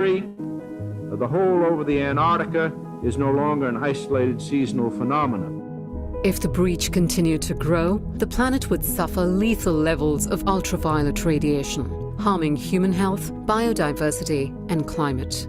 The hole over the Antarctica is no longer an isolated seasonal phenomenon. If the breach continued to grow, the planet would suffer lethal levels of ultraviolet radiation, harming human health, biodiversity, and climate.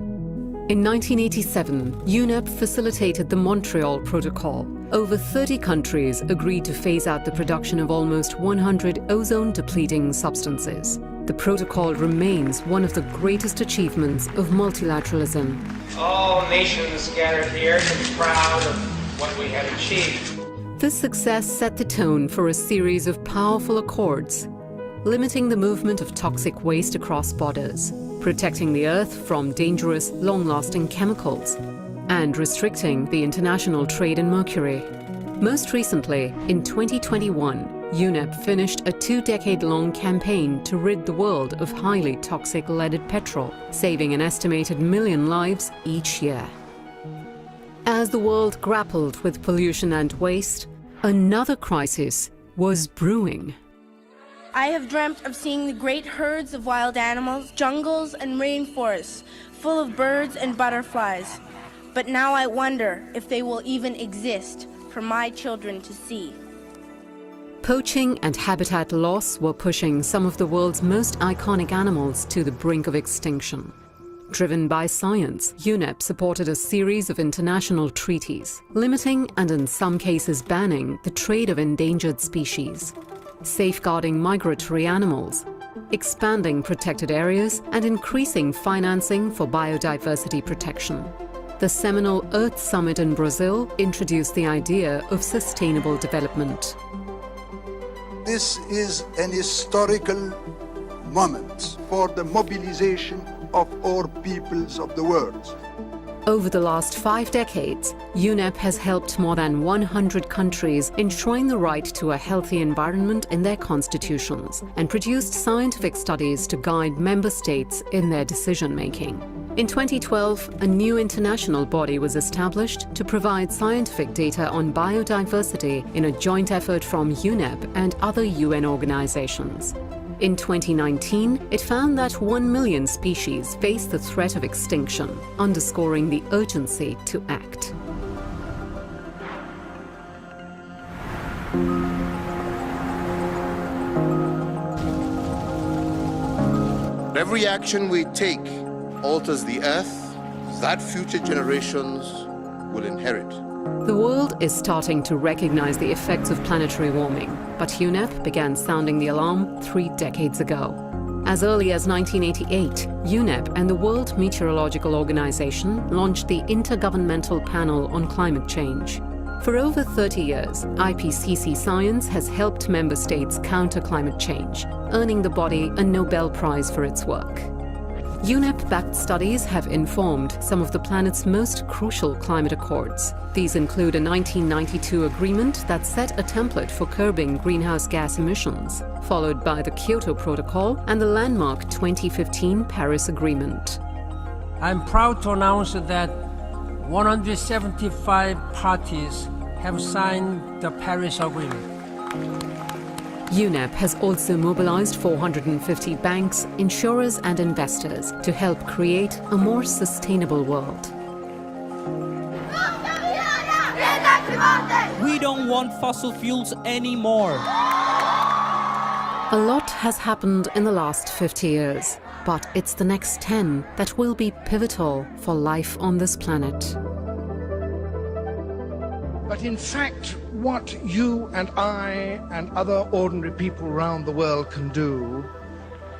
In 1987, UNEP facilitated the Montreal Protocol. Over 30 countries agreed to phase out the production of almost 100 ozone-depleting substances. The protocol remains one of the greatest achievements of multilateralism. All nations gathered here to be proud of what we had achieved. This success set the tone for a series of powerful accords, limiting the movement of toxic waste across borders, protecting the Earth from dangerous, long-lasting chemicals, and restricting the international trade in mercury. Most recently, in 2021, UNEP finished a 2-decade-long campaign to rid the world of highly toxic leaded petrol, saving an estimated 1 million lives each year. As the world grappled with pollution and waste, another crisis was brewing. I have dreamt of seeing the great herds of wild animals, jungles and rainforests, full of birds and butterflies. But now I wonder if they will even exist for my children to see. Poaching and habitat loss were pushing some of the world's most iconic animals to the brink of extinction. Driven by science, UNEP supported a series of international treaties, limiting and in some cases banning the trade of endangered species, safeguarding migratory animals, expanding protected areas, and increasing financing for biodiversity protection. The seminal Earth Summit in Brazil introduced the idea of sustainable development. This is an historical moment for the mobilization of all peoples of the world. Over the last 5 decades, UNEP has helped more than 100 countries enshrine the right to a healthy environment in their constitutions and produced scientific studies to guide member states in their decision-making. In 2012, a new international body was established to provide scientific data on biodiversity in a joint effort from UNEP and other UN organizations. In 2019, it found that 1 million species face the threat of extinction, underscoring the urgency to act. Every action we take alters the Earth that future generations will inherit. The world is starting to recognize the effects of planetary warming, but UNEP began sounding the alarm 3 decades ago. As early as 1988, UNEP and the World Meteorological Organization launched the Intergovernmental Panel on Climate Change. For over 30 years, IPCC science has helped member states counter climate change, earning the body a Nobel Prize for its work. UNEP-backed studies have informed some of the planet's most crucial climate accords. These include a 1992 agreement that set a template for curbing greenhouse gas emissions, followed by the Kyoto Protocol and the landmark 2015 Paris Agreement. I'm proud to announce that 175 parties have signed the Paris Agreement. UNEP has also mobilized 450 banks, insurers and investors to help create a more sustainable world. We don't want fossil fuels anymore. A lot has happened in the last 50 years, but it's the next 10 that will be pivotal for life on this planet. But in fact, what you and I and other ordinary people around the world can do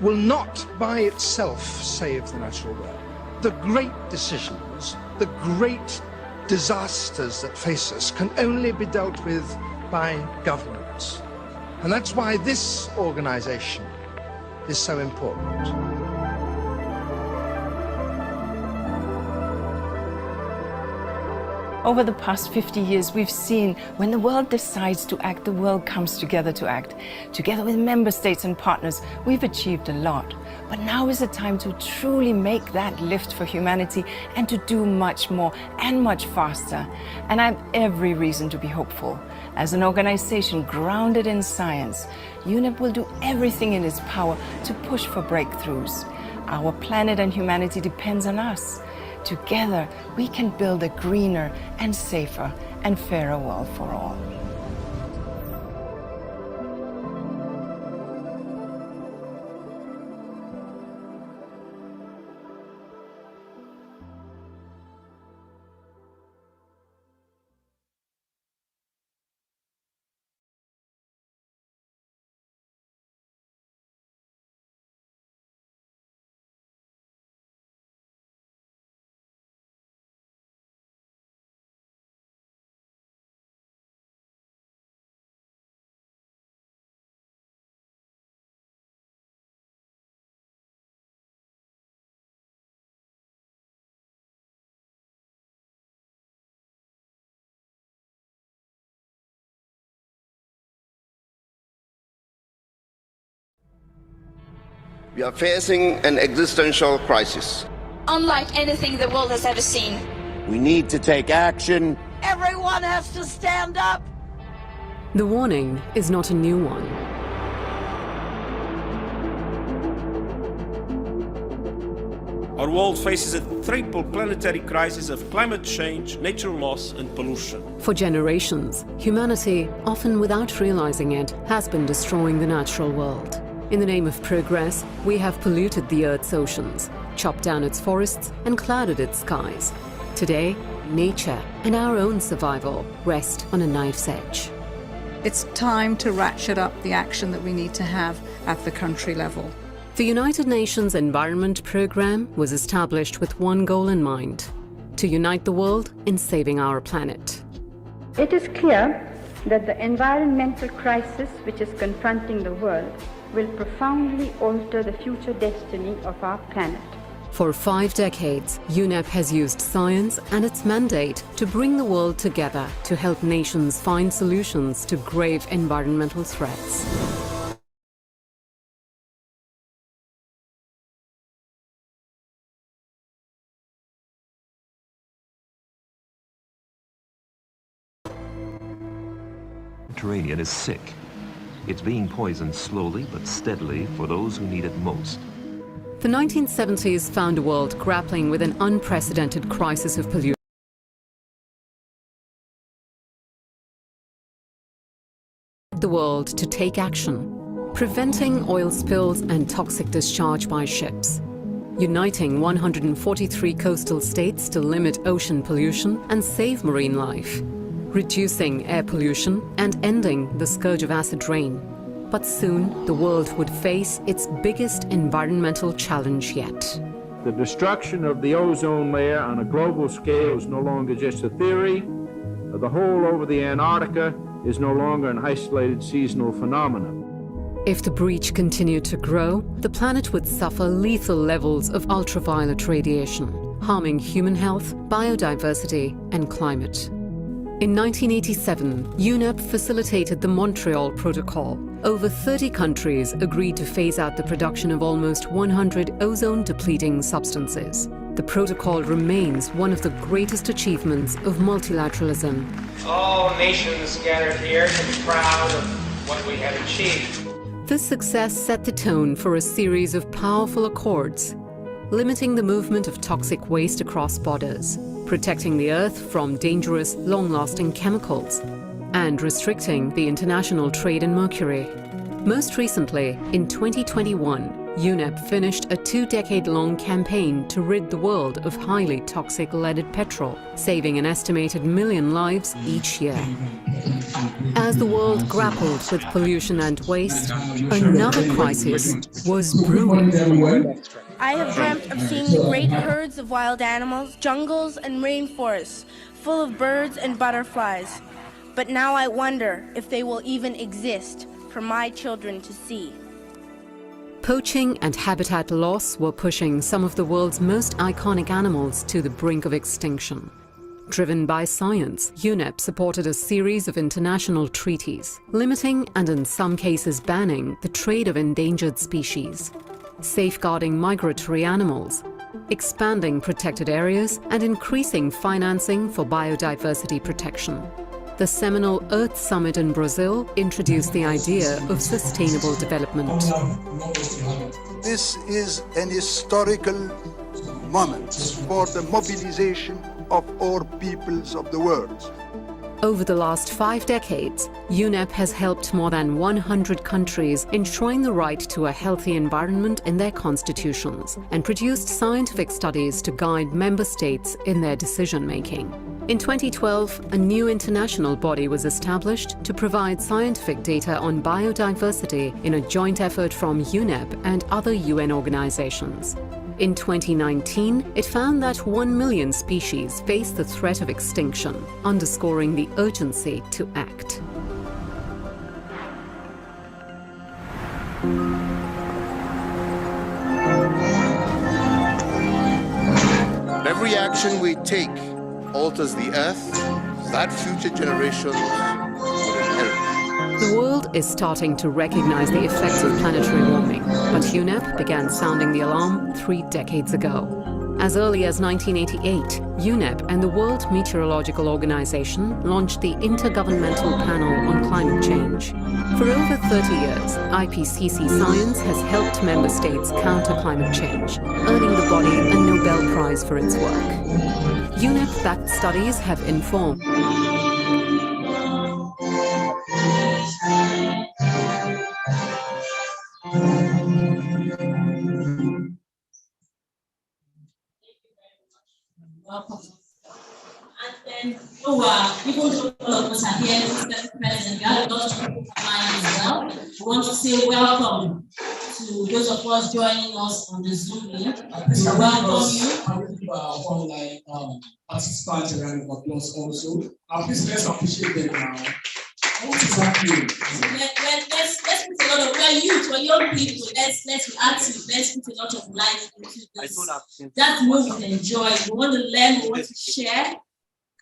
will not by itself save the natural world. The great decisions, the great disasters that face us can only be dealt with by governments. And that's why this organization is so important. Over the past 50 years, we've seen when the world decides to act, the world comes together to act. Together with member states and partners, we've achieved a lot. But now is the time to truly make that lift for humanity and to do much more and much faster. And I have every reason to be hopeful. As an organization grounded in science, UNEP will do everything in its power to push for breakthroughs. Our planet and humanity depends on us. Together, we can build a greener and safer and fairer world for all. We are facing an existential crisis. Unlike anything the world has ever seen. We need to take action. Everyone has to stand up. The warning is not a new one. Our world faces a triple planetary crisis of climate change, nature loss and pollution. For generations, humanity, often without realizing it, has been destroying the natural world. In the name of progress, we have polluted the Earth's oceans, chopped down its forests and clouded its skies. Today, nature and our own survival rest on a knife's edge. It's time to ratchet up the action that we need to have at the country level. The United Nations Environment Programme was established with one goal in mind: to unite the world in saving our planet. It is clear that the environmental crisis which is confronting the world will profoundly alter the future destiny of our planet. For 5 decades, UNEP has used science and its mandate to bring the world together to help nations find solutions to grave environmental threats. The Mediterranean is sick. It's being poisoned slowly but steadily for those who need it most. The 1970s found a world grappling with an unprecedented crisis of pollution. The world to take action, preventing oil spills and toxic discharge by ships, uniting 143 coastal states to limit ocean pollution and save marine life, reducing air pollution and ending the scourge of acid rain. But soon, the world would face its biggest environmental challenge yet. The destruction of the ozone layer on a global scale is no longer just a theory. The hole over the Antarctica is no longer an isolated seasonal phenomenon. If the breach continued to grow, the planet would suffer lethal levels of ultraviolet radiation, harming human health, biodiversity, and climate. In 1987, UNEP facilitated the Montreal Protocol. Over 30 countries agreed to phase out the production of almost 100 ozone-depleting substances. The protocol remains one of the greatest achievements of multilateralism. All nations gathered here can be proud of what we have achieved. This success set the tone for a series of powerful accords, limiting the movement of toxic waste across borders, protecting the Earth from dangerous, long-lasting chemicals, and restricting the international trade in mercury. Most recently, in 2021, UNEP finished a 2-decade-long campaign to rid the world of highly toxic leaded petrol, saving an estimated 1 million lives each year. As the world grappled with pollution and waste, another crisis was brewing. I have dreamt of seeing the great herds of wild animals, jungles and rainforests, full of birds and butterflies. But now I wonder if they will even exist for my children to see. Poaching and habitat loss were pushing some of the world's most iconic animals to the brink of extinction. Driven by science, UNEP supported a series of international treaties, limiting and in some cases banning the trade of endangered species, safeguarding migratory animals, expanding protected areas, and increasing financing for biodiversity protection. The seminal Earth Summit in Brazil introduced the idea of sustainable development. This is an historical moment for the mobilization of all peoples of the world. Over the last 5 decades, UNEP has helped more than 100 countries enshrine the right to a healthy environment in their constitutions and produced scientific studies to guide member states in their decision-making. In 2012, a new international body was established to provide scientific data on biodiversity in a joint effort from UNEP and other UN organizations. In 2019, it found that 1 million species face the threat of extinction, underscoring the urgency to act. Every action we take alters the earth that future generations will inherit. The world is starting to recognize the effects of planetary warming, but UNEP began sounding the alarm 3 decades ago. As early as 1988, UNEP and the World Meteorological Organization launched the Intergovernmental Panel on Climate Change. For over 30 years, IPCC science has helped member states counter climate change, earning the body a Nobel Prize for its work. UNEP-backed studies have informed welcome. And then, even though all of us are here, present, we have a lot of people online as well. We want to say welcome to those of us joining us on the Zoom link. So welcome you. Online participants around the applause also. Please let's appreciate them now. What is happening? Let's put a lot of, we're youth, we're young people, let's be active, let's put a lot of life into this. That's what we enjoy. We want to learn, we want to share,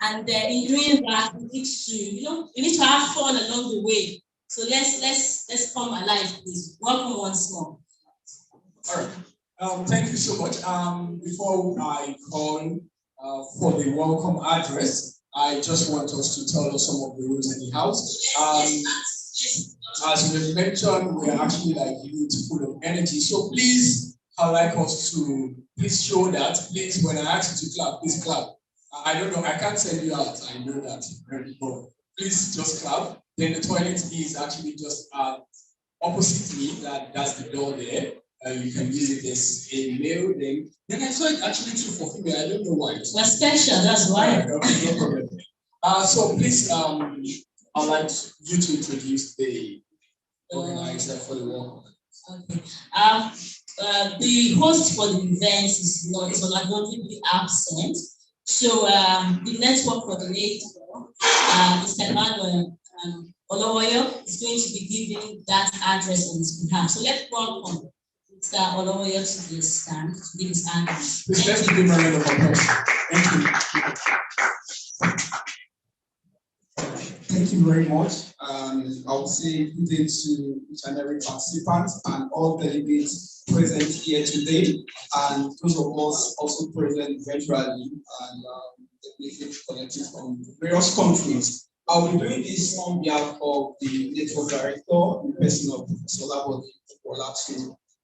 and in doing that, we need to have fun along the way. So let's come alive, please. Welcome once more. All right. Thank you so much. Before I call for the welcome address, I just want us to tell us some of the rules in the house. As we mentioned, we are actually like youth, full of energy. So please, I'd like us to please show that. Please, when I ask you to clap, please clap. I don't know, I can't send you out. I know that. But please just clap. Then the toilet is actually just opposite me. That's the door there. You can use it as a male. Then I saw it actually true for female. I don't know why. That's special. That's why. Okay, no problem. So please, I'd like you to introduce the organizer for the walk. Okay. The host for the event is unavoidably absent. So the network coordinator, Mr. Emmanuel Olowoyo, is going to be giving that address on his behalf. So let's welcome Mr. Olowoyo to the stand to give his address. Please let's give him a round of applause. Thank you. Thank you very much. I would say good day to each and every participant and all delegates present here today, and those of us also present virtually and connected from various countries. I'll be doing this on behalf of the network director, the person of Professor Labode.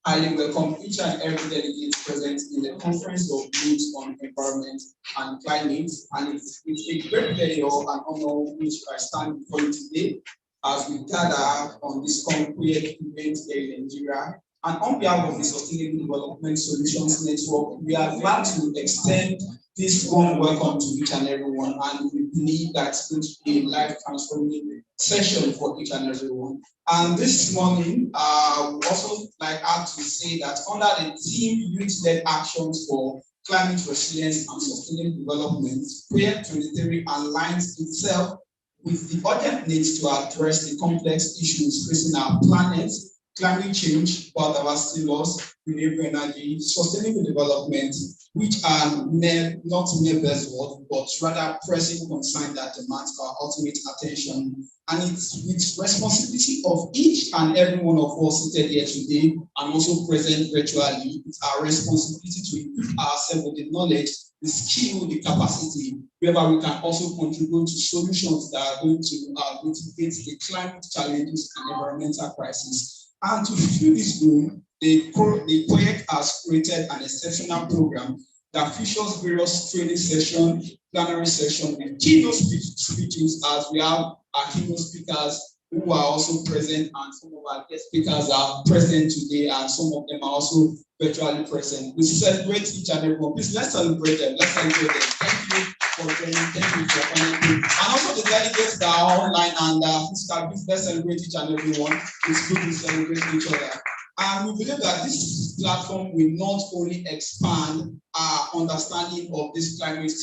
highly welcome each and every delegate present in the Conference of Youth on Environment and Climate. And it's a great pleasure and honor which I stand before you today as we gather on this concrete event here in Nigeria. And on behalf of the Sustainable Development Solutions Network, we are glad to extend this warm welcome to each and everyone. And we believe that's going to be a life-transforming session for each and everyone. And this morning, we also like to say that under the theme Youth-led Actions for Climate Resilience and Sustainable Development, Prayer 23 aligns itself with the urgent needs to address the complex issues facing our planet: climate change, biodiversity loss, renewable energy, sustainable development, which are not mere buzzwords, but rather pressing concerns that demand our ultimate attention. And it's with responsibility of each and every one of us seated here today and also present virtually. It's our responsibility to equip ourselves with the knowledge, the skill, the capacity, whereby we can also contribute to solutions that are going to mitigate the climate challenges and environmental crisis. And to fill this room, the Coyec has created an exceptional program that features various training sessions, plenary sessions, and keynote speeches, as we have our keynote speakers who are also present, and some of our guest speakers are present today, and some of them are also virtually present. We celebrate each and every one. Please, let's celebrate them. Let's celebrate them. Thank you for joining. Thank you for coming. And also the delegates that are online and physical. Please, let's celebrate each and every one. It's good to celebrate each other. And we believe that this platform will not only expand our understanding of these climate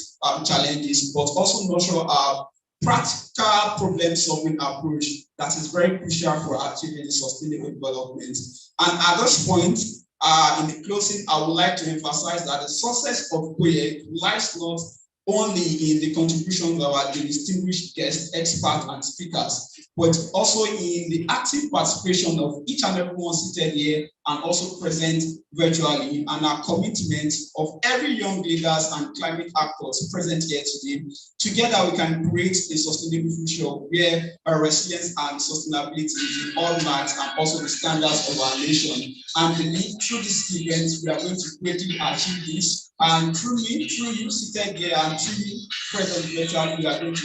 challenges, but also nurture our practical problem-solving approach that is very crucial for achieving sustainable development. And at this point, in the closing, I would like to emphasize that the success of Coyec lies not only in the contributions of our distinguished guests, experts, and speakers, but also in the active participation of each and every one seated here and also present virtually, and our commitment of every young leaders and climate actors present here today. Together, we can create a sustainable future where our resilience and sustainability is in all marks and also the standards of our nation. And believe through this event, we are going to greatly achieve this. And through me, through you seated here, and through me present virtually, we are going to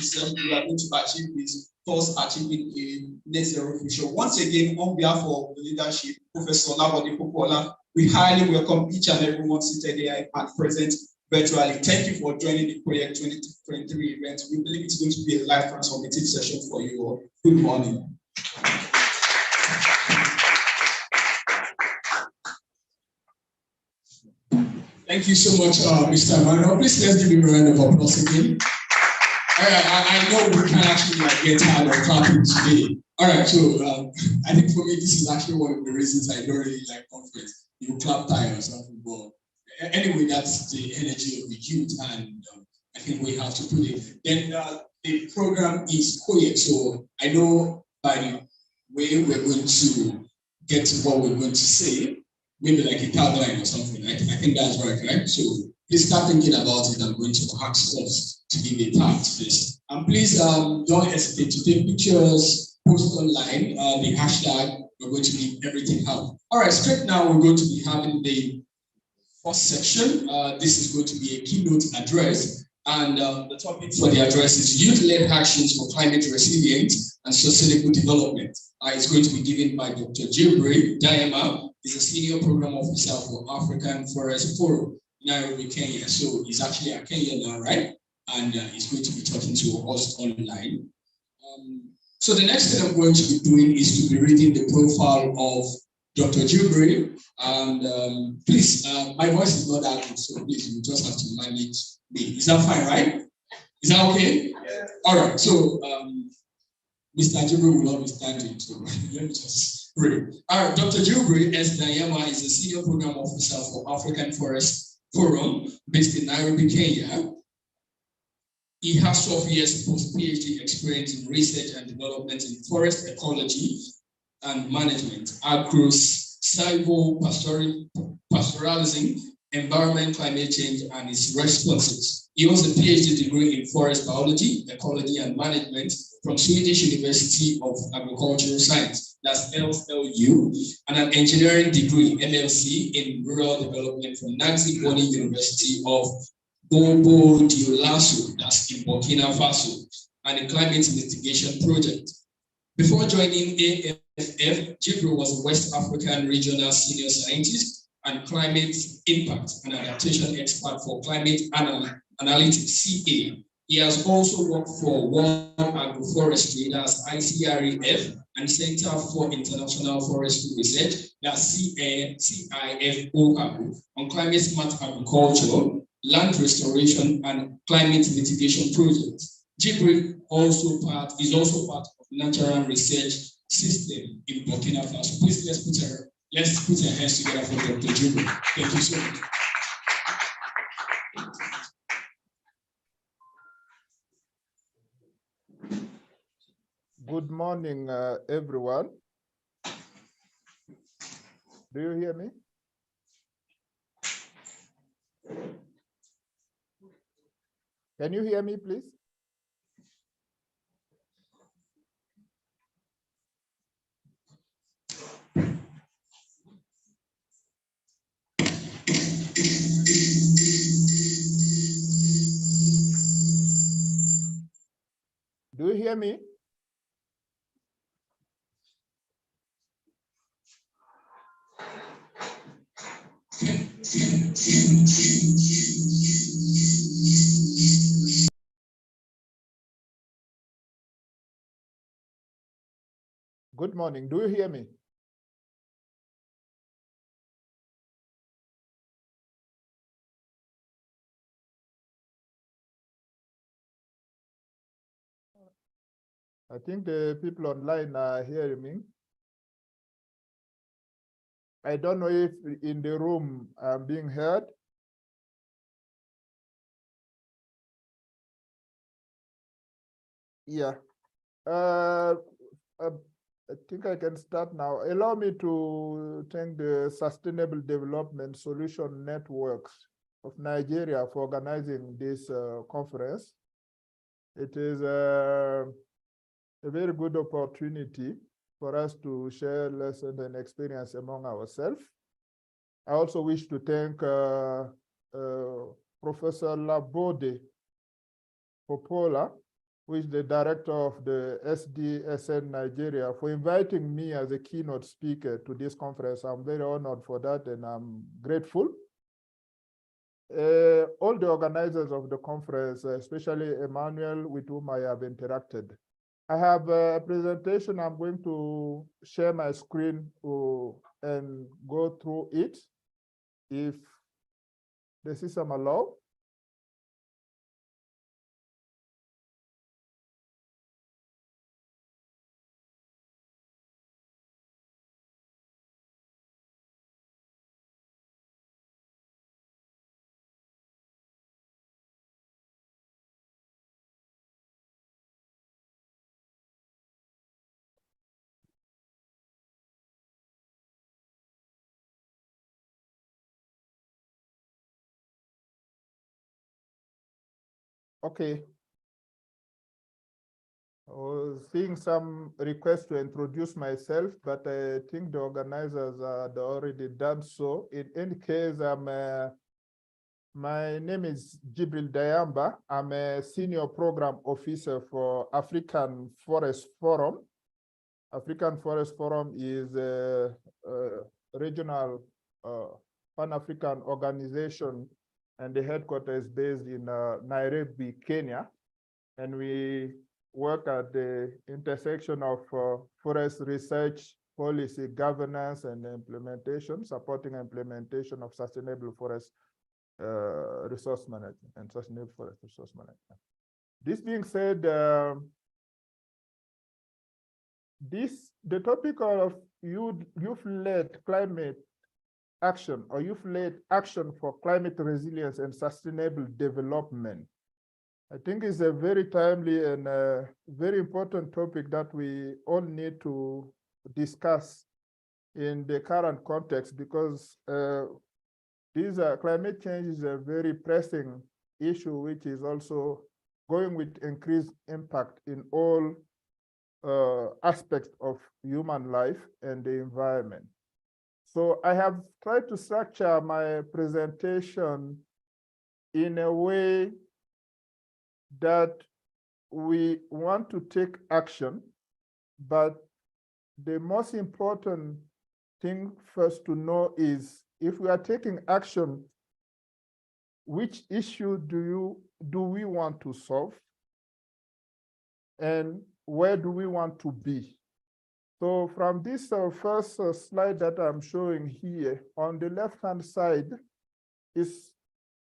achieve this, thus achieving a net zero future. Once again, on behalf of the leadership, Professor Labode Popola, we highly welcome each and every one seated here and present virtually. Thank you for joining the Coyec 2023 event. We believe it's going to be a life transformative session for you all. Good morning. Thank you so much, Mr. Emmanuel. Please let's give him a round of applause again. All right, I know we can actually get tired of clapping today. All right, so I think for me, this is actually one of the reasons I don't really like conference. You clap tired or something, but anyway, that's the energy of the youth, and I think we have to put it. Then the program is Coyec, so I know by the way we're going to get to what we're going to say, maybe like a tagline or something, right? I think that's right? So please start thinking about it. I'm going to ask us to give a tag to this. And please don't hesitate to take pictures, post online, the hashtag, we're going to leave everything out. All right, straight now we're going to be having the first section. This is going to be a keynote address. And the topic for the address is Youth-Led Actions for Climate Resilience and Sustainable Development. It's going to be given by Dr. Jibril Diama. He's a Senior Program Officer for African Forest Forum, Nairobi, Kenya. So he's actually a Kenyan now, right? And he's going to be talking to us online. So the next thing I'm going to be doing is to be reading the profile of Dr. Jibril. And please, my voice is not that good, so please, you just have to manage me. Is that fine, right? Is that okay? Yeah. All right, so Mr. Jibril will not be standing, so let me just read. All right, Dr. Jibril S. Dayama is a Senior Program Officer for African Forest Forum based in Nairobi, Kenya. He has 12 years post-PhD experience in research and development in forest ecology and management, across silvopastoralism, environment, climate change, and its responses. He holds a PhD degree in forest biology, ecology, and management from Swedish University of Agricultural Science, that's SLU, and an engineering degree, MLC, in rural development from Nancy Boni University of Bobo Dioulasso, that's in Burkina Faso, and a climate mitigation project. Before joining AFF, Jibril was a West African regional senior scientist and climate impact and adaptation expert for Climate Analytics, CA. He has also worked for World Agroforestry, that's ICREF, and Center for International Forestry Research, that's CIFO, on climate smart agriculture, land restoration, and climate mitigation projects. Jibril is also part of Natural Research System in Burkina Faso. Please let's put our hands together for Dr. Jibril. Thank you so much. Good morning, everyone. Do you hear me? Can you hear me, please? Do you hear me? Good morning. Do you hear me? I think the people online are hearing me. I don't know if in the room I'm being heard. Yeah. I think I can start now. Allow me to thank the Sustainable Development Solution Networks of Nigeria for organizing this conference. It is a very good opportunity for us to share lessons and experience among ourselves. I also wish to thank Professor Labode Popola, who is the director of the SDSN Nigeria, for inviting me as a keynote speaker to this conference. I'm very honored for that, and I'm grateful. All the organizers of the conference, especially Emmanuel, with whom I have interacted. I have a presentation. I'm going to share my screen and go through it, if the system allows. Okay. I was seeing some requests to introduce myself, but I think the organizers had already done so. In any case, my name is Jibril Dayamba. I'm a senior program officer for African Forest Forum. African Forest Forum is a regional Pan-African organization, and the headquarters is based in Nairobi, Kenya. And we work at the intersection of forest research, policy, governance, and implementation, supporting implementation of sustainable forest resource management and sustainable forest resource management. This being said, the topic of youth-led climate action, or youth-led action for climate resilience and sustainable development, I think is a very timely and very important topic that we all need to discuss in the current context, because climate change is a very pressing issue, which is also going with increased impact in all aspects of human life and the environment. So I have tried to structure my presentation in a way that we want to take action, but the most important thing first to know is, if we are taking action, which issue do we want to solve, and where do we want to be? So from this first slide that I'm showing here, on the left-hand side is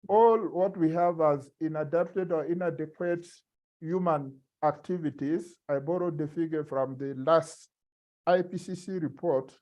all what we have as inadapted or inadequate human activities. I borrowed the figure from the last IPCC report.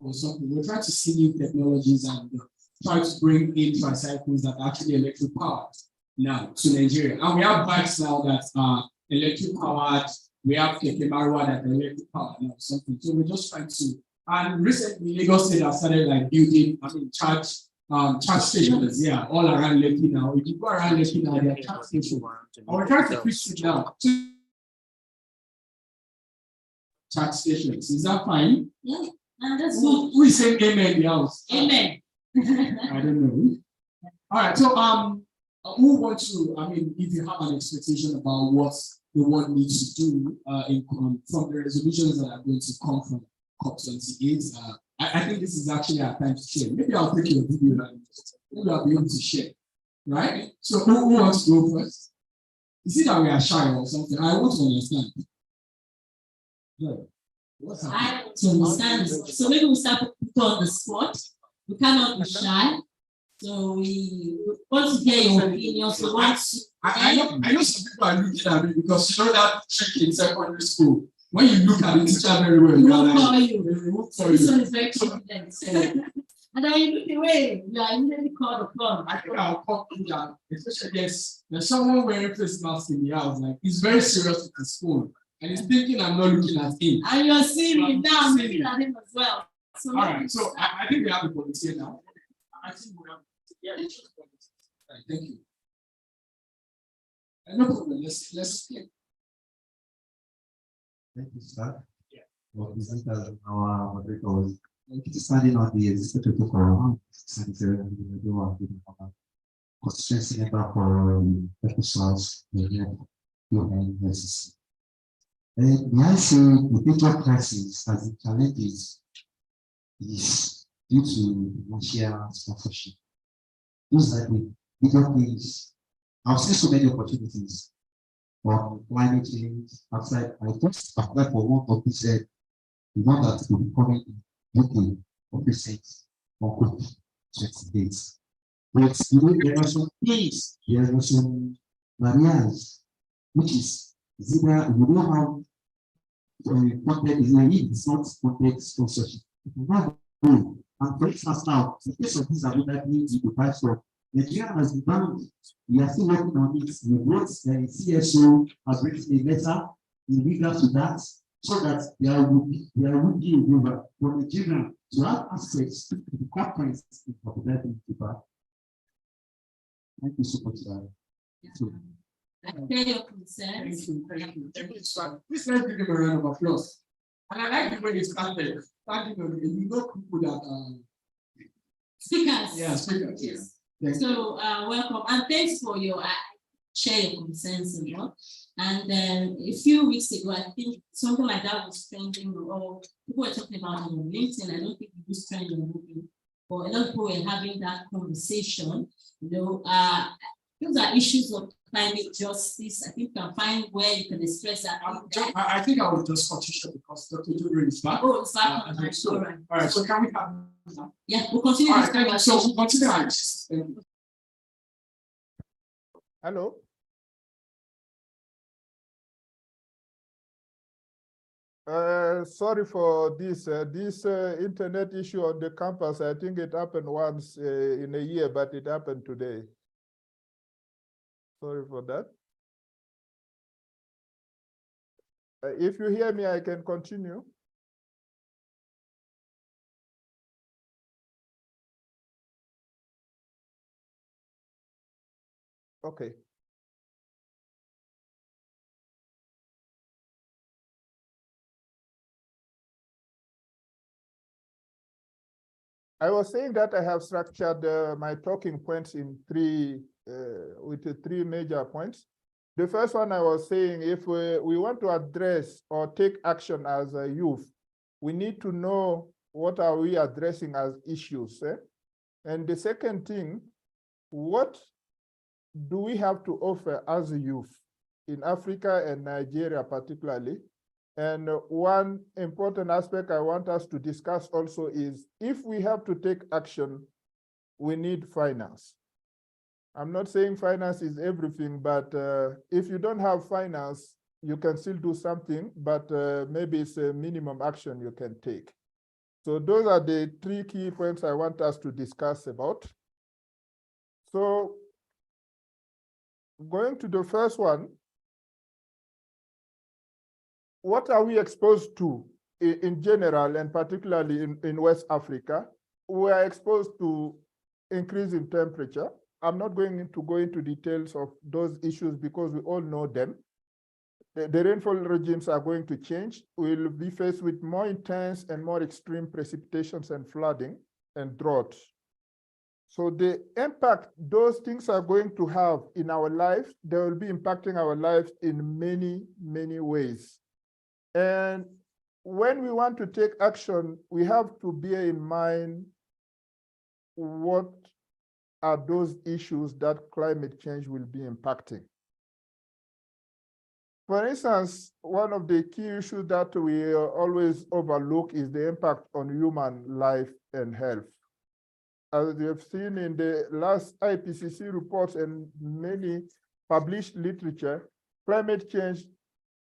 Or something. We're trying to see new technologies and try to bring in tricycles that are actually electric powered now to Nigeria. And we have bikes now that are electric powered. We have Keke Marwa that are electric powered now, something. So we're just trying to. And recently, Lagos State has started like building, charge stations, all around Lekki now. If you go around Lekki now, there are charge stations. And we're trying to fix it now. Charge stations. Is that fine? Yeah. That's good. Who is saying amen in the house? Amen. I don't know. All right. So who wants to? If you have an expectation about what the world needs to do from the resolutions that are going to come from COP28, I think this is actually our time to share. Maybe I'll take your video and maybe I'll be able to share. Right? So who wants to go first? Is it that we are shy or something? I want to understand. Yeah. I understand. So maybe we start put on the spot. We cannot be shy. So we want to hear your opinion. So I know some people are looking at me because you know that trick in secondary school. When you look at the teacher very well, he won't call you. This one is very confident. And then you look away, you are immediately called upon. I think I'll call you down, especially there's someone wearing face mask in the house. Like he's very serious with his phone. And he's thinking I'm not looking at him. And you're seeing him now, I'm looking at him as well. So, all right, so I think we have the volunteer now. I think we have right, thank you. No problem, let's play. Thank you, sir. Yeah. Well, presenters, our moderators, studying on the existing topic around sanitary and constituency member for episodes UNEP. May I say the major crisis as the challenges is due to financial sponsorship. Those are the bigger things. I've seen so many opportunities for climate change outside. I just applied for one of these, the one that will be coming in UK for recent on COP28. But you know, there are some things, there are some barriers, which is either you know how content is like it's not content sponsorship. And for instance, now, in case of this adaptation to buy stuff, Nigeria has been bound. We are still working on it. We wrote CSO has written a letter in regards to that, so that there will be a waiver for Nigeria to have access to the conference in adaptation to buy. Thank you so much, sir. I hear your concerns. Thank you. Please let's give him a round of applause. And I like the way you started. You know people that Speakers. Yeah, speakers. Yes. Yeah. So welcome and thanks for your share your concerns and all. And a few weeks ago, I think something like that was trending, or people were talking about it on LinkedIn. I don't think it was trending on LinkedIn, but a lot of people were having that conversation. You know, those are issues of climate justice. I think you can find where you can express that. I think I will just continue because Dr. Dubrin is back. Oh, it's back. All right. So can we have? Yeah, we'll continue. All right, so we'll continue. Hello. Sorry for this. This internet issue on the campus, I think it happened once in a year, but it happened today. Sorry for that. If you hear me, I can continue. Okay. I was saying that I have structured my talking points in with three major points. The first one I was saying, if we want to address or take action as a youth, we need to know what are we addressing as issues. And the second thing, what do we have to offer as a youth in Africa and Nigeria particularly? And one important aspect I want us to discuss also is if we have to take action, we need finance. I'm not saying finance is everything, but if you don't have finance, you can still do something, but maybe it's a minimum action you can take. So those are the three key points I want us to discuss about. So going to the first one, what are we exposed to in general and particularly in West Africa? We are exposed to increase in temperature. I'm not going to go into details of those issues because we all know them. The rainfall regimes are going to change. We'll be faced with more intense and more extreme precipitations and flooding and drought. So the impact those things are going to have in our life, they will be impacting our lives in many, many ways. And when we want to take action, we have to bear in mind what are those issues that climate change will be impacting. For instance, one of the key issues that we always overlook is the impact on human life and health. As we have seen in the last IPCC reports and many published literature, climate change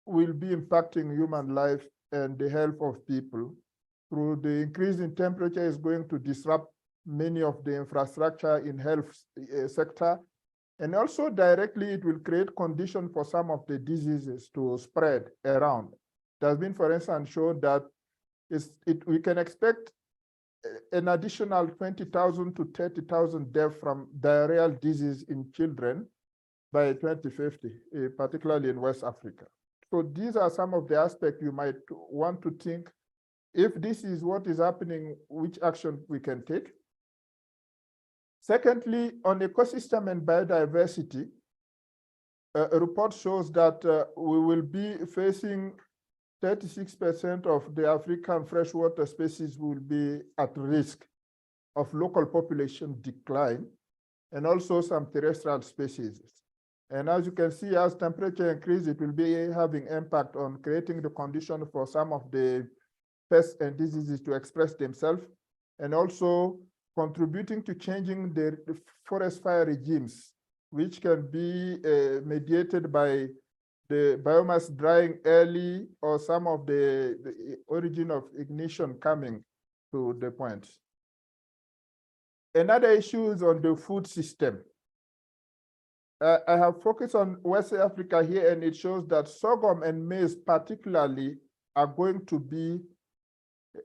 will be impacting human life and the health of people. Through the increase in temperature is going to disrupt many of the infrastructure in health sector. And also directly, it will create conditions for some of the diseases to spread around. It has been, for instance, shown that we can expect an additional 20,000 to 30,000 deaths from diarrheal disease in children by 2050, particularly in West Africa. So these are some of the aspects you might want to think, if this is what is happening, which action we can take. Secondly, on ecosystem and biodiversity, a report shows that we will be facing 36% of the African freshwater species will be at risk of local population decline, and also some terrestrial species. And as you can see, as temperature increases, it will be having impact on creating the condition for some of the pests and diseases to express themselves, and also contributing to changing the forest fire regimes, which can be mediated by the biomass drying early or some of the origin of ignition coming to the point. Another issue is on the food system. I have focused on West Africa here, and it shows that sorghum and maize particularly are going to be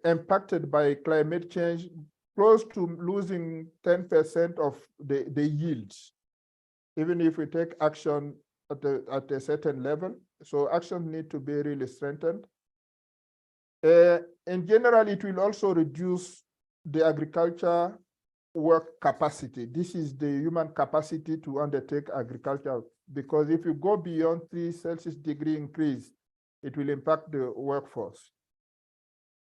impacted by climate change, close to losing 10% of the yields, even if we take action at a certain level. So action need to be really strengthened. In general, it will also reduce the agriculture work capacity. This is the human capacity to undertake agriculture, because if you go beyond 3 Celsius degree increase, it will impact the workforce.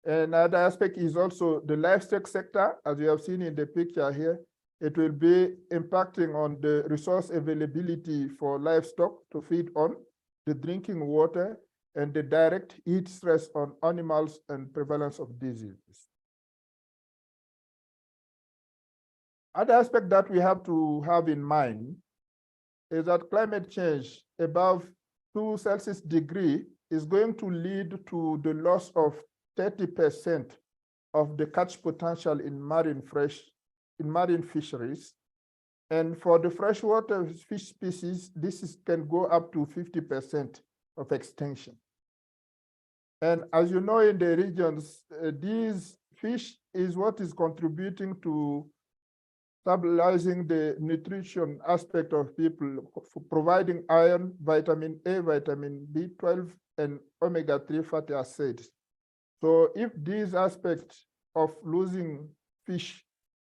Another aspect is also the livestock sector, as you have seen in the picture here. It will be impacting on the resource availability for livestock to feed on, the drinking water, and the direct heat stress on animals and prevalence of diseases. Other aspect that we have to have in mind is that climate change above 2 Celsius degree is going to lead to the loss of 30% of the catch potential in marine fisheries. And for the freshwater fish species, can go up to 50% of extinction. And as you know, in the regions, these fish is what is contributing to stabilizing the nutrition aspect of people, for providing iron, vitamin A, vitamin B12, and omega-3 fatty acids. So if these aspects of losing fish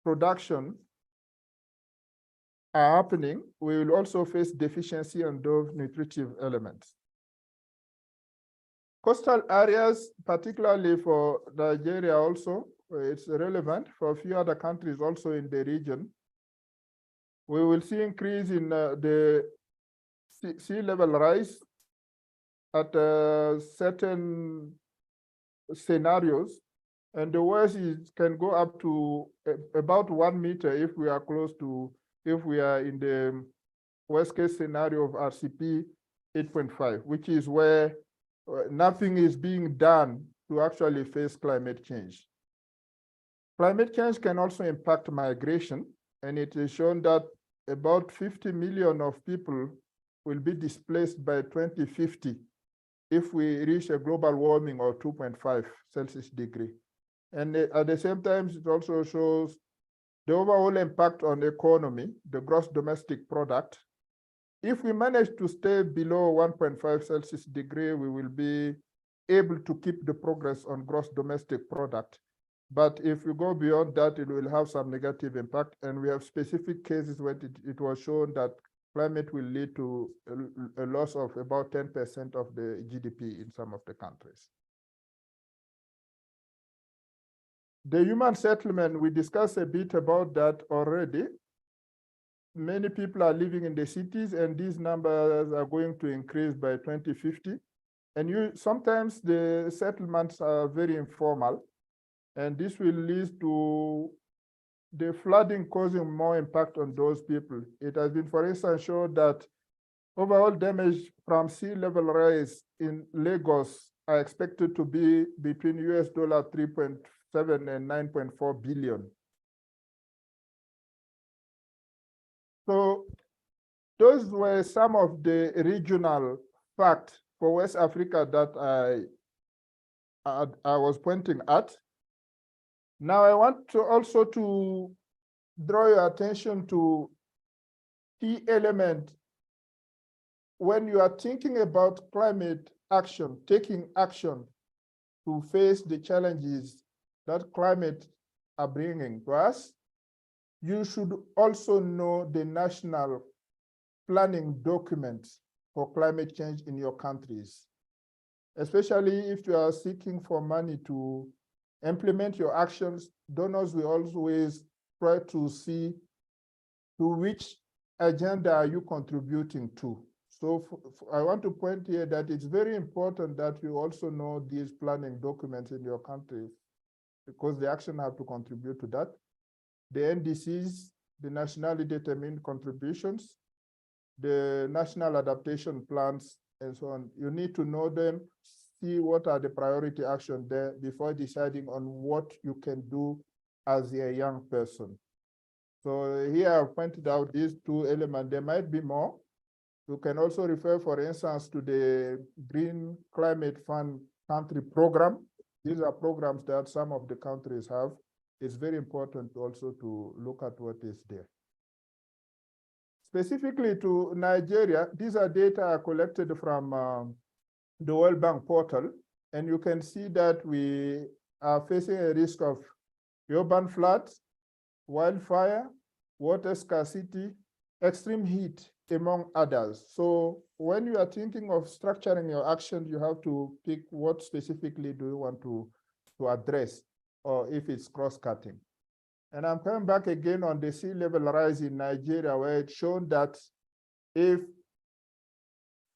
production are happening, we will also face deficiency on those nutritive elements. Coastal areas, particularly for Nigeria also, it's relevant for a few other countries also in the region. We will see increase in the sea level rise at certain scenarios, and the worst can go up to about 1 meter if we are if we are in the worst case scenario of RCP 8.5, which is where nothing is being done to actually face climate change. Climate change can also impact migration, and it is shown that about 50 million of people will be displaced by 2050 if we reach a global warming of 2.5 Celsius degree. And at the same time, it also shows the overall impact on the economy, the gross domestic product. If we manage to stay below 1.5 Celsius degree, we will be able to keep the progress on gross domestic product. But if we go beyond that, it will have some negative impact. And we have specific cases where it was shown that climate will lead to a loss of about 10% of the GDP in some of the countries. The human settlement, we discussed a bit about that already. Many people are living in the cities, and these numbers are going to increase by 2050. And sometimes the settlements are very informal, and this will lead to the flooding causing more impact on those people. It has been, for instance, shown that overall damage from sea level rise in Lagos are expected to be between $3.7 and 9.4 billion. So those were some of the regional facts for West Africa that I was pointing at. Now I want to also to draw your attention to key element when you are thinking about climate action, taking action to face the challenges that climate are bringing to us. you should also know the national planning documents for climate change in your countries, especially if you are seeking for money to implement your actions. Donors will always try to see to which agenda are you contributing to. So I want to point here that it's very important that you also know these planning documents in your country, because the action have to contribute to that. The NDCs, the nationally determined contributions, the national adaptation plans, and so on. You need to know them, see what are the priority actions there before deciding on what you can do as a young person. So here I've pointed out these two elements. There might be more. You can also refer, for instance, to the Green Climate Fund country program. These are programs that some of the countries have. It's very important also to look at what is there. Specifically to Nigeria, these are data collected from the World Bank portal, and you can see that we are facing a risk of urban floods, wildfire, water scarcity, extreme heat, among others. So when you are thinking of structuring your action, you have to pick what specifically do you want to address, or if it's cross-cutting. And I'm coming back again on the sea level rise in Nigeria, where it's shown that if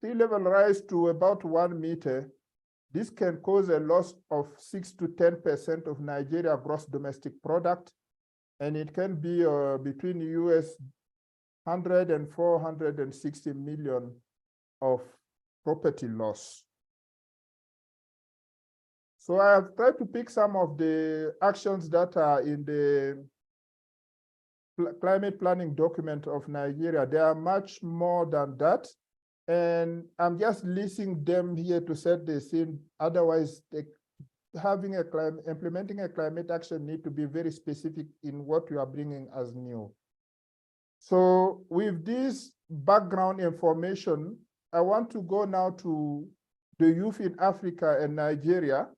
sea level rise to about 1 meter, this can cause a loss of 6 to 10% of Nigeria gross domestic product, and it can be between US 100 and 460 million of property loss. So I have tried to pick some of the actions that are in the climate planning document of Nigeria. There are much more than that. And I'm just listing them here to set the scene. Otherwise, implementing a climate action need to be very specific in what you are bringing as new. So with this background information, I want to go now to the youth in Africa and Nigeria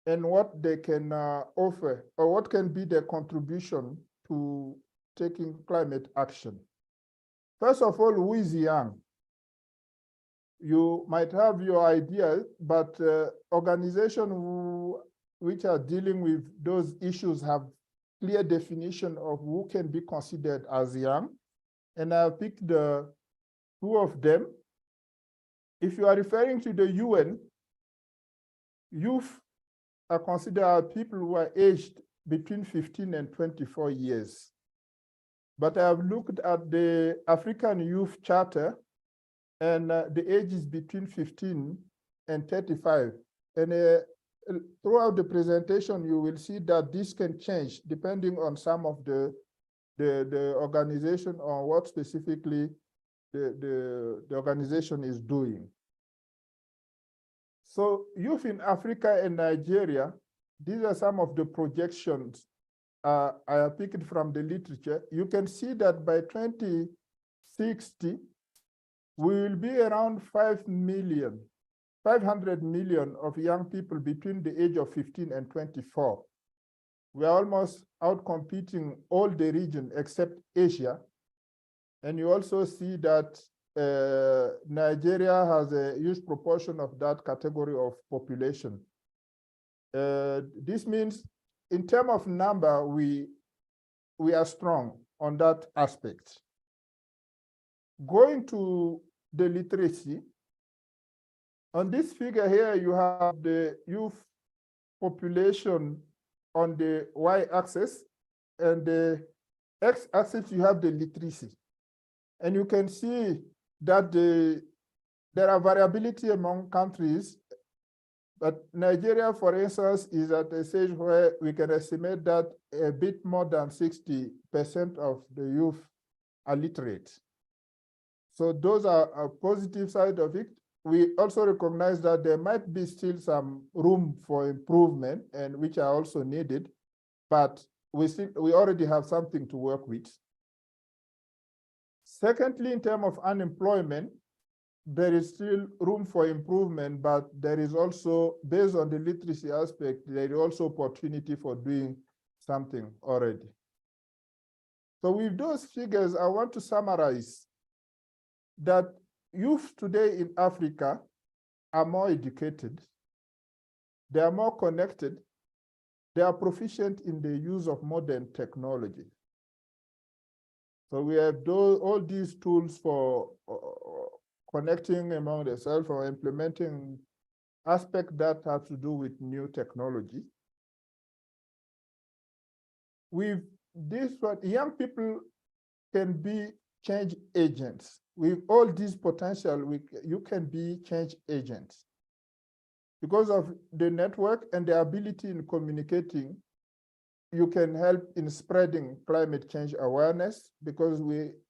and what they can offer, or what can be their contribution to taking climate action. First of all, who is young? You might have your ideas, but organizations which are dealing with those issues have clear definition of who can be considered as young. And I'll pick the two of them. If you are referring to the UN, youth are considered people who are aged between 15 and 24 years. But I have looked at the African Youth Charter, and the age is between 15 and 35. And throughout the presentation, you will see that this can change depending on some of the organization, or what specifically the organization is doing. So youth in Africa and Nigeria, these are some of the projections I have picked from the literature. You can see that by 2060, we will be around 500 million of young people between the age of 15 and 24. We are almost outcompeting all the region except Asia. And you also see that Nigeria has a huge proportion of that category of population. This means in terms of number, we are strong on that aspect. Going to the literacy, on this figure here, you have the youth population on the y-axis, and the x-axis, you have the literacy. And you can see that there are variability among countries, but Nigeria, for instance, is at a stage where we can estimate that a bit more than 60% of the youth are literate. So those are a positive side of it. We also recognize that there might be still some room for improvement, and which are also needed, but we already have something to work with. Secondly, in terms of unemployment, there is still room for improvement, but there is also, based on the literacy aspect, there is also opportunity for doing something already. So with those figures, I want to summarize that youth today in Africa are more educated, they are more connected, they are proficient in the use of modern technology. So we have all these tools for connecting among themselves or implementing aspects that have to do with new technology. With this one, young people can be change agents. With all this potential, you can be change agents. Because of the network and the ability in communicating, you can help in spreading climate change awareness, because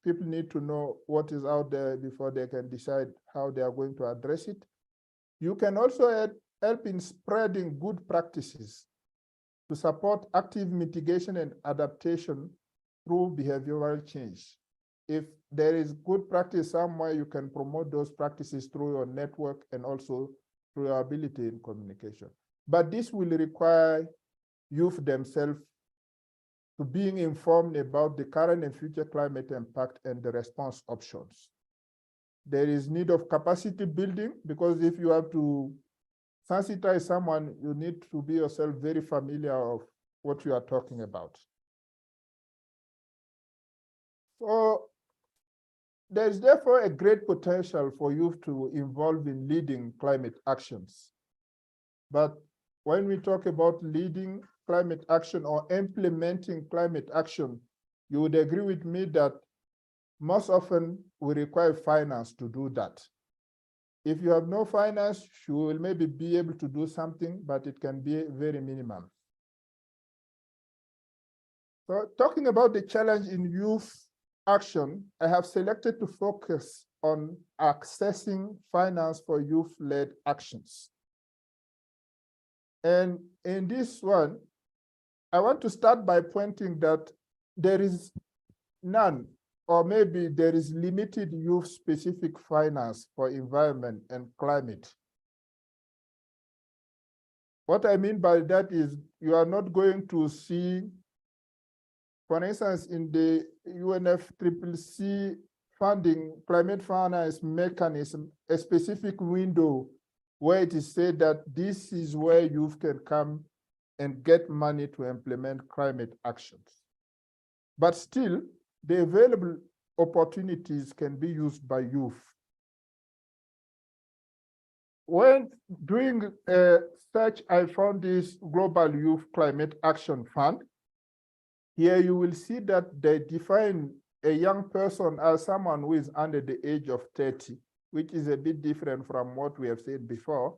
people need to know what is out there before they can decide how they are going to address it. You can also help in spreading good practices to support active mitigation and adaptation through behavioral change. If there is good practice somewhere, you can promote those practices through your network and also through your ability in communication. But this will require youth themselves to being informed about the current and future climate impact and the response options. There is need of capacity building, because if you have to sensitize someone, you need to be yourself very familiar of what you are talking about. So there's therefore a great potential for youth to involve in leading climate actions. But when we talk about leading climate action or implementing climate action, you would agree with me that most often we require finance to do that. If you have no finance, you will maybe be able to do something, but it can be very minimum. So talking about the challenge in youth action, I have selected to focus on accessing finance for youth-led actions. And in this one, I want to start by pointing that there is none, or maybe there is limited youth-specific finance for environment and climate. What I mean by that is you are not going to see, for instance, in the UNFCCC funding, climate finance mechanism, a specific window where it is said that this is where youth can come and get money to implement climate actions. But still, the available opportunities can be used by youth. When doing a search, I found this Global Youth Climate Action Fund. Here you will see that they define a young person as someone who is under the age of 30, which is a bit different from what we have said before.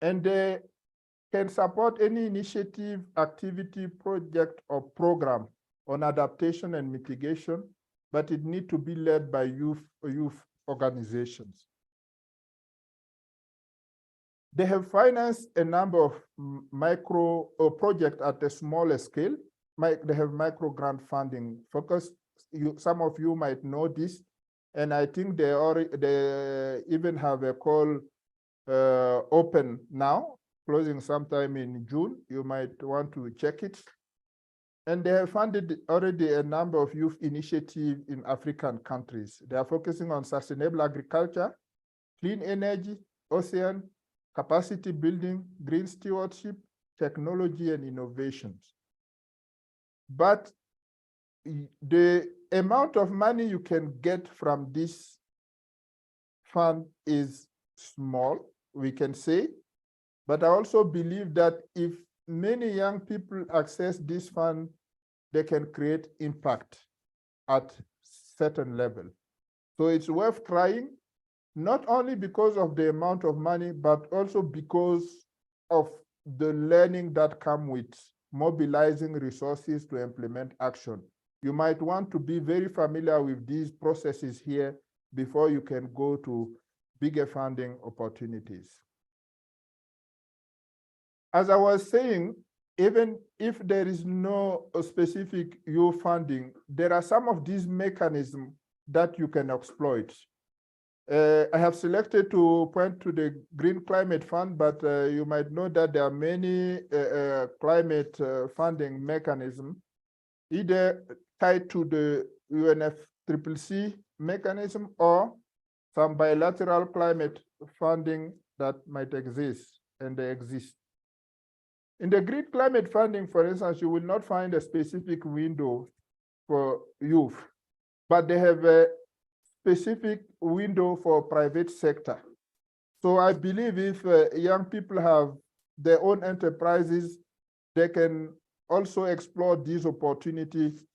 And they can support any initiative, activity, project, or program on adaptation and mitigation, but it needs to be led by youth organizations. They have financed a number of micro projects at a smaller scale. They have micro grant funding focus. Some of you might know this, and I think they even have a call open now, closing sometime in June. You might want to check it. And they have funded already a number of youth initiatives in African countries. They are focusing on sustainable agriculture, clean energy, ocean, capacity building, green stewardship, technology, and innovations. But the amount of money you can get from this fund is small, we can say. But I also believe that if many young people access this fund, they can create impact at certain level. So it's worth trying, not only because of the amount of money, but also because of the learning that comes with mobilizing resources to implement action. You might want to be very familiar with these processes here before you can go to bigger funding opportunities. As I was saying, even if there is no specific youth funding, there are some of these mechanisms that you can exploit. I have selected to point to the Green Climate Fund, but you might know that there are many climate funding mechanisms. Either tied to the UNFCCC mechanism or some bilateral climate funding that might exist, and they exist. In the green climate funding, for instance, you will not find a specific window for youth, but they have a specific window for private sector. So I believe if young people have their own enterprises, they can also explore these opportunities,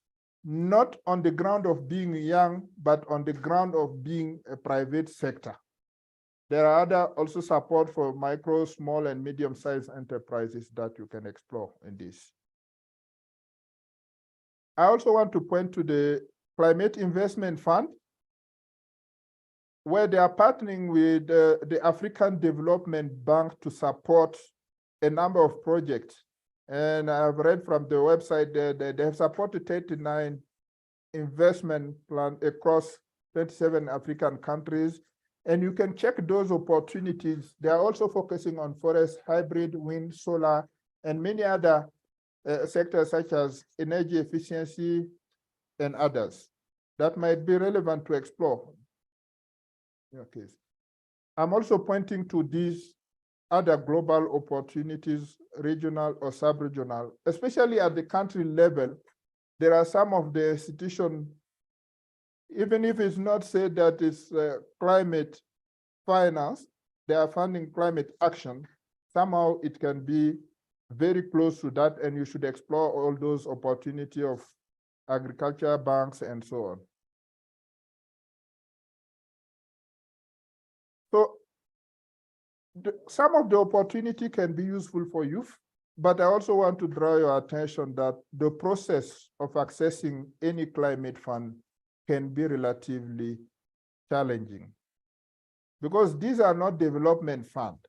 not on the ground of being young, but on the ground of being a private sector. There are other also support for micro, small, and medium-sized enterprises that you can explore in this. I also want to point to the Climate Investment Fund, where they are partnering with the African Development Bank to support a number of projects. And I've read from the website that they have supported 39 investment plans across 27 African countries. And you can check those opportunities. They are also focusing on forest, hybrid, wind, solar, and many other sectors such as energy efficiency and others that might be relevant to explore. Okay. I'm also pointing to these other global opportunities, regional or sub-regional, especially at the country level. There are some of the institutions, even if it's not said that it's climate finance, they are funding climate action. Somehow it can be very close to that, and you should explore all those opportunities of agriculture banks and so on. So some of the opportunity can be useful for youth, but I also want to draw your attention that the process of accessing any climate fund can be relatively challenging because these are not development funds.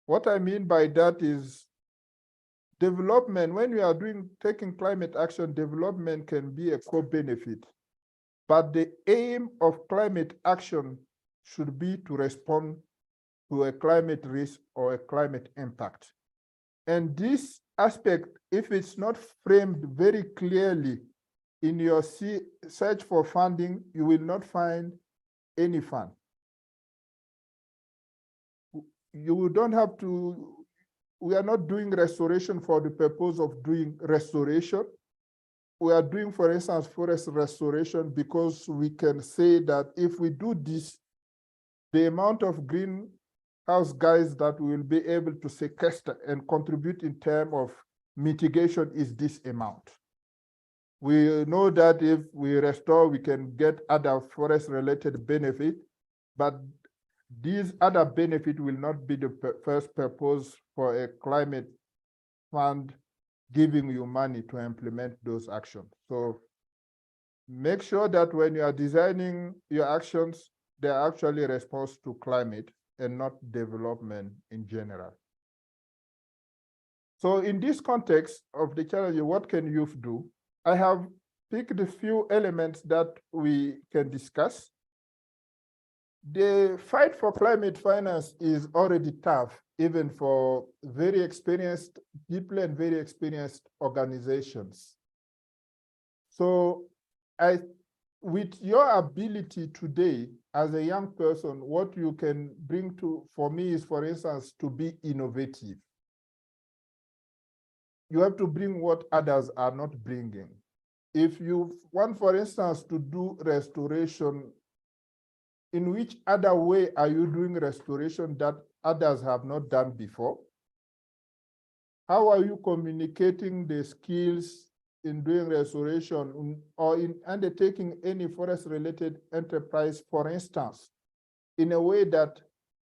What I mean by that is development, when we are taking climate action, development can be a co-benefit, but the aim of climate action should be to respond to a climate risk or a climate impact. And this aspect, if it's not framed very clearly in your search for funding, you will not find any fund. You don't have to, we are not doing restoration for the purpose of doing restoration. We are doing, for instance, forest restoration because we can say that if we do this, the amount of greenhouse gas that we will be able to sequester and contribute in terms of mitigation is this amount. We know that if we restore, we can get other forest-related benefit, but these other benefits will not be the first purpose for a climate fund giving you money to implement those actions. So make sure that when you are designing your actions, they are actually a response to climate and not development in general. So in this context of the challenge, what can youth do? I have picked a few elements that we can discuss. The fight for climate finance is already tough, even for very experienced people and very experienced organizations. So with your ability today as a young person, what you can bring for me is, for instance, to be innovative. You have to bring what others are not bringing. If you want, for instance, to do restoration, in which other way are you doing restoration that others have not done before? How are you communicating the skills in doing restoration or in undertaking any forest-related enterprise, for instance, in a way that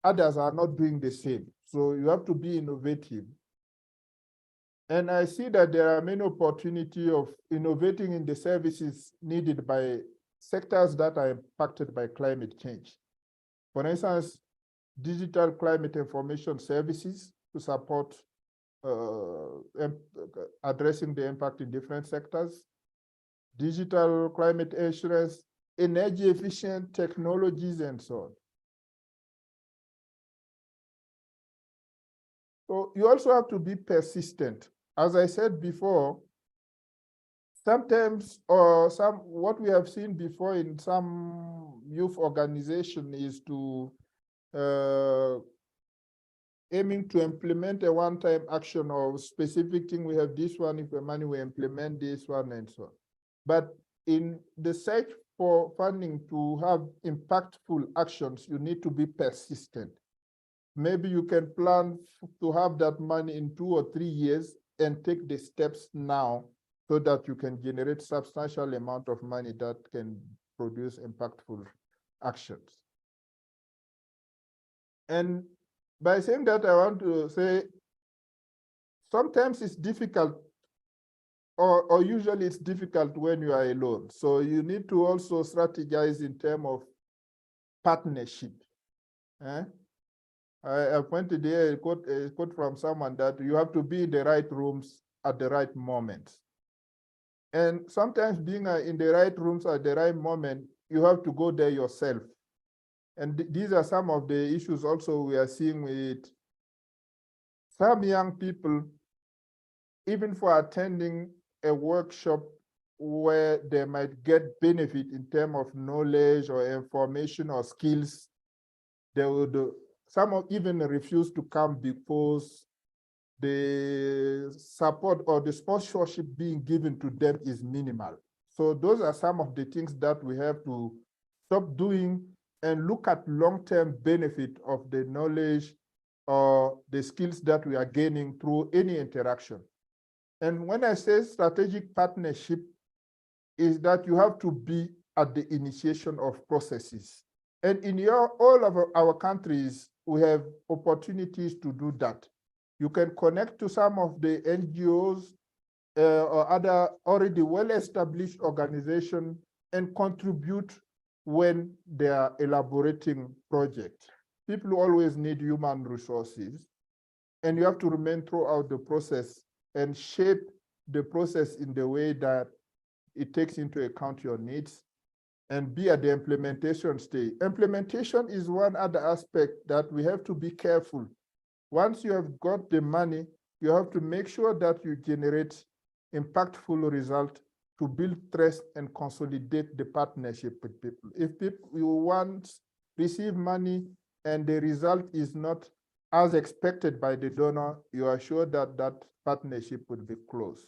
others are not doing the same? So you have to be innovative. And I see that there are many opportunities of innovating in the services needed by sectors that are impacted by climate change. For instance, digital climate information services to support addressing the impact in different sectors, digital climate insurance, energy efficient technologies, and so on. So you also have to be persistent. As I said before, sometimes, what we have seen before in some youth organization is to aiming to implement a one-time action or specific thing. We have this one, if the money we implement this one and so on. But in the search for funding to have impactful actions, you need to be persistent. Maybe you can plan to have that money in 2 or 3 years and take the steps now so that you can generate substantial amount of money that can produce impactful actions. And by saying that, I want to say sometimes it's difficult, or usually it's difficult when you are alone. So you need to also strategize in terms of partnership. I pointed here a quote from someone that you have to be in the right rooms at the right moment. And sometimes being in the right rooms at the right moment, you have to go there yourself. And these are some of the issues also we are seeing with some young people, even for attending a workshop where they might get benefit in terms of knowledge or information or skills, they would, some even refuse to come because the support or the sponsorship being given to them is minimal. So those are some of the things that we have to stop doing and look at long-term benefit of the knowledge or the skills that we are gaining through any interaction. And when I say strategic partnership, is that you have to be at the initiation of processes. And in all of our countries, we have opportunities to do that. You can connect to some of the NGOs or other already well-established organizations and contribute when they are elaborating projects. People always need human resources, and you have to remain throughout the process and shape the process in the way that it takes into account your needs and be at the implementation stage. Implementation is one other aspect that we have to be careful. Once you have got the money, you have to make sure that you generate impactful results to build trust and consolidate the partnership with people. If people you once receive money and the result is not as expected by the donor, you are sure that that partnership will be close.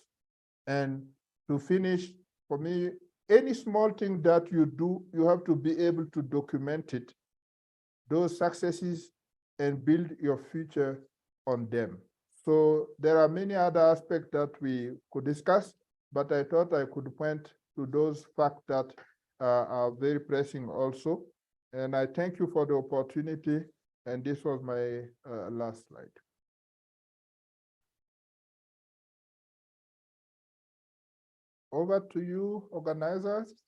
And to finish, for me, any small thing that you do, you have to be able to document it, those successes, and build your future on them. So there are many other aspects that we could discuss, but I thought I could point to those facts that are very pressing also. And I thank you for the opportunity. And this was my last slide. Over to you, organizers.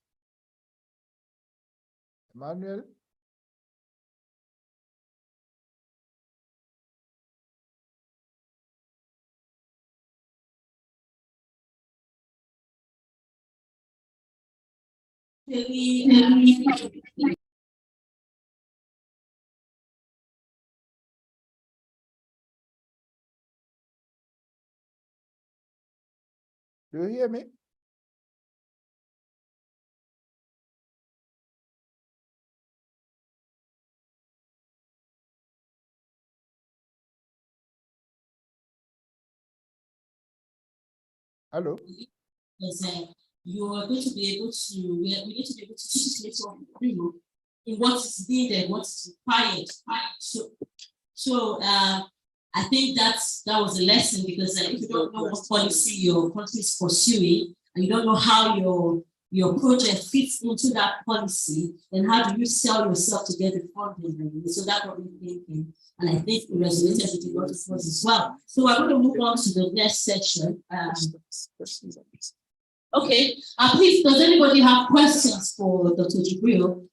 Emmanuel. Do you hear me? Hello. Yes, you are going to be able to. We need to be able to situate in what is needed, what is required. So I think that was a lesson, because if you don't know what policy your country is pursuing, and you don't know how your project fits into that policy, then how do you sell yourself to get the funding? So that's what we're thinking. And I think it resonated with a lot of us as well. So we're going to move on to the next section. Okay, please, does anybody have questions for Dr. Jibril?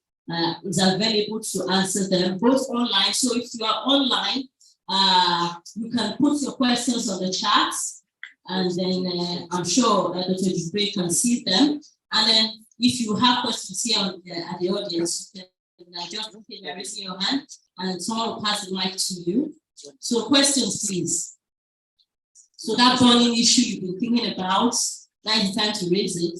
Is available to answer them, both online. So if you are online, you can put your questions on the chat, and then I'm sure Dr. Jibril can see them. And then if you have questions here at the audience, you can just raise your hand, and someone will pass the mic to you. So questions, please. So that burning issue you've been thinking about, Now it's time to raise it.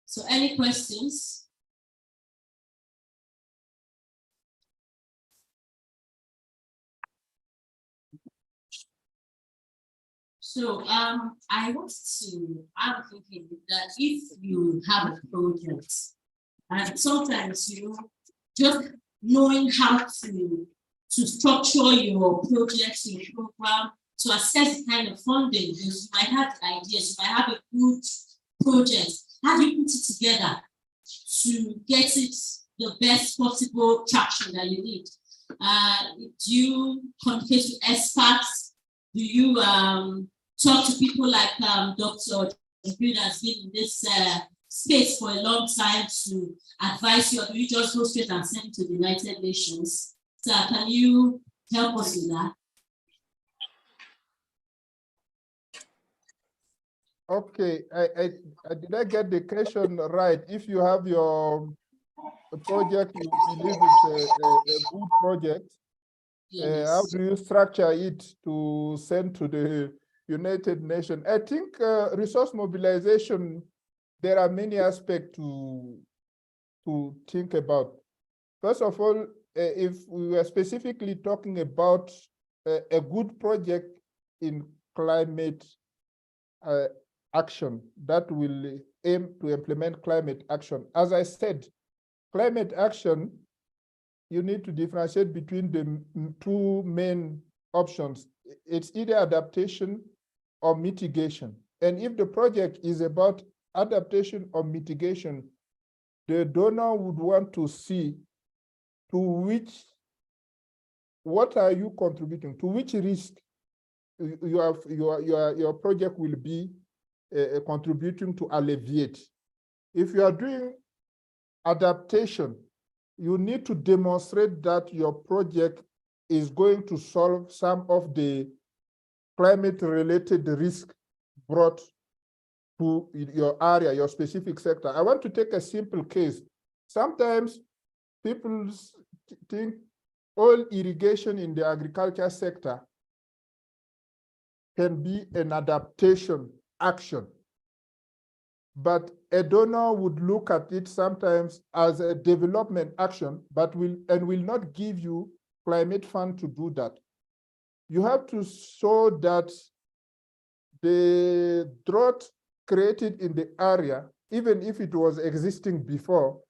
So any questions? So I want to, I'm thinking that if you have a project, and sometimes, you know, just knowing how to structure your projects, your program, to assess the kind of funding, because you might have ideas, you might have a good project. How do you put it together to get it the best possible traction that you need? Do you communicate with experts? Do you talk to people like Dr. Jibril has been in this space for a long time to advise you, or do you just go straight and send it to the United Nations? So can you help us with that? Okay, I did I get the question right? If you have your project, you believe it's a good project, yes. How do you structure it to send to the United Nations? I think resource mobilization, there are many aspects to think about. First of all, if we were specifically talking about a good project in climate action that will aim to implement climate action. As I said, climate action, you need to differentiate between the two main options. It's either adaptation or mitigation. And if the project is about adaptation or mitigation, the donor would want to see what are you contributing, to which risk your project will be contributing to alleviate. If you are doing adaptation, you need to demonstrate that your project is going to solve some of the climate-related risk brought to your area, your specific sector. I want to take a simple case. Sometimes people think all irrigation in the agriculture sector can be an adaptation action. But a donor would look at it sometimes as a development action, but will not give you climate fund to do that. You have to show that the drought created in the area, even if it was existing before,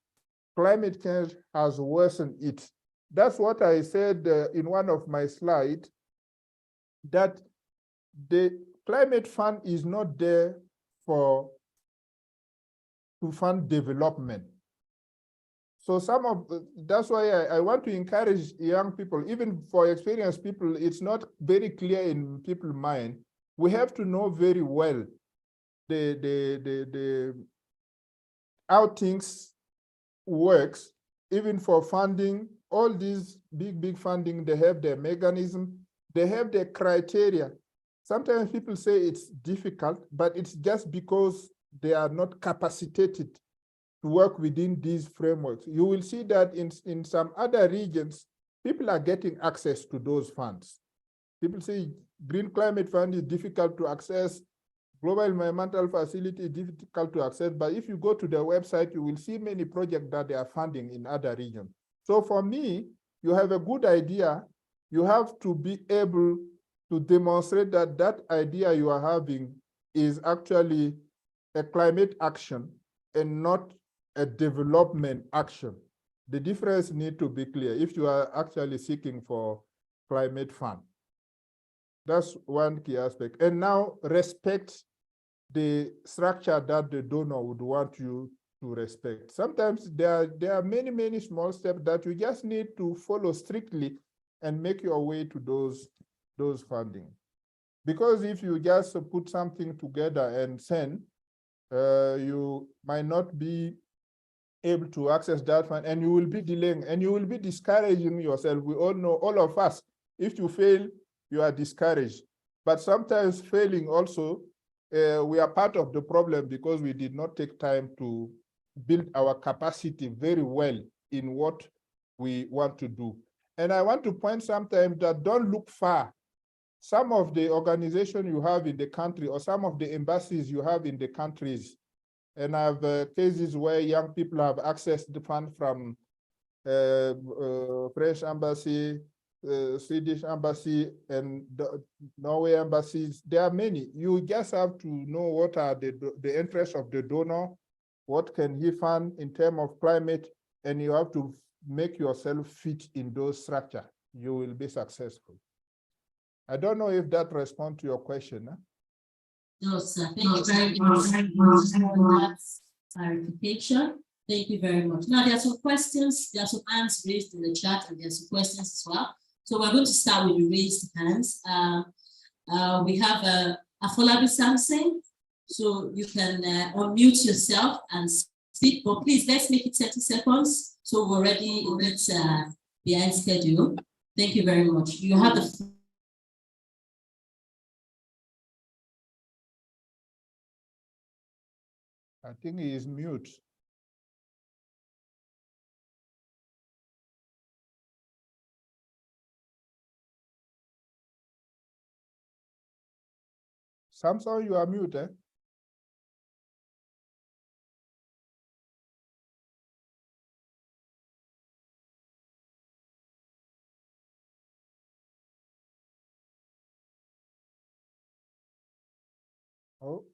climate change has worsened it. That's what I said in one of my slides, that the climate fund is not there to fund development. So that's why I want to encourage young people, even for experienced people, it's not very clear in people's mind. We have to know very well how things works, even for funding. All these big funding, they have their mechanism, they have their criteria. Sometimes people say it's difficult, but it's just because they are not capacitated to work within these frameworks. You will see that in some other regions, people are getting access to those funds. People say Green Climate Fund is difficult to access, Global Environmental Facility is difficult to access, but if you go to their website, you will see many projects that they are funding in other regions. So for me, you have a good idea, you have to be able to demonstrate that that idea you are having is actually a climate action and not a development action. The difference needs to be clear if you are actually seeking for climate fund. That's one key aspect. And now respect the structure that the donor would want you to respect. Sometimes there are many small steps that you just need to follow strictly and make your way to those funding. Because if you just put something together and send, you might not be able to access that fund, and you will be delaying and you will be discouraging yourself. We all know, all of us, if you fail, you are discouraged. But sometimes failing also, we are part of the problem because we did not take time to build our capacity very well in what we want to do. And I want to point sometimes that don't look far. Some of the organizations you have in the country or some of the embassies you have in the countries, and I have cases where young people have accessed the fund from French embassy, Swedish embassy, and the Norway embassies. There are many. You just have to know what are the interests of the donor, what can he fund in terms of climate, and you have to make yourself fit in those structures. You will be successful. I don't know if that responds to your question. Huh? No, sir. Thank you very much for that clarification. Thank you very much. Now, there are some questions, there are some hands raised in the chat, and there are some questions as well. So we're going to start with the raised hands. We have Afolabi Samson. So you can unmute yourself and speak, but please, let's make it 30 seconds. So we're already behind schedule. Thank you very much. You have the floor. I think he is mute. Samson, you are mute, eh? Oh.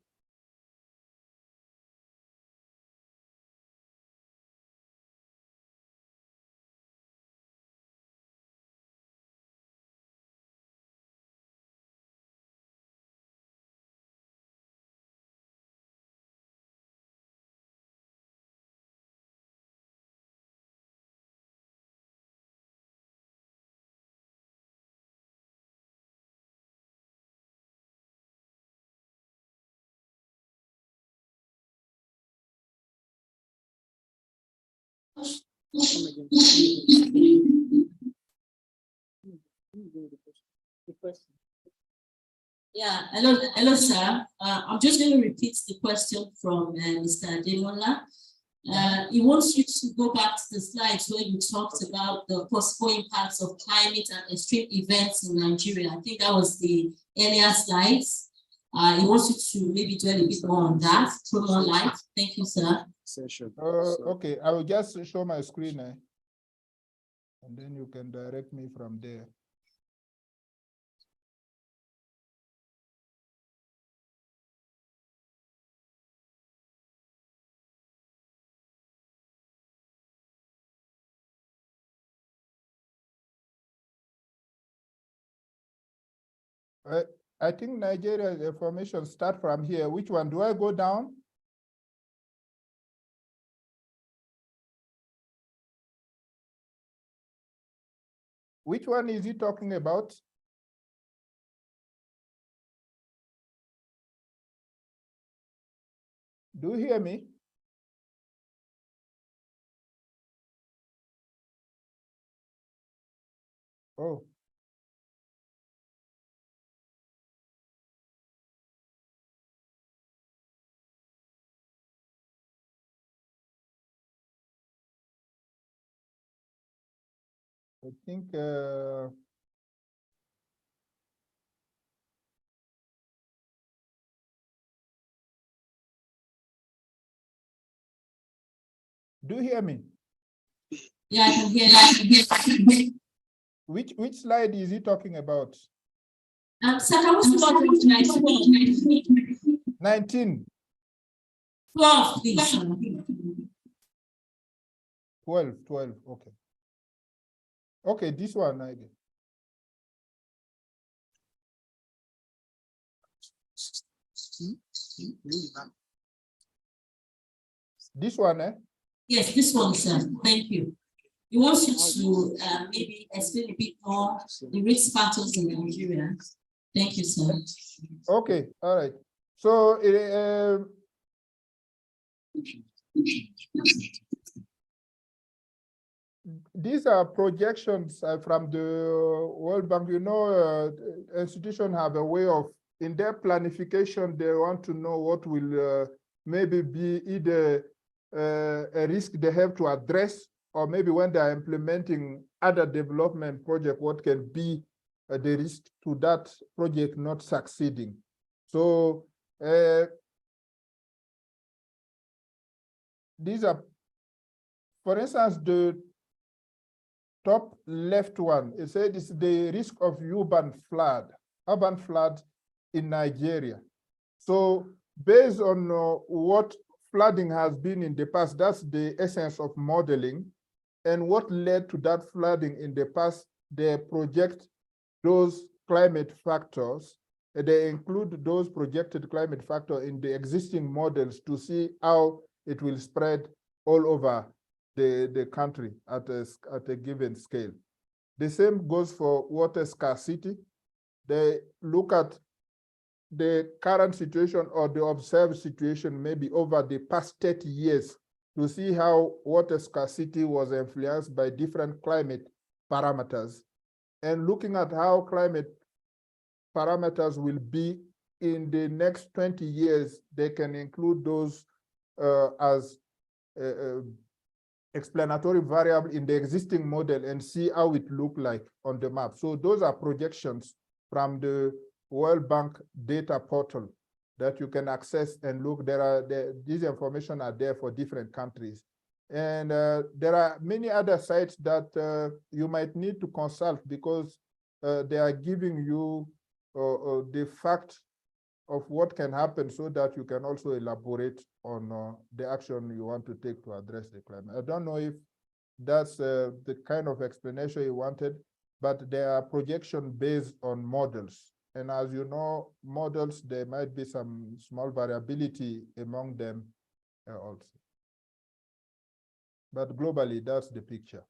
Yeah, hello, sir. I'm just going to repeat the question from Mr. Ademola. He wants you to go back to the slides where you talked about the possible impacts of climate and extreme events in Nigeria. I think that was the earlier slides. He wants you to maybe dwell a bit more on that, throw more light. Thank you, sir. Okay, I will just show my screen, and then you can direct me from there. I think Nigeria's information start from here. Which one? Do I go down? Which one is he talking about? Do you hear me? Oh. I think do you hear me? Yeah, I can hear that. Which slide is he talking about? Sir, can we start with 19? 19. 12, please. 12, okay. Okay, this one I get. This one, eh? Yes, this one, sir. Thank you. He wants you to maybe explain a bit more the risk factors in Nigeria. Thank you, sir. Okay, all right. So these are projections from the World Bank. You know, institutions have a way of, in their planification, they want to know what will maybe be either a risk they have to address, or maybe when they are implementing other development project, what can be the risk to that project not succeeding. So these are, for instance, the top left one, it said it's the risk of urban flood in Nigeria. So based on what flooding has been in the past, that's the essence of modeling. And what led to that flooding in the past, they project those climate factors. They include those projected climate factors in the existing models to see how it will spread all over the country at a given scale. The same goes for water scarcity. They look at the current situation or the observed situation maybe over the past 30 years to see how water scarcity was influenced by different climate parameters, and looking at how climate parameters will be in the next 20 years, they can include those as explanatory variable in the existing model and see how it look like on the map. So those are projections from the World Bank data portal that you can access and look. These information are there for different countries. And there are many other sites that you might need to consult because they are giving you the fact of what can happen so that you can also elaborate on the action you want to take to address the climate. I don't know if that's the kind of explanation you wanted, but they are projection based on models. And as you know, models, there might be some small variability among them also. But globally, that's the picture.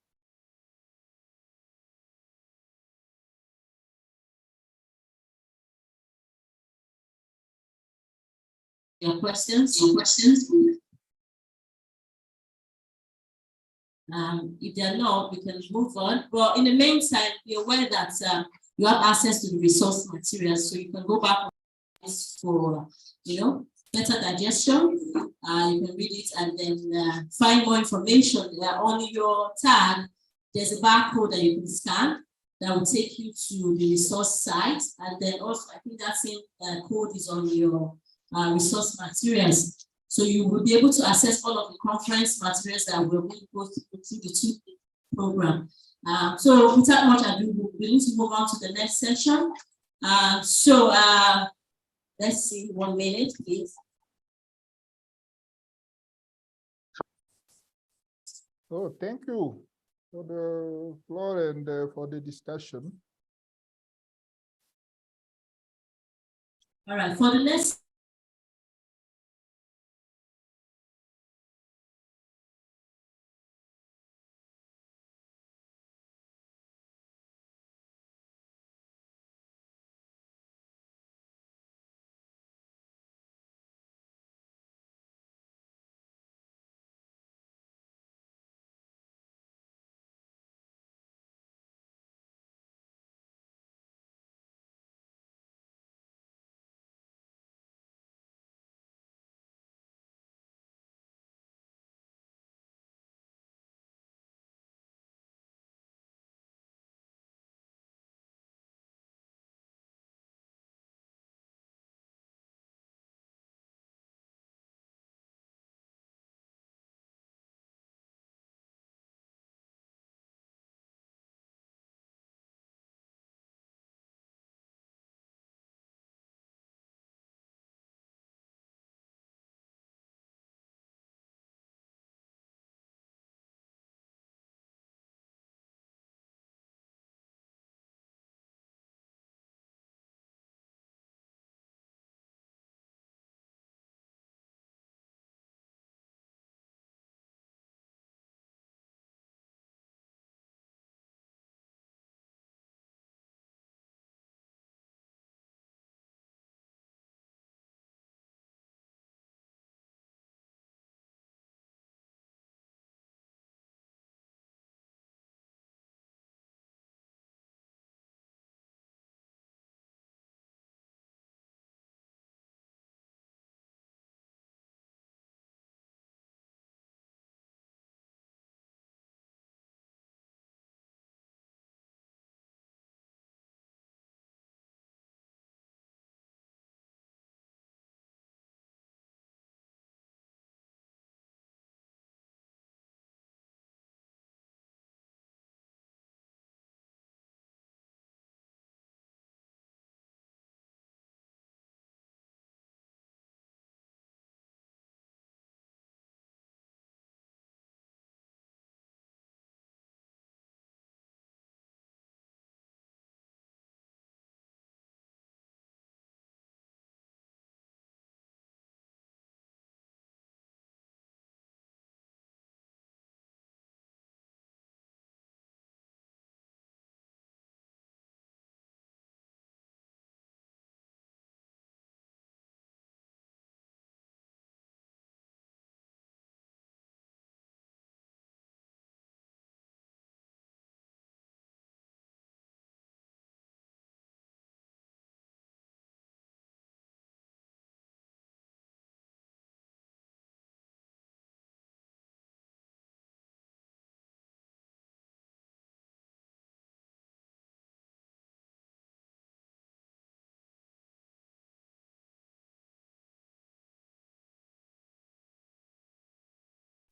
Your questions? If they're not, we can move on. But in the meantime, be aware that you have access to the resource materials, so you can go back for, better digestion. You can read it and then find more information. On your tag, there's a barcode that you can scan that will take you to the resource site. And then also, I think that same code is on your resource materials. So you will be able to access all of the conference materials that will be posted through the two program. So without much ado, we need to move on to the next session. Let's see, 1 minute, please. Oh, thank you for the floor and for the discussion. All right, for the next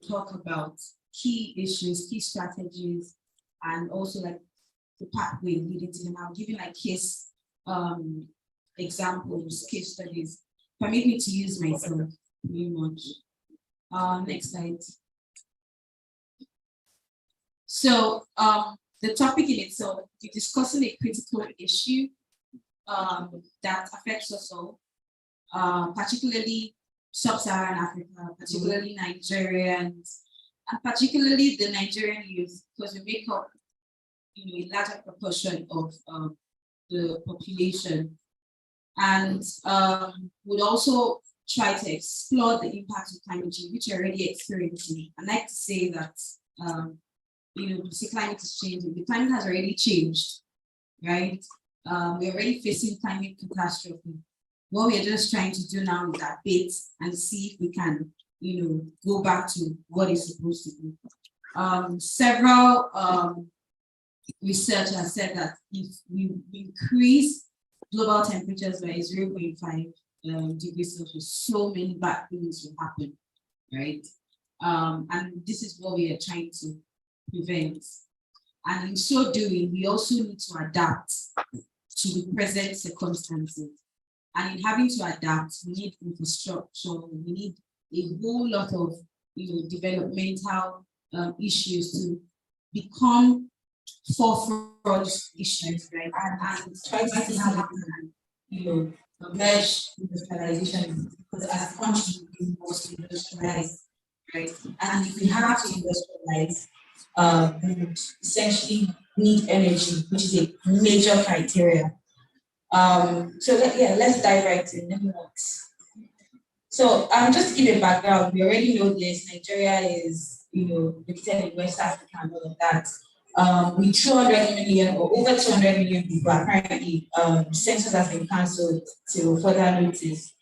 talk about key issues, key strategies, and also like the pathway leading to them. I'll give you like case examples, case studies. Permit me to use myself very much. Next slide. So the topic in itself, we're discussing a critical issue that affects us all, particularly Sub-Saharan Africa, particularly Nigerians, and particularly the Nigerian youth, because we make up a larger proportion of the population. And would also try to explore the impact of climate change, which you're already experiencing. I like to say that, we see climate is changing. The climate has already changed, right? We're already facing climate catastrophe. What we are just trying to do now is abate and see if we can, go back to what is supposed to be. Several researchers said that if we increase global temperatures by 0.5 degrees Celsius, so many bad things will happen, right? And this is what we are trying to prevent. And in so doing, we also need to adapt to the present circumstances. And in having to adapt, we need infrastructure, we need a whole lot of developmental issues to become forefront issues, right? And try to see how we can, merge industrialization, because as a country we must industrialize, right? And if we have to industrialize, we would essentially need energy, which is a major criteria. Let's dive right in. So just to give a background, we already know this. Nigeria is, located in West Africa and all of that. With 200 million or over 200 million people, apparently, census has been cancelled till further notice.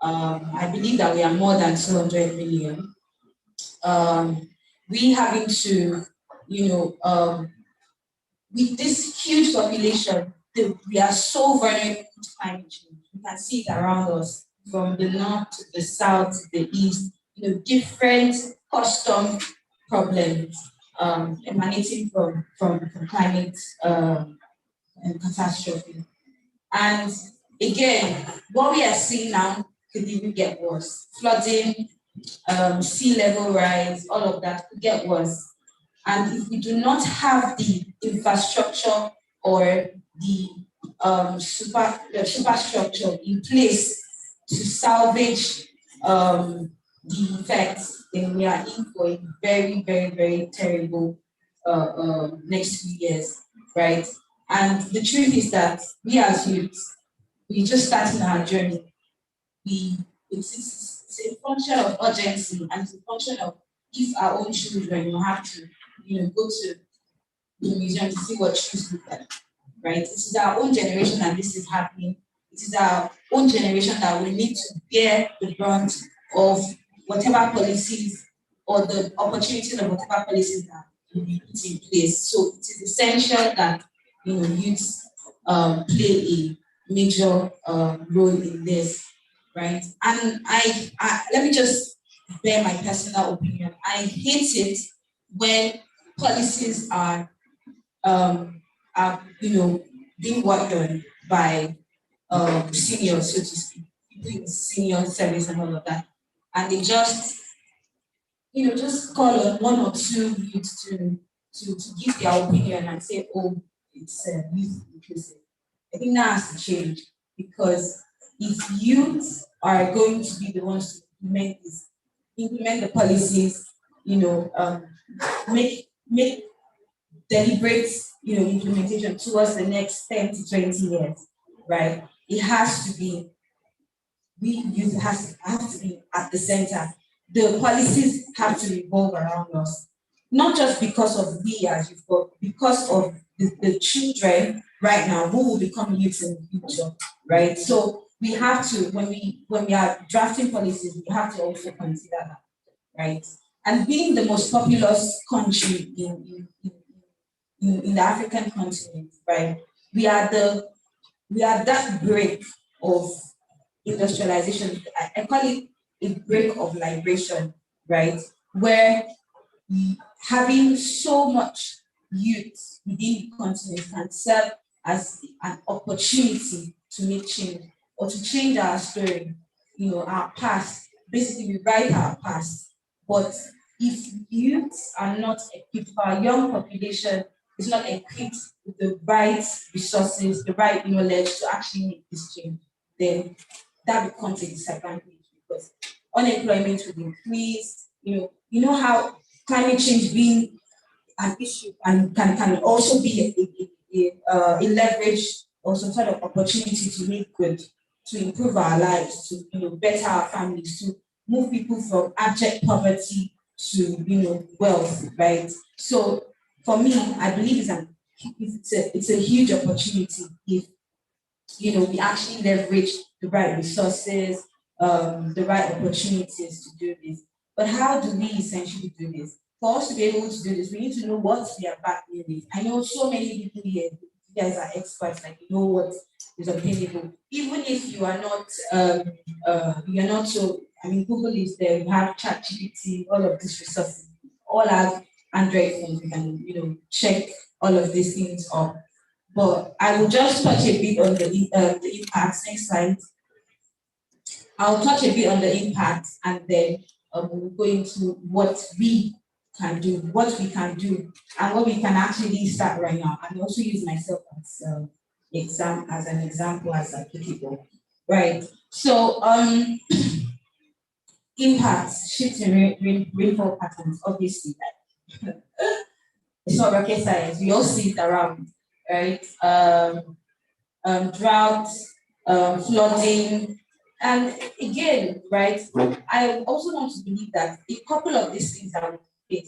I believe that we are more than 200 million. We having to, with this huge population, we are so vulnerable to climate change. You can see it around us, from the north to the south to the east, different custom problems emanating from climate catastrophe. And again, what we are seeing now could even get worse. Flooding, sea level rise, all of that could get worse. And if we do not have the infrastructure or the superstructure in place to salvage the effects, then we are in for a very, very, very terrible next few years, right? And the truth is that we as youths, we just starting our journey. It's a function of urgency, and it's a function of if our own children will have to, go to the museum to see what shoes look like, right? It is our own generation that this is happening. It is our own generation that will need to bear the brunt of whatever policies or the opportunities of whatever policies that will be put in place. So it is essential that youths play a major role in this, right? And I let me just bear my personal opinion. I hate it when policies are being worked on by seniors, so to speak, people in senior service and all of that, and they just just call on one or two youths to give their opinion and say, oh, it's youth inclusive. I think that has to change, because if youths are going to be the ones to implement the policies, make deliberate, implementation towards the next 10 to 20 years, right? It has to be, youth have to be at the center. The policies have to revolve around us, not just because of we as youth, but because of the children right now who will become youth in the future, right? So we have to, when we are drafting policies, we have to also consider that, right? And being the most populous country in the African continent, right? We are that break of industrialization. I call it a break of liberation, right? where having so much youth within the continent can serve as an opportunity to make change or to change our story, our past. Basically, we write our past. But if youths are not equipped, our young population is not equipped with the right resources, the right knowledge to actually make this change, then that becomes a disadvantage because unemployment will increase. You know how climate change being an issue and can also be a leverage or some sort of opportunity to make good, to improve our lives, to better our families, to move people from abject poverty to wealth, right? So for me, I believe it's a huge opportunity if we actually leverage the right resources, the right opportunities to do this. But how do we essentially do this? For us to be able to do this, we need to know what we are battling with. I know so many people here, you guys are experts, like you know what is obtainable. Even if you are not so, Google is there, you have ChatGPT, all of these resources, all have Android phones, you can check all of these things up. But I will just touch a bit on the impacts. Next slide. I'll touch a bit on the impacts and then we'll go into what we can do, and what we can actually start right now. And also use myself as an example as applicable. Right. So impacts, shifts in rainfall patterns, obviously. It's not rocket science. We all see it around, right? Drought, flooding, and again, right? I also want to believe that a couple of these things that we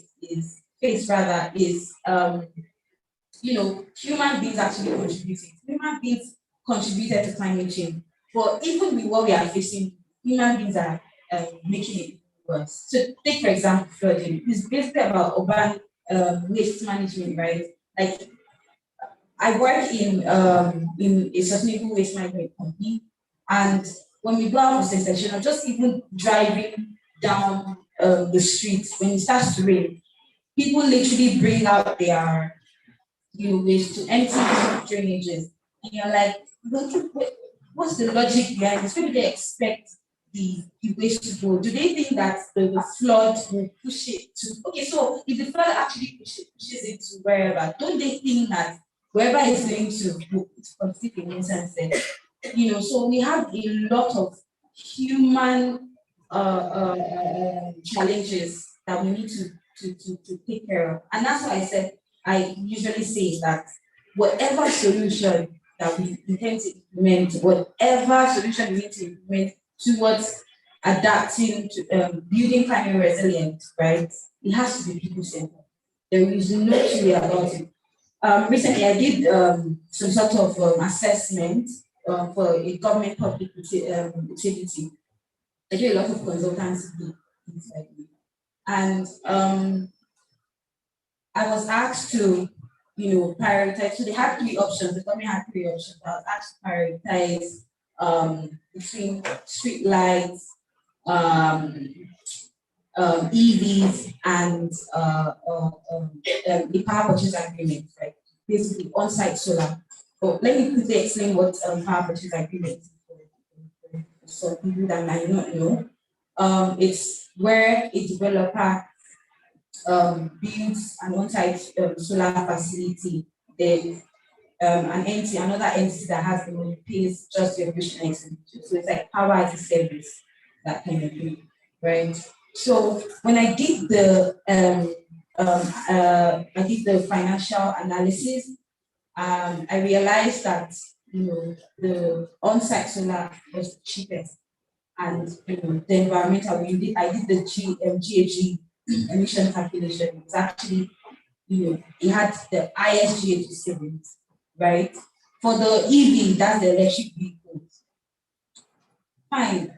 face human beings actually contributing. Human beings contributed to climate change, but even with what we are facing, human beings are making it worse. So take for example flooding. It's basically about urban waste management, right? Like I work in a sustainable waste management company, and when we go out for sensation, just even driving down the street when it starts to rain, people literally bring out their waste to empty drainages, and you're like, what's the logic behind this? Where do they expect the waste to go? Do they think that the flood will push it to? Okay, so if the flood actually pushes it to wherever, don't they think that wherever it's going to, it's completely nonsense? So we have a lot of human challenges that we need to take care of, and that's why I said I usually say that whatever solution that we intend to implement, whatever solution we need to implement towards adapting to building climate resilience, right? It has to be people-centered. There is no two way about it. Recently, I did some sort of assessment for a government public utility. I do a lot of consultancy, and I was asked to, prioritize. So they had 3 options. The government had 3 options. I was asked to prioritize between street lights, EVs, and the power purchase agreement, right? Basically, on-site solar. But let me quickly explain what power purchase agreement is for people that might not know. It's where a developer builds an on-site solar facility, then another entity that has the money pays just the operational expenditure. So it's like power as a service, that kind of thing, right? So when I did the financial analysis, I realized that the on-site solar was the cheapest, and the environmental. I did the GHG emission calculation. It's actually it had the highest GHG savings, right? For the EV, that's the electric vehicles. Fine,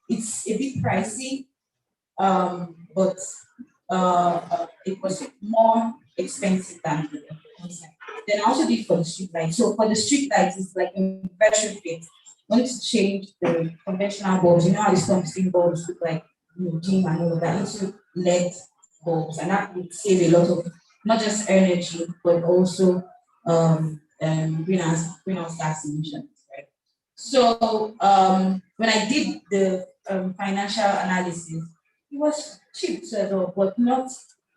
it's a bit pricey, but it was more expensive than the on-site. Then I also did for the street lights. So for the street lights, it's like a retrofit. I wanted to change the conventional bulbs. You know how the tungsten bulbs look like? dim and all of that into LED bulbs, and that would save a lot of not just energy but also greenhouse gas emissions. Right. So when I did the financial analysis, it was cheap to adopt, but not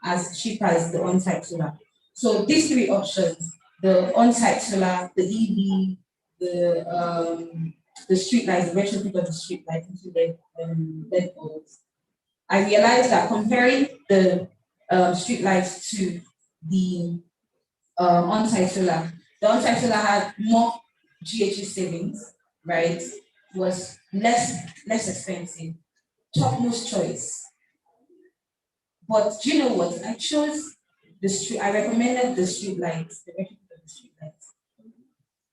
as cheap as the on-site solar. So these three options: the on-site solar, the EV, the street lights, the retrofit of the street lights into LED bulbs. I realized that comparing the street lights to the on-site solar, the on-site solar had more GHG savings, right? Was less expensive, topmost choice. But do you know what? I chose I recommended the street lights, the retrofit of the street lights.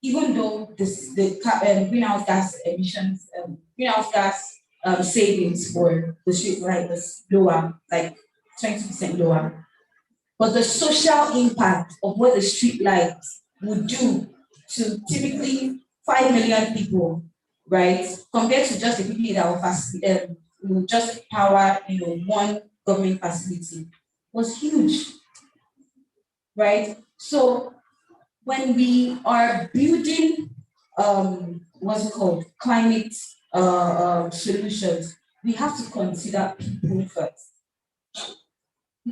Even though the greenhouse gas emissions, greenhouse gas savings for the street light was lower, like 20% lower. But the social impact of what the street lights would do to typically 5 million people, right, compared to just the people that will just power, one government facility, was huge, right? So when we are building what's it called, climate solutions, we have to consider people first.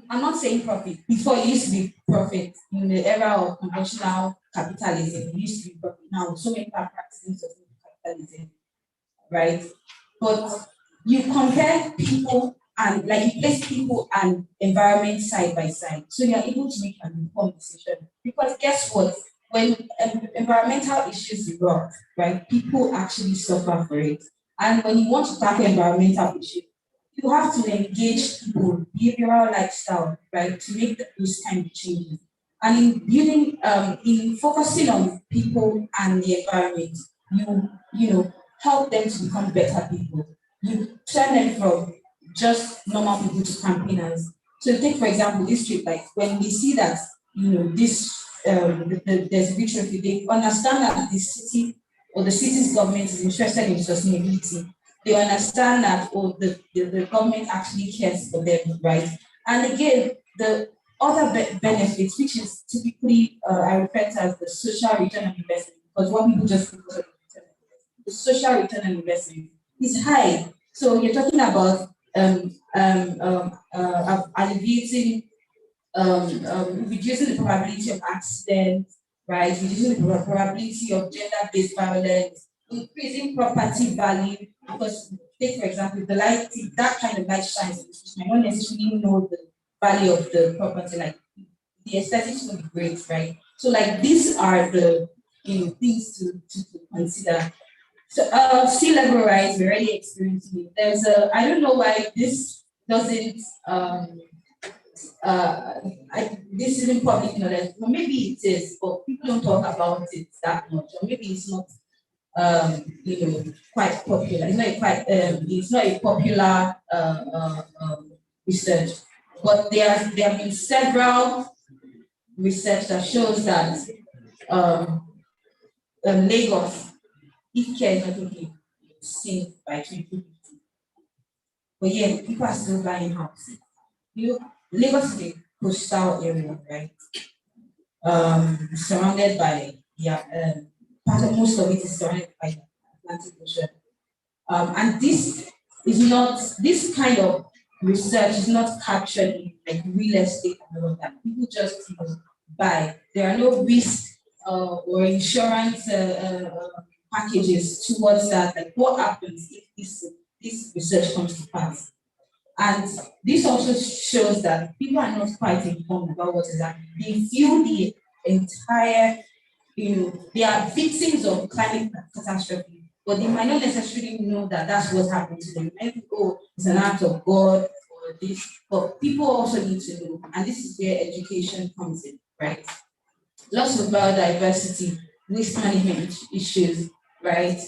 I'm not saying profit. Before, it used to be profit. In the era of conventional capitalism, it used to be profit. Now, so many are practicing sustainable capitalism, right? But you compare people and, like, you place people and environment side by side, so you're able to make an informed decision. Because guess what? When environmental issues erupt, right, people actually suffer for it. And when you want to tackle environmental issues, you have to engage people, behavioral lifestyle, right, to make those kind of changes. And in building, in focusing on people and the environment, you help them to become better people. You turn them from just normal people to campaigners. So take, for example, this street light. When we see that, this there's a retrofit, they understand that the city or the city's government is interested in sustainability. They understand that the government actually cares for them, right? And again, the other benefits, which is typically I refer to as the social return on investment, because what people just focus on the social return on investment is high. So you're talking about alleviating, reducing the probability of accidents, right? Reducing the probability of gender-based violence, increasing property value, because take, for example, that kind of light shines, which might not necessarily know the value of the property, like the aesthetics will be great, right? So like these are the things to consider. So sea level rise, we're already experiencing it. I don't know why this doesn't this isn't public knowledge. Well, maybe it is, but people don't talk about it that much, or maybe it's not quite popular. It's not a popular research, but there have been several research that shows that Lagos, if care is not taken, sink by 2050. But yeah, people are still buying houses. Lagos is a coastal area, right? Surrounded by most of it is surrounded by the Atlantic Ocean. And this kind of research is not captured in like real estate and all of that. People just buy. There are no risks or insurance packages towards that. Like what happens if this research comes to pass? And this also shows that people are not quite informed about what is happening. They feel the entire, they are victims of climate catastrophe, but they might not necessarily know that that's what happened to them. Maybe, it's an act of God or this, but people also need to know, and this is where education comes in, right? Loss of biodiversity, waste management issues, right?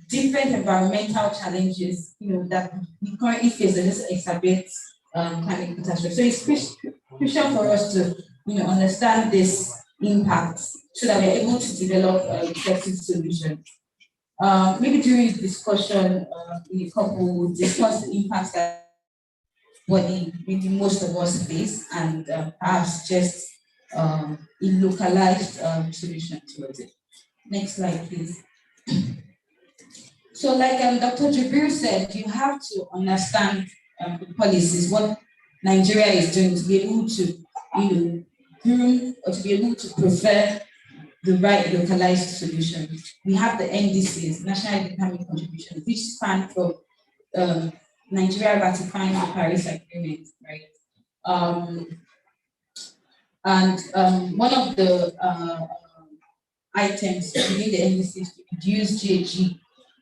Different environmental challenges, that we currently face that just exacerbates climate catastrophe. So it's crucial for us to, understand this impact so that we're able to develop effective solutions. Maybe during the discussion, in a couple, we'll discuss the impacts that maybe most of us face, and perhaps just a localized solution towards it. Next slide, please. So like Dr. Jibril said, you have to understand the policies, what Nigeria is doing to be able to groom or to be able to prefer the right localized solutions. We have the NDCs, National Economic Contributions, which span from Nigeria ratifying the Paris Agreement, right? One of the items within the NDCs to reduce GHG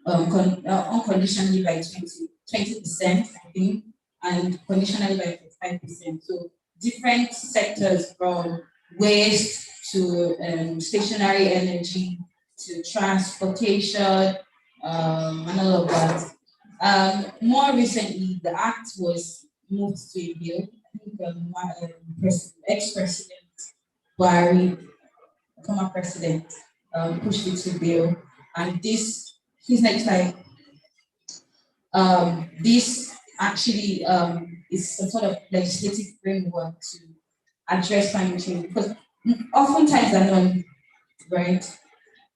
unconditionally by 20%, I think, and conditionally by 5%. So different sectors from waste to stationary energy to transportation and all of that. More recently, the act was moved to a bill. I think ex-president Buhari, former president, pushed it to bill, and this next slide. This actually is some sort of legislative framework to address climate change, because oftentimes unknown, right?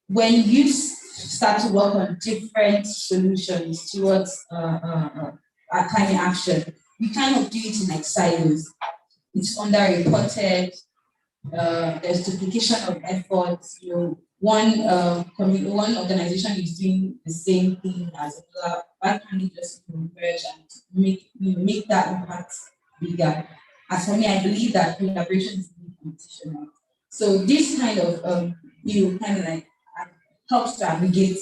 When you start to work on different solutions towards climate action, we kind of do it in like silos. It's underreported. There's duplication of efforts. One organization is doing the same thing as another. Why can't we just converge and make that impact bigger? As for me, I believe that collaboration is the competition. So this kind of kind of like helps to aggregate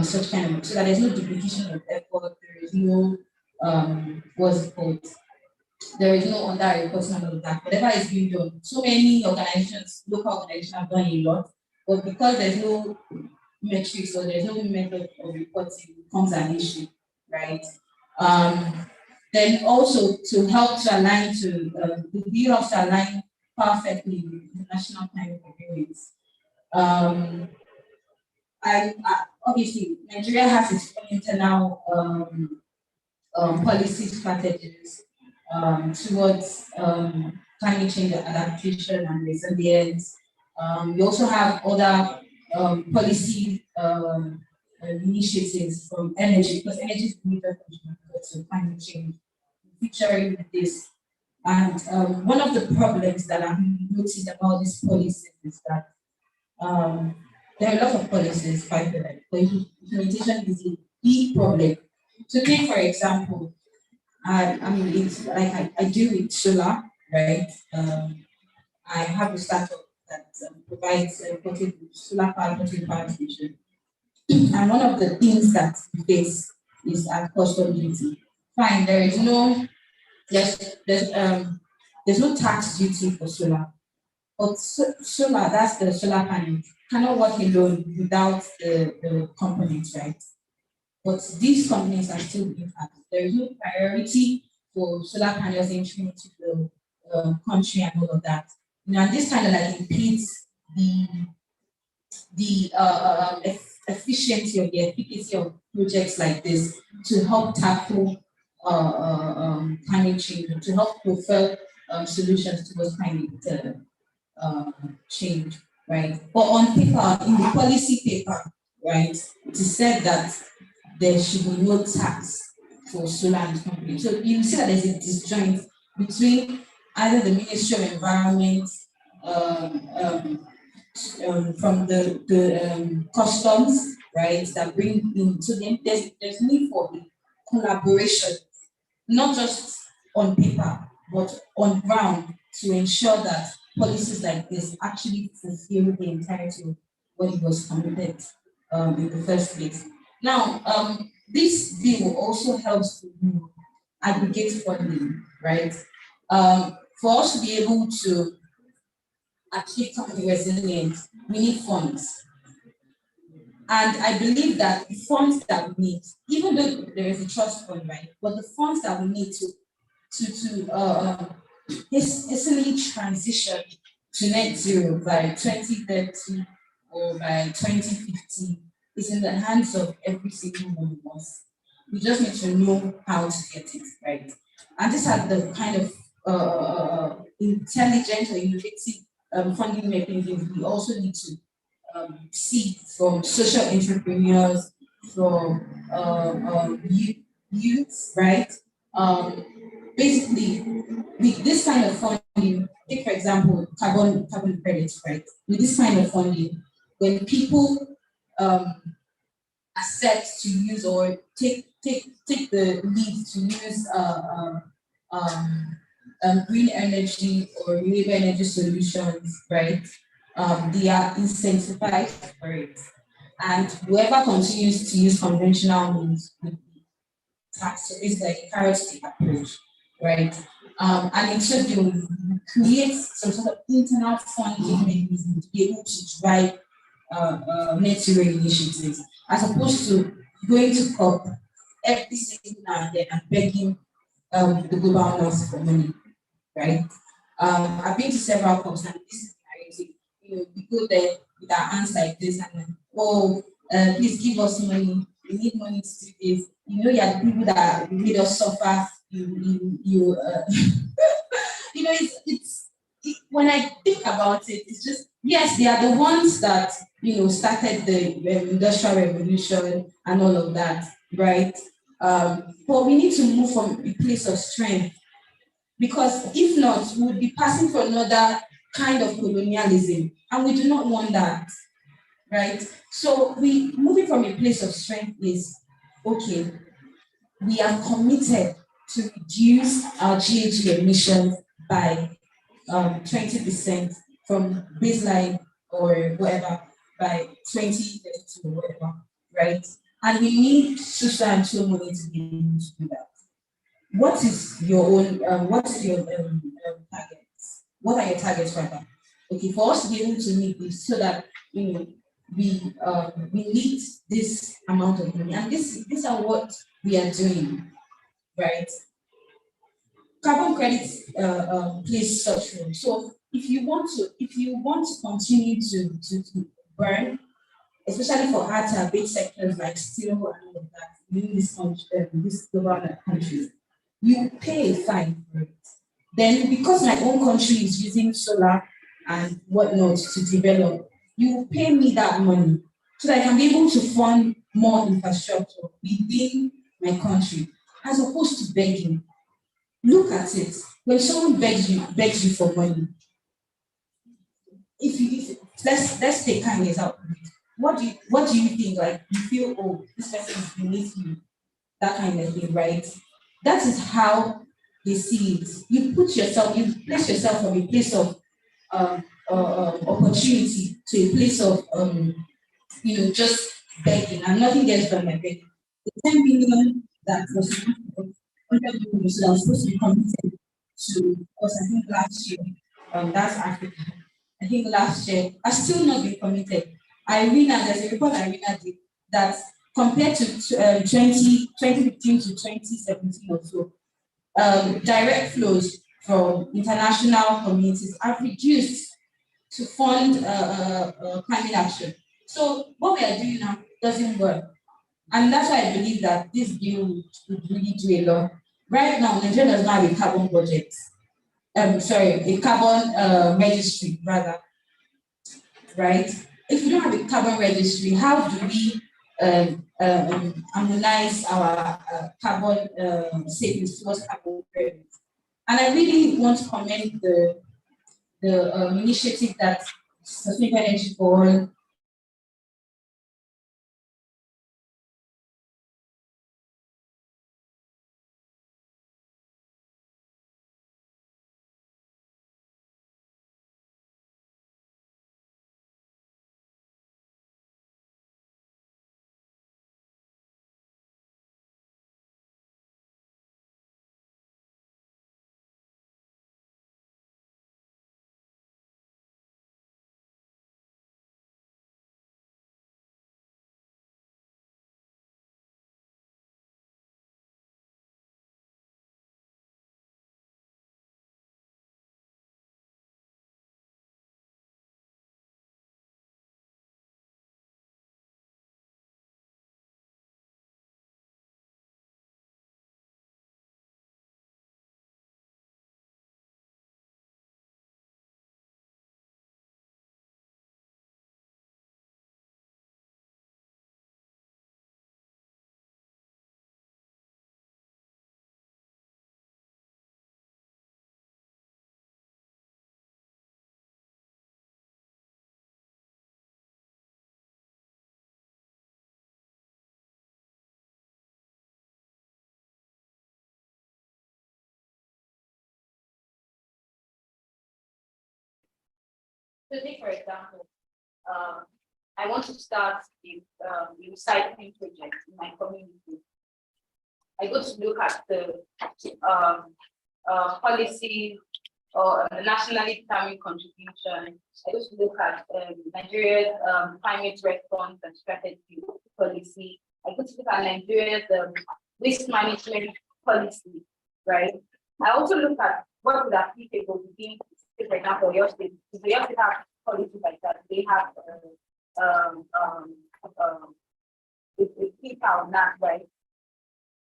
such kind of, so that there's no duplication of effort. There is no what's it called? There is no under-reporting of that. Whatever is being done, so many organizations, local organizations have done a lot, but because there's no metrics or there's no method of reporting, it becomes an issue, right? Then also to help to align to, the bill helps to align perfectly with international climate agreements. Obviously, Nigeria has its own internal policy strategies towards climate change adaptation and resilience. We also have other policy initiatives from energy, because energy is the major contributor to climate change, featuring this. And one of the problems that I've noticed about these policies is that there are a lot of policies, but implementation is a big problem. So take, for example, I mean, it's like I do with solar, right? I have a startup that provides solar power power station. And one of the things that we face is at custom duty. Fine, there is no, there's no tax duty for solar. But solar, that's the solar panel, cannot work alone without the components, right? But these companies are still being taxed. There is no priority for solar panels entering into the country and all of that. Now, this kind of like impedes the efficiency or the efficacy of projects like this to help tackle climate change, to help prefer solutions towards climate change, right? But on paper, in the policy paper, right, it is said that there should be no tax for solar and companies. So you see that there's a disjoint between either the Ministry of Environment, from the customs, right, that bring in. So then there's need for collaboration, not just on paper, but on ground, to ensure that policies like this actually fulfill the entirety of what it was committed in the first place. Now, this bill also helps to aggregate funding, right? For us to be able to achieve climate resilience, we need funds. And I believe that the funds that we need, even though there is a trust fund, right, but the funds that we need to hastily transition to net zero by 2030 or by 2050 is in the hands of every single one of us. We just need to know how to get it right. And these are the kind of intelligent or innovative funding mechanisms we also need to see from social entrepreneurs, from youth, right? Basically, with this kind of funding, take for example, carbon credits, right? With this kind of funding, when people accept to use or take the lead to use green energy or renewable energy solutions, right? They are incentivized for it. And whoever continues to use conventional means would be taxed. So it's like a carrot stick approach, right? And it should create some sort of internal funding mechanism to be able to drive net zero initiatives, as opposed to going to COP every single now and then and begging the global north for money, right? I've been to several COPs, and this is the narrative. We go there with our hands like this and please give us money. We need money to do this. You are the people that made us suffer. When I think about it, it's just, yes, they are the ones that started the industrial revolution and all of that, right? But we need to move from a place of strength, because if not, we would be passing for another kind of colonialism, and we do not want that, right? So moving from a place of strength is, okay, we are committed to reduce our GHG emissions by 20% from baseline or whatever by 2032 or whatever, right? And we need social and chill money to be able to do that. What is your own? Targets? What are your targets rather? Okay, for us to be able to meet this, so that we need this amount of money, and these are what we are doing, right? Carbon credits plays such role. So if you want to continue to burn, especially for hard to abate sectors like steel and all of that in this global countries, you pay a fine for it. Then, because my own country is using solar and whatnot to develop, you will pay me that money so that I can be able to fund more infrastructure within my country, as opposed to begging. Look at it. When someone begs you for money, let's take kindness out of it. What do you think? Like, you feel, oh, this person is beneath you, that kind of thing, right? That is how they see it. You place yourself from a place of opportunity to a place of just begging, and nothing gets done by begging. The 10 billion that was 100 million, so that was supposed to be committed to us, I think last year, that's Africa. I think last year, has still not been committed. There's a report Irina did that compared to 2015 to 2017 or so, direct flows from international communities have reduced to fund climate action. So what we are doing now doesn't work. And that's why I believe that this bill would really do a lot. Right now, Nigeria does not have a carbon budget. A carbon registry, rather. Right? If we don't have a carbon registry, how do we harmonize our carbon savings towards carbon credits? And I really want to commend the initiative that Sustainable Energy for All So take for example, I want to start a recycling project in my community. I go to look at the policy or the nationally determined contribution. I go to look at Nigeria's climate response and strategy policy. I go to look at Nigeria's waste management policy, right? I also look at what would applicable within, for example, your state. If they have policies like that, they have a keep out that, right?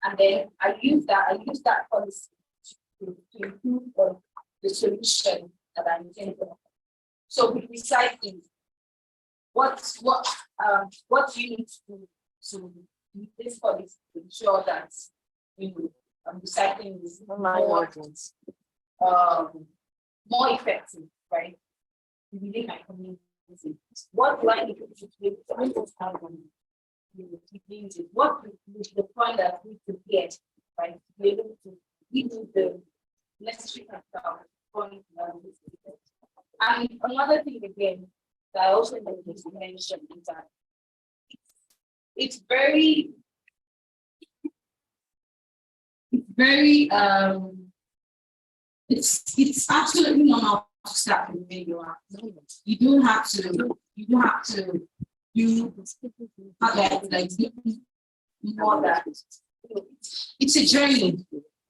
And then I use that policy to improve the solution that I'm intending. So with recycling, what do you need to do to use this policy to ensure that recycling is more effective, right? Within my community. What do I need to do to be able to what is the point that we could get, right? To be able to give the necessary capital. And another thing again that I also wanted to mention is that it's very it's absolutely normal to start from where you are. You don't have to do more that. It's a journey.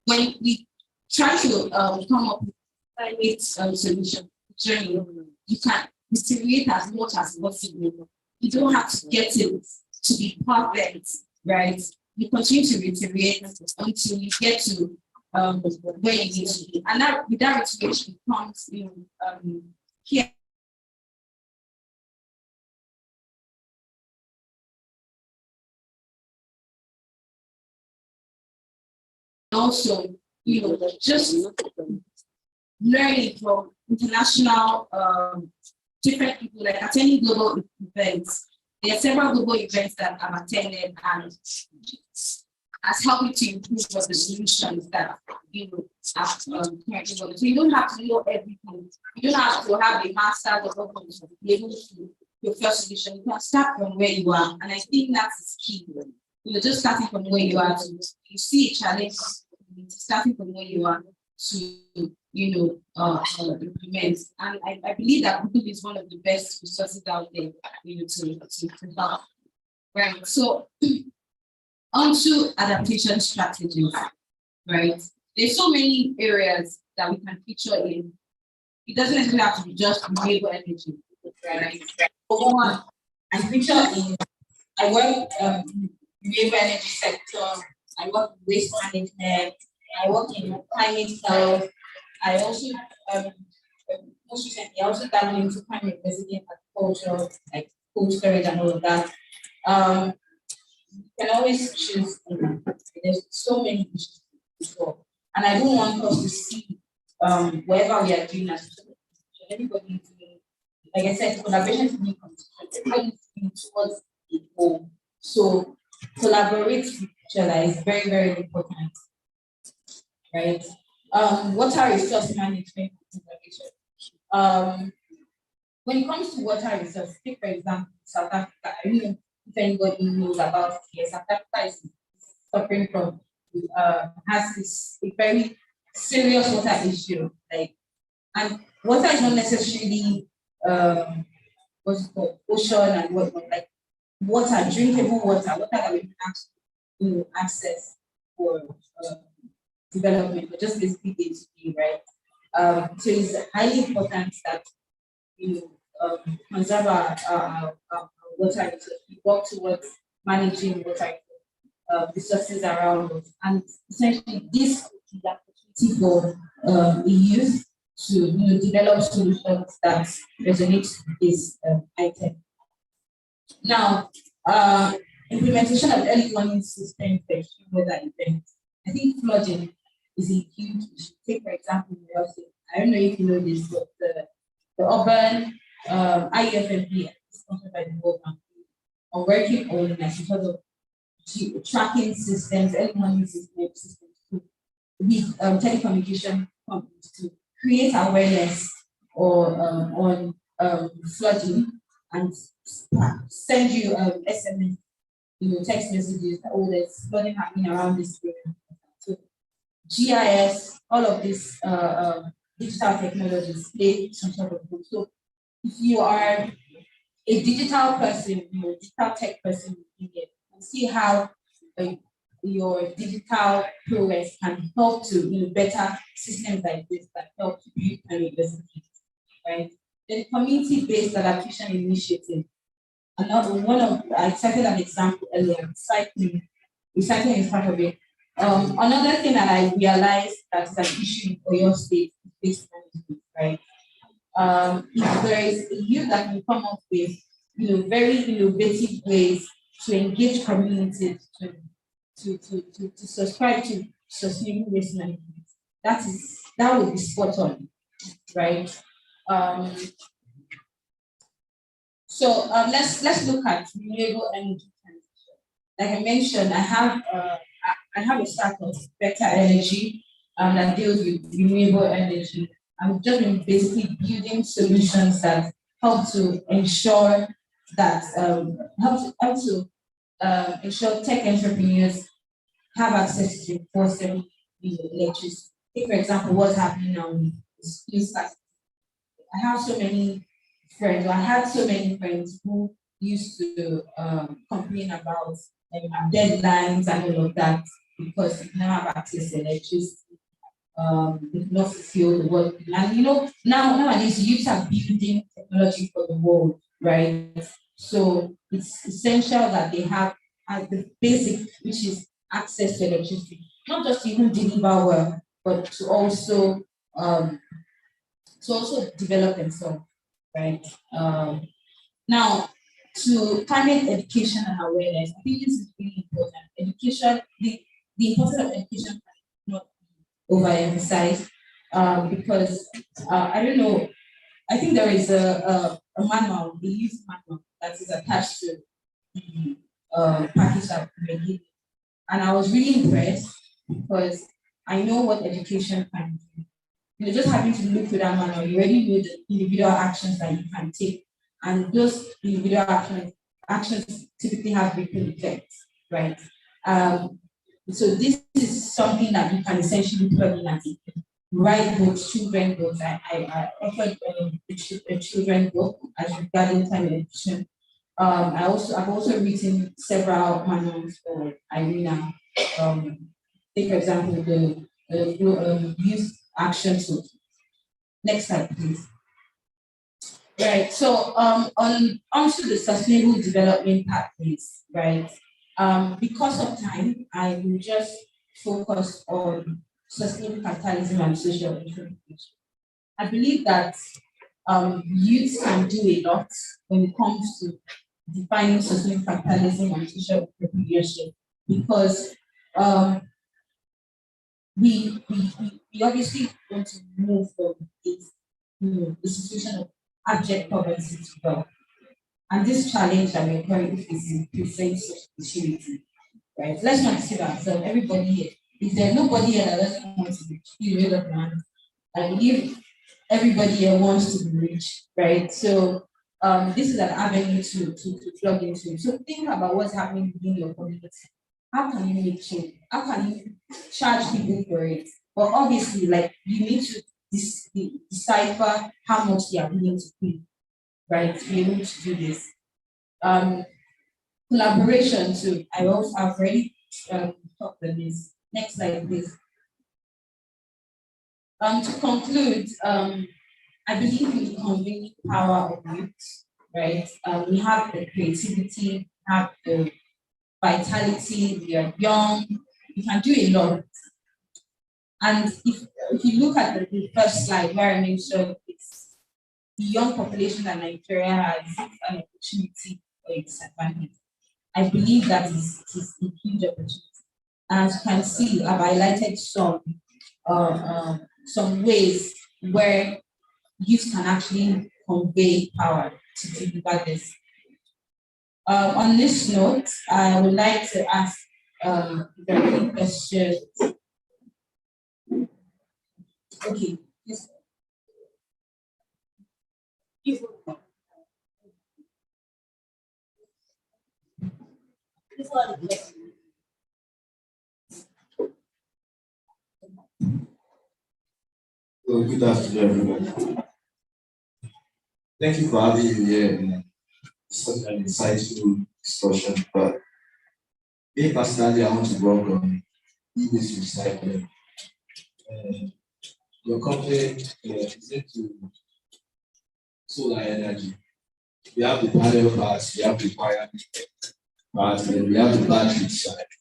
When we try to come up with climate solution journey, you can iterate as much as possible. You don't have to get it to be perfect, right? You continue to iterate until you get to where you need to be. And that with that iteration comes in here. Also, just learning from international different people, like attending global events. There are several global events that I've attended and has helped me to improve what the solutions that so you don't have to know everything. You don't have to have a master's or something to be able to your first solution. You can start from where you are, and I think that's key. Just starting from where you are, you see a challenge, starting from where you are to implement. And I believe that Google is one of the best resources out there, to help. Right. So onto adaptation strategies, right? There's so many areas that we can feature in. It doesn't necessarily have to be just renewable energy, right? For one, I feature in. I work in the renewable energy sector. I work in waste management. I work in climate health. I also most recently I also dabbled into climate resilient agriculture, like cold storage and all of that. You can always choose. There's so many issues to solve, and I don't want us to see wherever we are doing as everybody doing. Like I said, collaboration is being everybody is towards a goal. So collaborate with each other is very, very important, right? Water resource management conservation. When it comes to water resource, take for example South Africa. I don't know if anybody knows about it here. South Africa is suffering from has this a very serious water issue. And water is not necessarily what's it called, ocean and whatnot, like water, drinkable water that we can access for development, but just basically day-to-day, right? So it's highly important that conserve our water resources. We work towards managing water resources around us, and essentially this is the opportunity for the youth to develop solutions that resonate with this item. Now, implementation of early warning systems for extreme weather events. I think flooding is a huge issue. Take for example, I don't know if you know this, but the urban IFMP, sponsored by the World Bank, are working on sort of tracking systems, early warning systems with telecommunication companies to create awareness or on flooding and send you SMS, text messages that there's flooding happening around this area. So GIS, all of these digital technologies play some sort of role. So if you are a digital person, digital tech person, you see how your digital progress can help to better systems like this that help to build universities, right? The community-based adaptation initiative. I cited an example earlier, recycling is part of it. Another thing that I realized that is an issue in your state is waste management, right? If there is a youth that can come up with very innovative ways to engage communities to subscribe to sustainable waste management, that would be spot on, right? So let's look at renewable energy transition. Like I mentioned, I have a startup, Better Energy, that deals with renewable energy. I've just been basically building solutions that help to ensure that ensure tech entrepreneurs have access to 24/7 electricity. Take for example, what's happening now is I have so many friends, or I had so many friends who used to complain about deadlines and all of that because they don't have access to electricity. They do not fulfill the work. And nowadays youths are building technology for the world, right? So it's essential that they have the basic, which is access to electricity, not just to even deliver work, but to also develop themselves, right? Now, to climate education and awareness, I think this is really important. Education, the importance of education cannot be overemphasized because I don't know. I think there is a manual, the youth manual that is attached to the package that we were given, and I was really impressed because I know what education can do. You're just having to look through that manual. You already know the individual actions that you can take, and those individual actions typically have ripple effects, right? So this is something that you can essentially plug in at it. Write books, children books. I offered a children book as regarding climate education. I've also written several manuals for Irina. Take for example the youth action tool. Next slide, please. Right. So onto the sustainable development pathways, right? Because of time, I will just focus on sustainable capitalism and social implementation. I believe that youth can do a lot when it comes to defining sustainable capitalism and social entrepreneurship because we obviously want to move from the situation of abject poverty to wealth. And this challenge that we're currently facing presents such opportunity, right? Let's not deceive ourselves. Everybody here, if there's nobody here that doesn't want to be rid of land, I believe everybody here wants to be rich, right? So this is an avenue to plug into. So think about what's happening within your community. How can you make change? How can you charge people for it? But obviously, like you need to decipher how much they are willing to pay, right? To be able to do this. Collaboration too. I've already talked about this. Next slide, please. To conclude, I believe in the convening power of youth, right? We have the creativity, we have the vitality, we are young, we can do a lot. And if you look at the first slide where I mentioned it's the young population that Nigeria has an opportunity or a disadvantage. I believe that is a huge opportunity. As you can see, I've highlighted some ways where youth can actually convey power to deliver this. On this note, I would like to ask the questions. Okay. So good afternoon, everybody. Thank you for having me here. Such an insightful discussion. But me personally, I want to work on e-waste recycling. Your company is into solar energy. We have the panel parts, we have the wire parts, and we have the battery side.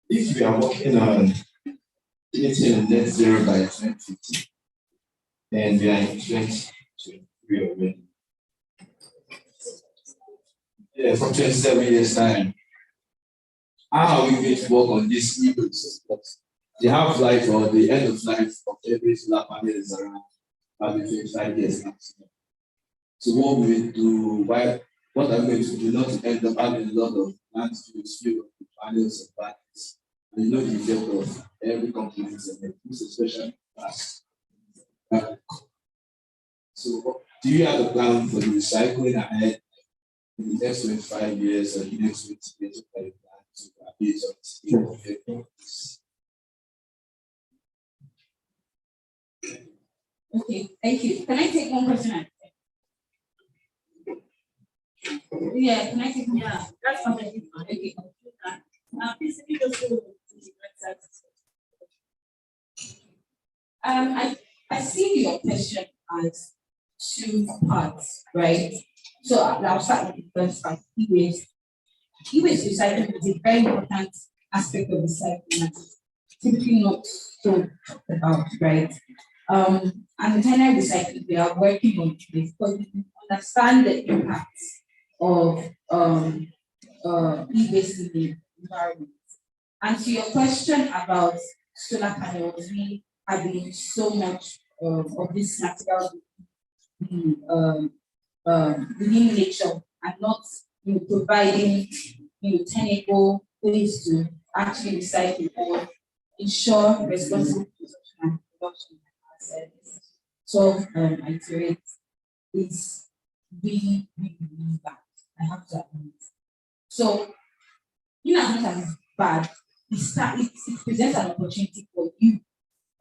If we are working on hitting net zero by 2050, and we are in 2023 already. Yeah, from 27 years' time. How are we going to work on this e-waste? The half-life or the end of life of every solar panel is around probably 25 years now. So what will we do? What are we going to do not to end up having a lot of landfills filled with panels and batteries? And you know the effect of every component and it, especially fast. So do you have a plan for the recycling ahead in the next 25 years or the next 20 years of the plan to abate on this? Okay, thank you. Can I take one question? Yeah, can I take one? Yeah, that's completely fine. Okay. Please, if you just go to the website. I see your question as two parts, right? So I'll start with the first part, e-waste. E-waste recycling is a very important aspect of recycling that's typically not so talked about, right? And the tenor recycling we are working on today because we understand the impacts of e-waste in the environment. And to your question about solar panels, we have been so much of this material within nature and not providing tenable ways to actually recycle or ensure responsible consumption and production. So I iterate is really, really, really bad. I have to admit. So, in as much as it's bad, it presents an opportunity for you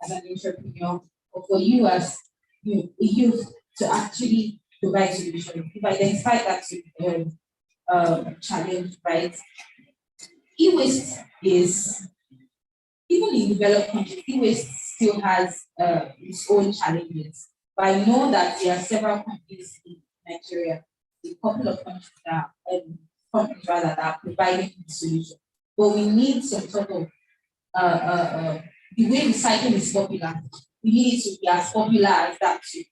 as an entrepreneur or for you as a youth to actually provide solutions. If I identify that challenge, right? E-waste is, even in developed countries, e-waste still has its own challenges. But I know that there are several countries in Nigeria, a couple of countries that are providing the solution. But we need some sort of the way recycling is popular, we need it to be as popular as that too.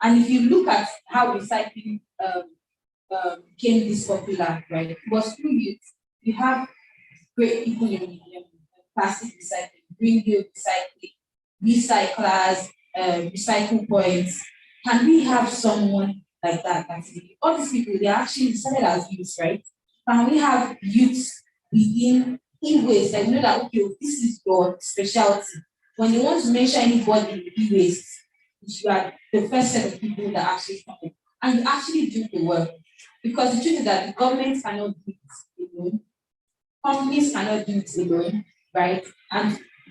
And if you look at how recycling became this popular, right? It was through youth. You have great people in plastic recycling, green deal recycling, recyclers, recycle points. Can we have someone like that? All these people, they are actually started as youths, right? Can we have youths within e-waste that know that, okay, this is your specialty? When you want to mention anybody in e-waste, you are the first set of people that actually come in and you actually do the work. Because the truth is that the government cannot do it alone, companies cannot do it alone, right?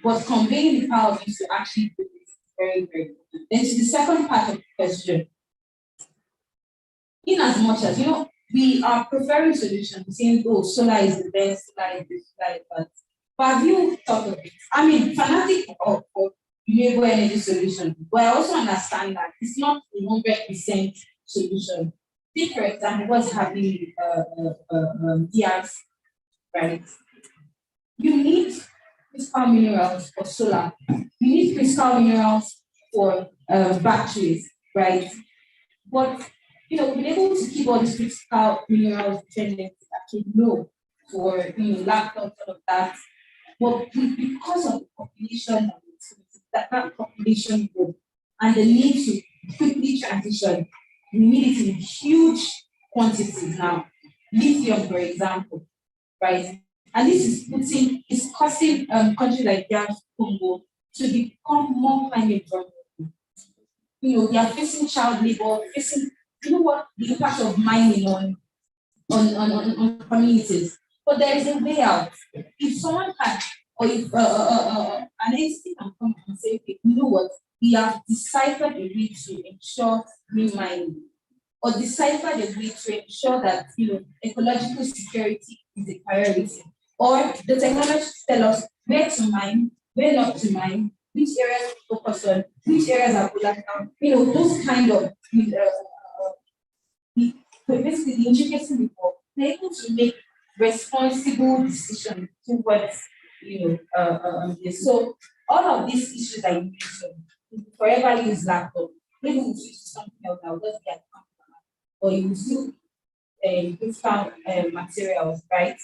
But conveying the power of you to actually do it is very, very important. Then to the second part of the question, in as much as, we are preferring solutions, saying, oh, solar is the best, solar is this, solar is that. But have you thought of it? I mean, fanatic of renewable energy solution, but I also understand that it's not a 100% solution. Take, for example, what's happening with DRC, right? You need critical minerals for solar. You need critical minerals for batteries, right? But we've been able to keep all these critical minerals dependent actually low for laptops, all of that. But because of the population, that population growth and the need to quickly transition, we need it in huge quantities now. Lithium, for example, right? And this is causing countries like DRC Congo to become more climate vulnerable. They are facing child labor, facing you know what, the impact of mining on communities. But there is a way out. If someone can, or if an entity can come and say, okay, you know what, we have deciphered a way to ensure green mining, or decipher the way to ensure that ecological security is a priority, or the technologies tell us where to mine, where not to mine, which areas to focus on, which areas are volatile, those kind of basically the intricacy before they're able to make responsible decisions towards this. So all of these issues that you mentioned, you forever use laptop, maybe you switch to something else that will just get or you still discount materials, right?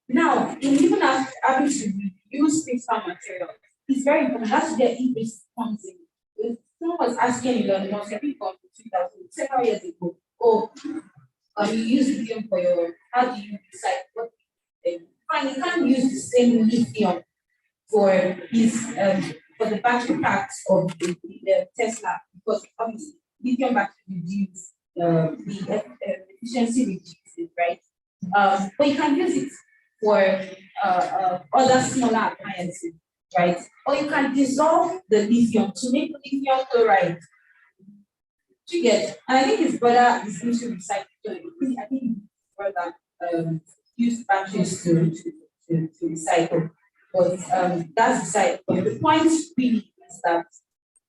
Now, even after having to use discount materials, it's very important. That's where interest comes in. Someone was asking Elon Musk, I think, 2000, several years ago, you use lithium for how do you decide what? Fine, you can't use the same lithium for for the battery packs of the Tesla, because obviously lithium battery reduce the efficiency reduces, right? But you can use it for other smaller appliances, right? Or you can dissolve the lithium to make lithium chloride. You get, and I think his brother is into recycling. I think his brother used batteries to recycle. But that's the side. But the point really is that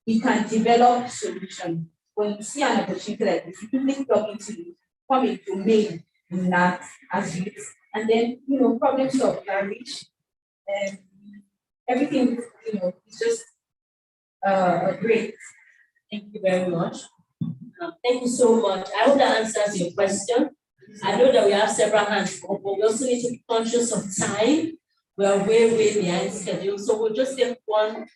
we can develop solutions. When you see an opportunity like this, you quickly plug into it, come into main in that as youth, and then problem solve, you are rich. Everything is just great. Thank you very much. Thank you so much. I hope that answers your question. I know that we have several hands up, but we also need to be conscious of time. We are way behind schedule. So we'll just take one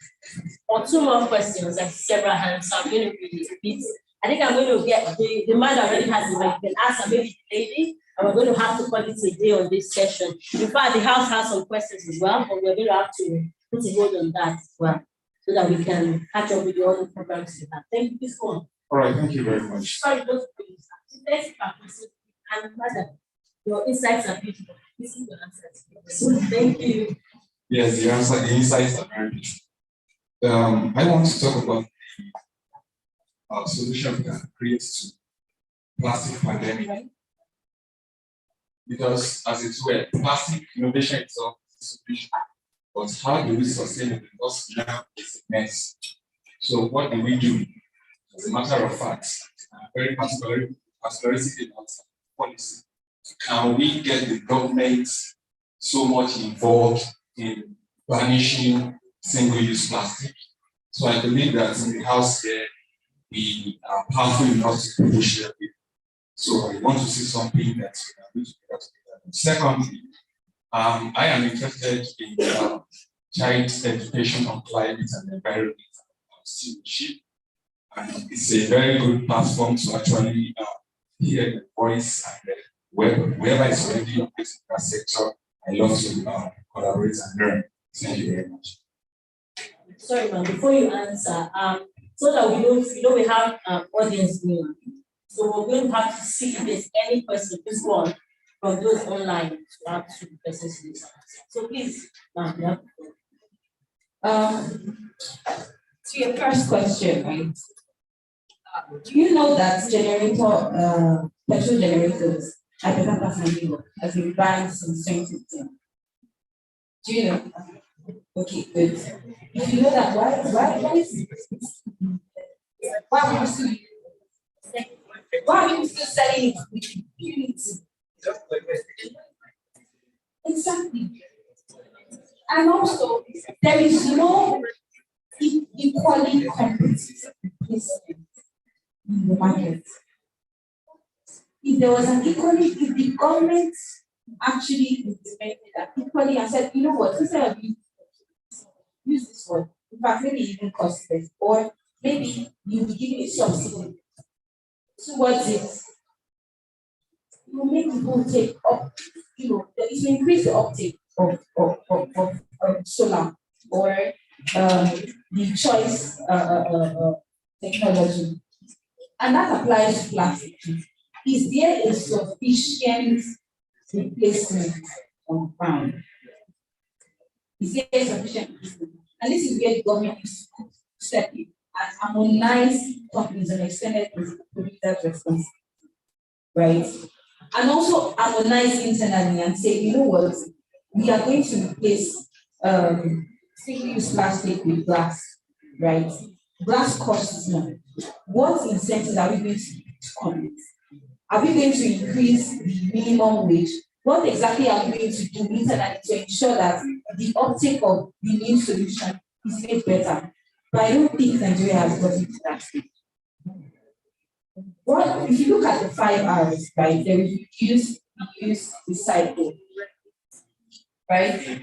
or two more questions and several hands. So I'm going to repeat. I think I'm going to get the man that already has been asked, and maybe the lady, and we're going to have to call it a day on this session. In fact, the house has some questions as well, but we're going to have to put a hold on that as well, so that we can catch up with the other programs we have. Thank you so much. All right, thank you very much. Sorry, those please. And madam, your insights are beautiful. This is your answers. So thank you. Yes, the insights are very beautiful. I want to talk about the solution we can create to plastic pandemic. Because as it were, plastic innovation itself is a solution. But how do we sustain it? Because now it's a mess. So what do we do? As a matter of fact, very pastoristic about policy. Can we get the government so much involved in banishing single-use plastic? So I believe that in the house here, we are powerful enough to push it. So I want to see something that we can do. Secondly, I am interested in child education on climate and environment and stewardship. And it's a very good platform to actually hear the voice, and wherever it's already in that sector, I love to collaborate and learn. Thank you very much. Sorry, ma'am, before you answer, so that we have audience going. So we're going to have to see if there's any question, this one, from those online to ask to the questions. So please, ma'am. To your first question, right? Do you know that petrol generators are better than has been banned since 2015? Do you know? Okay, good. If you know that, why are you still selling it with impunity? Exactly. And also, there is no equally competitive placement in the market. If there was if the government actually implemented that equally and said, you know what, instead of use this one, in fact, maybe even cost less, or maybe you'll be giving a subsidy towards it, you will make people take up, it will increase the uptake of solar or the choice technology. And that applies to plastic. Is there a sufficient replacement on ground? Is there a sufficient replacement? And this is where the government is stepping and harmonize companies and extended producer's responsibility, right? And also harmonize internally and say, you know what, we are going to replace single-use plastic with glass, right? Glass costs more. What incentives are we going to give to companies? Are we going to increase the minimum wage? What exactly are we going to do internally to ensure that the uptake of the new solution is made better? But I don't think Nigeria has gotten to that stage. Well, if you look at the 5 R's, right, there is reduce, reuse, recycle, right?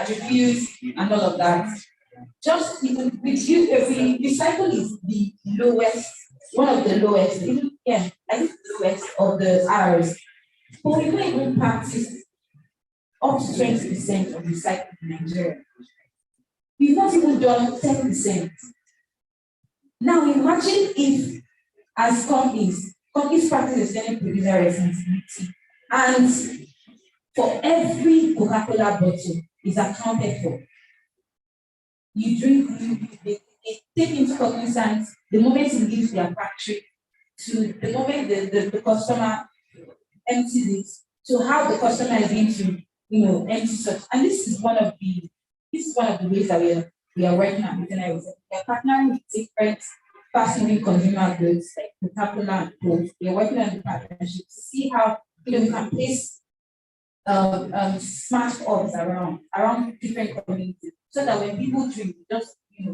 Reduce and all of that. Just even reduce, recycle is the lowest, one of the lowest, even, yeah, I think the lowest of the R's. But we don't even practice up to 20% of recycling in Nigeria. We've not even done 10%. Now imagine if, as companies practice extended producer responsibility, and for every Coca-Cola bottle is accounted for. You drink, they take into cognizance the moment you leave their factory to the moment the customer empties it, to how the customer is going to, empty such. And this is one of the ways that we are working at Veterinary Research. We are partnering with different fast-moving consumer goods like Coca-Cola and Coke. We are working on the partnership to see how we can place smart hubs around different communities, so that when people drink, just put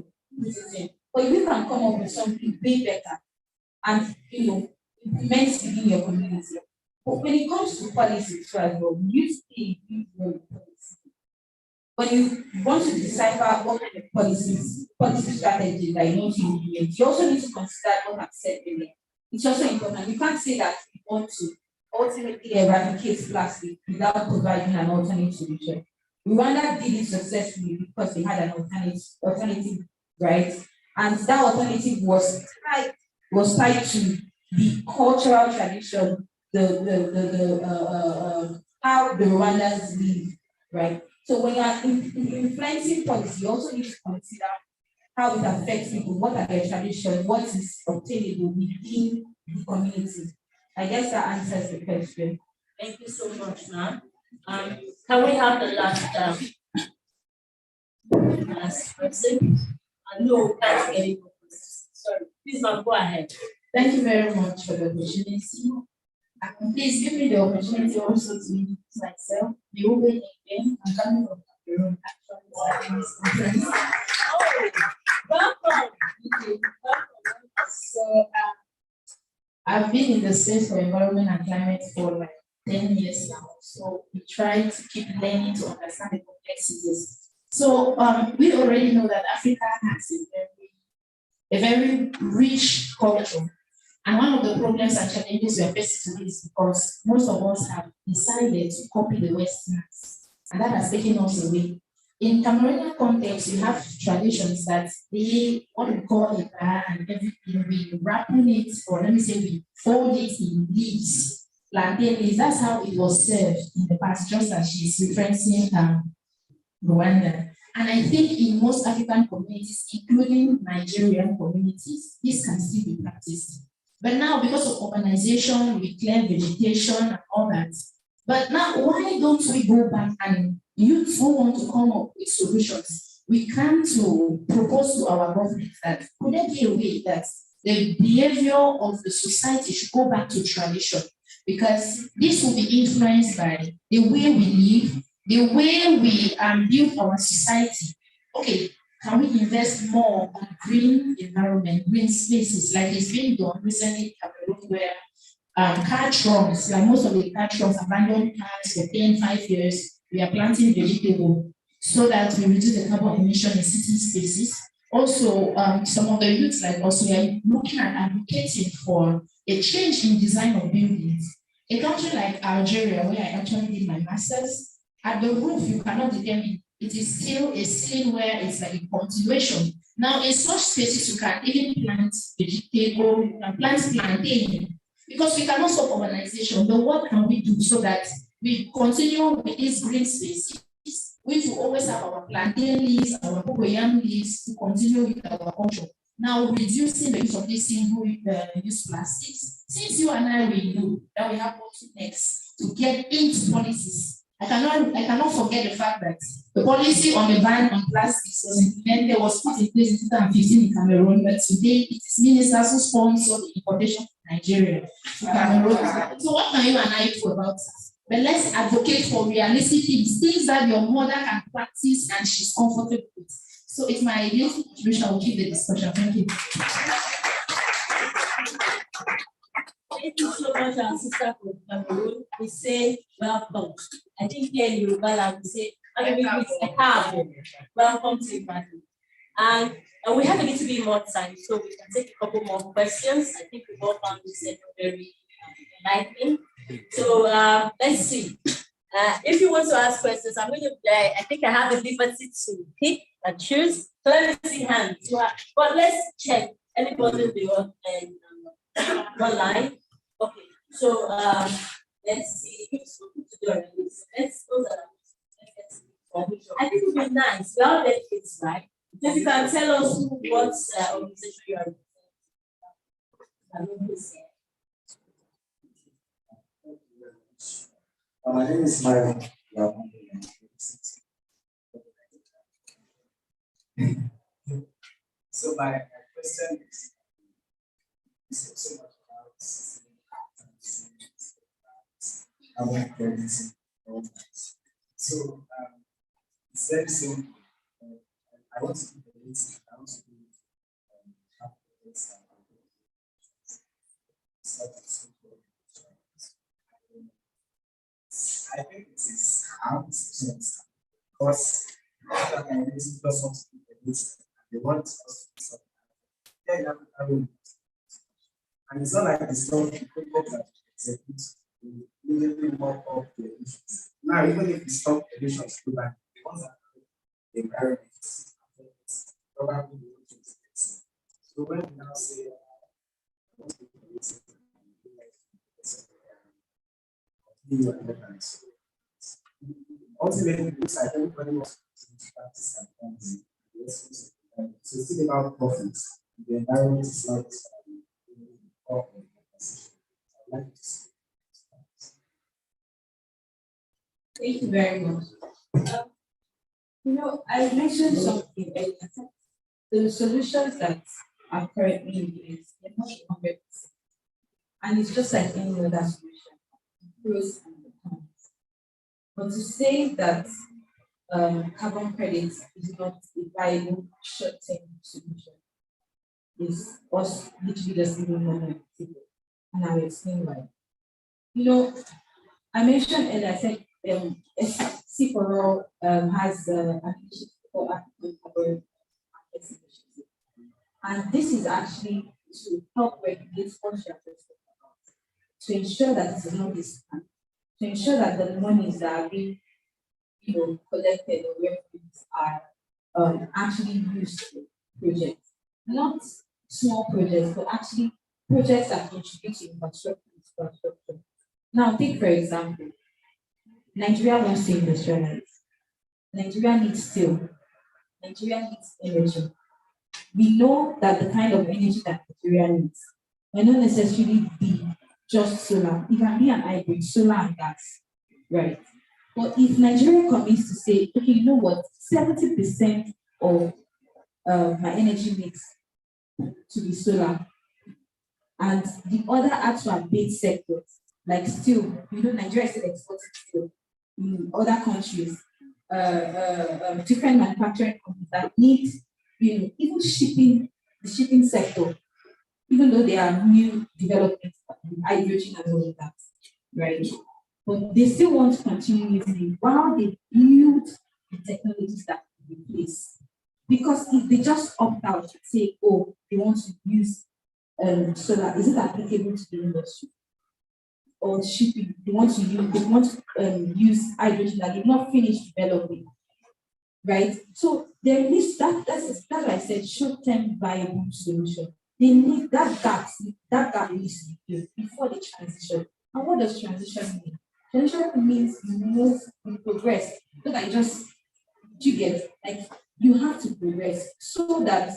it in. But if you can come up with something way better and implement within your community. But when it comes to policy as well, use the policy. When you want to decipher what kind of policy strategies that you want to implement, you also need to consider what I've said earlier. It's also important. You can't say that you want to ultimately eradicate plastic without providing an alternate solution. Rwanda did it successfully because they had an alternative, right? And that alternative was tied to the cultural tradition, how the Rwandans live, right? So when you are influencing policy, you also need to consider how it affects people, what are their traditions, what is obtainable within the community. I guess that answers the question. Thank you so much, ma'am. Can we have the last person? No, can't get it. Sorry, please, ma'am, go ahead. Thank you very much for the opportunity. Please give me the opportunity also to introduce myself. I'm coming from Cameroon, actually. Oh, welcome. So, I've been in the space for environment and climate for like 10 years now. So we try to keep learning to understand the complexities. So we already know that Africa has a very rich culture. And one of the problems and challenges we are facing today is because most of us have decided to copy the Westerners. And that has taken us away. In Cameroonian context, you have traditions that what we call it, and everything, we wrapping it, or let me say, we fold it in leaves, plantain leaves. That's how it was served in the past, just as she's referencing Rwanda. And I think in most African communities, including Nigerian communities, this can still be practiced. But now, because of urbanization, we clear vegetation and all that. But now, why don't we go back and youths who want to come up with solutions, we come to propose to our government that could there be a way that the behavior of the society should go back to tradition? Because this will be influenced by the way we live, the way we build our society. Okay, can we invest more on green environment, green spaces, like it's been done recently in Cameroon, where car trunks, like most of the car trunks, abandoned cars for 10, 5 years, we are planting vegetable so that we reduce the carbon emission in city spaces. Also, some of the youths like us, we are looking at advocating for a change in design of buildings. A country like Algeria, where I actually did my master's, at the roof, you cannot determine. It is still a scene where it's like a continuation. Now, in such spaces, you can even plant vegetable, you can plant plantain, because we cannot stop urbanization. But what can we do so that we continue with these green spaces, which will always have our plantain leaves, our cocoyam leaves, to continue with our culture? Now, reducing the use of these single-use plastics. Since you and I will know that we have bottlenecks to get into policies, I cannot forget the fact that the policy on the ban on plastics was implemented, was put in place in 2015 in Cameroon, but today it is ministers who sponsor the importation of Nigeria to Cameroon. So what can you and I do about that? But let's advocate for realistic things that your mother can practice and she's comfortable with. So it's my little contribution. I will keep the discussion. Thank you. Thank you so much, our sister from Cameroon. We say welcome. I think here in Yoruba, we say welcome to Ibadan. And we have a little bit more time, so we can take a couple more questions. I think we've all found this very enlightening. So let's see. If you want to ask questions, I'm going to play. I think I have the liberty to pick and choose. So let me see hands. But let's check. Anybody in the online? Okay. So let's see. Let's go. I think it would be nice. We all benefits, right? If you can tell us what organization you are representing. My name is Myron. So my question is, you said so much about credits. So it's very simple. I want to do the list. I want to do I think it is around 6%, because after my list plus want to do the list, they want us to do something. And it's not like it's not people that execute immediately more of the emissions. Now, even if we stop emissions, the ones that the environment probably will not use it. So when we now say, ultimately, it looks like everybody wants to practice and so it's still about profits. The environment is not Thank you very much. I mentioned something earlier. The solutions that are currently in place, they're not 100%. And it's just like any other solution, pros and cons. But to say that carbon credits is not a viable short-term solution is us literally just even money. And I'll explain why. I mentioned earlier, I said C4O has an initiative for African carbon market initiative. And this is actually to help regulate what you are talking about, to ensure that it is not discount, to ensure that the monies that are being collected or revenues are actually used for projects, not small projects, but actually projects that contribute to infrastructure. Now, take for example, Nigeria wants to industrialize. Nigeria needs steel. Nigeria needs energy. We know that the kind of energy that Nigeria needs may not necessarily be just solar. It can be an hybrid, solar and gas, right? But if Nigeria commits to say, okay, you know what, 70% of my energy mix to be solar, and the other actual big sectors, like steel, Nigeria is still exporting steel in other countries, different manufacturing companies that need, even shipping, the shipping sector, even though there are new developments, hydrogen and all of that, right? But they still want to continue using it while they build the technologies that will replace. Because if they just opt out and say, oh, they want to use solar, is it applicable to the industry? Or shipping, they want to use hydrogen that they've not finished developing. right? So there needs that's why I said short-term viable solution. They need that gap needs to be filled before the transition. And what does transition mean? Transition means you move, you progress. So that you get, like, you have to progress so that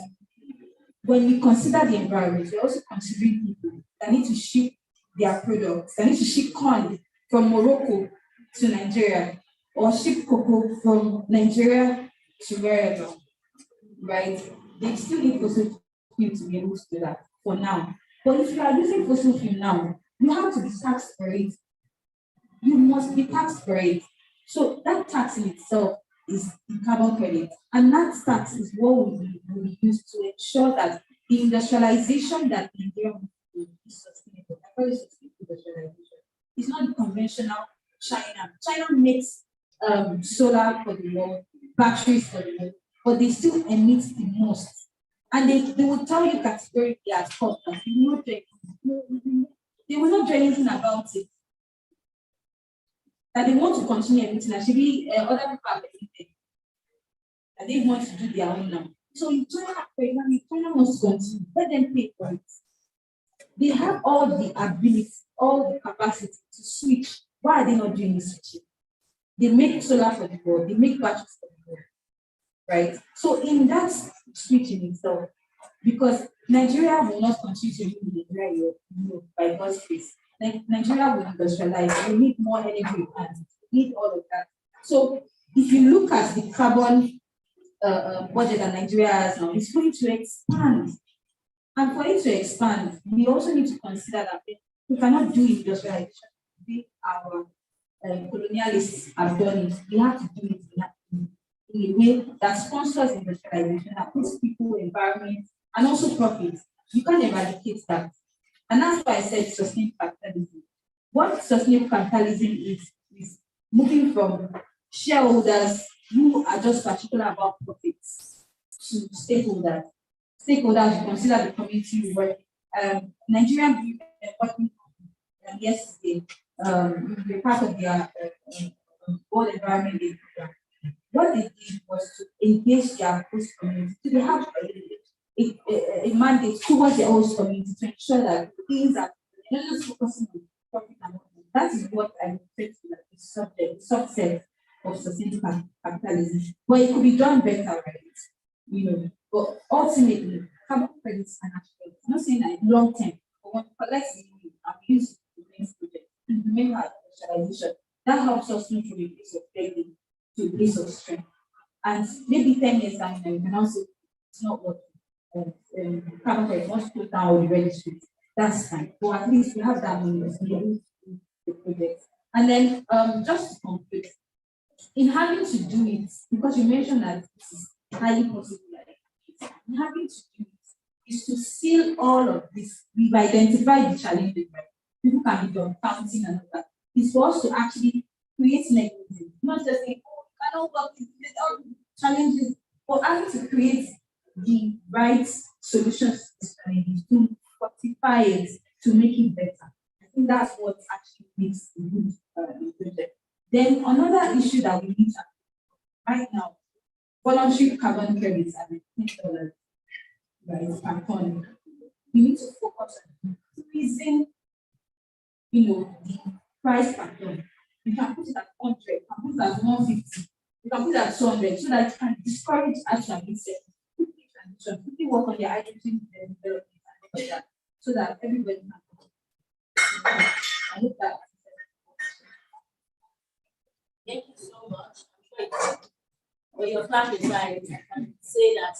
when we consider the environment, we're also considering people that need to ship their products, that need to ship corn from Morocco to Nigeria, or ship cocoa from Nigeria to wherever, right? They still need fossil fuel to be able to do that for now. But if you are using fossil fuel now, you have to be taxed for it. You must be taxed for it. So that tax in itself is the carbon credit. And that tax is what we use to ensure that the industrialization that Nigeria is sustainable. I call it sustainable industrialization. It's not the conventional China. China makes solar for the world, batteries for the world, but they still emit the most. And they will tell you categorically at cost that they will not do anything about it. That they want to continue everything. Actually, other people are benefiting. That they want to do their own now. So in China, China wants to continue. Let them pay for it. They have all the ability, all the capacity to switch. Why are they not doing this switching? They make solar for the world, they make batteries for the world, right? So in that switching itself, because Nigeria will not continue to live in Nigeria by God's grace. Nigeria will industrialize, we need more energy plants, we need all of that. So if you look at the carbon budget that Nigeria has now, it's going to expand. And for it to expand, we also need to consider that we cannot do industrialization the our colonialists have done it. We have to do it in a way that sponsors industrialization, that puts people, environment, and also profits. You can't eradicate that. And that's why I said sustainable capitalism. What sustainable capitalism is moving from shareholders who are just particular about profits to stakeholders. Stakeholders who consider the community we work. Nigerian working yesterday, we're part of their World Environment Day program. What they did was to engage their host community. So they have a mandate towards their host community to ensure that things are not just focusing on profit and money. That is what I refer to as the subset of sustainable capitalism. But it could be done better, right? But ultimately, carbon credits are natural. I'm not saying that long term, but when we collect the money and we use the green project to implement our industrialization, that helps us move from a place of begging to a place of strength. And maybe 10 years down, we can also it's not working. Carbon credits wants to put down the registry. That's fine. But at least we have that money to do the project. And then just to conclude, in having to do it, because you mentioned that this is highly possible, in having to do it is to seal all of this. We've identified the challenges, right? People can be done counting and all that. It's for us to actually create mechanisms, not just say, oh, we cannot work with all the challenges, but actually to create the right solutions to these challenges, to fortify it, to make it better. I think that's what actually makes a good project. Then another issue that we need to right now, voluntary carbon credits are $10 per ton. We need to focus on increasing, the price per ton. You can put it at 100, you can put it at 150, you can put it at 200, so that you can discourage actually quickly work on the hydrogen development and all that, so that everybody can. I hope that. Thank you so much. For your class aside, I can say that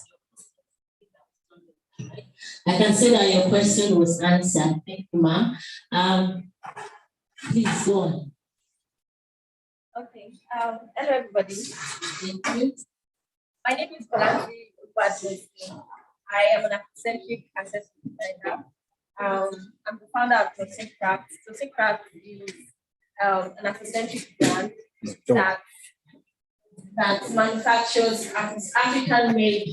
I can say that your question was answered. Thank you, ma'am. Please go on. Okay. Hello, everybody. Thank you. My name is Palanzi Ubadwesi. I am an Afrocentric assessment designer. I'm the founder of Tosin Craft. Tosin Craft is an Afrocentric brand that manufactures African-made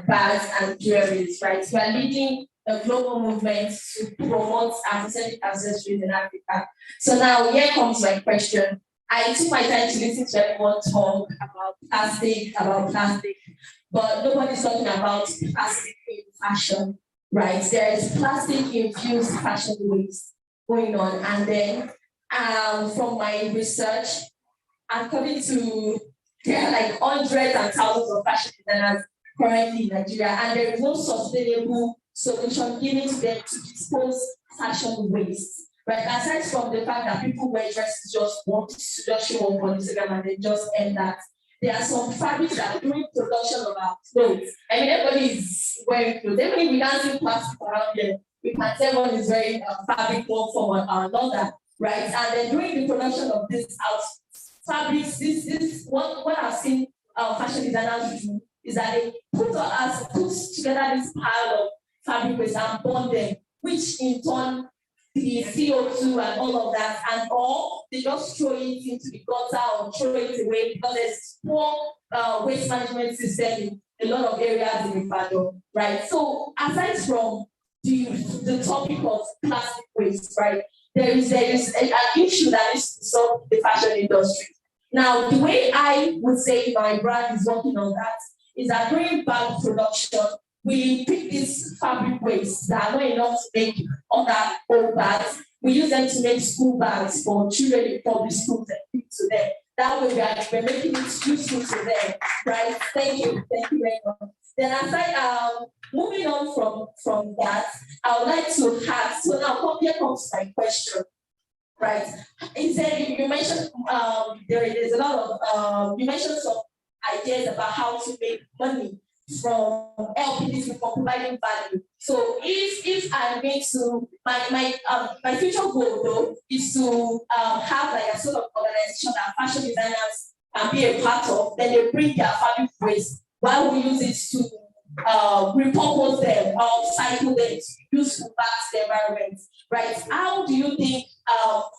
bags and jewelries, right? We are leading a global movement to promote Afrocentric accessories in Africa. So now here comes my question. I took my time to listen to everyone talk about plastic, but nobody's talking about plastic in fashion, right? There is plastic infused fashion waste going on. And then from my research, according to, there are like hundreds and thousands of fashion designers currently in Nigeria, and there is no sustainable solution given to them to dispose fashion waste. Right, aside from the fact that people wear dresses just once to just show up on Instagram and they just end that, there are some fabrics that during production of our clothes, I mean, everybody is wearing clothes. Even if we can't see plastic around them, we can tell everyone is wearing fabric one form or another, right? And then during the production of this fabrics, this what I've seen fashion designers do is that they put together this pile of fabric waste and burn them, which in turn the CO2 and all of that, and or they just throw it into the gutter or throw it away because there's poor waste management system in a lot of areas in Ibadan, right? So aside from the topic of plastic waste, right, there is an issue that is to solve the fashion industry. Now, the way I would say my brand is working on that is that during bag production, we pick these fabric waste that are not enough to make other old bags. We use them to make school bags for children in public schools and give to them. That way we're making it useful to them, right? Thank you very much. Then aside, moving on from that, I would like to ask, so now here comes my question, right? You mentioned there's a lot of, you mentioned some ideas about how to make money from helping these people, providing value. So if I'm going to, my future goal though is to have like a sort of organization that fashion designers can be a part of, then they bring their fabric waste while we use it to repurpose them or cycle them to useful back to the environment, right? How do you think,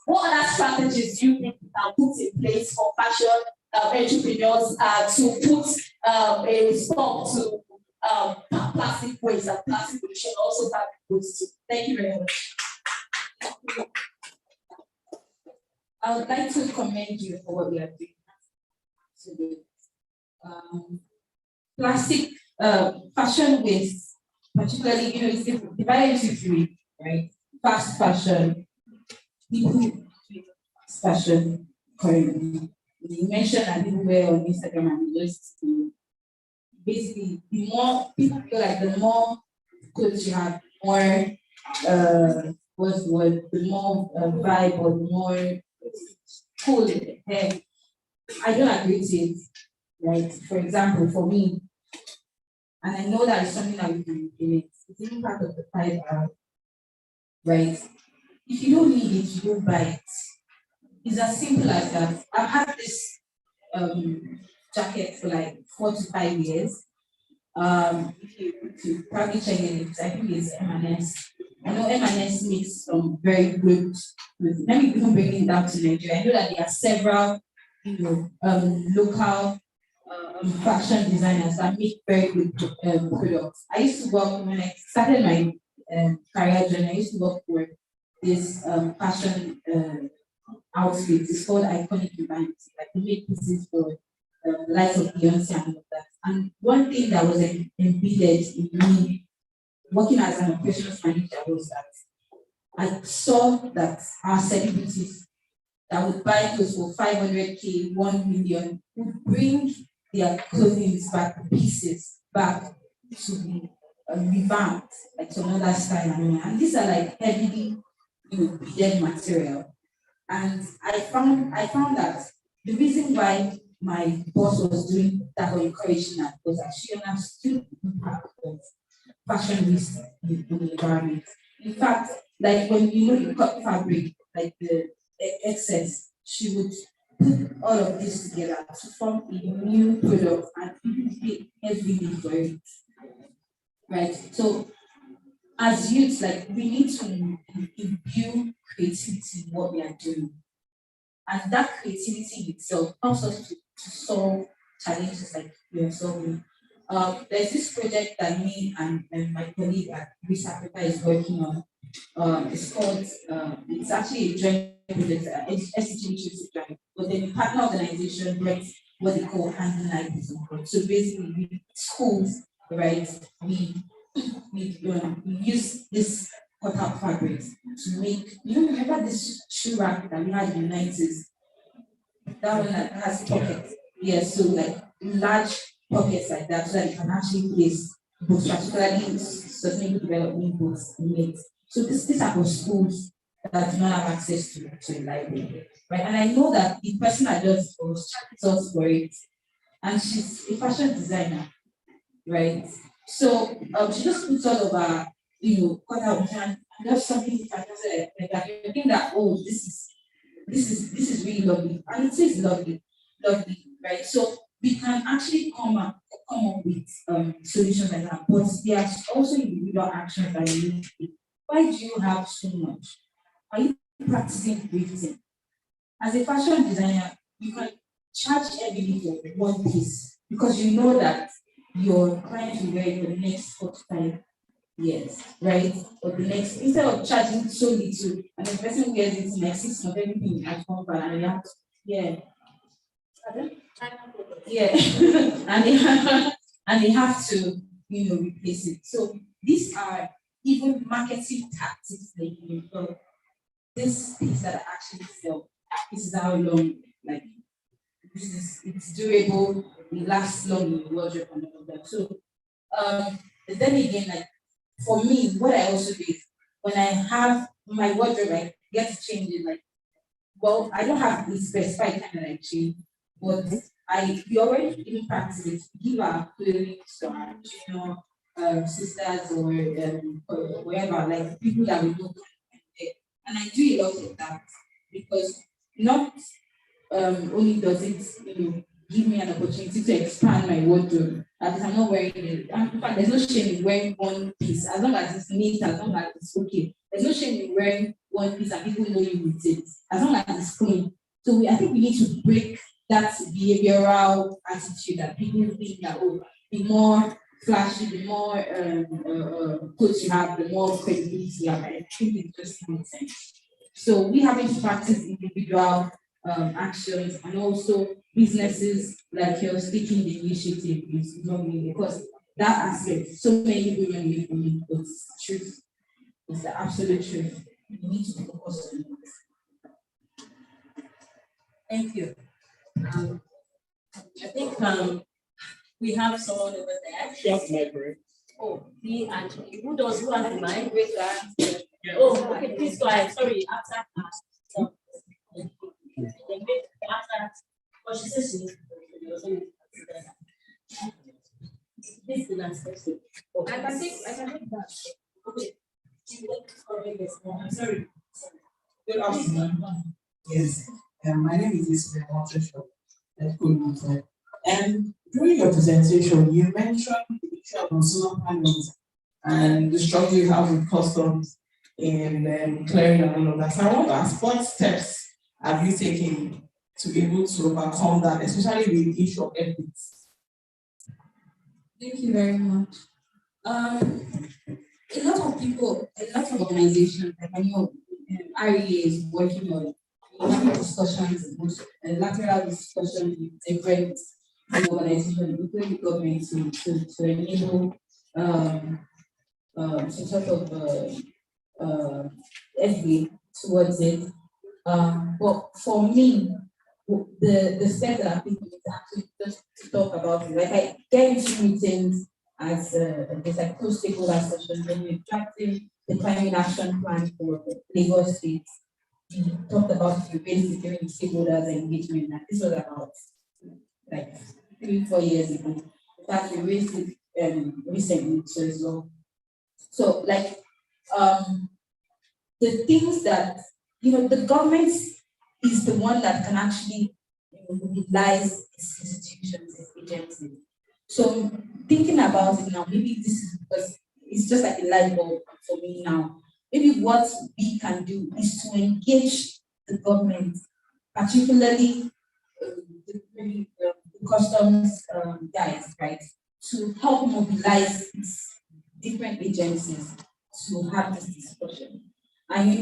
what other strategies do you think we can put in place for fashion entrepreneurs to put a stop to plastic waste and plastic pollution, also fabric waste too? Thank you very much. I would like to commend you for what you are doing today. Plastic fashion waste, particularly, it's divided into three, right? Fast fashion, people fashion currently. You mentioned that people wear on Instagram and just basically, the more people feel like the more clothes you have, more what's the word, the more vibe or the more cool. I don't agree with it, right? For example, for me, and I know that it's something that we can implement. It's even part of the 5R, right? If you don't need it, you don't buy it. It's as simple as that. I've had this jacket for like 4 to 5 years. If you probably check it, I think it's M&S. I know M&S makes some very good. Let me even bring it down to Nigeria. I know that there are several, local fashion designers that make very good products. I used to work when I started my career journey. I used to work for this fashion outfit. It's called Iconic Humanity. Like we make pieces for the likes of Beyonce and all of that. And one thing that was embedded in me working as an operations manager was that I saw that our celebrities that would buy clothes for 500K, 1 million, would bring their clothing back, pieces back to be revamped, like to another style. And these are like heavily beaded material. And I found that the reason why my boss was doing that or encouraging that was that she understood the impact of fashion waste in the environment. In fact, like when you cut fabric, like the excess, she would put all of this together to form a new product and people pay heavily for it. Right? So as youths, like we need to imbue creativity in what we are doing. And that creativity itself helps us to solve challenges like we are solving. There's this project that me and my colleague at Greece Africa is working on. It's called, it's actually a joint project, SCG joint, but then the partner organization brought what they call handling libraries abroad. So basically, we schools, right? We use this cut-out fabrics to make. Remember this shoe rack that we had in the 90s? That one that has pockets. Yes, so like large pockets like that, so that you can actually place books, particularly sustainable development books in it. So these are for schools that do not have access to a library, right? And I know that the person I just was sourced for it, and she's a fashion designer, right? So she just puts all of her, cut out and just something fantastic like that. You think that, oh, this is really lovely, and it is lovely, right? So we can actually come up with solutions like that, but there's also individual actions that you need to do. Why do you have so much? Are you practicing breathing? As a fashion designer, you can charge heavily for one piece because you know that your client will wear it for the next 45 years, right? Or the next, instead of charging so little, and the person wears it next 6 months, everything has gone bad, and you have to, and they have to, replace it. So these are even marketing tactics that you employ. This piece that I actually sell, this is how long, like, it's durable, it lasts long in the wardrobe and all of that. So, then again, like, for me, what I also do is, when I have my wardrobe, I get to change it, like, well, I don't have the specified time that I change, but we already even practice it, give our clothing to our sisters or wherever, like people that we know. And I do a lot of that because not only does it give me an opportunity to expand my wardrobe, that I'm not wearing it. In fact, there's no shame in wearing one piece as long as it's neat, as long as it's okay. There's no shame in wearing one piece and people know you with it, as long as it's clean. So I think we need to break that behavioral attitude that people think that, oh, the more flashy, the more clothes you have, the more credibility you have. I think it just makes sense. So we have to practice individual actions, and also businesses like yours taking the initiative is not me, because that aspect, so many women make for me, but it's the truth. It's the absolute truth. We need to focus on it. Thank you. I think we have someone over there. Yes, Margaret. Oh, he actually. Who has the mic? Oh, okay, please go ahead. Sorry, after that. But she says she needs to. This is the last question. I can take that. Okay. I'm sorry. Good afternoon. Yes, my name is Ismail. And during your presentation, you mentioned the issue of solar panels and the struggle you have with customs in clearing and all of that. So I want to ask, what steps have you taken to be able to overcome that, especially with the issue of ethics? Thank you very much. A lot of people, a lot of organizations, like I know REA is working on having discussions, lateral discussions with different organizations, including government, to enable some sort of FA towards it. But for me, the step that I'm thinking is actually just to talk about it. Like I get into meetings as there's like two stakeholder sessions, and we're drafting the climate action plan for Lagos State. We talked about the basic during the stakeholders engagement, and this was about like 3-4 years ago. In fact, we raised it recently as well. So like the things that the government is the one that can actually mobilize its institutions, its agencies. So thinking about it now, maybe this is because it's just like a light bulb for me now. Maybe what we can do is to engage the government, particularly the customs guys, right, to help mobilize these different agencies to have this discussion. And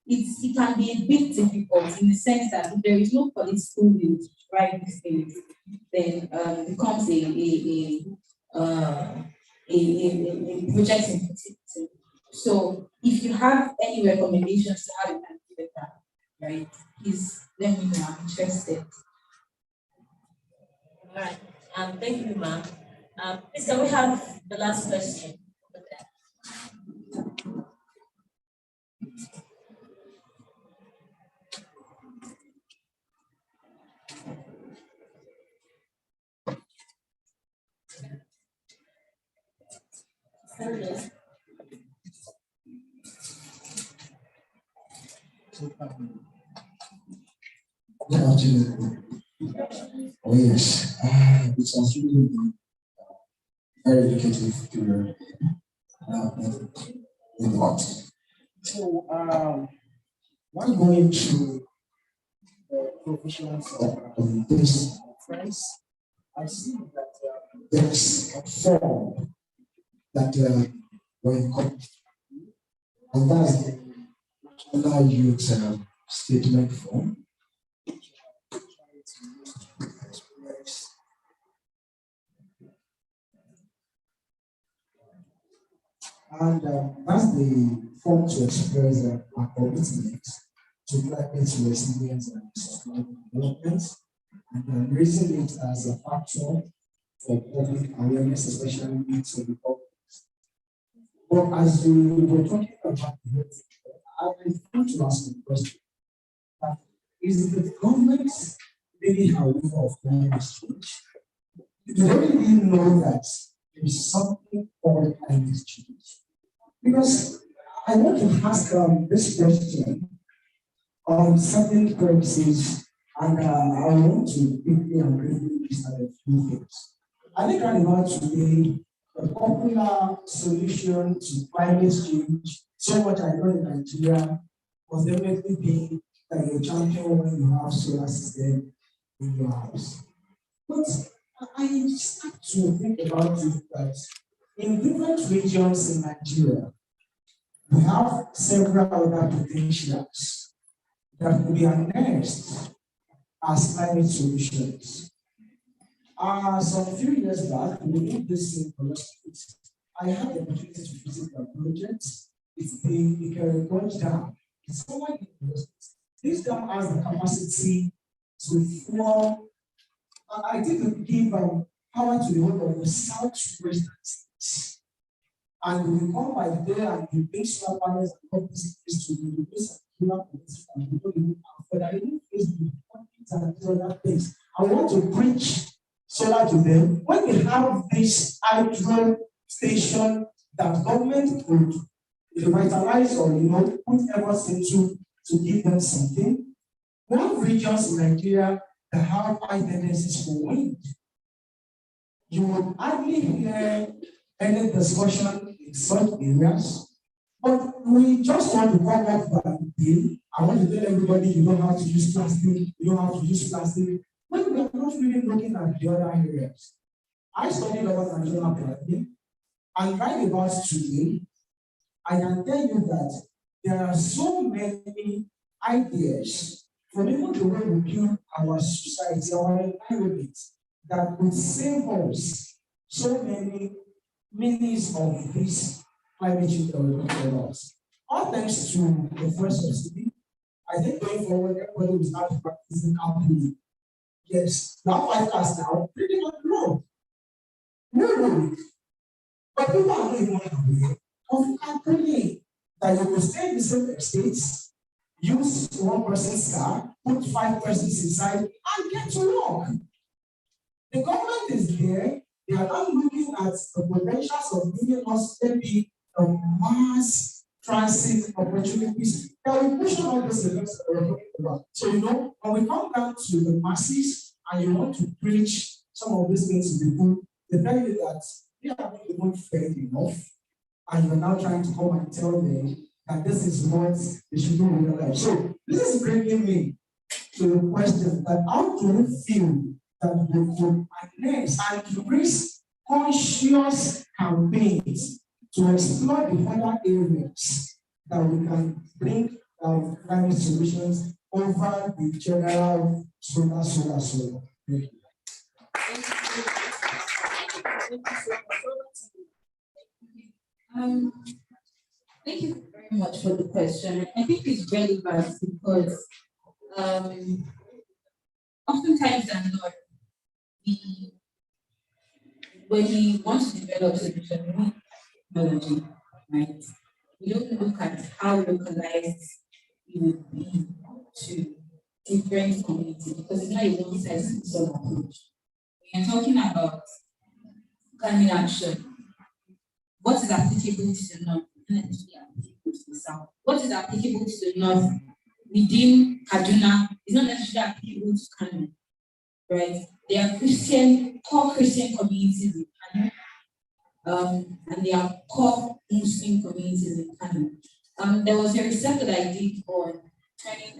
it can be a bit difficult in the sense that if there is no political will to drive these things, then it becomes a project in particular. So if you have any recommendations to how you can do better, right, please let me know. I'm interested. All right. Thank you, ma'am. Please, can we have the last question over there? Good afternoon. Oh yes, it was really very educative period. In what? So, while going through the provisions of this conference, I see that there's a form that when comes, and that's the National Youth Statement Form. And that's the form to express our commitment to climate resilience and sustainable development, and raising it as a factor for public awareness, especially needs of the public. But as we were talking about this, I want to ask the question: is the government really aware of climate change? Do they really know that there is something called climate change? Because I want to ask this question on certain premises, and I want to quickly and briefly list a few things. I think right now today, the popular solution to climate change, so much I know in Nigeria, was definitely be that you're champion when you have solar system in your house. But I start to think about it that in different regions in Nigeria, we have several other potentials that could be harnessed as climate solutions. Some few years back, we did this in Coyec. I had the opportunity to visit the project. It's the Coyec Dam. It's somewhere in the This dam has the capacity to form, I think it give power to the whole of the southwestern states. And we come by the day and we bring solar panels and companies to the base and we don't even afford. I didn't face the companies and other things. I want to preach solar to them. When we have this hydro station that government could revitalize or put efforts into to give them something. We have regions in Nigeria that have high tendencies for wind. You will hardly hear any discussion in such areas, but we just want to come up by the bill. I want to tell everybody you don't have to use plastic, you don't have to use plastic. But we are not really looking at the other areas. I studied about national planning, and right about today, I can tell you that there are so many ideas from even the way we build our society, our environment, that would save us so many millions of these climate change that we're talking about. All thanks to the first subsidy, I think going forward, everybody will start practicing carpooling. Yes, now 5 cars now, pretty on the road. No. But people are not even aware of carpooling. That you will stay in the same estates, use one person's car, put 5 persons inside, and get to work. The government is there. They are not looking at the potentials of giving us maybe mass transit opportunities. They will push on all those events that we're talking about. So, when we come down to the masses and you want to preach some of these things to people, they tell you that they are not even fed enough. And you're now trying to come and tell them that this is what they should do with their life. So this is bringing me to the question that how do we feel that we could harness and to raise conscious campaigns to explore the other areas that we can bring climate solutions over the general solar. Thank you very much for the question. I think it's relevant because oftentimes and not, when we want to develop solutions, we need technology, right? We don't look at how localized it would be to different communities because it's not a one-size-fits-all approach. We are talking about climate action. What is applicable to the north? Not necessarily applicable to the south. What is applicable to the north within Kaduna is not necessarily applicable to Kano, right? There are core Christian communities in Kano, and there are core Muslim communities in Kano. There was a research that I did on turning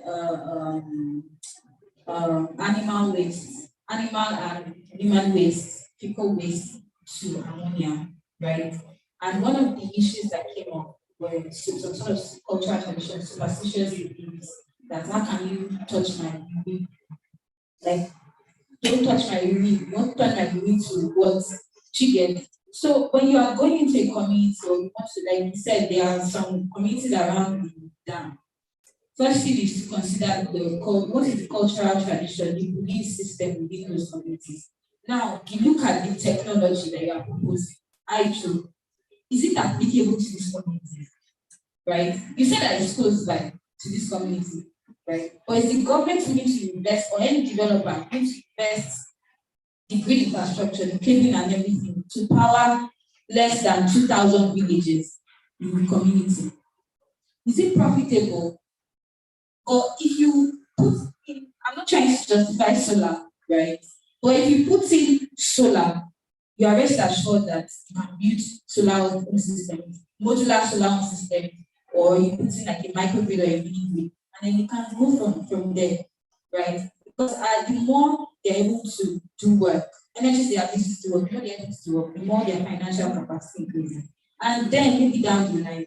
animal and human waste, fecal waste to ammonia, right? And one of the issues that came up were some sort of cultural traditions, superstitious beliefs that how can you touch my urine? Like, don't touch my urine, don't turn my urine to what you get. So when you are going into a community, or you want to, like you said, there are some communities around the dam. First thing is to consider what is the cultural tradition, the belief system within those communities. Now, you look at the technology that you are proposing. Is it applicable to this community? Right? You said that it's close by to this community, right? But is the government willing to invest, or any developer willing to invest the grid infrastructure, the cabling and everything to power less than 2,000 villages in the community? Is it profitable? Or if you put in, I'm not trying to justify solar, right? But if you put in solar, you are rest assured that you can build solar home systems, modular solar home systems, or you put in like a microgrid or a mini grid, and then you can go from there, right? Because the more they're able to do work, energies they are able to work, the more they're able to work, the more their financial capacity increases. And then maybe down the line,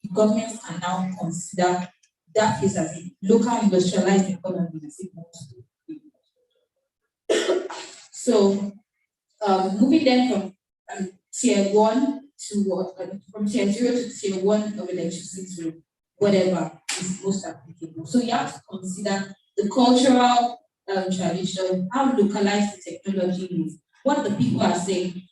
the government can now consider that case as a local industrialized economy. So moving then from tier 1 to from tier 0 to tier 1 of electricity to whatever is most applicable. So you have to consider the cultural tradition, how localized the technology is, what the people are saying.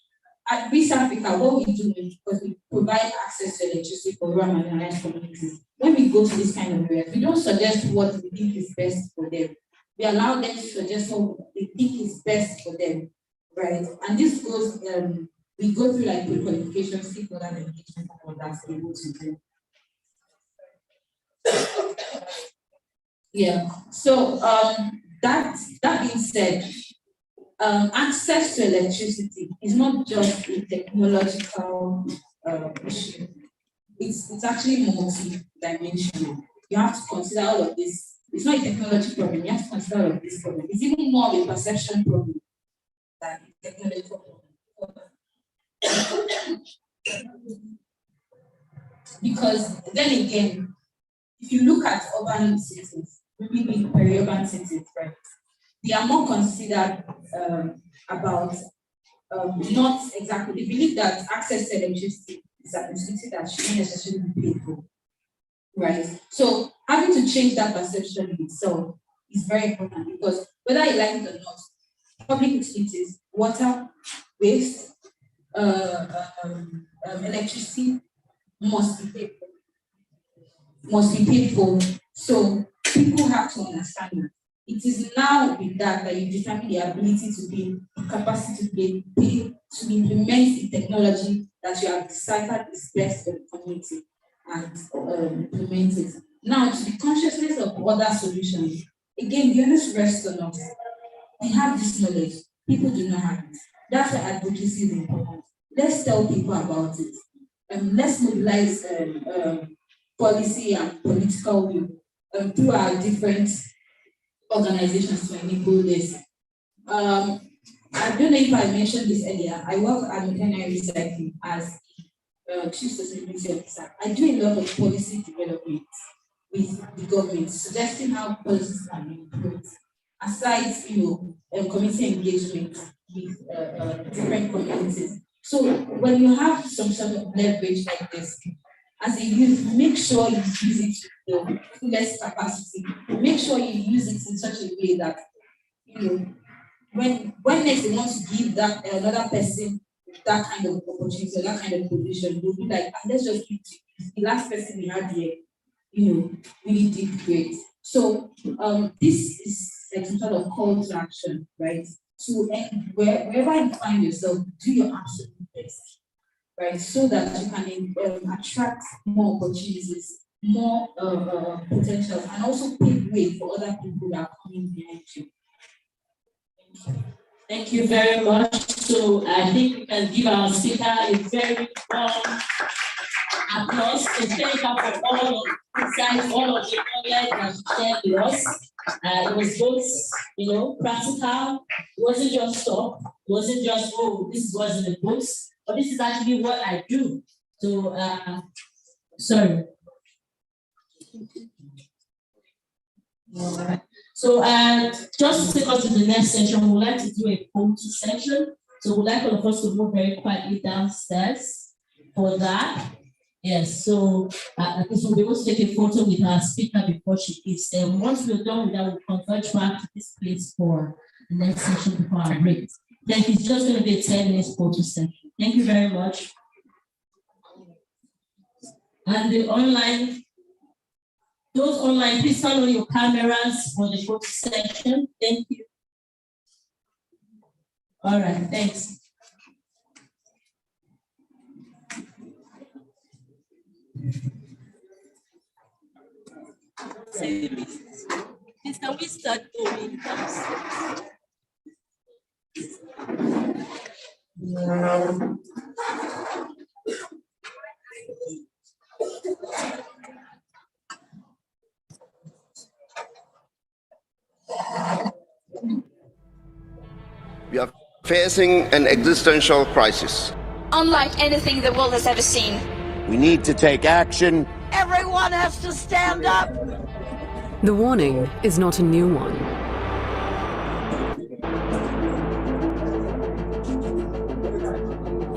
At East Africa, what we do is because we provide access to electricity for rural and marginalized communities. When we go to this kind of areas, we don't suggest what we think is best for them. We allow them to suggest what they think is best for them, right? And this goes, we go through like pre-qualification, stakeholder engagement, and all that's able to do. Yeah. So that being said, access to electricity is not just a technological issue. It's actually multi-dimensional. You have to consider all of this. It's not a technology problem. You have to consider all of this problem. It's even more of a perception problem than a technological problem. Because then again, if you look at urban cities, maybe peri-urban cities, right? They are more considered about not exactly. They believe that access to electricity is an activity that shouldn't necessarily be paid for, right? So having to change that perception in itself is very important because whether you like it or not, public utilities, water, waste, electricity must be paid for. Must be paid for. So people have to understand that. It is now with that you determine the ability to pay, the capacity to pay, to implement the technology that you have decided is best for the community and implement it. Now, to the consciousness of other solutions, again, the onus rests on us. We have this knowledge, people do not have it. That's why advocacy is important. Let's tell people about it. Let's mobilize policy and political will through our different organizations to enable this. I don't know if I mentioned this earlier. I work at planetary recycling as Chief Sustainability Officer. I do a lot of policy development with the government, suggesting how policies can be improved, aside, community engagement with different communities. So when you have some sort of leverage like this, as a youth, make sure you use it to the fullest capacity. Make sure you use it in such a way that, when next they want to give that another person that kind of opportunity or that kind of provision, they'll be like, let's just give it. The last person we had here, really did great. So this is like some sort of call to action, right? So wherever you find yourself, do your absolute best, right? So that you can attract more opportunities, more potential, and also pave way for other people that are coming behind you. Thank you very much. So I think we can give our speaker a very warm applause to thank her for all of insights, all of the knowledge that she shared with us. It was both, practical. It wasn't just talk. It wasn't just, this is what's in the books, but this is actually what I do. So, sorry. All right. So, just to take us to the next section, we would like to do a photo section. So, we'd like all of us to move very quietly downstairs for that. Yes, so we'll be able to take a photo with our speaker before she leaves. Then once we're done with that, we'll converge back to this place for the next section before our break. Then it's just going to be a 10-minute photo session. Thank you very much. And those online, please turn on your cameras for the photo section. Thank you. All right, thanks. Please, can we start doing this? We are facing an existential crisis. Unlike anything the world has ever seen. We need to take action. Everyone has to stand up. The warning is not a new one.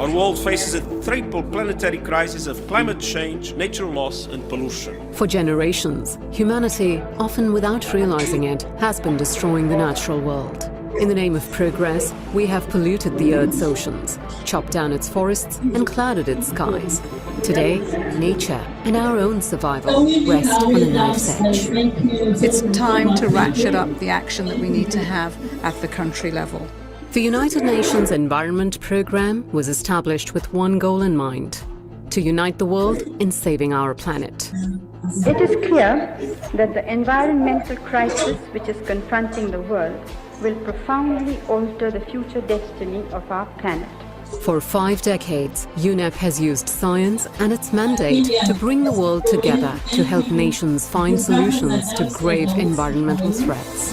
Our world faces a triple planetary crisis of climate change, natural loss, and pollution. For generations, humanity, often without realizing it, has been destroying the natural world. In the name of progress, we have polluted the Earth's oceans, chopped down its forests, and clouded its skies. Today, nature and our own survival rest on a knife's edge. It's time to ratchet up the action that we need to have at the country level. The United Nations Environment Programme was established with one goal in mind: to unite the world in saving our planet. It is clear that the environmental crisis which is confronting the world will profoundly alter the future destiny of our planet. For 5 decades, UNEP has used science and its mandate to bring the world together to help nations find solutions to grave environmental threats.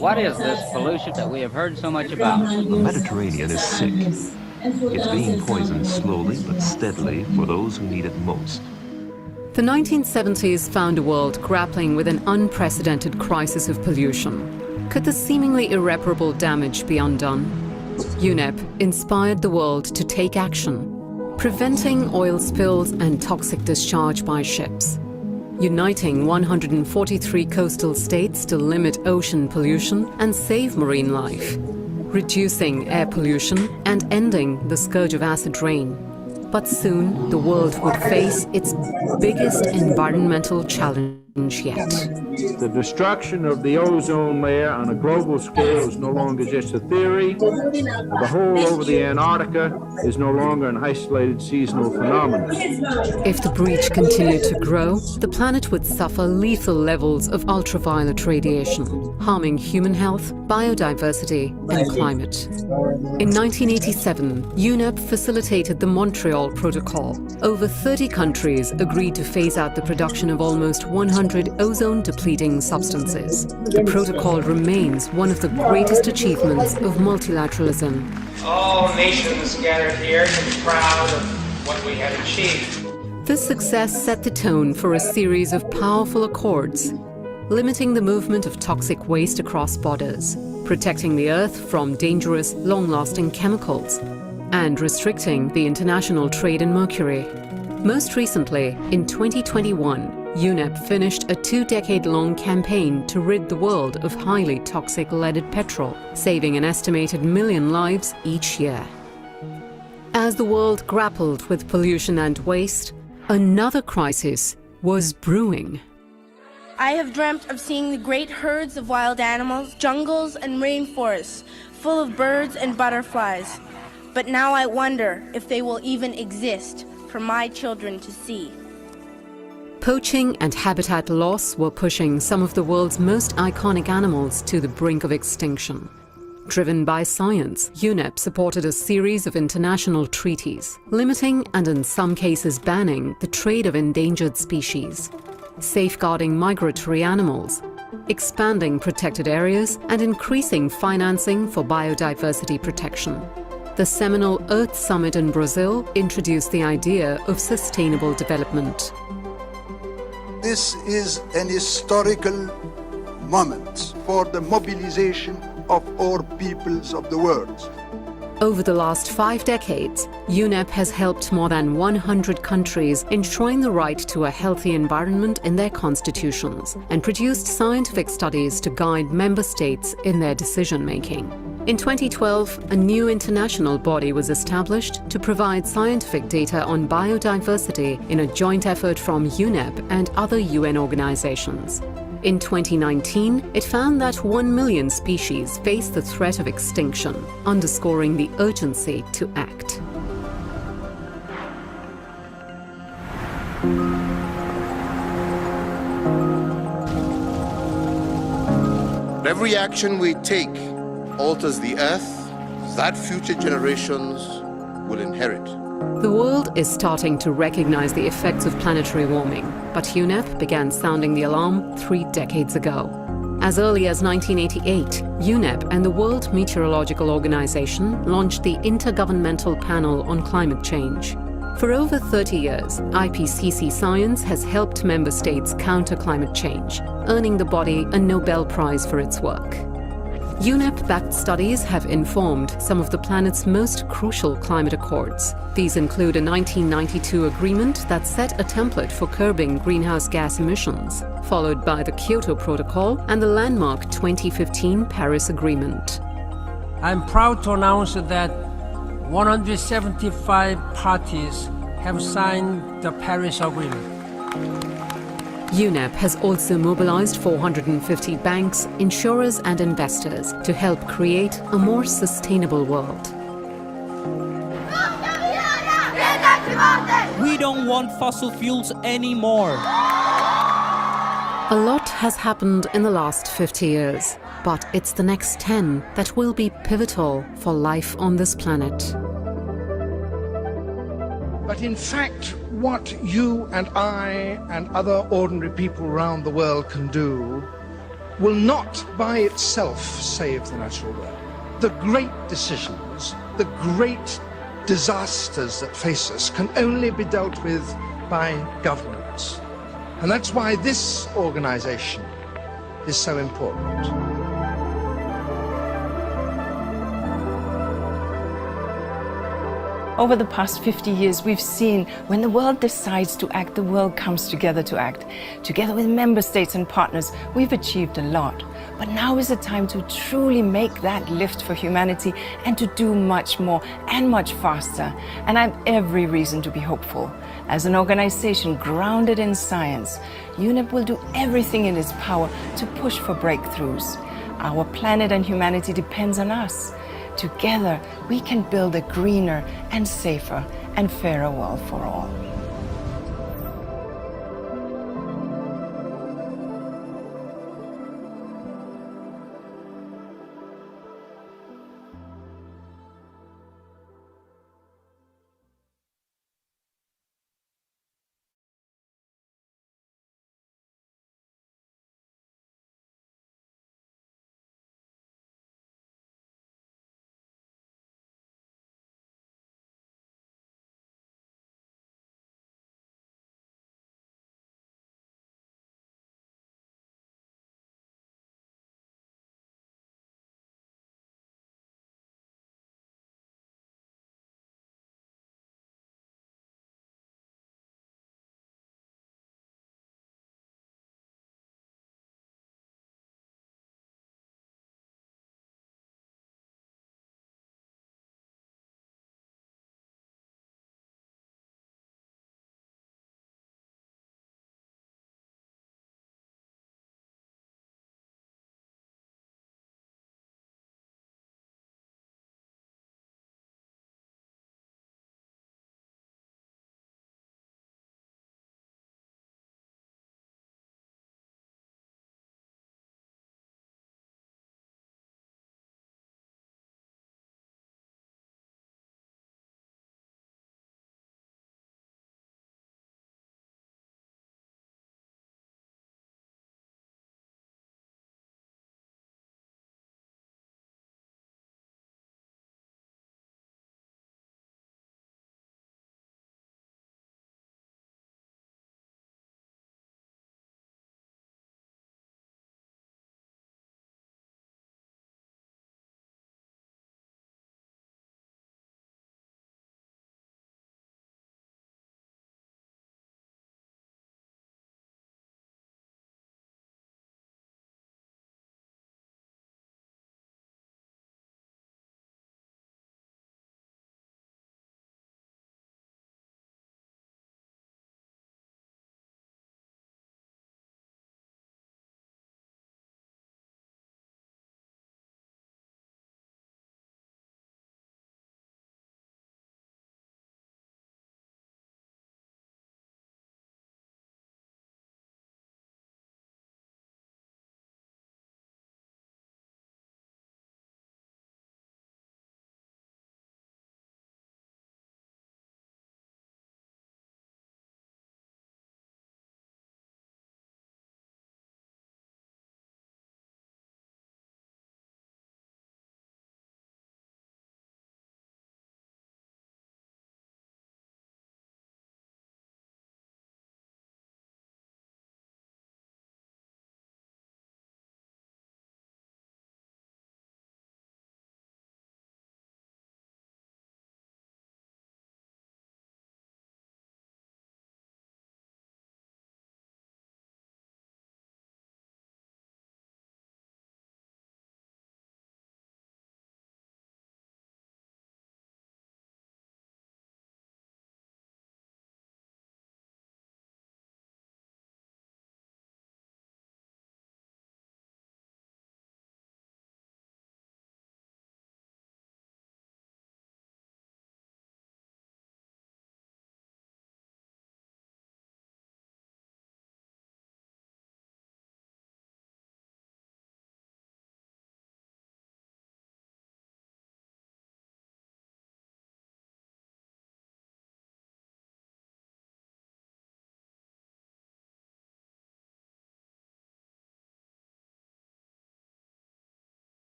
What is this pollution that we have heard so much about? The Mediterranean is sick. It's being poisoned slowly but steadily for those who need it most. The 1970s found a world grappling with an unprecedented crisis of pollution. Could the seemingly irreparable damage be undone? UNEP inspired the world to take action, preventing oil spills and toxic discharge by ships, uniting 143 coastal states to limit ocean pollution and save marine life, reducing air pollution and ending the scourge of acid rain. But soon, the world would face its biggest environmental challenge yet. The destruction of the ozone layer on a global scale is no longer just a theory. The hole over the Antarctica is no longer an isolated seasonal phenomenon. If the breach continued to grow, the planet would suffer lethal levels of ultraviolet radiation, harming human health, biodiversity, and climate. In 1987, UNEP facilitated the Montreal Protocol. Over 30 countries agreed to phase out the production of almost 100 100 ozone-depleting substances. The protocol remains one of the greatest achievements of multilateralism. All nations gathered here to be proud of what we have achieved. This success set the tone for a series of powerful accords, limiting the movement of toxic waste across borders, protecting the Earth from dangerous, long-lasting chemicals, and restricting the international trade in mercury. Most recently, in 2021, UNEP finished a 2-decade-long campaign to rid the world of highly toxic leaded petrol, saving an estimated 1 million lives each year. As the world grappled with pollution and waste, another crisis was brewing. I have dreamt of seeing the great herds of wild animals, jungles and rainforests, full of birds and butterflies. But now I wonder if they will even exist for my children to see. Poaching and habitat loss were pushing some of the world's most iconic animals to the brink of extinction. Driven by science, UNEP supported a series of international treaties, limiting and in some cases banning the trade of endangered species, safeguarding migratory animals, expanding protected areas, and increasing financing for biodiversity protection. The seminal Earth Summit in Brazil introduced the idea of sustainable development. This is an historical moment for the mobilization of all peoples of the world. Over the last 5 decades, UNEP has helped more than 100 countries enshrine the right to a healthy environment in their constitutions and produced scientific studies to guide member states in their decision-making. In 2012, a new international body was established to provide scientific data on biodiversity in a joint effort from UNEP and other UN organizations. In 2019, it found that 1 million species face the threat of extinction, underscoring the urgency to act. Every action we take alters the earth that future generations will inherit. The world is starting to recognize the effects of planetary warming, but UNEP began sounding the alarm 3 decades ago. As early as 1988, UNEP and the World Meteorological Organization launched the Intergovernmental Panel on Climate Change. For over 30 years, IPCC science has helped member states counter climate change, earning the body a Nobel Prize for its work. UNEP-backed studies have informed some of the planet's most crucial climate accords. These include a 1992 agreement that set a template for curbing greenhouse gas emissions, followed by the Kyoto Protocol and the landmark 2015 Paris Agreement. I'm proud to announce that 175 parties have signed the Paris Agreement. UNEP has also mobilized 450 banks, insurers and investors to help create a more sustainable world. We don't want fossil fuels anymore. A lot has happened in the last 50 years, but it's the next 10 that will be pivotal for life on this planet. But in fact, what you and I and other ordinary people around the world can do will not by itself save the natural world. The great decisions, the great disasters that face us can only be dealt with by governments. And that's why this organization is so important. Over the past 50 years, we've seen when the world decides to act, the world comes together to act. Together with member states and partners, we've achieved a lot. But now is the time to truly make that lift for humanity and to do much more and much faster. And I have every reason to be hopeful. As an organization grounded in science, UNEP will do everything in its power to push for breakthroughs. Our planet and humanity depends on us. Together, we can build a greener and safer and fairer world for all.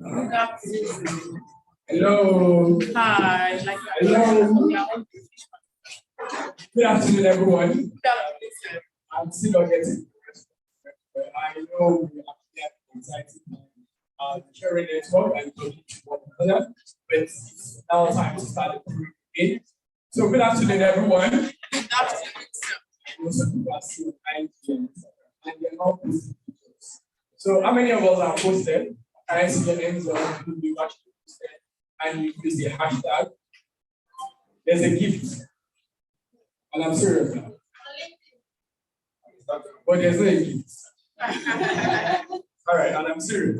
Good afternoon. Hello. Hi. Hello. Good afternoon, everyone. Good afternoon, sir. I'm still not getting but I know we are here excited the sharing network and talking to one another, but it's now time to start the program again. So good afternoon, everyone. Good afternoon, sir. Most of you are still and they're not posted pictures. So how many of us are posted? Can I see your names on who you actually posted? And you use the hashtag. There's a gift. And I'm serious now. But there's no gift. All right, and I'm serious.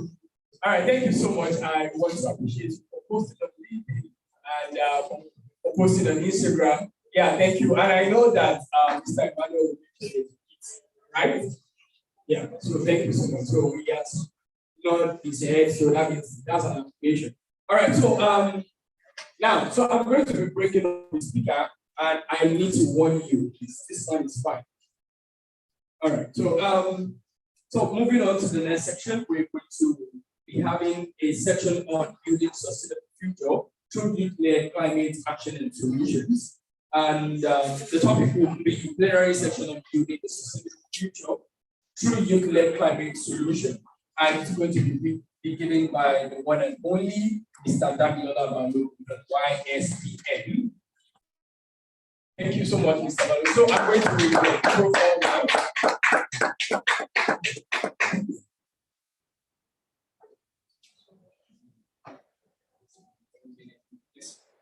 All right, thank you so much. I want to appreciate you for posting on LinkedIn and for posting on Instagram. Yeah, thank you. And I know that Mr. Emmanuel will be sharing it, right? Yeah, so thank you so much. So we got nod his head, so that's an application. All right, so now, so I'm going to be breaking up the speaker, and I need to warn you, this one is fine. All right, so moving on to the next section, we're going to be having a section on building sustainable future through youth-led climate action and solutions. And the topic will be the plenary section on building a sustainable future through youth-led climate solution. And it's going to be given by the one and only Mr. Damilola Balu, YSPN. Thank you so much, Mr. Balu. So I'm going to read the profile now.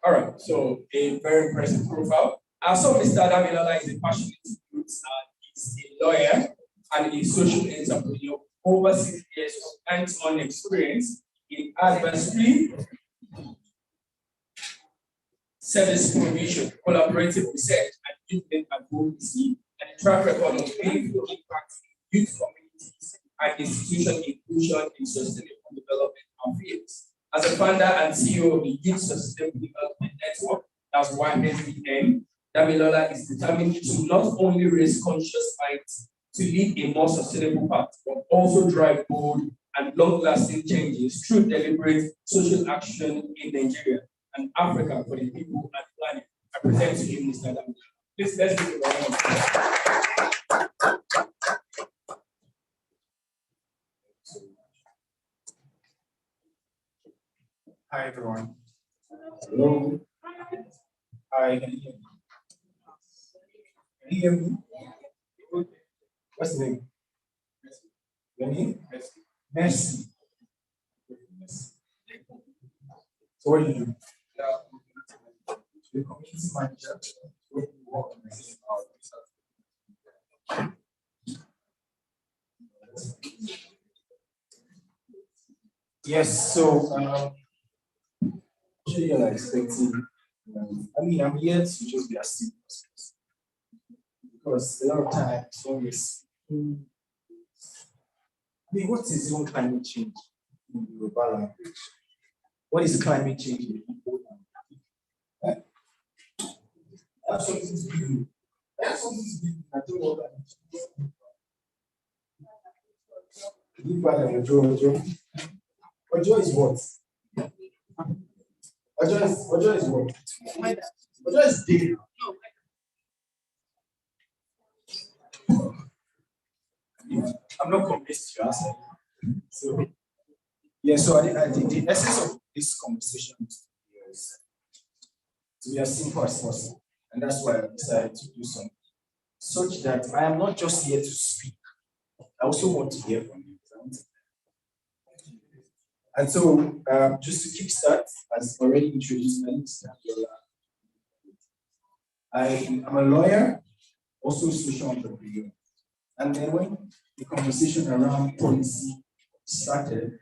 All right, so a very impressive profile. So Mr. Damilola is a passionate youth and he's a lawyer and a social entrepreneur. Over 6 years of hands-on experience in advocacy, service provision, collaborative research, and youth-led advocacy, and a track record of meaningful impact in youth communities and institutional inclusion in sustainable development affairs. As a founder and CEO of the Youth Sustainable Development Network, that's YSDN, Damilola is determined to not only raise conscious minds to lead a more sustainable path, but also drive bold and long-lasting changes through deliberate social action in Nigeria and Africa for the people and the planet. I present to you, Mr. Damilola. Please, let's give it a round of applause. Hi, everyone. Hello. Hi, can you hear me? Can you hear me? What's the name? Your name? Mercy. So what do you do? The community manager. Yes, so I'm sure you're expecting. I'm here to just be as simple as possible. Because a lot of times, always, what is even climate change in the Yoruba language? What is climate change in the Igbo language? That's something to do. That's something to do. I don't know that. Ojo is what? Ojo is what? Ojo is day. I'm not convinced you answer. So, yeah, so I think the essence of this conversation is to be as simple as possible. And that's why I decided to do something such that I am not just here to speak. I also want to hear from you. And so, just to kickstart, as already introduced by Mr. I'm a lawyer, also a social entrepreneur. And then when the conversation around policy started,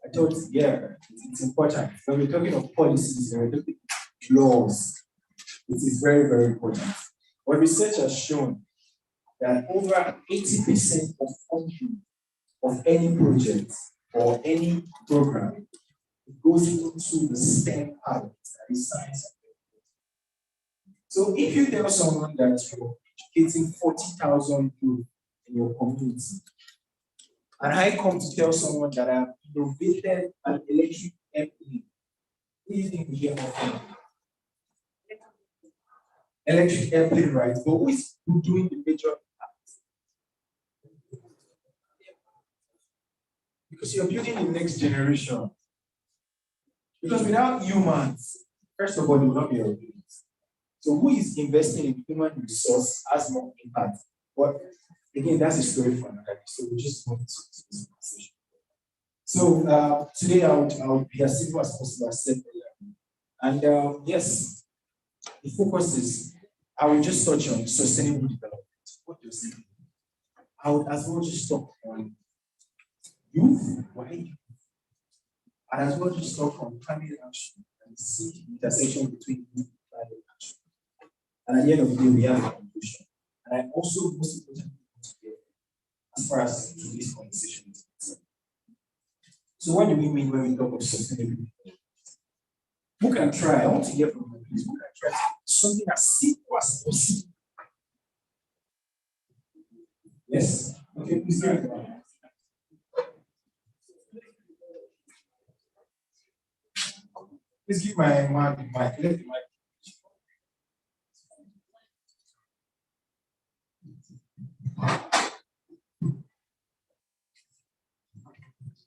I thought, yeah, it's important. When we're talking of policies, we're talking of laws. It is very, very important. What research has shown that over 80% of funding of any project or any program goes into the STEM part, that is science. So if you tell someone that you're educating 40,000 youth in your community, and I come to tell someone that I have innovated an electric airplane, what do you think we hear more from? Electric airplane, right? But who is doing the major impact? Because you're building the next generation. Because without humans, first of all, there will not be a business. So who is investing in human resource has more impact? But again, that's a story for another day. So we just want to this conversation. So today I would be as simple as possible, as said earlier. And yes, the focus is, I will just touch on sustainable development. What does it mean? I would as well just talk on youth, why youth? And as well just talk on climate action and see the intersection between youth and climate action. And at the end of the day, we have a conclusion. And I also most importantly want to get as far as today's conversation is concerned. So what do we mean when we talk of sustainable development? Who can try? I want to hear from you, please. Who can try to do something as simple as possible? Yes? Okay, please hear it. Please give my mic. Let the mic.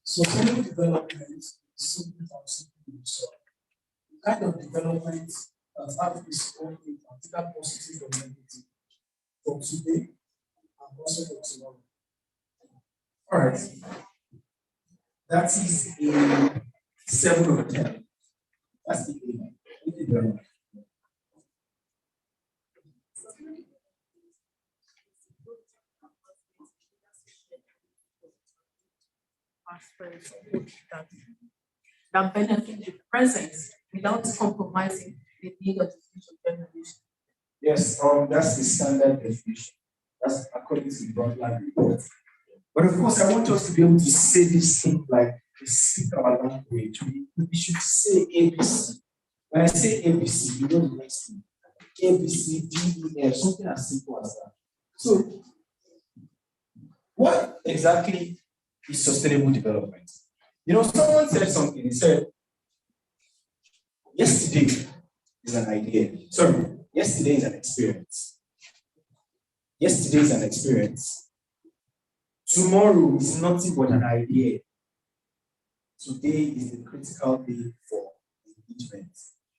Sustainable development is something so kind of development that have its own impact, either positive or negative, for today and also for tomorrow. All right. That is a 7 over 10. That's the aim. Thank you very much. That benefit the present without compromising the need of the future generation. Yes, that's the standard definition. That's according to the Broadland report. But of course, I want us to be able to say this thing like we speak our language. We should say ABC. When I say ABC, you know the next thing. ABC, D, E, F, something as simple as that. So, what exactly is sustainable development? You know, someone said something. He said, yesterday is an idea. Sorry, yesterday is an experience. Yesterday is an experience. Tomorrow is nothing but an idea. Today is the critical day for engagement.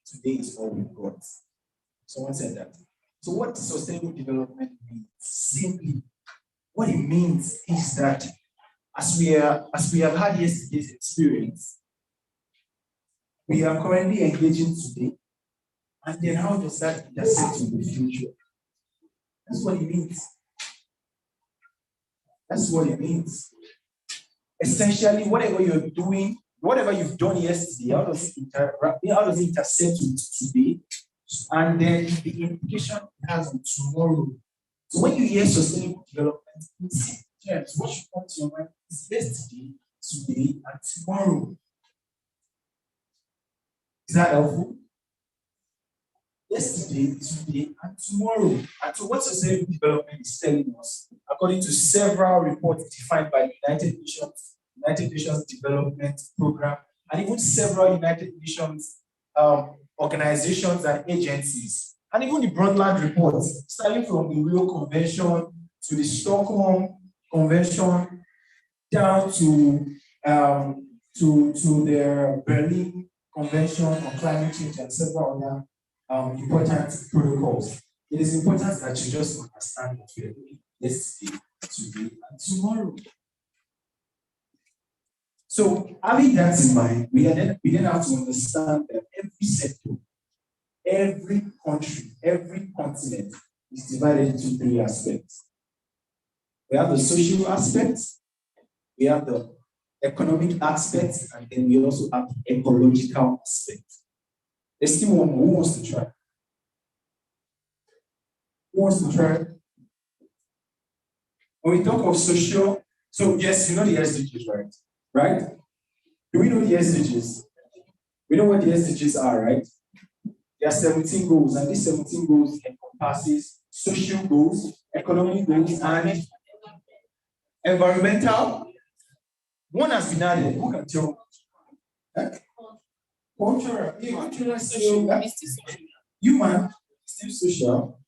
Today is all we've got. Someone said that. So what sustainable development means? Simply, what it means is that as we have had yesterday's experience, we are currently engaging today, and then how does that intersect with the future? That's what it means. That's what it means. Essentially, whatever you're doing, whatever you've done yesterday, how does it intersect with today? And then the implication it has on tomorrow. So when you hear sustainable development, it's terms, what should come to your mind is yesterday, today, and tomorrow. Is that helpful? Yesterday, today, and tomorrow. And so what sustainable development is telling us, according to several reports defined by the United Nations Development Program, and even several United Nations organizations and agencies, and even the Broadland reports, starting from the Rio Convention to the Stockholm Convention, down to their Berlin Convention on Climate Change and several other important protocols. It is important that you just understand what we are doing yesterday, today, and tomorrow. So having that in mind, we then have to understand that every sector, every country, every continent is divided into 3 aspects. We have the social aspect, we have the economic aspect, and then we also have the ecological aspect. There's still one more. Who wants to try? Who wants to try? When we talk of social, so yes, you know the SDGs, right? Right? Do we know the SDGs? We know what the SDGs are, right? There are 17 goals, and these 17 goals encompasses social goals, economic goals, and environmental One has been added. Who can tell? Cultural, social, human, still social,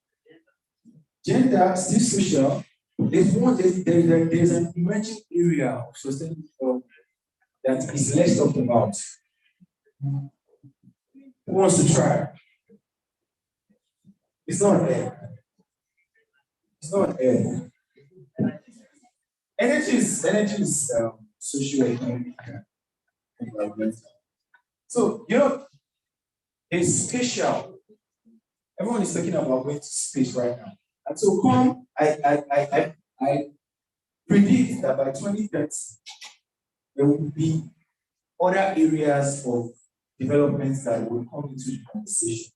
gender, still social. There's an emerging area of sustainable development that is less talked about. Who wants to try? It's not there. It's not there. Energy is socio-economic and environmental. So, it's spatial. Everyone is talking about going to space right now. And so I predict that by 2030, there will be other areas of development that will come into the conversation,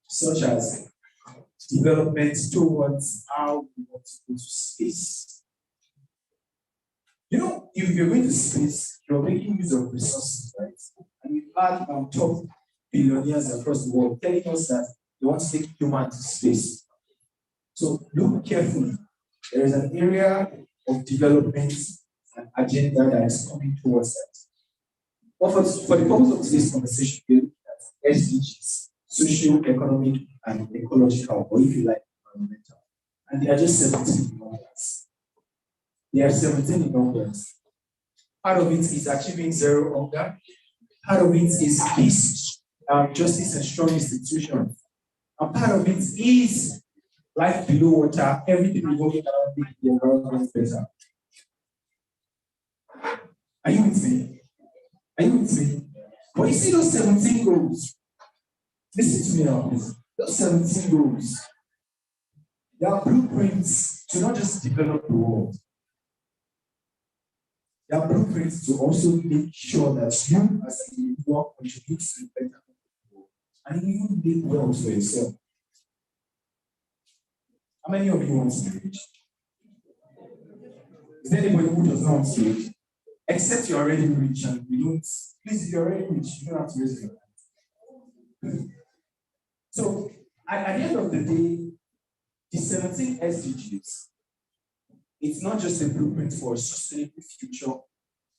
such as development towards how we want to go to space. If you're going to space, you're making use of resources, right? And we've had top billionaires across the world telling us that they want to take humans to space. So look carefully. There is an area of development and agenda that is coming towards that. But for the purpose of today's conversation, we look at SDGs, social, economic, and ecological, or if you like, environmental. And they are just 17 in numbers. They are 17 in numbers. Part of it is achieving zero hunger. Part of it is peace, justice, and strong institutions. And part of it is life below water, everything revolving around making the environment better. Are you with me? Are you with me? But you see those 17 goals. Listen to me now, please. Those 17 goals, they are blueprints to not just develop the world. They are blueprints to also make sure that you as an individual contribute to the better world and even make wealth for yourself. How many of you want to be rich? Is there anybody who does not want to be rich? Except you're already rich and you don't. Please, if you're already rich, you don't have to raise your hand. So, at the end of the day, the 17 SDGs, it's not just a blueprint for a sustainable future,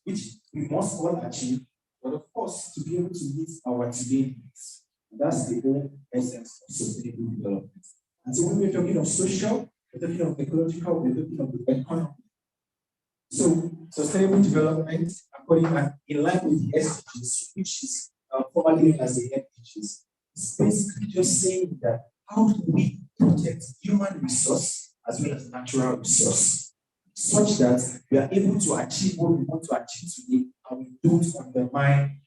which we must all achieve, but of course, to be able to meet our today needs. And that's the whole essence of sustainable development. And so when we're talking of social, we're talking of ecological, we're talking of the economy. So sustainable development, according and in line with the SDGs, which is formerly known as the MDGs, is basically just saying that how do we protect human resource as well as natural resource, such that we are able to achieve what we want to achieve today, and we don't undermine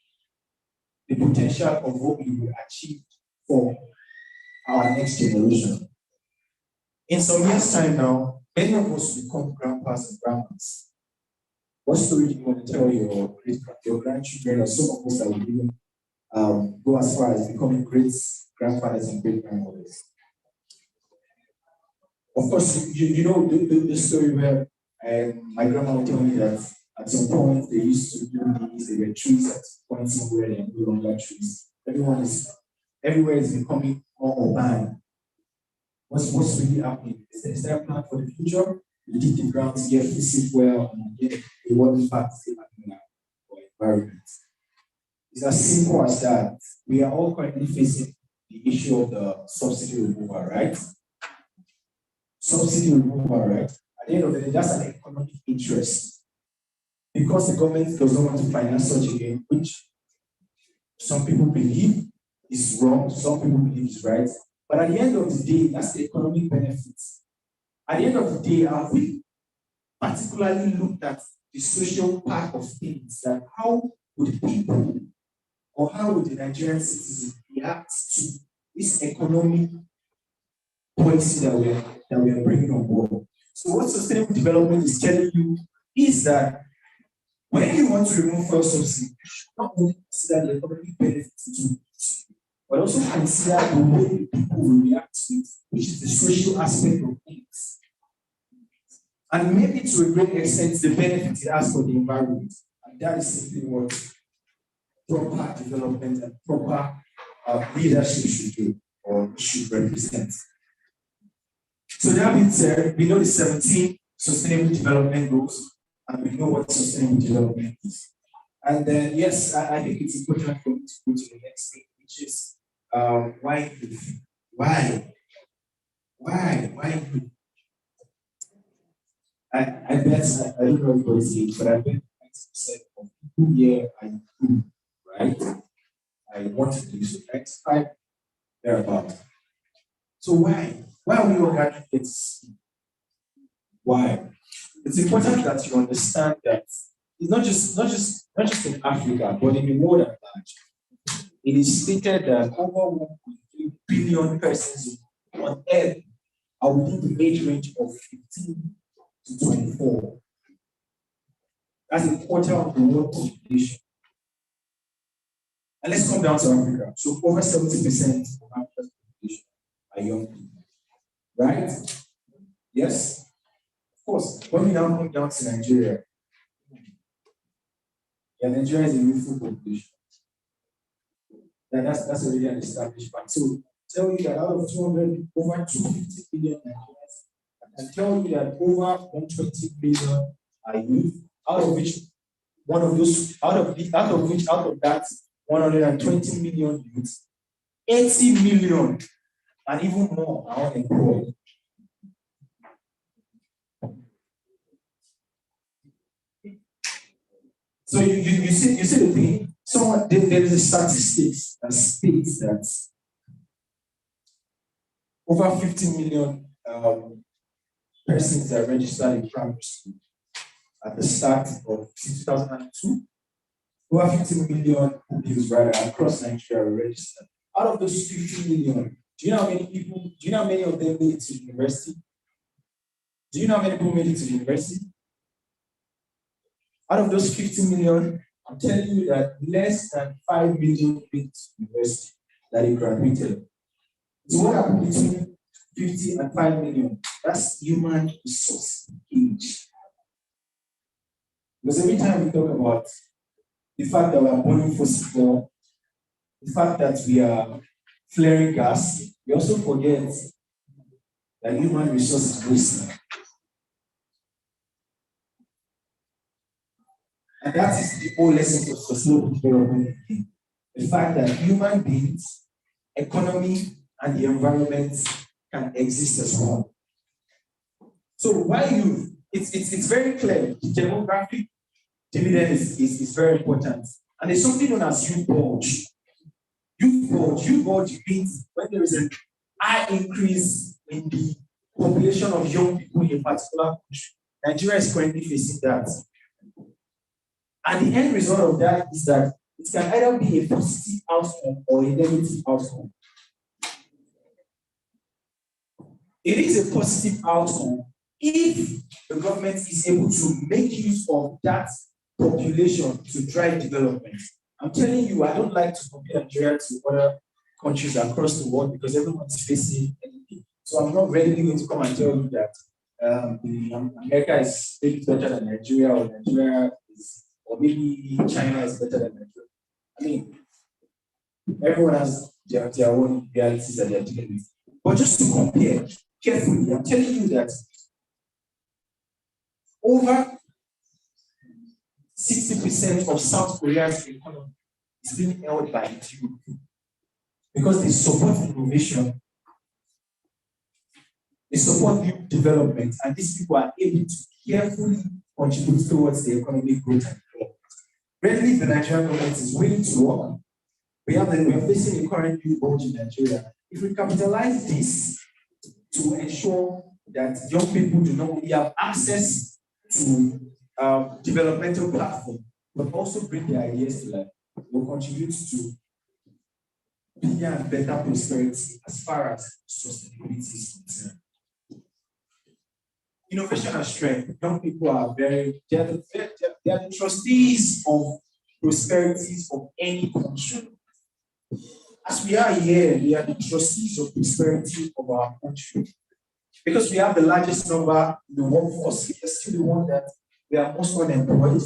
the potential of what we will achieve for our next generation. In some years' time now, many of us will become grandpas and grandmas. What story do you want to tell your grandchildren, or some of us that will even go as far as becoming great grandfathers and great grandmothers? Of course, you know the story where my grandma would tell me that at some point they used to do these, there were trees at points where they are no longer trees. Everywhere is becoming more urban. What's really happening? Is there a plan for the future? You dig the ground to get visit well and get a water impact for environment. It's as simple as that. We are all currently facing the issue of the subsidy removal, right? Subsidy removal, right? At the end of the day, that's an economic interest. Because the government does not want to finance such a game, which some people believe is wrong, some people believe is right. But at the end of the day, that's the economic benefits. At the end of the day, have we particularly looked at the social part of things, that how would people or how would the Nigerian citizens react to this economic policy that we are bringing on board? So what sustainable development is telling you is that when you want to remove fuel subsidy, you should not only consider the economic benefits to it, but also consider the way people will react to it, which is the social aspect of things. And maybe to a great extent, the benefit it has for the environment. And that is simply what proper development and proper leadership should do or should represent. So that being said, we know the 17 sustainable development goals. and we know what sustainable development is. And then, yes, I think it's important for me to go to the next thing, which is why youth? Why? Youth? I bet, I don't know what it's saying, but I bet 90% of people here are youth, right? I want to do so. 95, thereabout. So why? Why are we all gathering here to speak? Why? It's important that you understand that it's not just in Africa, but in the world at large. It is stated that over 1.3 billion persons on Earth are within the age range of 15 to 24. That's a quarter of the world population. And let's come down to Africa. So over 70% of Africa's population are young people. Right? Yes? Of course. When we now come down to Nigeria, Nigeria is a youthful population. That's already an established fact. So tell you that out of 200, over 250 billion Nigerians, I can tell you that over 120 billion are youth, out of that 120 million youths, 80 million and even more are unemployed. So you see the thing. There is a statistics that states that over 50 million persons are registered in primary school at the start of 2002. Over 50 million pupils across Nigeria are registered. Out of those 50 million, do you know how many of them made it to university? Do you know how many people made it to university? Out of those 50 million, I'm telling you that less than 5 million made it to university that they graduated. So what happened between 50 and 5 million? That's human resource age. Because every time we talk about the fact that we are burning fossil fuel, the fact that we are flaring gas, we also forget that human resource is wasting. And that is the whole lesson of sustainable development. The fact that human beings, economy, and the environment can exist as one. So why youth? It's very clear. The demographic dividend is very important. And there's something known as youth bulge. Youth bulge means when there is a high increase in the population of young people in a particular country. Nigeria is currently facing that. And the end result of that is that it can either be a positive outcome or a negative outcome. It is a positive outcome if the government is able to make use of that population to drive development. I'm telling you, I don't like to compare Nigeria to other countries across the world because everyone is facing anything. So I'm not readily going to come and tell you that America is maybe better than Nigeria, or Nigeria is, or maybe China is better than Nigeria. I mean, everyone has their own realities that they are dealing with. But just to compare carefully, I'm telling you that over 60% of South Korea's economy is being held by its youth because they support innovation, they support new development, and these people are able to carefully contribute towards the economic growth and development. Readily, the Nigerian government is willing to work. We are facing a current youth bulge in Nigeria. If we capitalize this to ensure that young people do not only have access to developmental platform, but also bring their ideas to life, will contribute to bigger and better prosperity as far as sustainability is concerned. Innovation and strength. Young people are they are the trustees of prosperities of any country. As we are here, we are the trustees of prosperity of our country. Because we have the largest number in the workforce, we are still the one that we are most unemployed.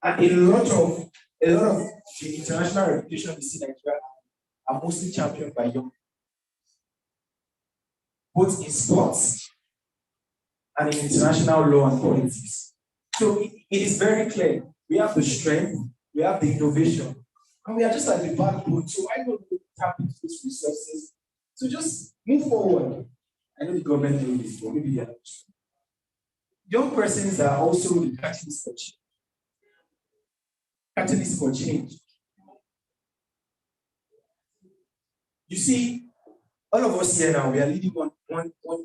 And a lot of the international reputation we see in Nigeria are mostly championed by young people, both in sports and in international law and politics. So it is very clear. We have the strength, we have the innovation, and we are just like the backbone. So why don't we tap into these resources to just move forward? I know the government knows this, but maybe they are not. Young persons are also the catalyst for change. Catalyst for change. You see, all of us here now, we are leading one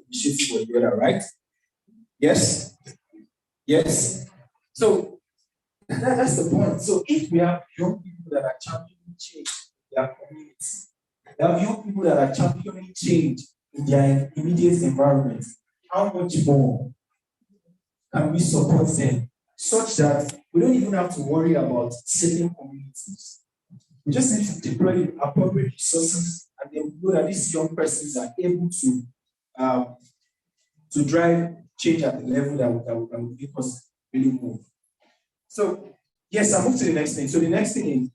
initiative or the other, right? Yes? Yes? So that's the point. So if we have young people that are championing change in their communities, we have young people that are championing change in their immediate environment, how much more can we support them such that we don't even have to worry about certain communities? We just need to deploy appropriate resources, and then know that these young persons are able to drive change at the level that will make us really move. So, yes, I'll move to the next thing. So the next thing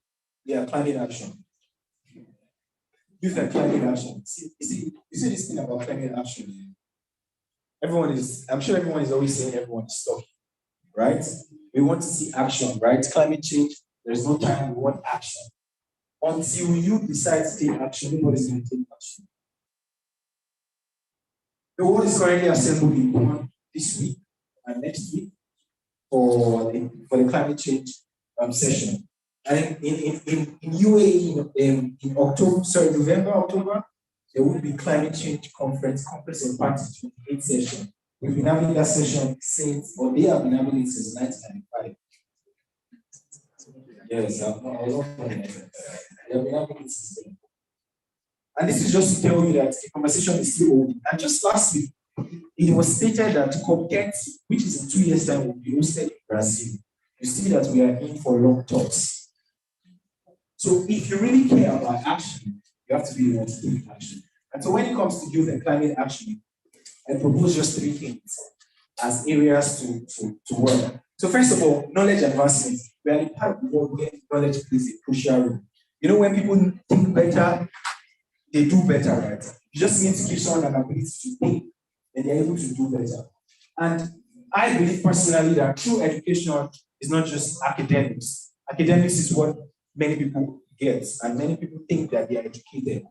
is climate action. Youth and climate action. You see this thing about climate action. I'm sure everyone is always saying everyone is talking, right? We want to see action, right? Climate change, there's no time, we want action. Until you decide to take action, nobody's going to take action. The world is currently assembled in Bonn this week and next week for the climate change session. And in UAE in November, October, there will be climate change conference and party 28 session. We've been having that session since, or they have been having it since 1995. Yes, I was not funny. They have been having it since then. And this is just to tell you that the conversation is still holding. And just last week, it was stated that COP30, which is in 2 years' time, will be hosted in Brazil. You see that we are in for long talks. So if you really care about action, you have to be able to take action. And so when it comes to youth and climate action, I propose just 3 things as areas to work. So first of all, knowledge advancement. We are in part of the world where knowledge plays a crucial role. You know, when people think better, they do better, right? You just need to give someone an ability to think, and they're able to do better. And I believe personally that true education is not just academics. Academics is what many people get, and many people think that they are educated.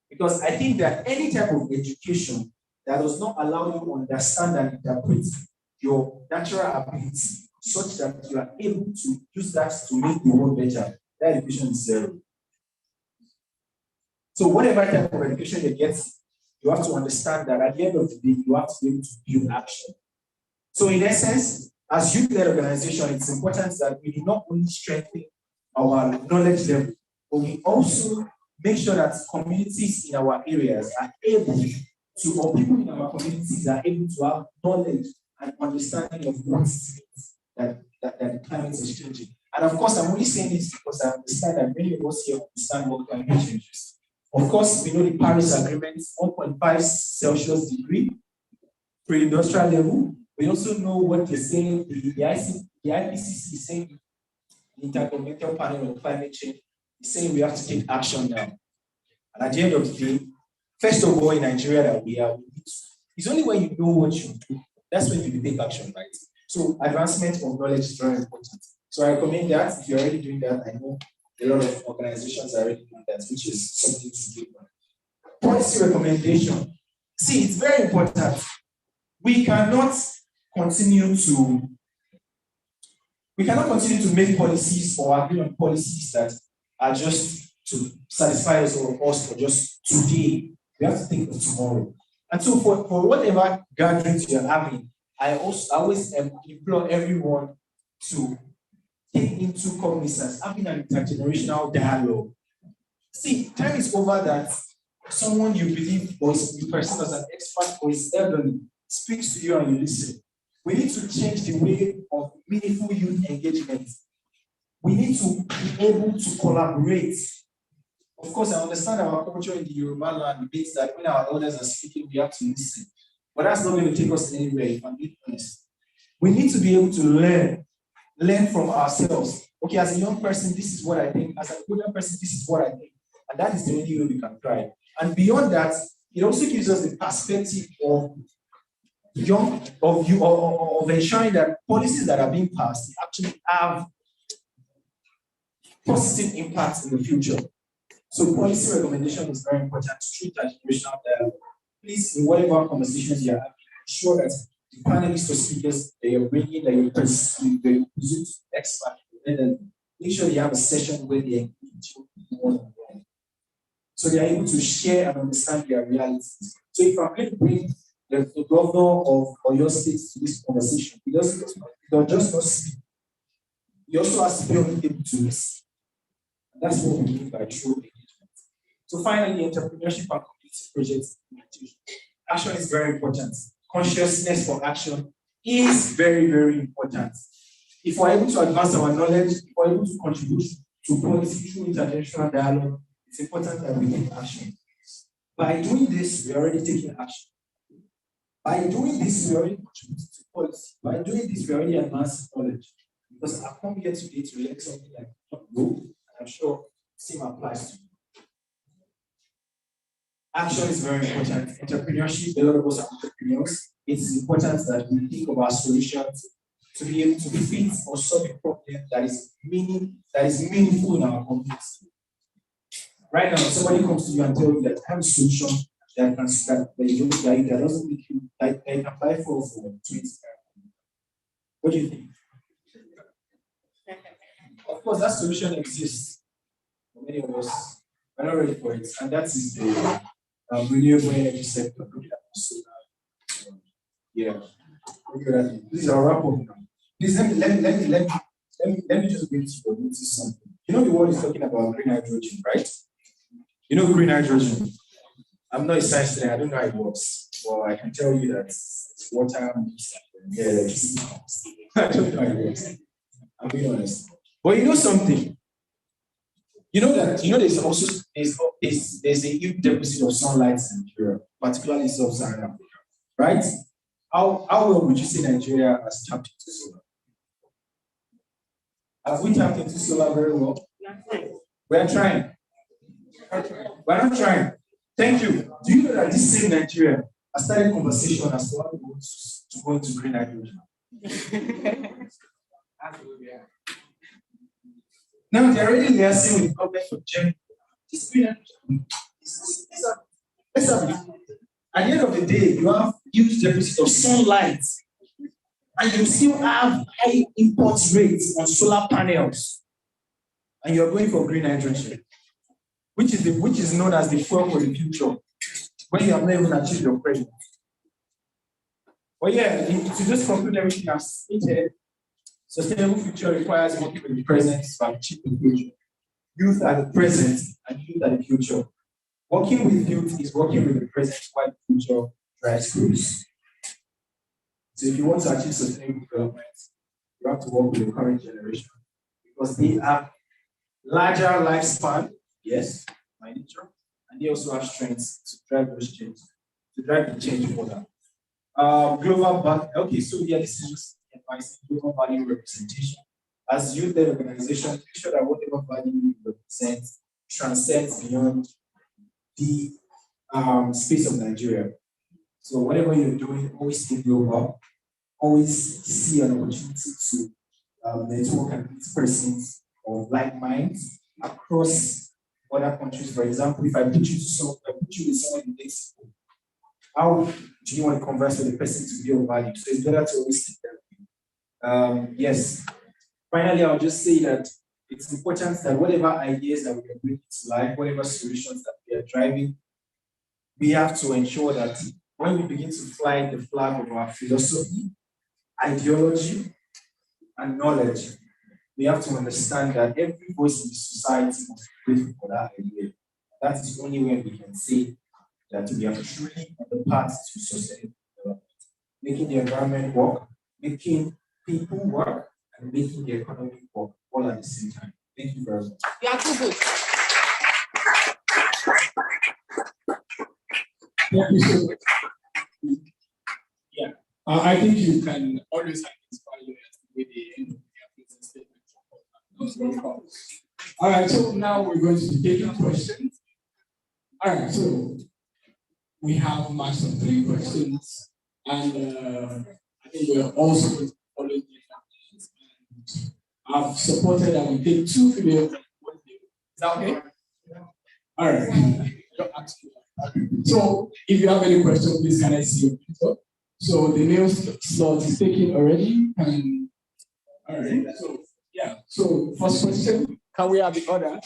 Because I think that any type of education that does not allow you to understand and interpret your natural ability such that you are able to use that to make the world better, that education is zero. So whatever type of education you get, you have to understand that at the end of the day, you have to be able to build action. So in essence, as youth-led organization, it's important that we do not only strengthen our knowledge level, but we also make sure that communities in our areas are able to, or people in our communities are able to have knowledge and understanding of what that the climate is changing. And of course, I'm only saying this because I understand that many of us here understand what climate change is. Of course, we know the Paris Agreement, 1.5 Celsius degree, pre-industrial level. We also know what they're saying, the IPCC is saying, the Intergovernmental Panel on Climate Change is saying we have to take action now. And at the end of the day, first of all, in Nigeria that we are, it's only when you know what you do, that's when you take action, right? So advancement of knowledge is very important. So I recommend that. If you're already doing that, I know a lot of organizations are already doing that, which is something to do. Policy recommendation. See, it's very important. We cannot continue to make policies or agree on policies that are just to satisfy us or us for just today. We have to think of tomorrow. And so for whatever gatherings you're having, I always implore everyone to take into cognizance having an intergenerational dialogue. See, time is over that someone you believe or you perceive as an expert or is elderly speaks to you and you listen. We need to change the way of meaningful youth engagement. We need to be able to collaborate. Of course, I understand our culture in the Yoruba land means that when our elders are speaking, we have to listen. But that's not going to take us anywhere, if I'm being honest. We need to be able to learn from ourselves. Okay, as a young person, this is what I think. As an older person, this is what I think. And that is the only way we can thrive. And beyond that, it also gives us the perspective of of ensuring that policies that are being passed actually have positive impacts in the future. So policy recommendation is very important through intergenerational dialogue. Please, in whatever conversations you are having, ensure that the panelists or speakers that you're bringing, that you present experts, and make sure you have a session where they engage one-on-one. So they are able to share and understand their realities. So if I'm going to bring the governor of Oyo State to this conversation, he doesn't just not speak. He also has to be able to listen. And that's what we mean by true engagement. So finally, entrepreneurship and community projects implementation. Action is very important. Consciousness for action is very, very important. If we're able to advance our knowledge, if we're able to contribute to policy through intergenerational dialogue, it's important that we take action. By doing this, we're already taking action. By doing this, we're already contributing to policy. By doing this, we're already advancing knowledge. Because I've come here today to learn something like go, and I'm sure the same applies to you. Action is very important. Entrepreneurship, a lot of us are entrepreneurs. It is important that we think of our solutions to be able to fit or solve a problem that is meaningful in our community. Right now, somebody comes to you and tells you that I have a solution that doesn't make you that you can apply for 20. What do you think? Of course, that solution exists for many of us. We're not ready for it, and that is the renewable energy sector. Yeah. This is our wrap up now. Please let me just bring to you notice something. You know the world is talking about green hydrogen, right? You know green hydrogen. I'm not a science student, I don't know how it works. Well, I can tell you that it's water and electricity. I don't know how it works. I'm being honest. But you know something? You know there's a huge deficit of sunlight in Nigeria, particularly sub-Saharan Africa, right? How well would you say Nigeria has tapped into solar? Have we tapped into solar very well? We are trying. We're not trying. Thank you. Do you know that this same Nigeria has started conversation as to how we want to go into green hydrogen? Now they're already liaising with government for Germany. This green hydrogen. At the end of the day, you have huge deficit of sunlight, and you still have high import rates on solar panels, and you're going for green hydrogen, which is known as the fuel for the future, when you have not even achieved your present. But yeah, to just conclude everything I've stated, sustainable future requires working with the present to achieve the future. Youth are the present and youth are the future. Working with youth is working with the present while the future drives growth. So if you want to achieve sustainable development, you have to work with the current generation because they have larger lifespan, yes, by nature, and they also have strengths to drive those changes, to drive the change further. Okay, so yeah, this is just advice, global value representation. As youth-led organization, make sure that whatever value you represent transcends beyond the space of Nigeria. So whatever you're doing, always think global, always see an opportunity to network and meet persons of like minds across other countries. For example, if I put you with someone in Mexico, how do you want to converse with the person to be of value? So it's better to always take that. Yes. Finally, I'll just say that it's important that whatever ideas that we are bringing to life, whatever solutions that we are driving, we have to ensure that when we begin to fly the flag of our philosophy, ideology, and knowledge, we have to understand that every voice in the society must be grateful for that idea. That is the only way we can say that we are truly on the path to sustainable development, making the environment work, making people work, and making the economy work all at the same time. Thank you very much. You are too good. Thank you so much. Yeah, I think you can always identify with the end of your presentation. All right, so now we're going to be taking questions. All right, so we have matched up 3 questions. And I think we're also following the I've supported that we take 2 females. Is that okay? All right. So if you have any questions, please can I see your picture? So the male slot is taken already. And all right. So yeah. So first question, can we have the order?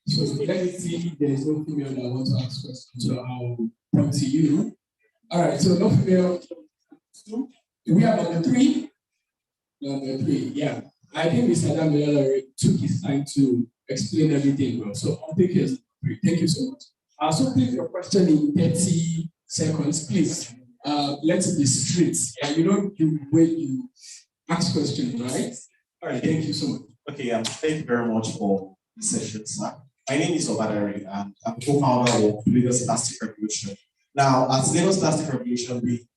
So let me see if there is no female that wants to ask questions. So I'll prompt to you. All right. So no female. Do we have number 3? Number 3. Yeah. I think Mr. Damiel already took his time to explain everything well. So I'll take his 3. Thank you so much. So please your question in 30 seconds, please. Let it be straight. Yeah, you don't do when you ask questions, right? All right, thank you so much. Okay, thank you very much for the session, sir. My name is Obadari, and I'm co-founder of Lagos Plastic Revolution. Now, at Lagos Plastic Revolution, we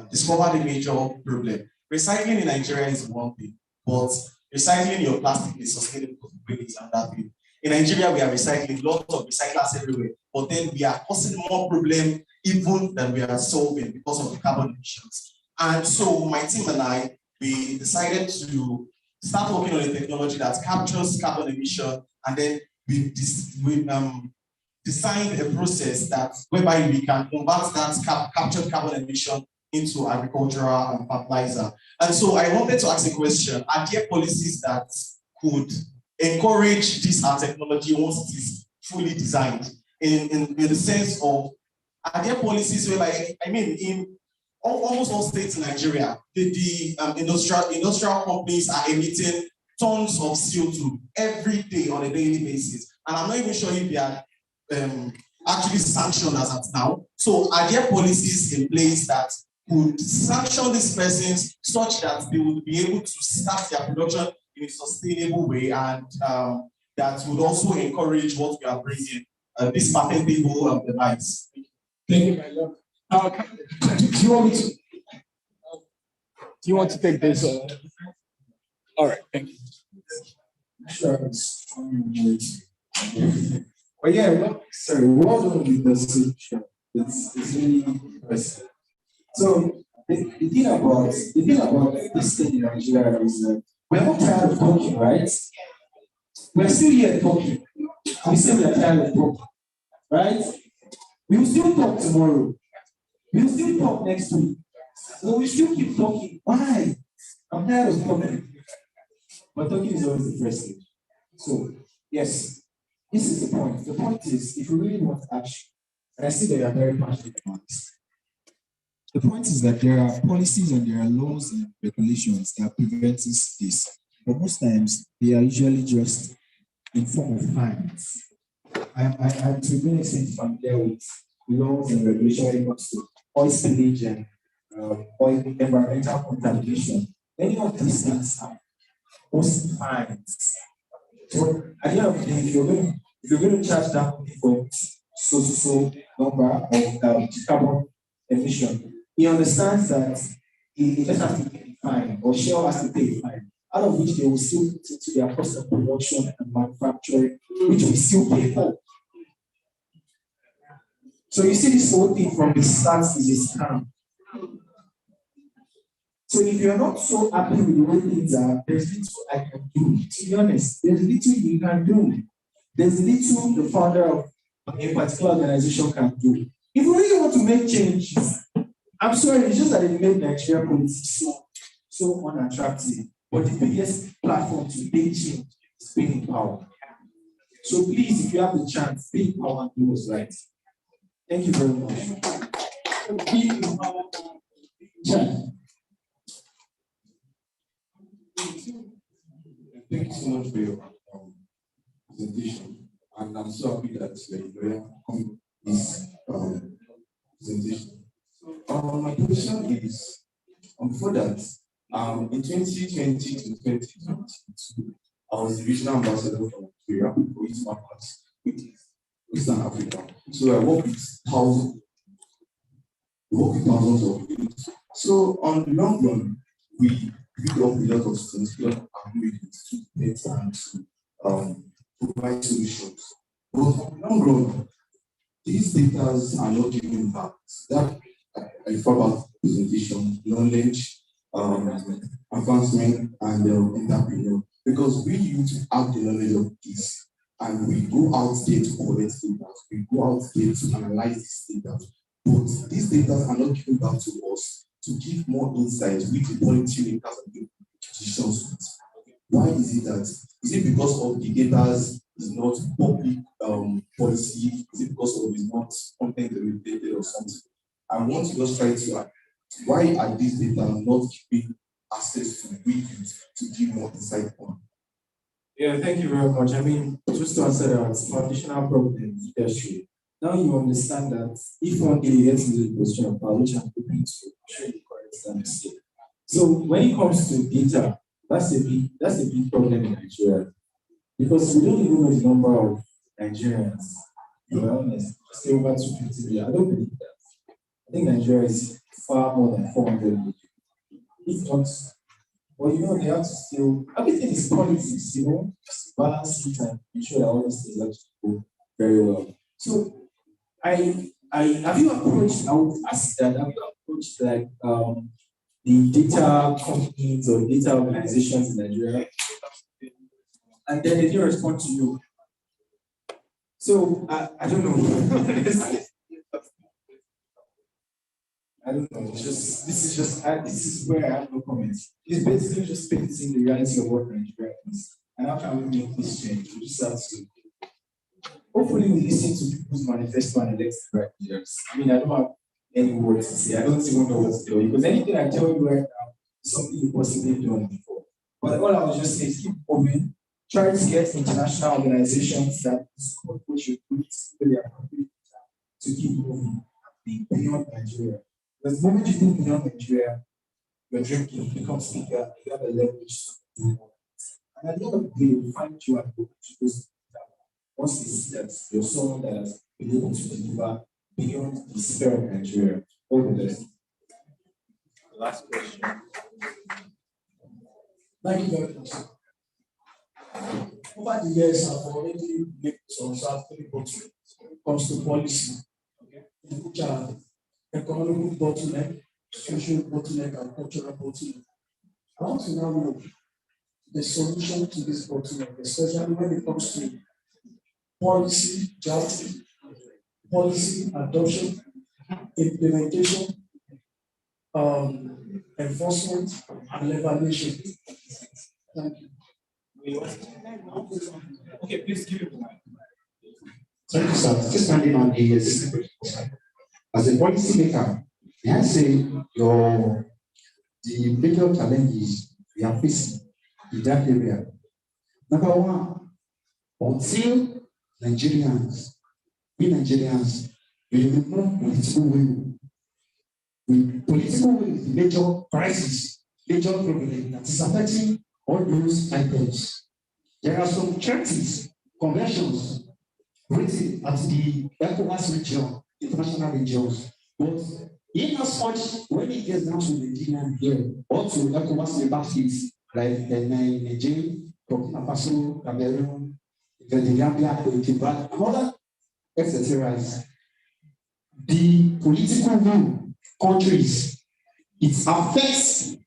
discovered a major problem. Recycling in Nigeria is one thing, but recycling your plastic is sustainable is another thing. In Nigeria, we are recycling lots of recyclers everywhere, but then we are causing more problem even than we are solving because of the carbon emissions. And so my team and I, we decided to start working on a technology that captures carbon emission, and then we designed a process that whereby we can convert that captured carbon emission into agricultural and fertilizer. And so I wanted to ask a question: are there policies that could encourage this our technology once it is fully designed? In the sense of, are there policies where, like, I mean, in almost all states in Nigeria, the industrial companies are emitting tons of CO2 every day on a daily basis, and I'm not even sure if they are actually sanctioned as at now. So are there policies in place that could sanction these persons such that they would be able to start their production in a sustainable way, and that would also encourage what we are bringing, this patentable device? Thank you, my love. Do you want to take this? All right, thank you. Sure. But yeah, sorry, what with the solution? It's really impressive. So the thing about this thing in Nigeria is that we're not tired of talking, right? We're still here talking. We say we are tired of talking, right? We will still talk tomorrow. We will still talk next week. So we still keep talking. Why? I'm tired of talking. But talking is always the first stage. So, yes, this is the point. The point is, if you really want action, and I see that you are very passionate about this, the point is that there are policies and there are laws and regulations that prevent this. But most times, they are usually just in form of fines. I'm to a great extent familiar with laws and regulations when it comes to oil spillage and oil environmental contamination. Many of these things are mostly fines. So at the end of the day, if you're going to charge that for so number of carbon emission, he understands that he just has to pay a fine, or Shell has to pay a fine, out of which they will still put into their cost of production and manufacturing, which we still pay for. So you see this whole thing from the start is a scam. So if you're not so happy with the way things are, there's little I can do. To be honest, there's little you can do. There's little the founder of a particular organization can do. If you really want to make changes, I'm sorry, it's just that it made Nigeria politics so unattractive. But the biggest platform to make change is being in power. So please, if you have the chance, be in power and do what's right. Thank you very much. Thank you so much for your presentation, and I'm so happy that you're coming this presentation. My question is, before that, in 2020 to 2022, I was the regional ambassador for Nigeria for East Markets, Eastern Africa. So I work with thousands of youth. So on the long run, we build up a lot of things, a lot of abilities to better and to provide solutions. But on the long run, these data are not giving back. That I refer back to presentation, knowledge, advancement, and entrepreneur. Because we need to have the knowledge of this, and we go out there to collect data, we go out there to analyze this data. But these data are not given back to us to give more insights with the policy makers and the decisions. Why is it that? Is it because of the data is not public policy? Is it because of it's not content related or something? I want to just try to ask, why are these data not giving access to we to give more insight on? Yeah, thank you very much. I mean, just to answer that, foundational problem leadership. Now you understand that if one day you get into the position of power, which I'm hoping to, I'm sure you correct that. So when it comes to data, that's a big problem in Nigeria. Because we don't even know the number of Nigerians, to be honest, say over 250 million. I don't believe that. I think Nigeria is far more than 400 million. If not, well, you know, they have to still, everything is politics, you know, just balance it and ensure that all these things actually go very well. So, have you approached, I would ask that, have you approached like the data companies or data organizations in Nigeria? And then they didn't respond to you. So, I don't know. I don't know. This is where I have no comments. It's basically just painting the reality of what Nigeria is. And how can we make this change? We just have to. Hopefully, we listen to people's manifesto and elect the right leaders. I mean, I don't have any words to say. I don't even know what to tell you. Because anything I tell you right now is something you possibly done before. But all I was just saying is keep moving. Try to get international organizations that support what you do to keep moving beyond Nigeria. Because the moment you think beyond Nigeria, your dream can become bigger, you have a leverage to do more. And at the end of the day, you find you and go to those once they see that you're someone that has been able to deliver beyond the sphere of Nigeria. All the best. Last question. Thank you very much. Over the years, I've already made some certain bottlenecks when it comes to policy, which are economic bottleneck, social bottleneck, and cultural bottleneck. I want to now know the solution to this bottleneck, especially when it comes to policy drafting, policy adoption, implementation, enforcement, and evaluation. Thank you. Okay, please give it to me. Thank you, sir. Just standing on the existing principles. As a policy maker, may I say the major challenges we are facing in that area. Number one, until we Nigerians, we remove political will. Political will is the major crisis, major problem that is affecting all those items. There are some treaties, conventions written at the ECOWAS region, international regions, but in as much when it gets down to Nigeria here, or to ECOWAS member states like Nigeria, Burkina Faso, Cameroon, the Gambia, Coyec, and other, etc. The political will countries, it affects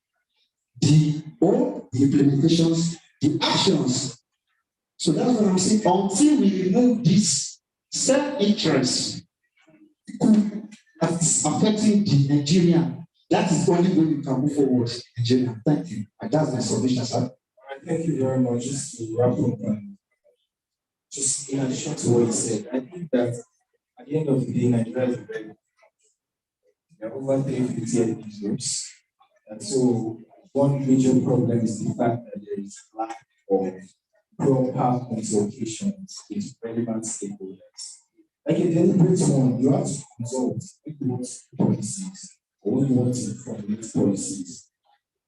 the implementations, the actions. So that's what I'm saying. Until we remove this self-interest that is affecting the Nigerian, that is the only way we can move forward in Nigeria. Thank you. And that's my submission, sir. All right, thank you very much. Just to wrap up, and just in addition to what you said, I think that at the end of the day, Nigeria is a very good country. There are over 350 ethnic groups. And so one major problem is the fact that there is lack of proper consultations with relevant stakeholders. Like a deliberate one, you have to consult when you want policies or when you want to formulate policies.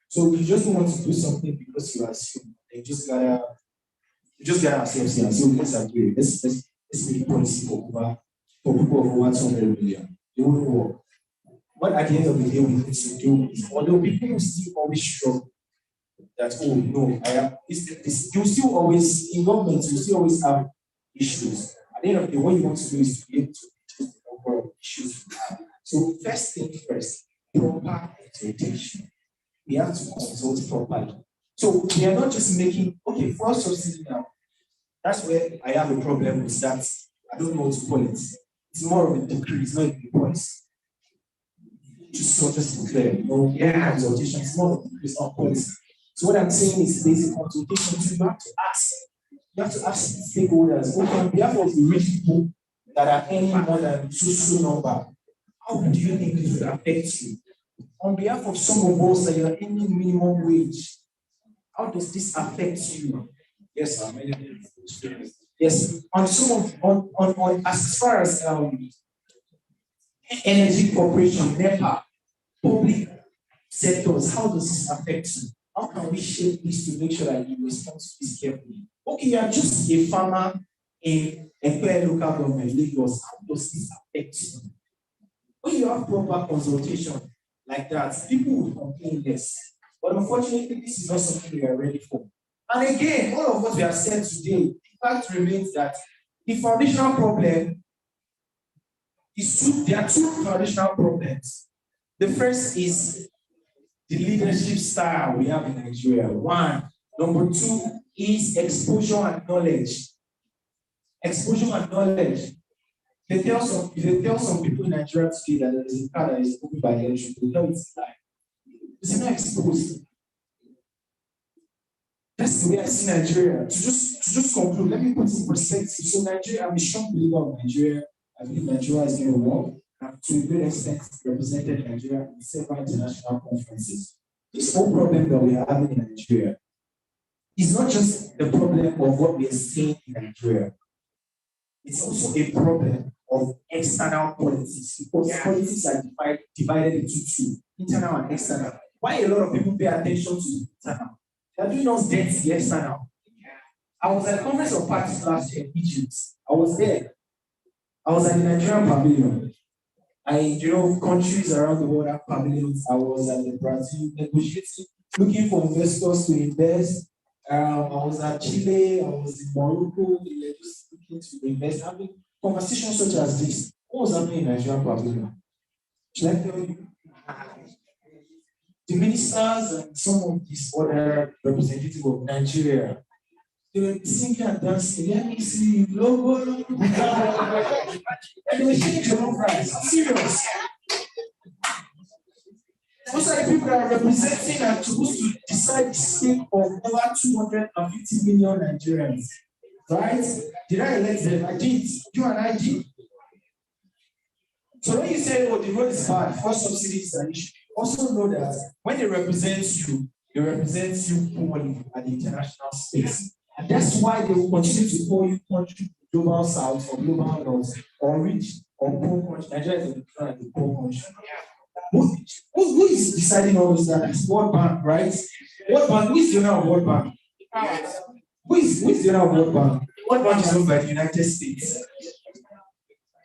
So you just want to do something because you assume, you just gotta ourselves here and say, let's agree, let's make a policy for people of over 200 million. It won't work. What at the end of the day we need to do is, although people still always struggle that, oh no, I have this, you still always, in government, you still always have issues. At the end of the day, what you want to do is to be able to reduce the number of issues you have. So first thing first, proper exploitation. We have to consult properly. So we are not just making, okay, fuel subsidy now. That's where I have a problem with that. I don't know what to call it. It's more of a decrease, not a decrease. Just so just clear, no consultation, it's more of a decrease on policy. So what I'm saying is basic consultation. You have to ask stakeholders, okay, on behalf of the rich people that are earning more than so number, how do you think this will affect you? On behalf of some of us that you are earning minimum wage, how does this affect you? Yes, sir. Yes, on some of on as far as energy corporation, NEPA, public sectors, how does this affect you? How can we shape this to make sure that you respond to this carefully? Okay, you are just a farmer in a local government, Lagos. How does this affect you? When you have proper consultation like that, people will complain less. But unfortunately, this is not something we are ready for. And again, all of what we have said today, the fact remains that the foundational problem is there are two foundational problems. The first is the leadership style we have in Nigeria. One. Number two is exposure and knowledge. Exposure and knowledge. They tell some people in Nigeria today that there is a car that is owned by the election. They know it's a lie. It's not exposed. That's the way I see Nigeria. To just conclude, let me put it in perspective. So Nigeria, I'm a strong believer of Nigeria. I believe Nigeria is going to work. And to a great extent, represented Nigeria in several international conferences. This whole problem that we are having in Nigeria is not just the problem of what we are seeing in Nigeria. It's also a problem of external politics, because politics are divided into two, internal and external. Why a lot of people pay attention to the internal? They are doing us dead to the external. I was at a conference of parties last year in Egypt. I was there. I was at the Nigerian pavilion. Countries around the world have pavilions. I was at the Brazil negotiating, looking for investors to invest. I was at Chile. I was in Morocco. We were just looking to invest, having conversations such as this. What was happening in Nigerian pavilion? Should I tell you? The ministers and some of these other representatives of Nigeria, they were singing and dancing. Let me see, logo. And they were shaking their own price. I'm serious. Those are the people that are representing and supposed to decide the state of over 250 million Nigerians. Right? Did I elect them? I did. You and I did. So when you say, oh, the road is bad, fuel subsidy is an issue, also know that when they represent you poorly at the international space. And that's why they will continue to call you country global south or global north or rich or poor country. Nigeria is the poor country. Who is deciding all those things? World Bank, right? World Bank, who is the owner of World Bank? Who is the owner of World Bank? World Bank is owned by the United States.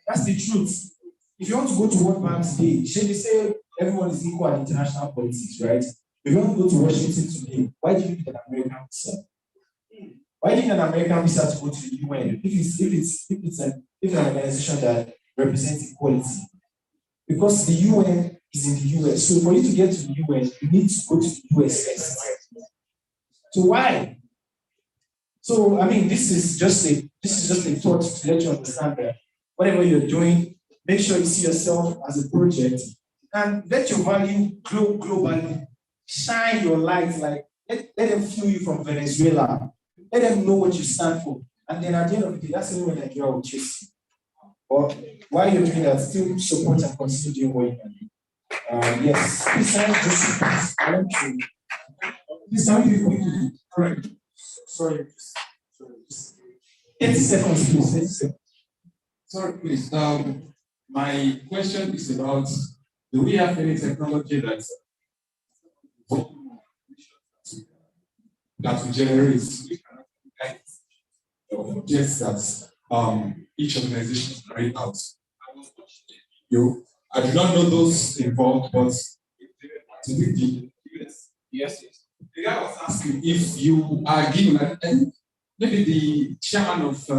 That's the truth. If you want to go to World Bank today, they say everyone is equal in international politics, right? If you want to go to Washington today, why do you need an American visa? Why do you need an American visa to go to the UN if it's an organization that represents equality? Because the UN is in the US. So for you to get to the UN, you need to go to the US first. So why? So I mean, this is just a thought to let you understand that whatever you're doing, make sure you see yourself as a project and let your value glow globally. Shine your light, like let them feel you from Venezuela. Let them know what you stand for. And then at the end of the day, that's the way Nigeria will chase you. Or while you're doing that, still support and continue doing what you can do. Yes. Please, I want to. Please, how do you quickly? Correct. Sorry. 30 seconds, please. 30 seconds. Sorry, please. My question is about, do we have any technology that will generate objects that each organization is carrying out? I do not know those involved, but yes. The guy was asking if you are given, maybe the chairman of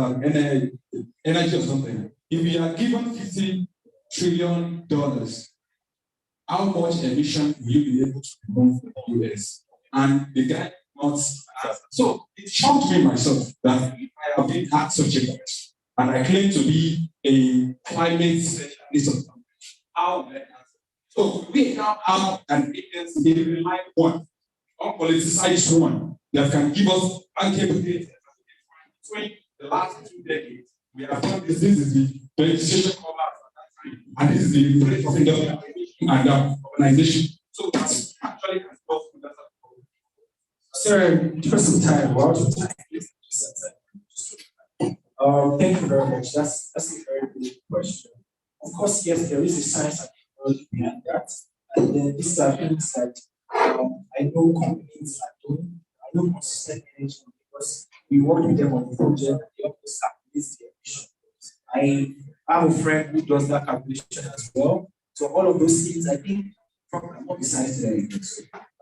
energy or something, if you are given $50 trillion, how much emission will you be able to remove from the US? And the guy not so it shocked me myself that I have been asked such a question, and I claim to be a climate specialist. How so we now have an agency, a reliable one, unpoliticized one that can give us bankable data. Between the last 2 decades, we have done this. This is the legislation cover, and this is the rate of industrial and urbanization. So that's actually Sir, just some time. Wow. Thank you very much. That's a very good question. Of course, yes, there is a science and technology behind that. And then these are things that I know companies are doing. I know consistent energy because we work with them on the project and they help us calculate the emission. I have a friend who does that calculation as well. So all of those things, I think, from what besides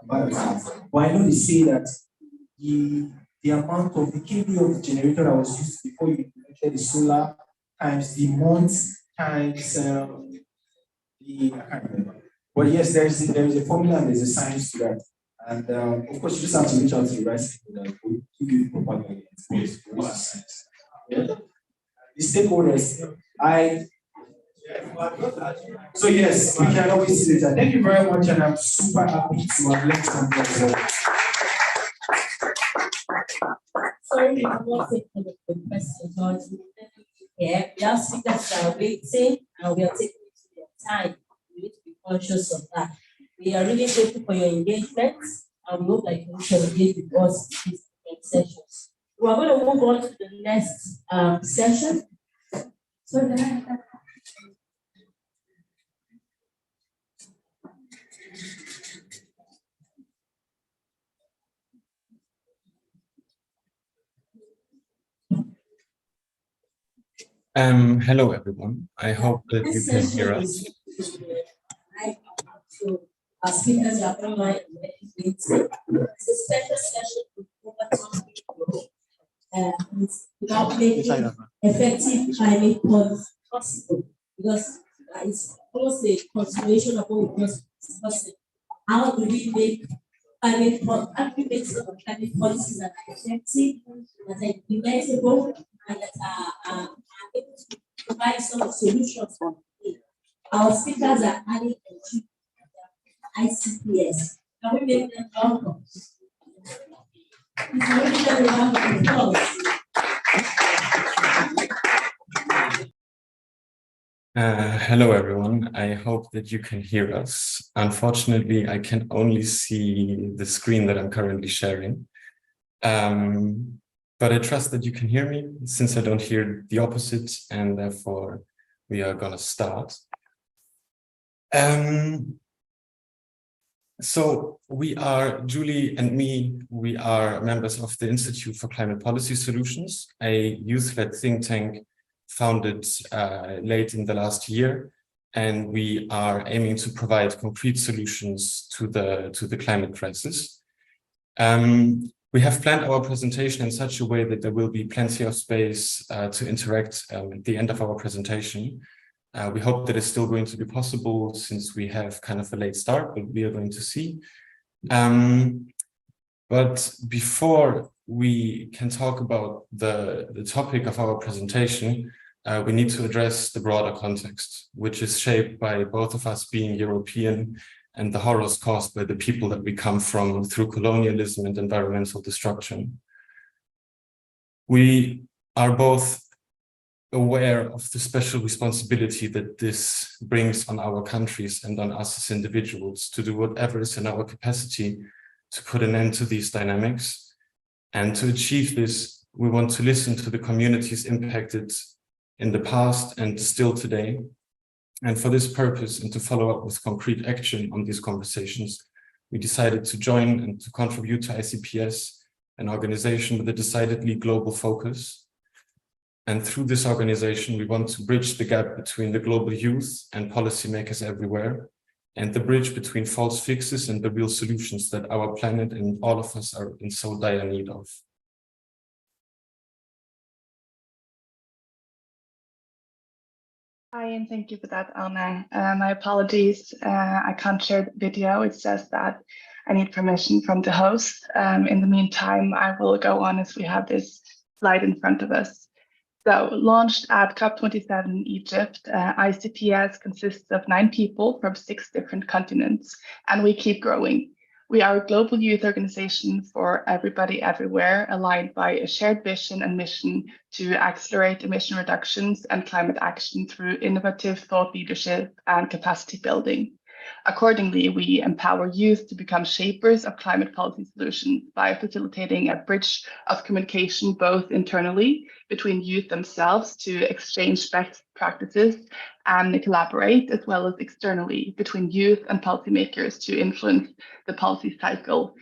but I know they say that the amount of the kVA of the generator that was used before you implemented the solar times the months times I can't remember. But yes, there is a formula and there's a science to that. And of course, you just have to reach out to the right people that will give you the proper guidance. Yeah. The stakeholders, so yes, we can always see that. Thank you very much, and I'm super happy to have left some results. Sorry, I'm not taking the question, George. Yeah, we have speakers that are waiting, and we are taking it to their time. We need to be conscious of that. We are really grateful for your engagement, and we hope that you can engage with us in these sessions. We are going to move on to the next session. So hello everyone. I hope that you can hear us. Our speakers are online. It's a special session with over 10 people. Without making effective climate policy possible, because it's almost a continuation of what we just discussed. How do we make climate policies that are effective, that are implementable, and that are able to provide some solutions for it? Our speakers are adding ICPS. Can we make them welcome? Hello everyone, I hope that you can hear us. Unfortunately, I can only see the screen that I'm currently sharing. But I trust that you can hear me, since I don't hear the opposite, and therefore we are gonna start. So we are, Julie and me, we are members of the Institute for Climate Policy Solutions, a youth-led think tank founded late in the last year, and we are aiming to provide concrete solutions to the climate crisis. We have planned our presentation in such a way that there will be plenty of space to interact at the end of our presentation. We hope that it's still going to be possible since we have kind of a late start, but we are going to see. But before we can talk about the topic of our presentation, we need to address the broader context, which is shaped by both of us being European and the horrors caused by the people that we come from through colonialism and environmental destruction. We are both aware of the special responsibility that this brings on our countries and on us as individuals to do whatever is in our capacity to put an end to these dynamics. And to achieve this, we want to listen to the communities impacted in the past and still today. And for this purpose, and to follow up with concrete action on these conversations, we decided to join and to contribute to ICPS, an organization with a decidedly global focus. And through this organization, we want to bridge the gap between the global youth and policymakers everywhere, and the bridge between false fixes and the real solutions that our planet and all of us are in so dire need of. Hi, and thank you for that, Anna. My apologies, I can't share the video. It says that I need permission from the host. In the meantime, I will go on as we have this slide in front of us. So, launched at COP27 in Egypt, ICPS consists of 9 people from 6 different continents, and we keep growing. We are a global youth organization for everybody everywhere, aligned by a shared vision and mission to accelerate emission reductions and climate action through innovative thought leadership and capacity building. Accordingly, we empower youth to become shapers of climate policy solutions by facilitating a bridge of communication both internally between youth themselves to exchange best practices and collaborate, as well as externally between youth and policymakers to influence the policy cycle.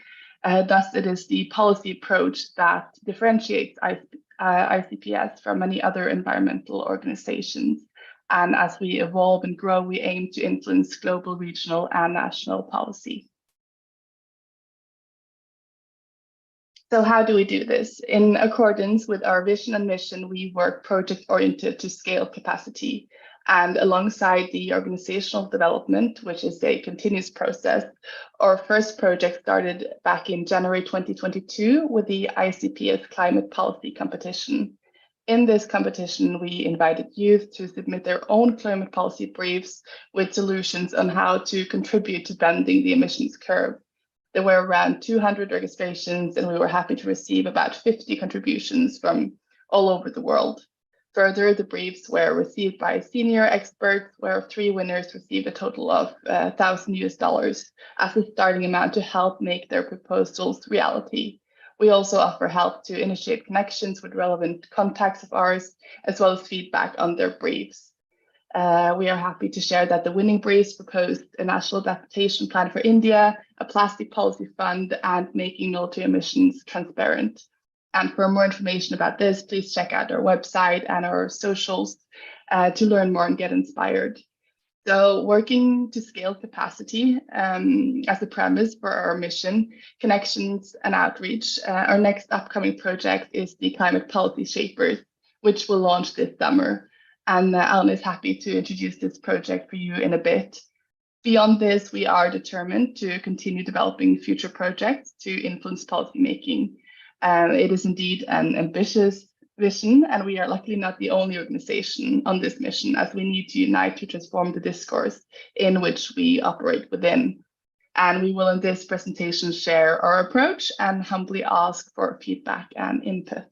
Thus, it is the policy approach that differentiates ICPS from many other environmental organizations. And as we evolve and grow, we aim to influence global, regional, and national policy. So how do we do this? In accordance with our vision and mission, we work project-oriented to scale capacity. And alongside the organizational development, which is a continuous process, our first project started back in January 2022 with the ICPS Climate Policy Competition. In this competition, we invited youth to submit their own climate policy briefs with solutions on how to contribute to bending the emissions curve. There were around 200 registrations, and we were happy to receive about 50 contributions from all over the world. Further, the briefs were received by senior experts, where 3 winners received a total of $1,000 as a starting amount to help make their proposals reality. We also offer help to initiate connections with relevant contacts of ours, as well as feedback on their briefs. We are happy to share that the winning briefs proposed a national adaptation plan for India, a plastic policy fund, and making military emissions transparent. And for more information about this, please check out our website and our socials to learn more and get inspired. So working to scale capacity as a premise for our mission, connections and outreach, our next upcoming project is the Climate Policy Shapers, which will launch this summer. And Alan is happy to introduce this project for you in a bit. Beyond this, we are determined to continue developing future projects to influence policymaking. It is indeed an ambitious vision, and we are luckily not the only organization on this mission, as we need to unite to transform the discourse in which we operate within. And we will in this presentation share our approach and humbly ask for feedback and input.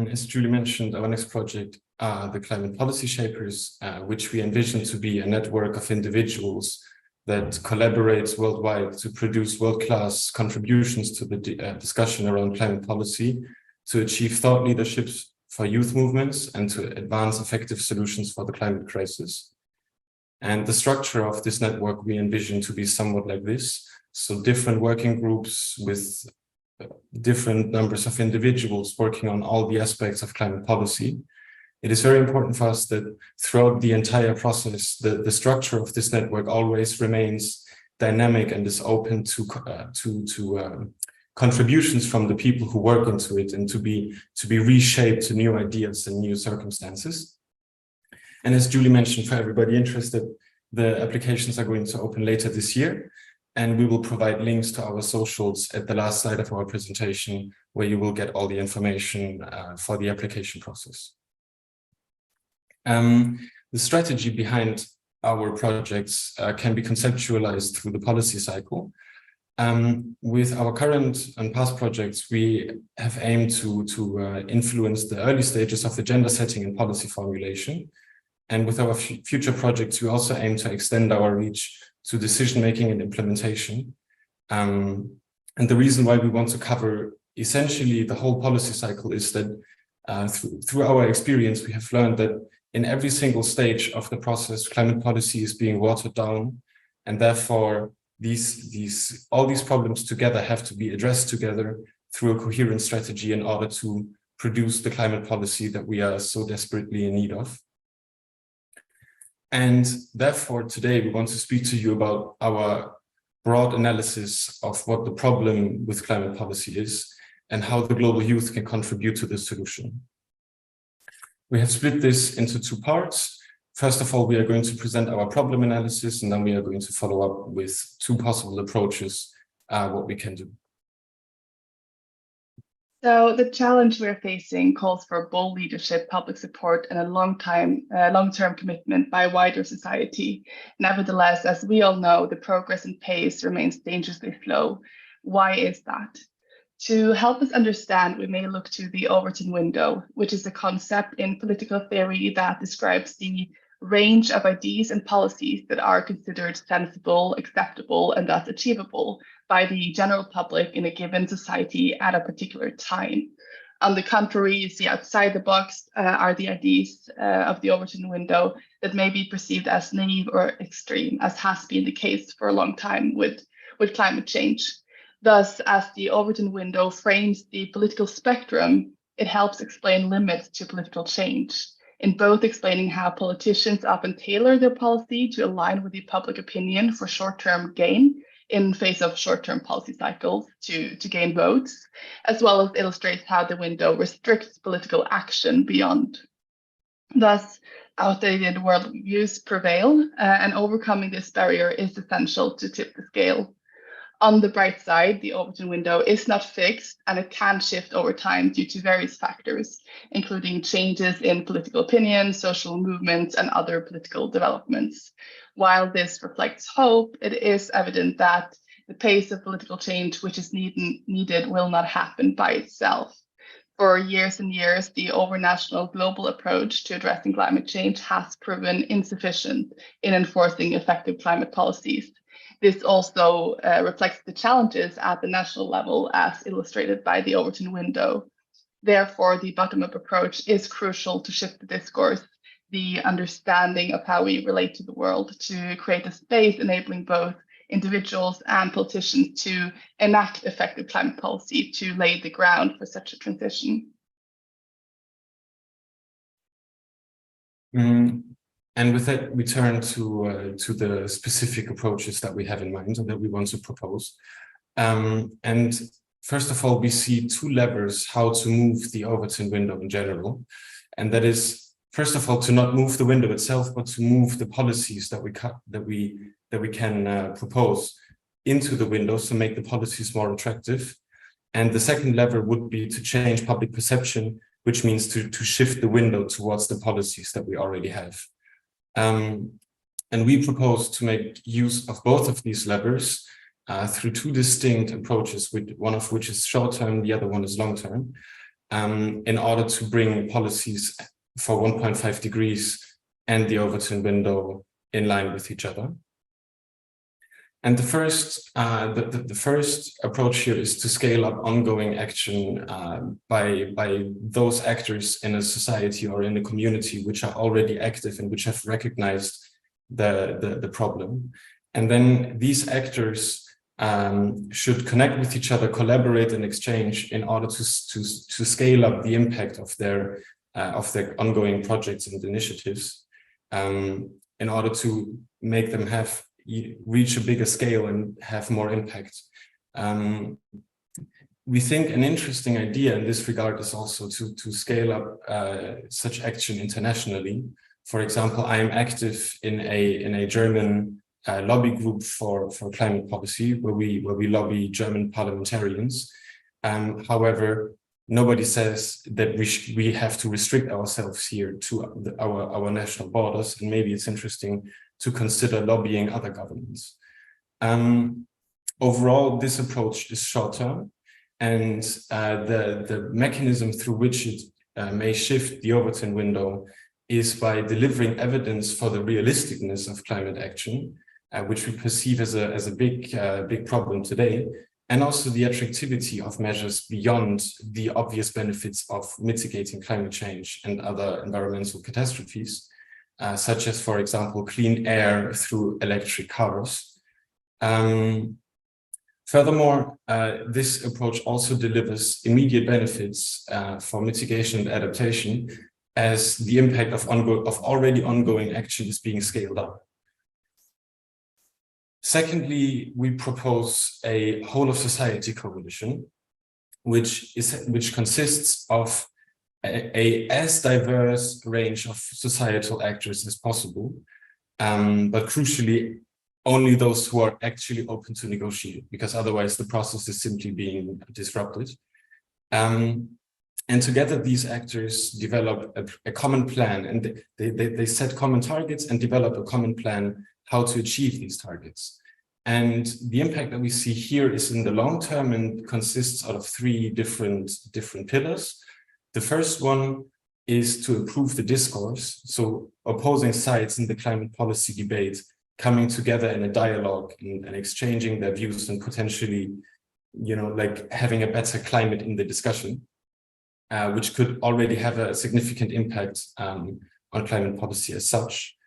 As Julie mentioned, our next project are the Climate Policy Shapers, which we envision to be a network of individuals that collaborates worldwide to produce world-class contributions to the discussion around climate policy, to achieve thought leaderships for youth movements, and to advance effective solutions for the climate crisis. And the structure of this network we envision to be somewhat like this. So different working groups with different numbers of individuals working on all the aspects of climate policy. It is very important for us that throughout the entire process, the structure of this network always remains dynamic and is open to contributions from the people who work into it, and to be reshaped to new ideas and new circumstances. And as Julie mentioned, for everybody interested, the applications are going to open later this year, and we will provide links to our socials at the last slide of our presentation, where you will get all the information for the application process. The strategy behind our projects can be conceptualized through the policy cycle. With our current and past projects, we have aimed to influence the early stages of agenda setting and policy formulation. And with our future projects, we also aim to extend our reach to decision-making and implementation. And the reason why we want to cover essentially the whole policy cycle is that through our experience, we have learned that in every single stage of the process, climate policy is being watered down, and therefore all these problems together have to be addressed together through a coherent strategy in order to produce the climate policy that we are so desperately in need of. And therefore, today we want to speak to you about our broad analysis of what the problem with climate policy is and how the global youth can contribute to the solution. We have split this into two parts. First of all, we are going to present our problem analysis, and then we are going to follow up with two possible approaches, what we can do. So the challenge we're facing calls for bold leadership, public support, and a long-term commitment by wider society. Nevertheless, as we all know, the progress and pace remains dangerously slow. Why is that? To help us understand, we may look to the Overton window, which is a concept in political theory that describes the range of ideas and policies that are considered sensible, acceptable, and thus achievable by the general public in a given society at a particular time. On the contrary, you see outside the box are the ideas of the Overton window that may be perceived as naive or extreme, as has been the case for a long time with climate change. Thus, as the Overton window frames the political spectrum, it helps explain limits to political change, in both explaining how politicians often tailor their policy to align with the public opinion for short-term gain in face of short-term policy cycles to gain votes, as well as illustrates how the window restricts political action beyond. Thus, outdated worldviews prevail, and overcoming this barrier is essential to tip the scale. On the bright side, the Overton window is not fixed, and it can shift over time due to various factors, including changes in political opinion, social movements, and other political developments. While this reflects hope, it is evident that the pace of political change which is needed will not happen by itself. For years and years, the overnational global approach to addressing climate change has proven insufficient in enforcing effective climate policies. This also reflects the challenges at the national level, as illustrated by the Overton window. Therefore, the bottom-up approach is crucial to shift the discourse, the understanding of how we relate to the world, to create a space enabling both individuals and politicians to enact effective climate policy to lay the ground for such a transition. And with that, we turn to the specific approaches that we have in mind and that we want to propose. And first of all, we see two levers how to move the Overton window in general. And that is, first of all, to not move the window itself, but to move the policies that we can propose into the window to make the policies more attractive. And the second lever would be to change public perception, which means to shift the window towards the policies that we already have. And we propose to make use of both of these levers through two distinct approaches, one of which is short-term, the other one is long-term, in order to bring policies for 1.5 degrees and the Overton window in line with each other. And the first approach here is to scale up ongoing action by those actors in a society or in a community which are already active and which have recognized the problem. And then these actors should connect with each other, collaborate and exchange in order to scale up the impact of their ongoing projects and initiatives, in order to make them reach a bigger scale and have more impact. We think an interesting idea in this regard is also to scale up such action internationally. For example, I am active in a German lobby group for climate policy, where we lobby German parliamentarians. However, nobody says that we have to restrict ourselves here to our national borders, and maybe it's interesting to consider lobbying other governments. Overall, this approach is short-term, and the mechanism through which it may shift the Overton window is by delivering evidence for the realisticness of climate action, which we perceive as a big problem today, and also the attractivity of measures beyond the obvious benefits of mitigating climate change and other environmental catastrophes, such as, for example, clean air through electric cars. Furthermore, this approach also delivers immediate benefits for mitigation and adaptation, as the impact of already ongoing action is being scaled up. Secondly, we propose a whole of society coalition, which consists of as diverse range of societal actors as possible, but crucially, only those who are actually open to negotiate, because otherwise the process is simply being disrupted. And together these actors develop a common plan, and they set common targets and develop a common plan how to achieve these targets. And the impact that we see here is in the long term and consists out of three different pillars. The first one is to improve the discourse. So opposing sides in the climate policy debate coming together in a dialogue and exchanging their views and potentially, like having a better climate in the discussion, which could already have a significant impact on climate policy as such.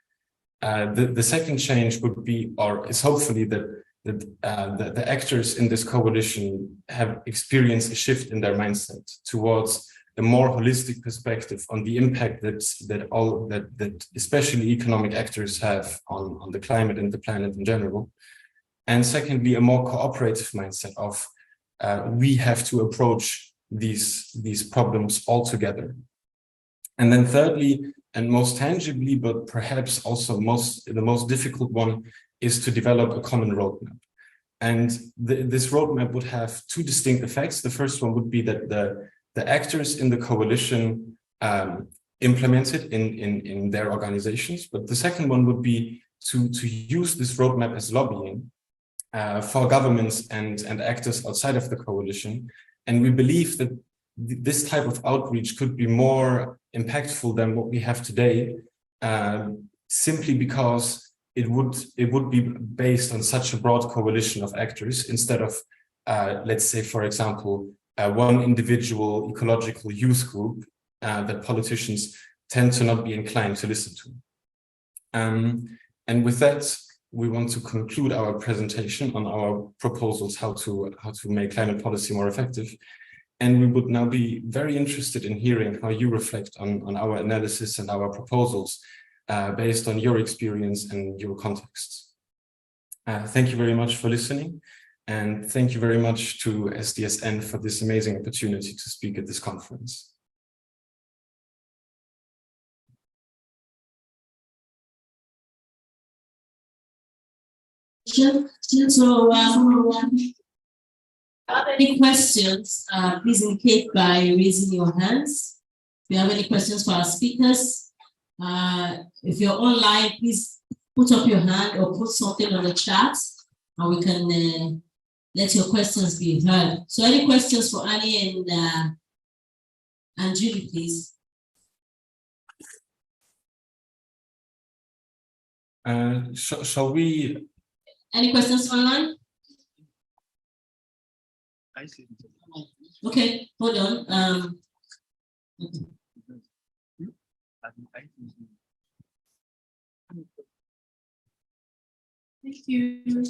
The second change would be, or is hopefully that the actors in this coalition have experienced a shift in their mindset towards a more holistic perspective on the impact that especially economic actors have on the climate and the planet in general. And secondly, a more cooperative mindset of we have to approach these problems all together. And then thirdly, and most tangibly, but perhaps also the most difficult one, is to develop a common roadmap. And this roadmap would have two distinct effects. The first one would be that the actors in the coalition implement it in their organizations. But the second one would be to use this roadmap as lobbying for governments and actors outside of the coalition. And we believe that this type of outreach could be more impactful than what we have today, simply because it would be based on such a broad coalition of actors instead of, let's say, for example, one individual ecological youth group that politicians tend to not be inclined to listen to. And with that, we want to conclude our presentation on our proposals how to make climate policy more effective. And we would now be very interested in hearing how you reflect on our analysis and our proposals based on your experience and your contexts. Thank you very much for listening. And thank you very much to SDSN for this amazing opportunity to speak at this conference. So, have any questions, please indicate by raising your hands. If you have any questions for our speakers, if you're online, please put up your hand or put something on the chat, and we can let your questions be heard. So any questions for Annie and Julie, please? Shall we? Any questions online? Okay, hold on. Thank you.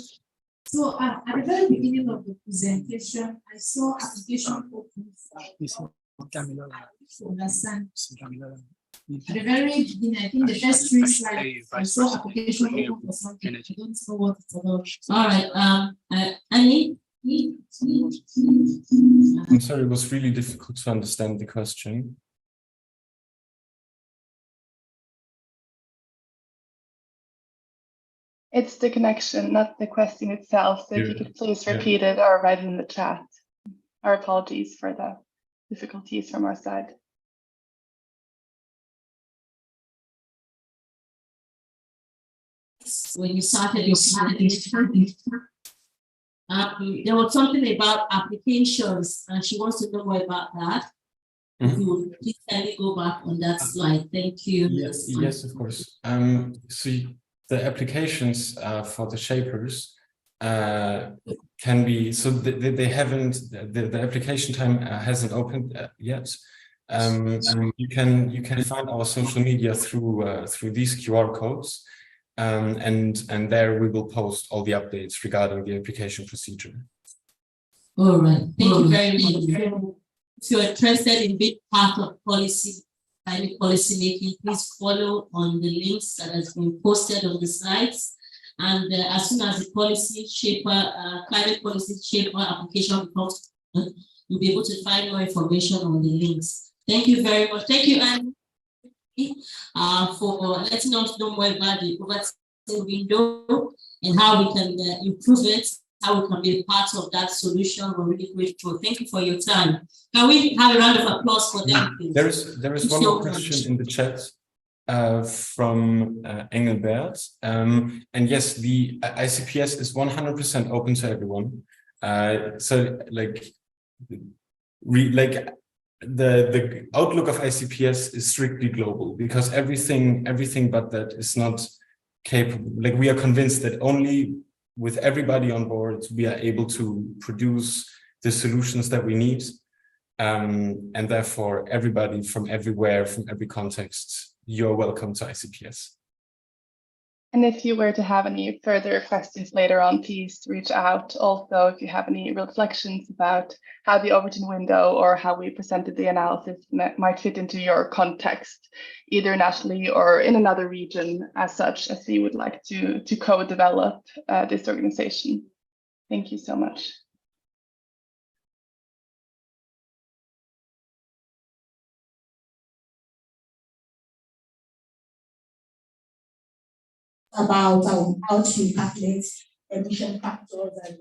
So at the very beginning of the presentation, I saw application open for understand. At the very beginning, I think the first three slides, I saw application open for something. I don't know what it's about. All right, Annie? I'm sorry, it was really difficult to understand the question. It's the connection, not the question itself. So if you could please repeat it or write it in the chat. Our apologies for the difficulties from our side. When you started there was something about applications, and she wants to know more about that. If you would please kindly go back on that slide. Thank you. Yes, of course. So the applications for the shapers can be, so they haven't, the application time hasn't opened yet. You can find our social media through these QR codes. And there we will post all the updates regarding the application procedure. All right, thank you very much. If you're interested in being part of climate policy making, please follow on the links that has been posted on the slides. And as soon as the climate policy shaper application becomes, you'll be able to find more information on the links. Thank you very much. Thank you, Anne, for letting us know more about the poverty window and how we can improve it, how we can be a part of that solution. We're really grateful. Thank you for your time. Can we have a round of applause for them, please? There is one more question in the chat from Engelbert. And yes, the ICPS is 100% open to everyone. So the outlook of ICPS is strictly global, because everything but that is not capable. Like, we are convinced that only with everybody on board we are able to produce the solutions that we need, and therefore everybody from everywhere, from every context, you're welcome to ICPS. And if you were to have any further questions later on, please reach out. Also, if you have any reflections about how the Overton window or how we presented the analysis might fit into your context, either nationally or in another region as such, as you would like to co-develop this organization. Thank you so much. About how to calculate emission factors and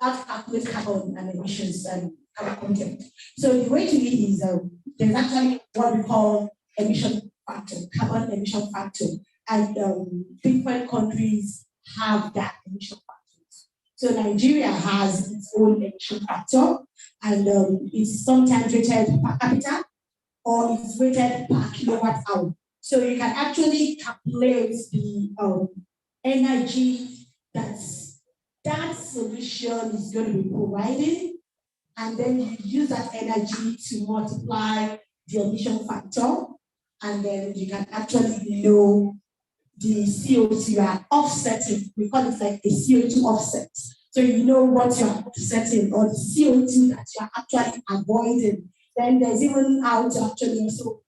how to calculate carbon and emissions and carbon content. So the way to do it is there's actually what we call emission factor, carbon emission factor, and different countries have that emission factors. So Nigeria has its own emission factor, and it's sometimes rated per capita or it's rated per kilowatt hour. So you can actually calculate the energy that solution is going to be providing, and then you use that energy to multiply the emission factor, and then you can actually know the CO2 you are offsetting. We call it like a CO2 offset. So you know what you are offsetting or the CO2 that you are actually avoiding. Then there's even how to actually also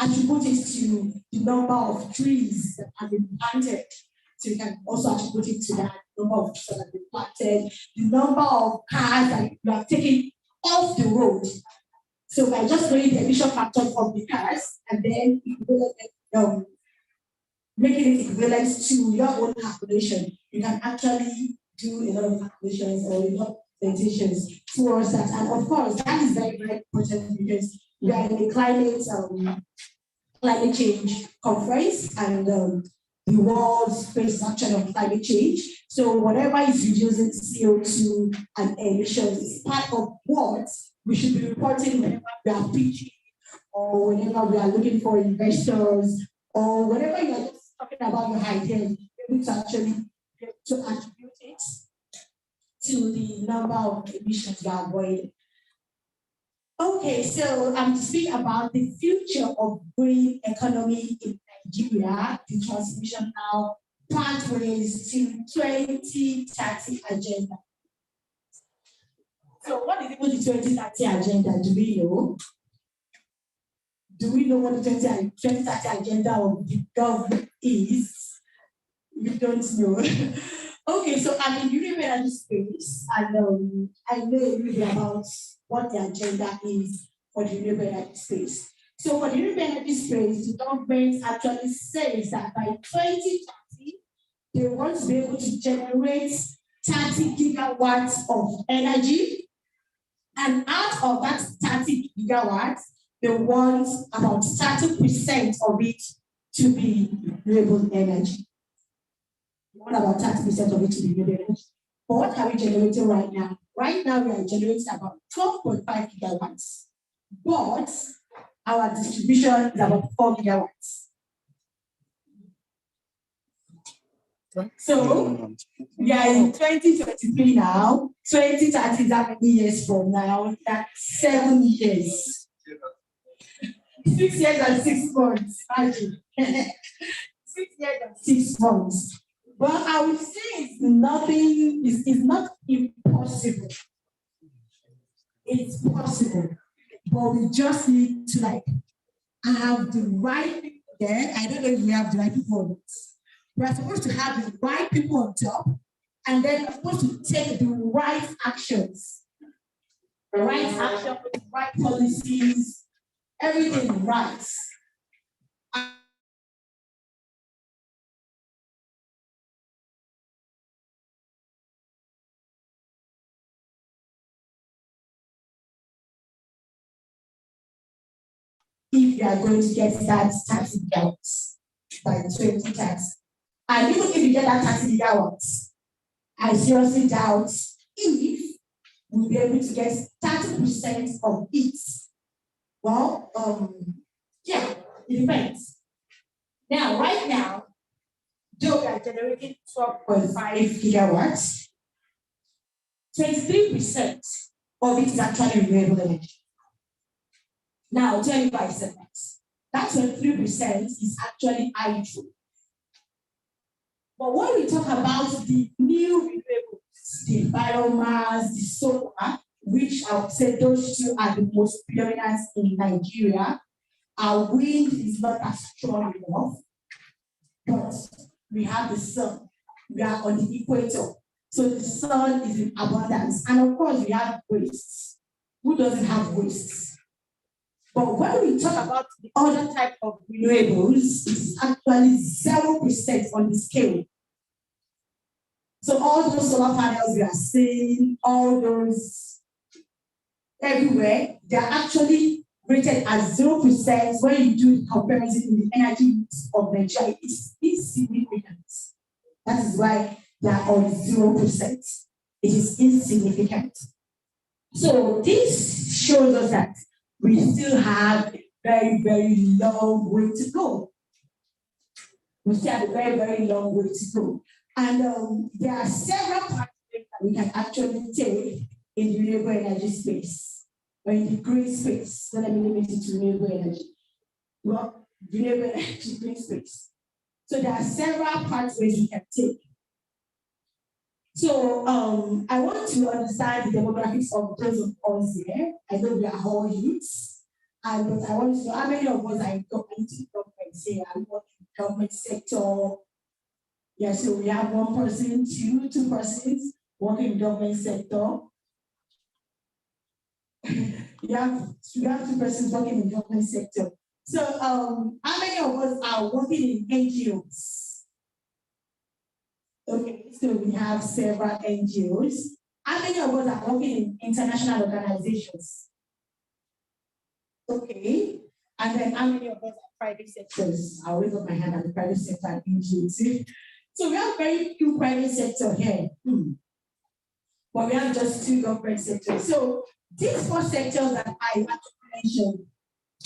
attribute it to the number of trees that have been planted. So you can also attribute it to that number of trees that have been planted, the number of cars that you have taken off the road. So by just knowing the emission factors of the cars and then making it equivalent to your own calculation, you can actually do a lot of calculations or a lot of presentations towards that. And of course, that is very, very important because we are in a climate change conference, and the world's face action on climate change. So whatever is reducing CO2 and emissions is part of what we should be reporting whenever we are pitching or whenever we are looking for investors or whenever you are just talking about your ideas, able to actually get to attribute it to the number of emissions you are avoiding. Okay, so to speak about the future of green economy in Nigeria, the transmission now pathways to 2030 agenda. So what is even the 2030 agenda? Do we know? Do we know what the 2030 agenda of the government is? We don't know. Okay, so I'm in renewable energy space, and I know a little bit about what the agenda is for the renewable energy space. So for the renewable energy space, the government actually says that by 2030, they want to be able to generate 30 gigawatts of energy, and out of that 30 gigawatts, they want about 30% of it to be renewable energy. What about 30% of it to be renewable energy? But what are we generating right now? Right now, we are generating about 12.5 gigawatts, but our distribution is about 4 gigawatts. So we are in 2023 now. 2030 is how many years from now? That's 7 years. 6 years and 6 months. Imagine. 6 years and 6 months. But I would say it's nothing, it's not impossible. It's possible. But we just need to have the right people there. I don't know if we have the right people on it. We are supposed to have the right people on top, and then we're supposed to take the right actions. The right action, the right policies, everything right. If you are going to get that 30 gigawatts by 2030. And even if you get that 30 gigawatts, I seriously doubt if we'll be able to get 30% of it. Well, yeah, it depends. Now, right now, though we are generating 12.5 gigawatts, 23% of it is actually renewable energy. Now, I'll tell you why I said that. That 23% is actually hydro. But when we talk about the new renewables, the biomass, the solar, which I would say those two are the most predominant in Nigeria, our wind is not as strong enough, but we have the sun. We are on the equator. So the sun is in abundance. And of course, we have wastes. Who doesn't have wastes? But when we talk about the other type of renewables, it's actually 0% on the scale. So all those solar panels we are seeing, all those everywhere, they are actually rated as 0% when you do the comparison in the energy mix of Nigeria. It's insignificant. That is why they are on 0%. It is insignificant. So this shows us that we still have a very, very long way to go. We still have a very, very long way to go. And there are several pathways that we can actually take in the renewable energy space, or in the green space. So let me limit it to renewable energy. Well, renewable energy, green space. So there are several pathways we can take. So I want to understand the demographics of those of us here. I know we are all youths, but I want to know how many of us are in government here. I work in the government sector. Yeah, so we have one person, two persons working in the government sector. we have two persons working in the government sector. So how many of us are working in NGOs? Okay, so we have several NGOs. How many of us are working in international organizations? Okay, and then how many of us are private sectors? I'll raise up my hand at the private sector and NGOs. So we have very few private sector here, but we have just 2 government sectors. So these 4 sectors that I actually mentioned,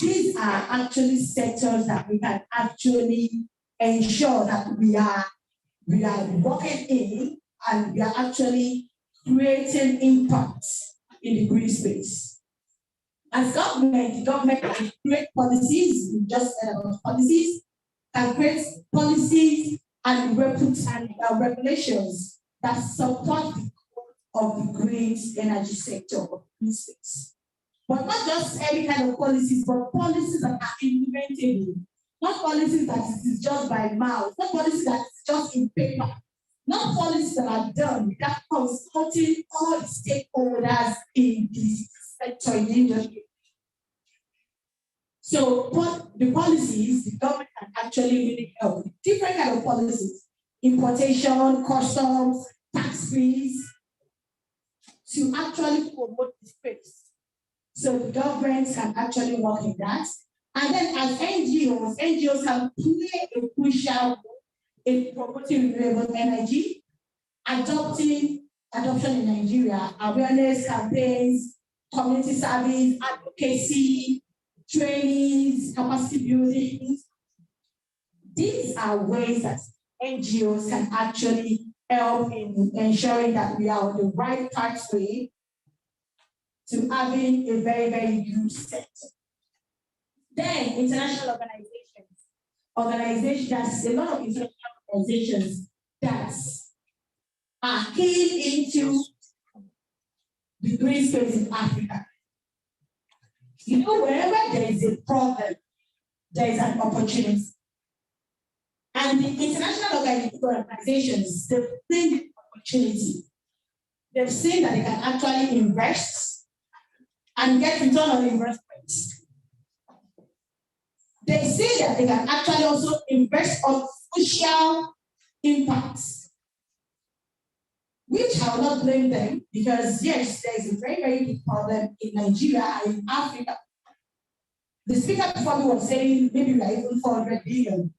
these are actually sectors that we can actually ensure that we are working in, and we are actually creating impact in the green space. As government, the government can create policies, we just said about policies, can create policies and regulations that support the growth of the green energy sector of the green space. But not just any kind of policies, but policies that are implementable. Not policies that it is just by mouth, not policies that it's just in paper, not policies that are done without consulting all the stakeholders in this sector, in the industry. So the policies, the government can actually really help with different kind of policies, importation, customs, tax fees, to actually promote the space. So the government can actually work in that. And then as NGOs can play a crucial role in promoting renewable energy, adoption in Nigeria, awareness campaigns, community service, advocacy, trainings, capacity building. These are ways that NGOs can actually help in ensuring that we are on the right pathway to having a very, very good sector. Then international organizations, there's a lot of international organizations that are keen into the green space in Africa. You know, wherever there is a problem, there is an opportunity. And the international organizations, they've seen the opportunity. They've seen that they can actually invest and get return on investment. They say that they can actually also invest on social impacts, which I will not blame them because yes, there is a very, very big problem in Nigeria and in Africa. The speaker before me was saying maybe we are even 400 billion.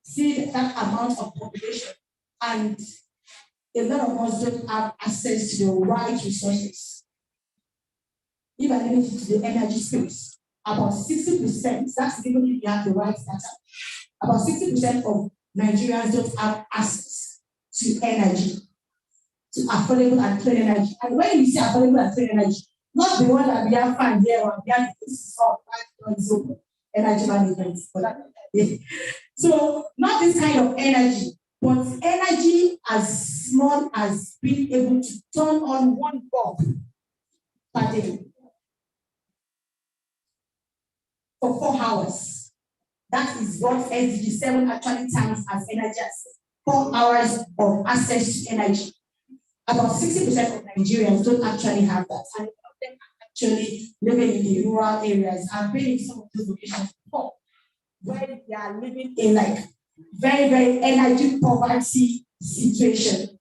See that amount of population, and a lot of us don't have access to the right resources. If I limit it to the energy space, about 60%, that's even if you have the right data, about 60% of Nigerians don't have access to energy, to affordable and clean energy. And when you say affordable and clean energy, not the one that we have found here or we have energy management. So not this kind of energy, but energy as small as being able to turn on one bulb per day for 4 hours. That is what SDG 7 actually terms as energy access. 4 hours of access to energy. About 60% of Nigerians don't actually have that. And of them are actually living in the rural areas. I've been in some of those locations before, where they are living in like very, very energy poverty situation.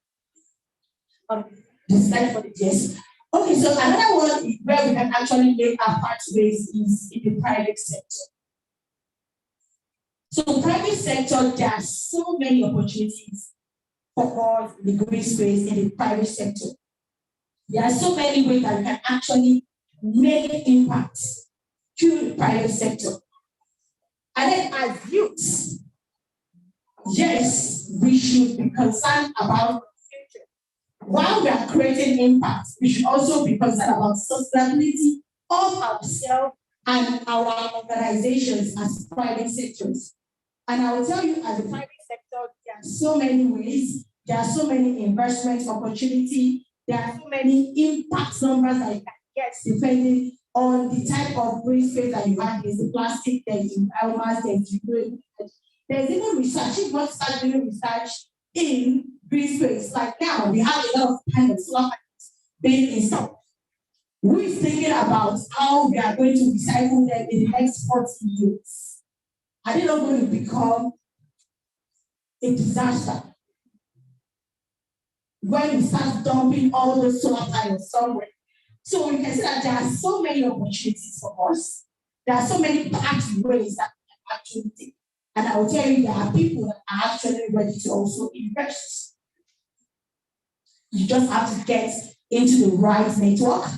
The slide for the yes. Okay, so another one where we can actually make our pathways is in the private sector. So private sector, there are so many opportunities for us in the green space in the private sector. There are so many ways that we can actually make impact through the private sector. And then as youths, yes, we should be concerned about the future. While we are creating impact, we should also be concerned about sustainability of ourselves and our organizations as private sectors. And I will tell you, as a private sector, there are so many ways, there are so many investment opportunities, there are so many impact numbers that you can get depending on the type of green space that you have. There's the plastic, there's the biomass, there's even research. If you want to start doing research in green space, like now, we have a lot of kind of solar panels being installed. Who is thinking about how we are going to recycle them in the next 40 years? Are they not going to become a disaster when we start dumping all those solar panels somewhere? So we can see that there are so many opportunities for us. There are so many pathways that we can actually take. And I will tell you, there are people that are actually ready to also invest. You just have to get into the right network,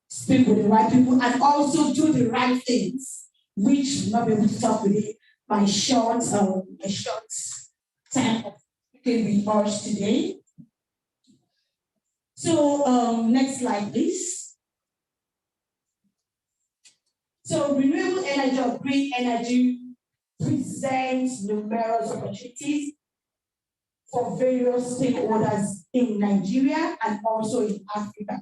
speak with the right people, and also do the right things, which we'll not be able to talk with it by short time of speaking with us today. So next slide, please. So renewable energy or green energy presents numerous opportunities for various stakeholders in Nigeria and also in Africa.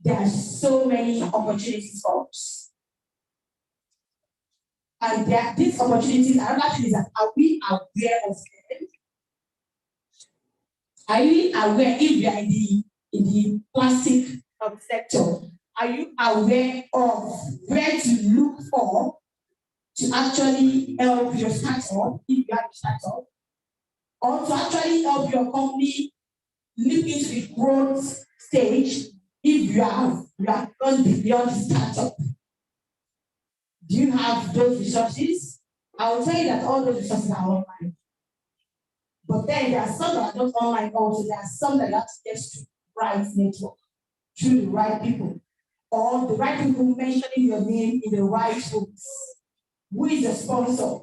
There are so many opportunities for us. And these opportunities, another thing is that are we aware of them? Are you aware if you are in the plastic sector? Are you aware of where to look for to actually help your startup, if you have a startup, or to actually help your company look into the growth stage if you have gone beyond startup? Do you have those resources? I will tell you that all those resources are online. But then there are some that are not online also. There are some that you have to get to the right network, through the right people, or the right people mentioning your name in the right books. Who is the sponsor?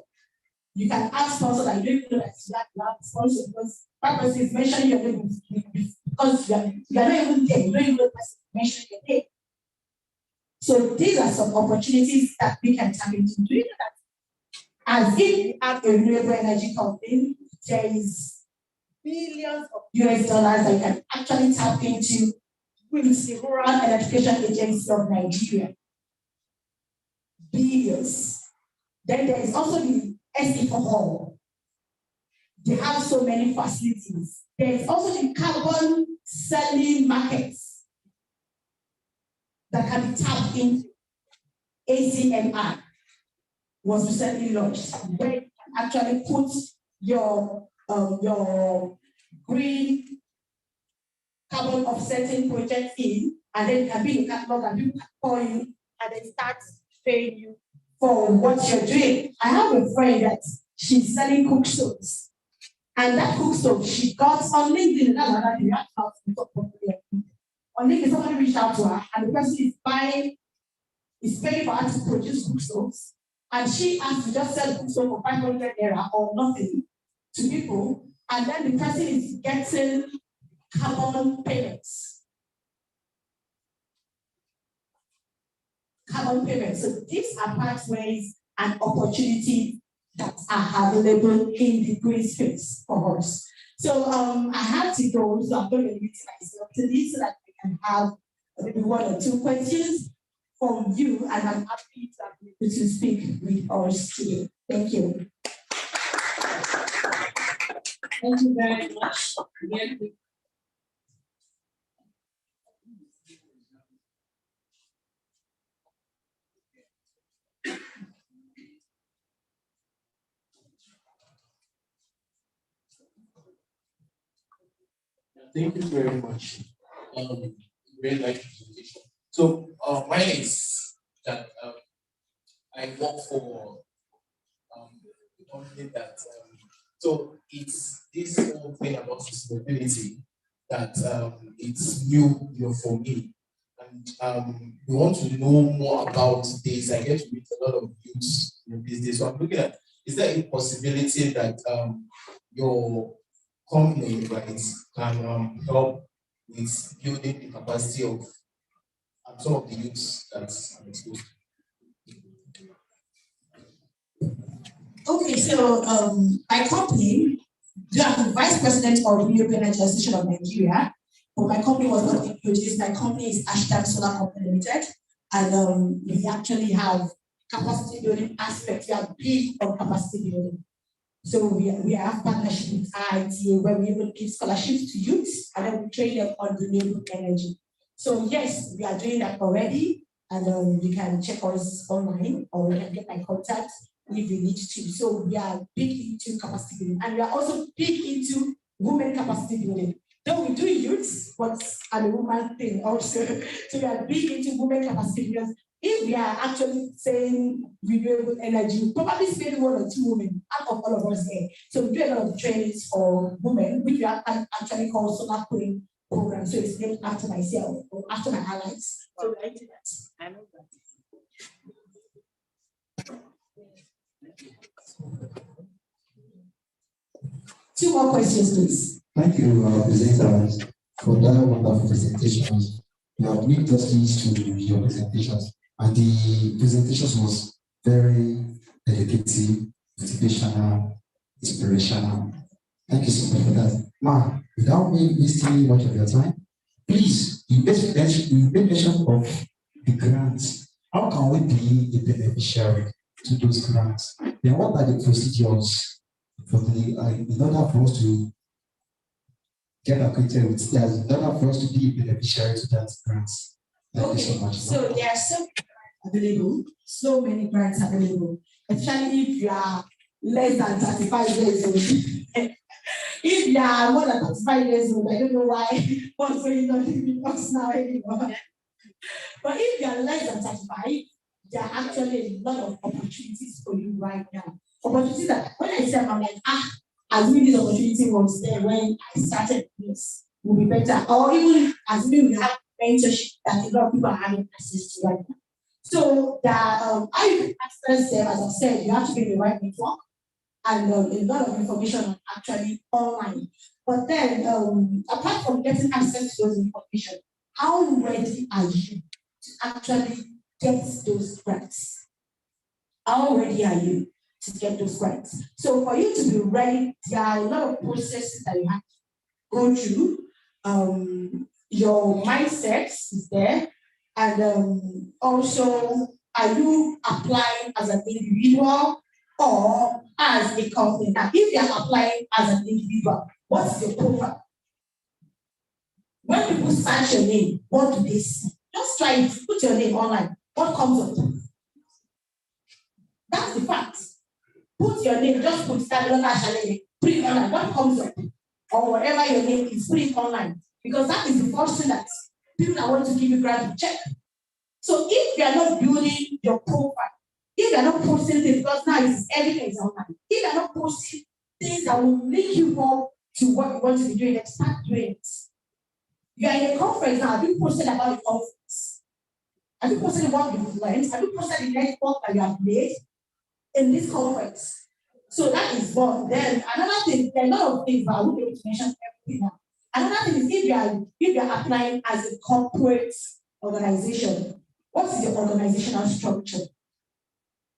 You can ask sponsor that you don't know that you have a sponsor because that person is mentioning your name because you are not even there. You don't even know the person mentioning your name. So these are some opportunities that we can tap into. Do you know that as if we have a renewable energy company, there is billions of US dollars that you can actually tap into with the Rural Electrification Agency of Nigeria. Billions. Then there is also the SD4. They have so many facilities. There is also the carbon selling markets that can be tapped into, ACMR. was recently launched, where you can actually put your green carbon offsetting project in, and then you can be in catalog and people can call you and then start paying you for what you're doing. I have a friend that she's selling cook stoves. And that cook stove she got on LinkedIn. On LinkedIn, somebody reached out to her, and the person is paying for her to produce cook stoves. And she asked to just sell the cook stove for 500 naira or nothing to people. And then the person is getting carbon payments. Carbon payments. So these are pathways and opportunities that are available in the green space for us. So I have to go, so I'm going to limit myself to this so that we can have maybe 1 or 2 questions from you, and I'm happy to be able to speak with us today. Thank you. Thank you very much. Thank you very much. Very nice presentation. So mine is that I work for a company that so it's this whole thing about sustainability that it's new for me, and we want to know more about this. I get to meet a lot of youths in these days. So I'm looking at, is there a possibility that your company, right, can help with building the capacity of some of the youths that's exposed? Okay, so my company, I'm the Vice President of Renewable Energy Association of Nigeria, but my company was not introduced. My company is Ashton Solar Company Limited, and we actually have capacity building aspects. We are big on capacity building. So we have partnership with IITA where we even give scholarships to youths and then we train them on renewable energy. So yes, we are doing that already, and you can check us online or you can get my contact if you need to. So we are big into capacity building, and we are also big into women capacity building. Though we do youths, but I'm a woman thing also. So we are big into women capacity building. If we are actually saying renewable energy, we probably spend 1 or 2 women out of all of us there. So we do a lot of trainings for women, which we are actually called Solar Queen program. So it's named after myself or after my allies. So I do that. I know that. 2 more questions, please. Thank you, presenters, for that wonderful presentations. You have made justice to your presentations, and the presentations was very educative, motivational, inspirational. Thank you so much for that. Ma, without me wasting much of your time, please, you made mention of the grants. How can we be a beneficiary to those grants? Then what are the procedures for in order for us to get acquainted with that, in order for us to be a beneficiary to that grants? Thank you so much. So there are so many grants available, so many grants available, especially if you are less than 35 years old. If you are more than 35 years old, I don't know why what's going on with us now anymore. But if you are less than 35, there are actually a lot of opportunities for you right now. Opportunities that when I say I'm like, assuming this opportunity was there when I started this, would be better. Or even assuming we have mentorship that a lot of people are having access to right now. So how you can access them, as I said, you have to be in the right network, and a lot of information are actually online. But then, apart from getting access to those information, how ready are you to actually get those grants? How ready are you to get those grants? So for you to be ready, there are a lot of processes that you have to go through. Your mindset is there, and also, are you applying as an individual or as a company? Now, if you are applying as an individual, what's your profile? When people search your name, what do they see? Just try it. Put your name online. What comes up? That's the fact. Put your name, just put Challenge, put it online, what comes up, or whatever your name is, put it online. Because that is the first thing that people that want to give you grant to check. So if you are not building your profile, if you are not posting things, because now everything is online, if you are not posting things that will link you more to what you want to be doing, then start doing it. You are in a conference now, have you posted about the conference? Have you posted what you've learned? Have you posted the network that you have made in this conference? So that is one. Then another thing, there are a lot of things, but I won't be able to mention everything now. Another thing is if you are applying as a corporate organization, what is your organizational structure?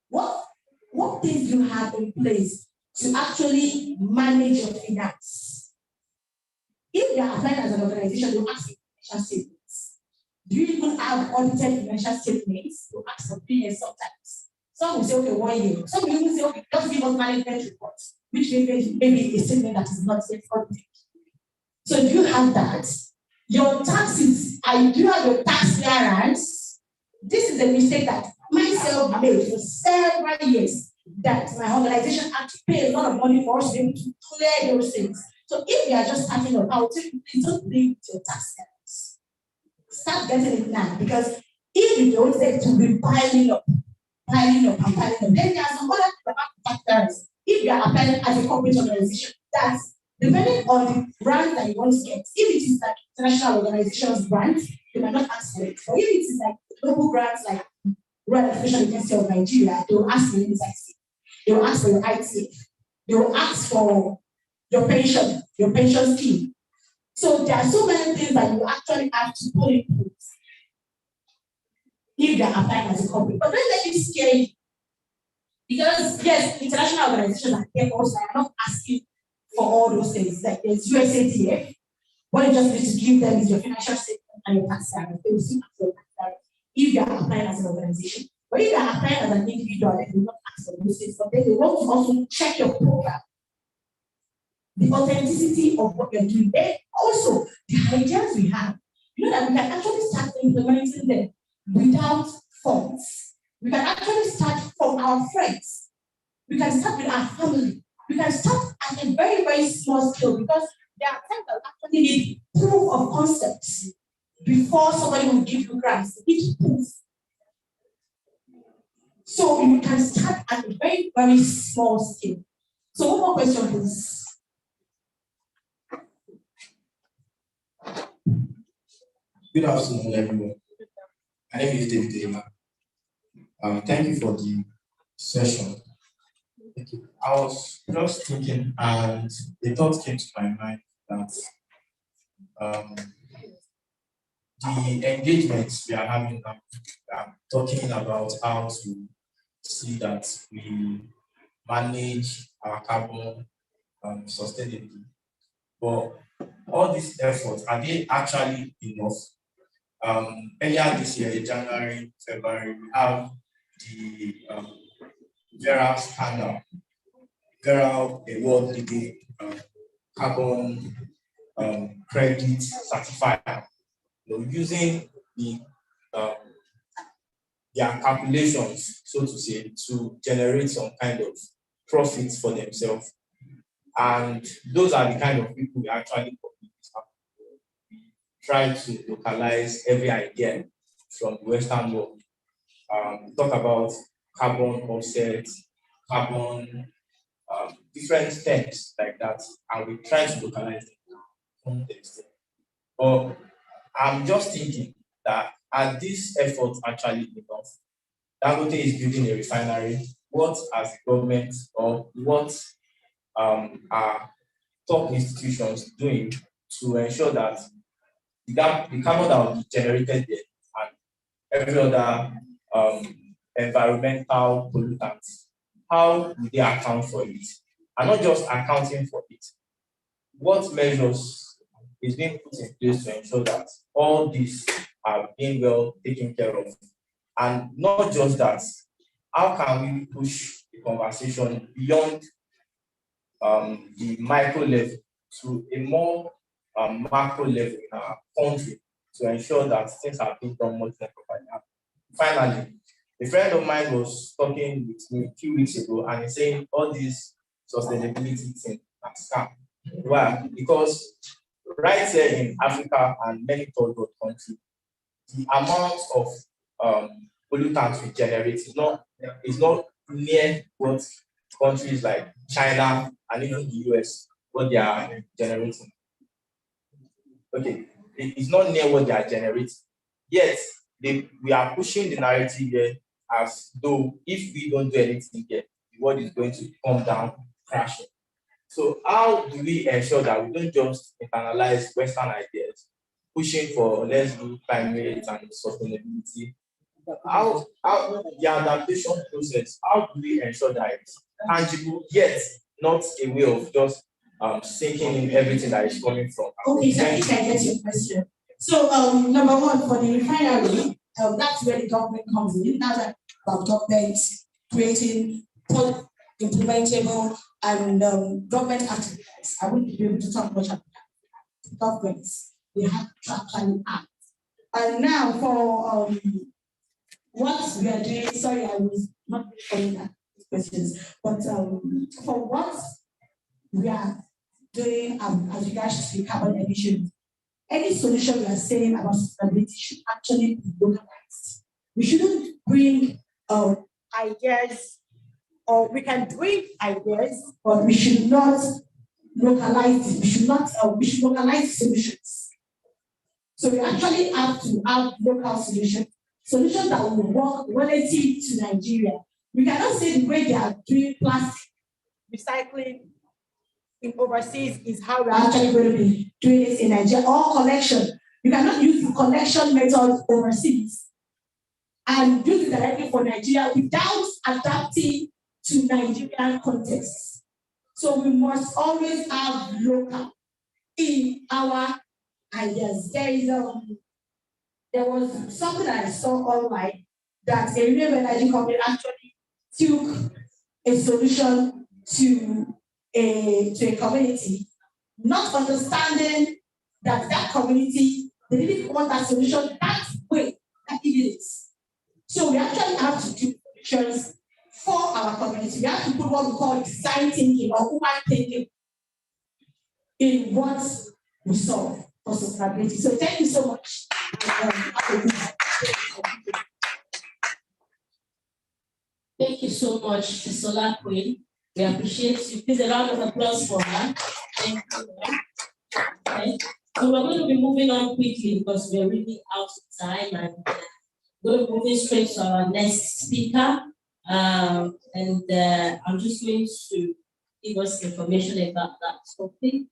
What things do you have in place to actually manage your finance? If you are applying as an organization, you ask for financial statements. Do you even have audited financial statements? You ask for 3 years sometimes. Some will say, okay, 1 year. Some will even say, okay, just give us management reports, which may be a statement that is not yet audited. So do you have that? Your taxes, do you have your tax clearance? This is a mistake that myself made for several years, that my organization had to pay a lot of money for us to be able to clear those things. So if you are just starting up, I would say, please don't leave your tax clearance. Start getting it now, because if you don't, it will be piling up. Then there are some other tax clearance. If you are applying as a corporate organization, that's depending on the brand that you want to get. If it is like international organizations brands, they might not ask for it. But if it is like global brands like Royal Education Agency of Nigeria, they will ask for your ITF. They will ask for your ITF. They will ask for your pension scheme. So there are so many things that you actually have to put in place if you are applying as a corporate. But don't let it scare you. Because yes, international organizations are here also. I'm not asking for all those things. Like there's USATF. What you just need to give them is your financial statement and your tax clearance. They will see your tax clearance if you are applying as an organization. But if you are applying as an individual, they will not ask for those things. But then they want to also check your profile, the authenticity of what you're doing. Then also the ideas we have. You know that we can actually start implementing them without funds. We can actually start from our friends. We can start with our family. We can start at a very, very small scale, because there are times that we actually need proof of concepts before somebody will give you grants. They need proof. So you can start at a very, very small scale. So one more question, please. Good afternoon, everyone. My name is David Ema. Thank you for the session. Thank you. I was just thinking, and the thought came to my mind that the engagements we are having now, talking about how to see that we manage our carbon sustainably. But all these efforts, are they actually enough? Earlier this year, in January, February, we have the Vera scandal, Vera award the carbon credit certifier, using their calculations, so to say, to generate some kind of profits for themselves. And those are the kind of people we actually try to localize every idea from the Western world. Talk about carbon offsets, carbon, different steps like that, and we try to localize the context. But I'm just thinking that are these efforts actually enough? Dangote is building a refinery. What has the government or what are top institutions doing to ensure that the carbon that will be generated there and every other environmental pollutants, how do they account for it? And not just accounting for it, what measures is being put in place to ensure that all these are being well taken care of? And not just that, how can we push the conversation beyond the micro level to a more macro level in our country to ensure that things are being done much more properly? Finally, A friend of mine was talking with me a few weeks ago, and he's saying all these sustainability things are scam. Why? Because right here in Africa and many third world countries, the amount of pollutants we generate is not near what countries like China and even the US, what they are generating. Okay, it's not near what they are generating. Yet, we are pushing the narrative here as though if we don't do anything here, the world is going to come down crashing. So how do we ensure that we don't just internalize Western ideas, pushing for let's do climate and sustainability? How the adaptation process, how do we ensure that it's tangible, yet not a way of just sinking in everything that is coming from? Okay, so I think I get your question. So number one, for the refinery, that's where the government comes in. That's about government creating implementable and government activities. I wouldn't be able to talk much about that. Governments, they have to actually act. And now for what we are doing, sorry, I was not following that questions, but for what we are doing as regards to carbon emissions, any solution we are saying about sustainability should actually be localized. We shouldn't bring ideas, or we can bring ideas, but we should not localize it. We should localize solutions. So we actually have to have local solutions that will work relative to Nigeria. We cannot say the way they are doing plastic recycling in overseas is how we're actually going to be doing it in Nigeria, or collection. You cannot use the collection method overseas and use it directly for Nigeria without adapting to Nigerian context. So we must always have local in our ideas. There was something that I saw online that a renewable energy company actually took a solution to a community, not understanding that community, they didn't want that solution that way that it is. So we actually have to do solutions for our community. We have to put what we call design thinking or human thinking in what we solve for sustainability. So thank you so much. Thank you so much, the Solar Queen. We appreciate you. Please a round of applause for her. Thank you. Okay. So we're going to be moving on quickly because we're really out of time, and we're going to be moving straight to our next speaker. I'm just going to give us information about that topic.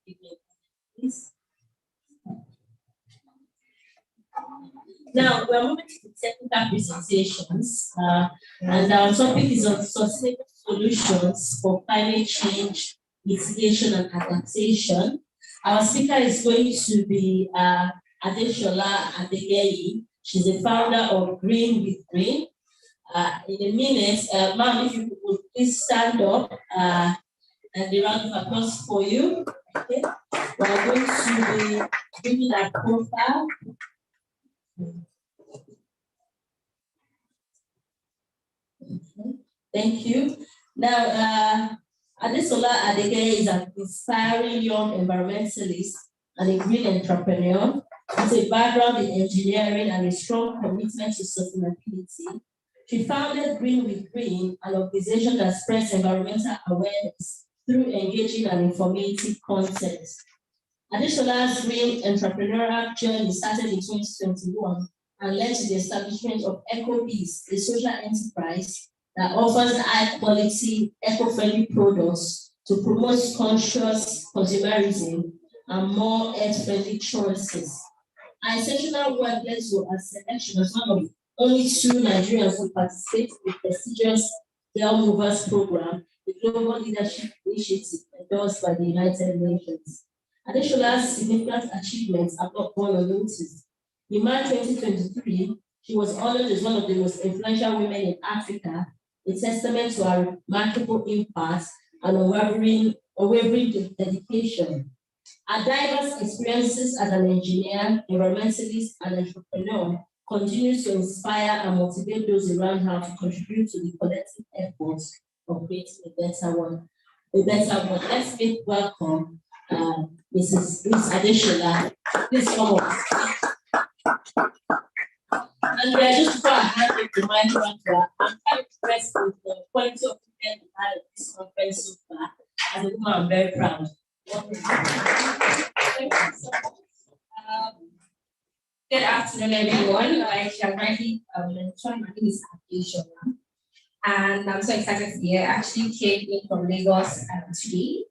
Please. Now we're moving to the technical presentations, and our topic is on sustainable solutions for climate change, mitigation, and adaptation. Our speaker is going to be Adeshola Adegeyi. She's the founder of Green with Green. In a minute, ma'am, if you would please stand up, and the round of applause for you. Okay. We're going to be bringing our profile. Thank you. Now, Adeshola Adegeyi is an inspiring young environmentalist and a green entrepreneur with a background in engineering and a strong commitment to sustainability. She founded Green with Green, an organization that spreads environmental awareness through engaging and informative content. Adeshola's green entrepreneurial journey started in 2021 and led to the establishment of EcoBees, a social enterprise that offers high-quality, eco-friendly products to promote conscious consumerism and more earth-friendly choices. Our exceptional work led to a selection as one of only 2 Nigerians who participate in the prestigious Girl Movers program, the global leadership initiative endorsed by the United Nations. Adeshola's significant achievements are not gone unnoticed. In March 2023, she was honored as one of the most influential women in Africa, a testament to her remarkable impact and unwavering dedication. Her diverse experiences as an engineer, environmentalist, and entrepreneur continues to inspire and motivate those around her to contribute to the collective efforts of creating a better one. Let's make welcome Miss Adeshola. Please come on. And just before I hand it to my friend, I'm quite impressed with the quality of people we had at this conference so far. As a woman, I'm very proud. Thank you so much. Good afternoon, everyone. Like she already mentioned, my name is Adeshola, and I'm so excited to be here. I actually came in from Lagos today,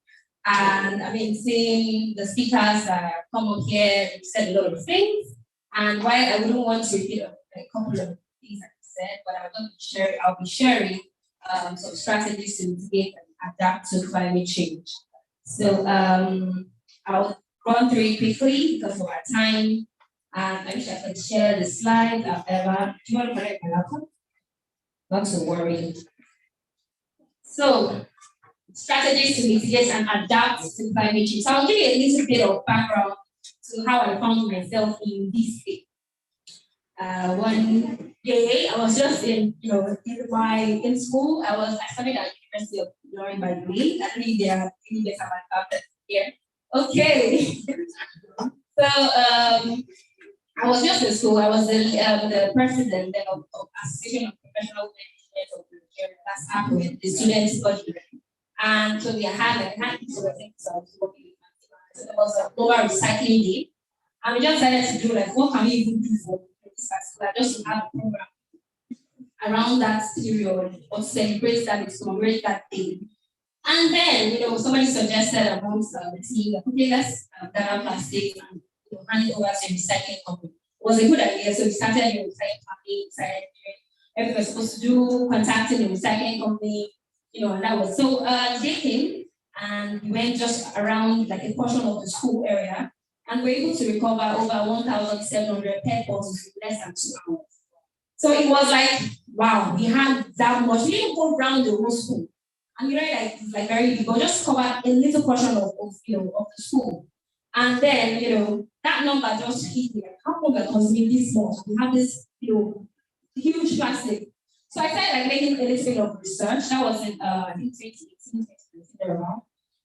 and I've been seeing the speakers come up here, said a lot of things, and while I wouldn't want to repeat a couple of things that you said, but I'll be sharing some strategies to mitigate and adapt to climate change. So I'll run through it quickly because of our time. And I wish I could share the slide. However, do you want to connect my laptop? Not to worry. So, strategies to mitigate and adapt to climate change. So I'll give you a little bit of background to how I found myself in this state. One day, I was just in school. I studied at the University of Illinois, by the way. I don't think they are any better about that here. Okay. So I was just in school. I was the president of Association of Professional Engineers of Nigeria. That's APRE, the students' body. And so we had people working working. So there was a global recycling day. And we just decided to do what can we even do for this particular, just to have a program around that period or celebrate that, to commemorate that day. And then, somebody suggested amongst the team, okay, let's gather plastic and hand it over to a recycling company. It was a good idea, so we started a recycling company, everything was supposed to do, contacting the recycling company, and that was so they came and we went just around a portion of the school area, and we were able to recover over 1,700 PET bottles in less than 2 hours. So it was wow, we had that much. We didn't go around the whole school. And it's very big, but just covered a little portion of the school. And then, that number just hit me. How come we're consuming this much? We have this, huge plastic. So I started making a little bit of research. That was in, I think, 2018, around.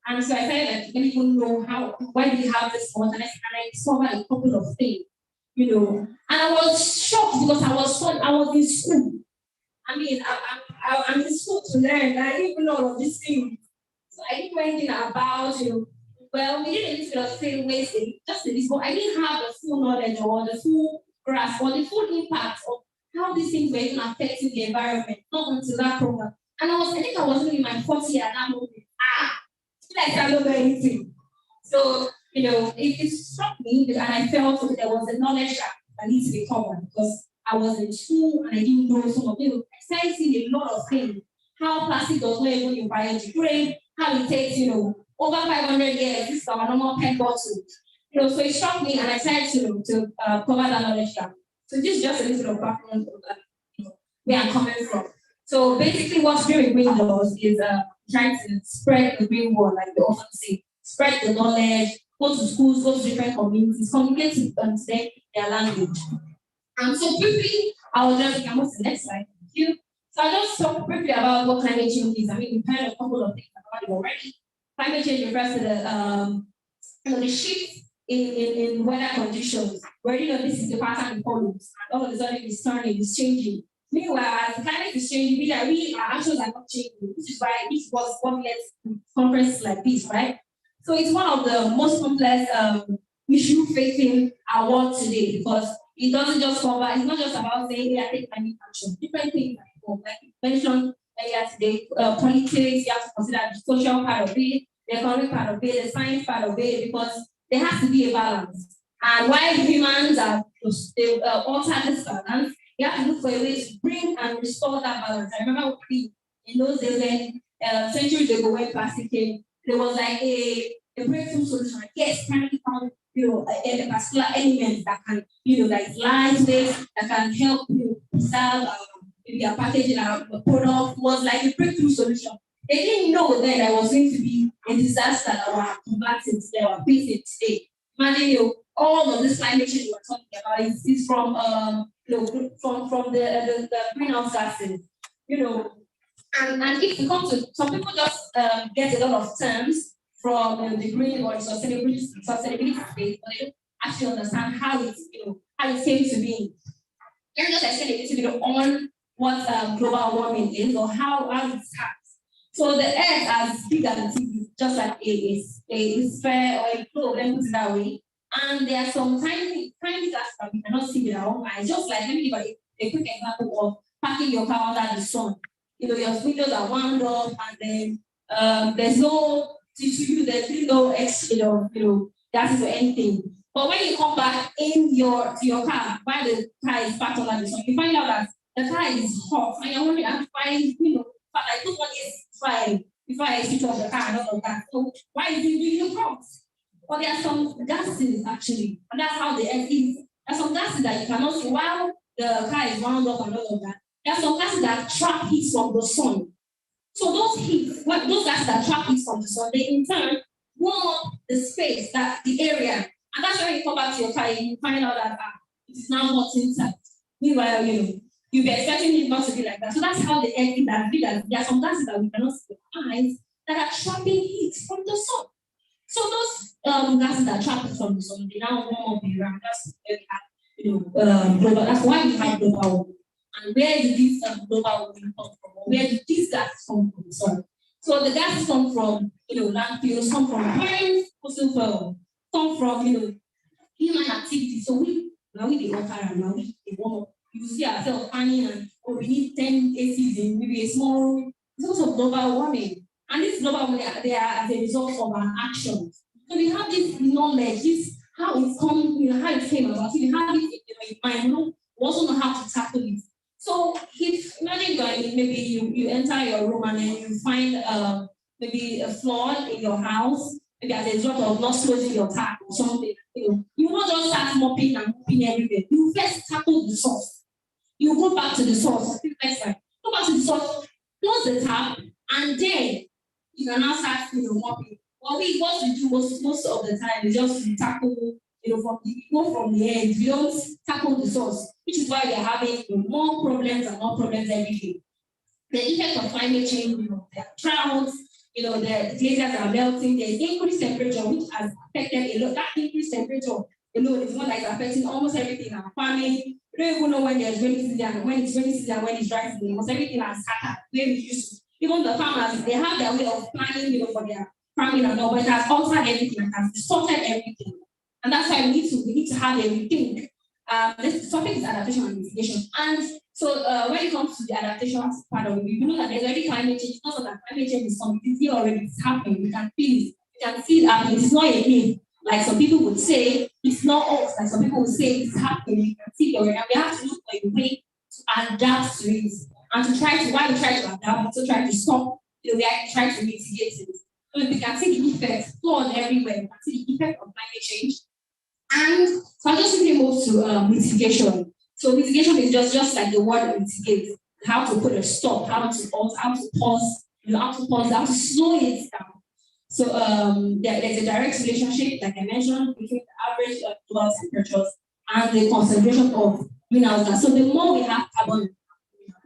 And so I started I didn't even know why do we have this much? And I discovered a couple of things, And I was shocked because I was in school. I mean, I'm in school to learn. I didn't even know all of these things. So I didn't know anything about, well, we did a little bit of saying waste, just this, but I didn't have the full knowledge or the full grasp or the full impact of how these things were even affecting the environment, not until that program. And I think I was only in my 4th year at that moment. I don't know anything. So, it struck me, and I felt there was a knowledge that needs to be covered because I was in school and I didn't know some of it. I started seeing a lot of things. How plastic does not even biodegrade, how it takes, over 500 years, this is our normal PET bottle. So it struck me and I started to cover that knowledge gap. So this is just a little bit of background of where I'm coming from. So basically what Spirit Green does is trying to spread the green word, like they often say, spread the knowledge, go to schools, go to different communities, communicate to understand their language. So briefly, I'm the next slide. Thank you. So I'll just talk briefly about what climate change is. I mean, we've heard a couple of things about it already. Climate change refers to the shift in weather conditions, where this is the pattern it follows, and all of a sudden it's turning, it's changing. Meanwhile, as the climate is changing, our actions are not changing, which is why this was what led to conferences like this, right? So it's one of the most complex issues facing our world today because it doesn't just cover, it's not just about saying, I take climate action. Different things like you mentioned earlier today, politics, you have to consider the social part of it, the economic part of it, the science part of it, because there has to be a balance. And while humans are alter this balance, you have to look for a way to bring and restore that balance. I remember in those days when centuries ago when plastic came, there was like a breakthrough solution. Yes, finally found a particular element that can, like lightweight, that can help preserve maybe a packaging a product, was like a breakthrough solution. They didn't know then there was going to be a disaster that we're combating today, we're facing today. Imagine, all of this climate change we're talking about is from from the greenhouse gases, and if you come to some people just get a lot of terms from the green or sustainability space, but they don't actually understand how it came to be. Can you just explain a little bit on what global warming is or how it starts? So the Earth, as big as it is, just like a sphere or a globe, let me put it that way. And there are some tiny gases that we cannot see with our own eyes. Just like, let me give a quick example of parking your car under the sun. Your windows are wound up, and then there's no there's really no gases or anything. But when you come back to your car, while the car is parked under the sun, you find out that the car is hot, and you're wondering, but I took 1 year before I switch off the car and all of that. So why is it really hot? Well, there are some gases actually, and that's how the Earth is. There are some gases that you cannot see while the car is wound up and all of that. There are some gases that trap heat from the sun. So those gases that trap heat from the sun, they in turn warm up the space, the area. And that's when you come back to your car and you find out that it is now hot inside. Meanwhile, you'll be expecting it not to be like that. So that's how the Earth is as big as there are some gases that we cannot see with our eyes that are trapping heat from the sun. So those gases that trap heat from the sun, they now warm up around. That's global. That's why we have global warming. And where did this global warming come from? Where did these gases come from the sun? So the gases come from landfills, come from burning fossil fuel, come from human activity. So now we the water and now we the warm up. You see ourselves planning and we need 10 ACs in maybe a small because of global warming. And this global warming, they are as a result of our actions. So we have this knowledge, this how it's come, how it came about. We have it in mind, we also know how to tackle it. So if imagine maybe you enter your room and then you find maybe a flaw in your house, maybe as a result of not closing your tap or something, you will not just start mopping and mopping everywhere. You first tackle the source. You go back to the source. Go back to the source, close the tap, and then you can now start mopping. What we do most of the time is just to tackle from the end. We don't tackle the source, which is why we are having more problems every day. The effect of climate change, there are droughts, the glaciers are melting, there's increased temperature, which has affected a lot. That increased temperature alone is one that is affecting almost everything. Our farming, we don't even know when there's rainy season, when it's rainy season, when it's dry season, almost everything has scattered where we used to. Even the farmers, they have their way of planning, for their farming and all, but it has altered everything, it has distorted everything. And that's why we need to have a rethink. This topic is adaptation and mitigation. And so when it comes to the adaptation part of it, we know that there's already climate change. It's not so that climate change is something, it's here already, it's happening. We can feel it. We can see it happening. It's not a myth, like some people would say. It's not us, like some people would say. It's happening. We can see it already. And we have to look for a way to adapt to it. And to try to, while we try to adapt, also try to stop, we are trying to mitigate it. So we can see the effects, flawed everywhere. We can see the effect of climate change. And so I'll just quickly move to mitigation. So mitigation is just like the word mitigate. How to put a stop, how to pause, how to slow it down. So there's a direct relationship, like I mentioned, between the average global temperatures and the concentration of greenhouse gas. So the more we have carbon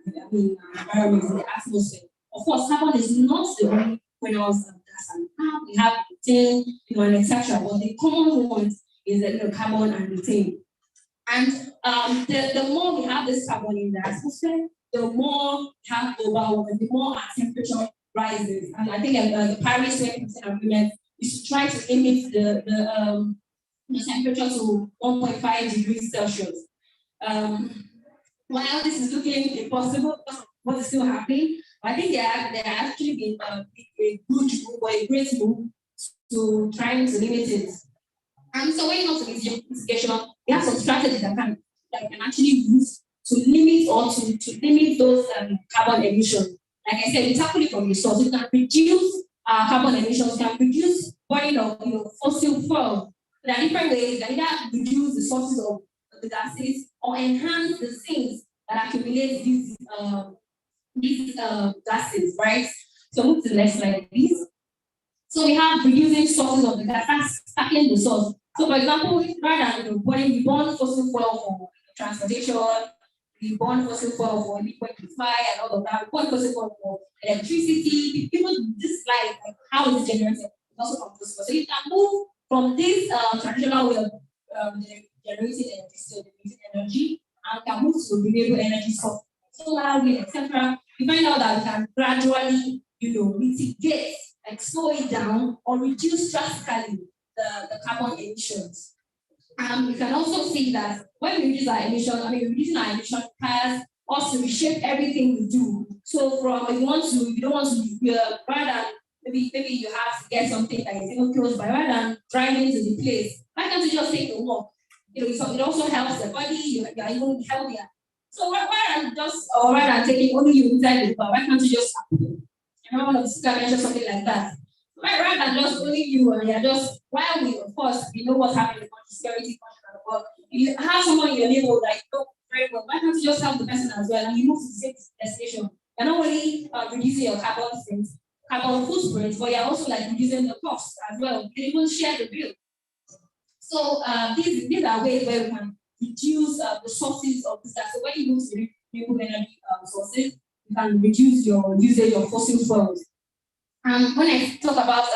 in our environment, in the atmosphere, of course, carbon is not the only greenhouse gas, and we have methane, and etc. But the common one is the carbon and methane. And the more we have this carbon in the atmosphere, the more we have global warming, the more our temperature rises. And I think the Paris 20% agreement is to try to limit the temperature to 1.5 degrees Celsius. While this is looking impossible, what is still happening, I think there has actually been a good move or a great move to trying to limit it. And so when it comes to mitigation, we have some strategies that can actually use to limit or to limit those carbon emissions. Like I said, we tackle it from the source. We can reduce carbon emissions, we can reduce burning of fossil fuel. There are different ways. You can either reduce the sources of the gases or enhance the sinks that accumulate these gases, right? So move to the next slide, please. So we have reducing sources of the gas, that's tackling the source. So, for example, rather than we burn fossil fuel for transportation, we burn fossil fuel for liquefy and all of that, we burn fossil fuel for electricity, people dislike like, how it's generated. It's also from fossil fuel. So you can move from this traditional way of generating energy, so generating energy, and can move to renewable energy source, solar, wind, etc. We find out that we can gradually, mitigate, like slow it down or reduce drastically the carbon emissions. We can also see that when we reduce our emissions, reducing our emissions requires us to reshape everything we do. So from if you don't want to rather than maybe you have to get something that is even close by, rather than driving to the place, why can't you just take a walk? It also helps the body, you are even healthier. So rather than taking only you inside the car, why can't you just one of the speakers mentioned something like that? Rather than just only you and you're just, while we, of course, we know what's happening in the security function, but if you have someone in your neighborhood that you know very well, why can't you just help the person as well and you move to the same destination? You're not only reducing your carbon footprint, but you're also like reducing the cost as well. You can even share the bill. So these are ways where we can reduce the sources of this. So when you use renewable energy sources, you can reduce your usage of fossil fuels. And when I talk about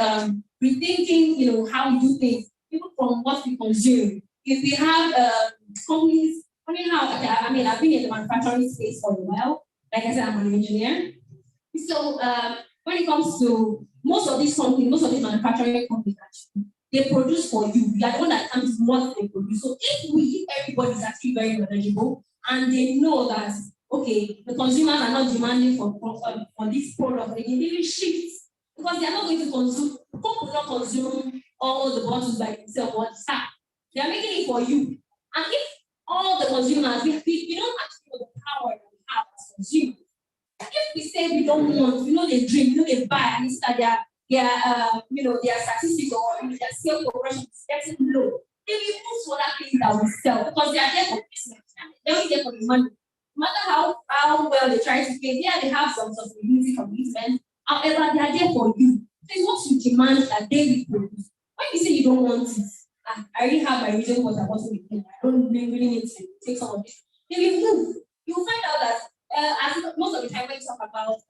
rethinking, how we do things, even from what we consume, if we have companies, I've been in the manufacturing space for a while. Like I said, I'm an engineer. So when it comes to most of these companies, most of these manufacturing companies, actually, they produce for you. You are the one that comes to what they produce. So if everybody is actually very knowledgeable and they know that, okay, the consumers are not demanding for this product, they can even shift because they are not going to consume, people will not consume all the bottles by themselves or the staff. They are making it for you. And if all the consumers, we don't actually know the power that we have as consumers. If we say we don't want, they drink, they buy, and it's that their statistics or their sales progression is getting low, they will move to other things that will sell because they are there for business. They're only there for the money. No matter how well they try to pay, they have some sustainability commitment. However, they are there for you. So it's what you demand that they will produce. When you say you don't want it, I already have my reason what I want to be. I don't really need to take some of this. They will move. You'll find out that as most of the time when you talk about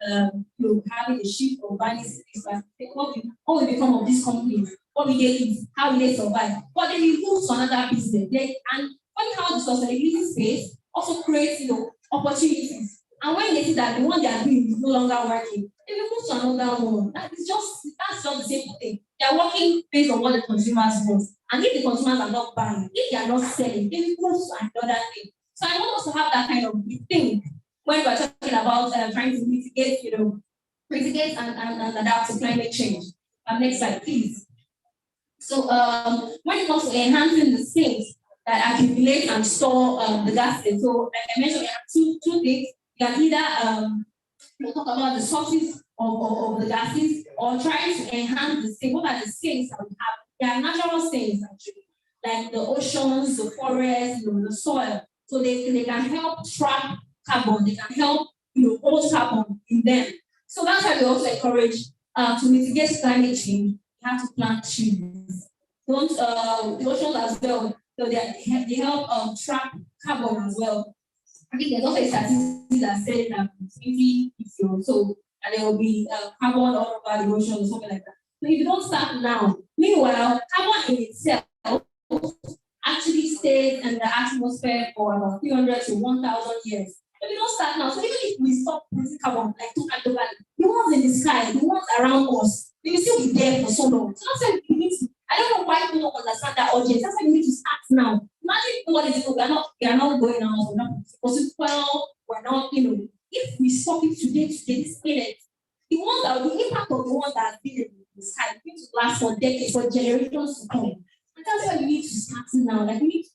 having a shift or buying things, what will become of these companies? What will they eat? How will they survive? But they will move to another business. And funny how the sustainability space also creates opportunities. And when they see that the one they are doing is no longer working, they will move to another one. That's just the same thing. They are working based on what the consumers want. And if the consumers are not buying, if they are not selling, they will move to another thing. So I want us to have that kind of thing when we're talking about trying to mitigate and adapt to climate change. Next slide, please. So when it comes to enhancing the sinks that accumulate and store the gases, so like I mentioned, we have two things. You can either talk about the sources of the gases or try to enhance the sink. What are the sinks that we have? They are natural sinks actually, like the oceans, the forests, the soil. So they can help trap carbon, they can help hold carbon in them. So that's why we also encourage to mitigate climate change, you have to plant trees. Don't the oceans as well, so they help trap carbon as well. I think there's also a statistic that says that 20 or so, and there will be carbon all over the ocean or something like that. So if you don't start now, meanwhile, carbon in itself actually stays in the atmosphere for about 300 to 1,000 years. If we don't start now, so even if we stop producing carbon, like the ones in the sky, the ones around us, they will still be there for so long. So that's why we need to, I don't know why people don't understand that urgency. That's why we need to start now. Imagine what is it, we are not going out, we're not well, we're not, if we stop it today, this minute, the impact of the ones that have been in the sky is going to last for decades, for generations to come. And that's why we need to start now. Like we need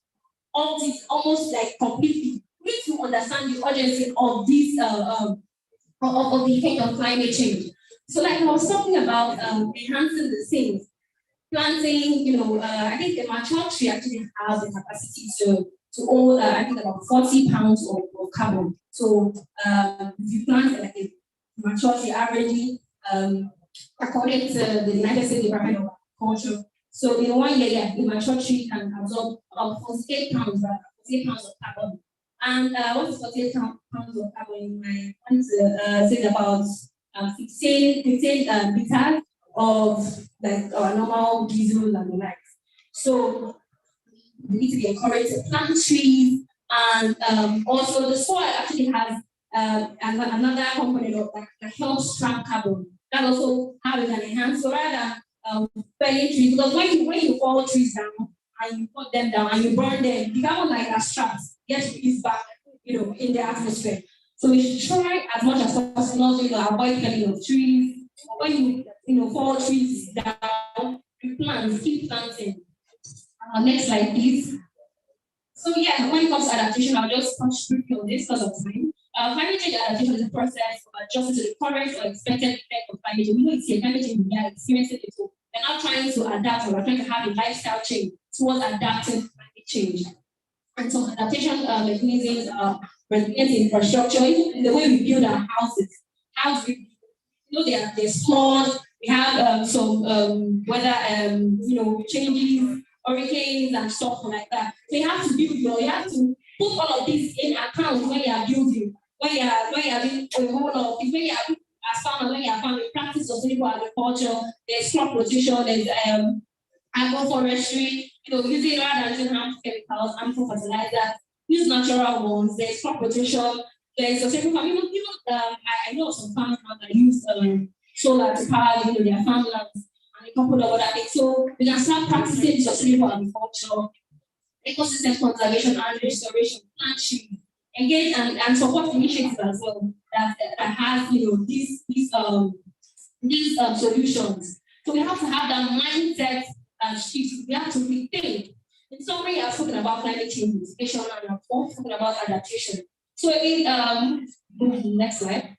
all this almost like completely. We need to understand the urgency of this of the effect of climate change. So like I was talking about enhancing the sinks, planting, I think the mature tree actually has the capacity to hold I think about 40 pounds of carbon. So if you plant like a mature tree averagely, according to the United States Department of Agriculture, So in 1 year, yeah, a mature tree can absorb about 48 pounds of carbon. And what is 48 pounds of carbon in my say about 15 liters of like our normal diesel and the likes. So we need to be encouraged to plant trees, and also the soil actually has another component of that helps trap carbon. That also how we can enhance. So rather felling trees, because when you fall trees down and you put them down and you burn them, the carbon like as trapped gets released back, in the atmosphere. So we should try as much as possible to avoid felling of trees. When you fall trees down, you plant, keep planting. Next slide, please. So yeah, when it comes to adaptation, I'll just touch briefly on this because of time. Climate change adaptation is a process of adjusting to the current or expected effect of climate change. We know it's here, climate change, we are experiencing it. So we're not trying to adapt, or we're trying to have a lifestyle change towards adapting to climate change. And some adaptation mechanisms are resilient infrastructure, the way we build our houses. How we, they're small. We have some weather, changes, hurricanes and stuff like that. So you have to you have to put all of this in account when you are building, when you are doing a whole lot of things, when you are as farmers, when you are farming, practice sustainable agriculture, there's crop rotation, there's agroforestry, using rather than using harmful chemicals, harmful fertilizers, use natural ones, there's crop rotation, there's sustainable farming. I know some farmers that use solar to power their farmlands. A couple of other things. So we can start practicing sustainable agriculture, ecosystem conservation and restoration, plant trees, engage and support initiatives as well that has these solutions. So we have to have that mindset shift. We have to rethink. In summary, I've spoken about climate change mitigation and I've also spoken about adaptation. So next slide.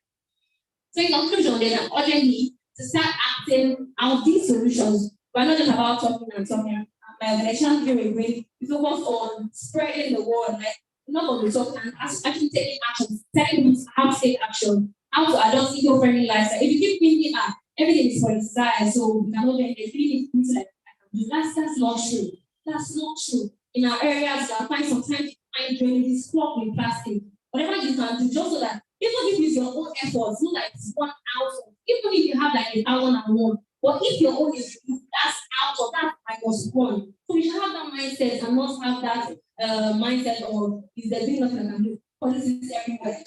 So in conclusion, there's an urgent need to start acting out these solutions. We're not just about talking and talking. My organization here in Green, we focus on spreading the word, like not only talking and actually taking action, telling people how to take action, how to adopt eco-friendly lifestyle. If you keep thinking, everything is politicized, so we cannot get anything like that. That's not true. That's not true. In our areas, you can find sometimes drainages clogged with plastic. Whatever you can do, just so that even if it's your own efforts, not like it's one out of, even if you have like 1,001, but if your own is that's out of that -1. So we should have that mindset and not have that mindset of is there doing nothing I can do? Policies everywhere.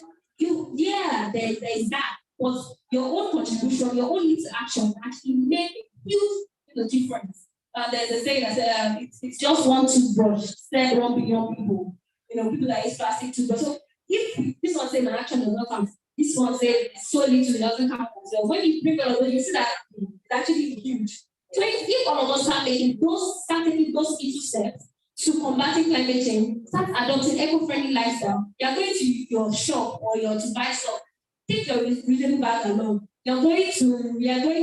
There is that. But your own contribution, your own little action actually make a huge difference. There's a saying that it's just one toothbrush, said 1 billion people. People that use plastic toothbrush. So if this one says my action does not count, this one says so little it doesn't count as well. When you bring all of those, you see that it's actually huge. So if all of us start taking those little steps to combating climate change, start adopting eco-friendly lifestyle, you're going to your shop or to buy stuff, take your reusable bag along. We are going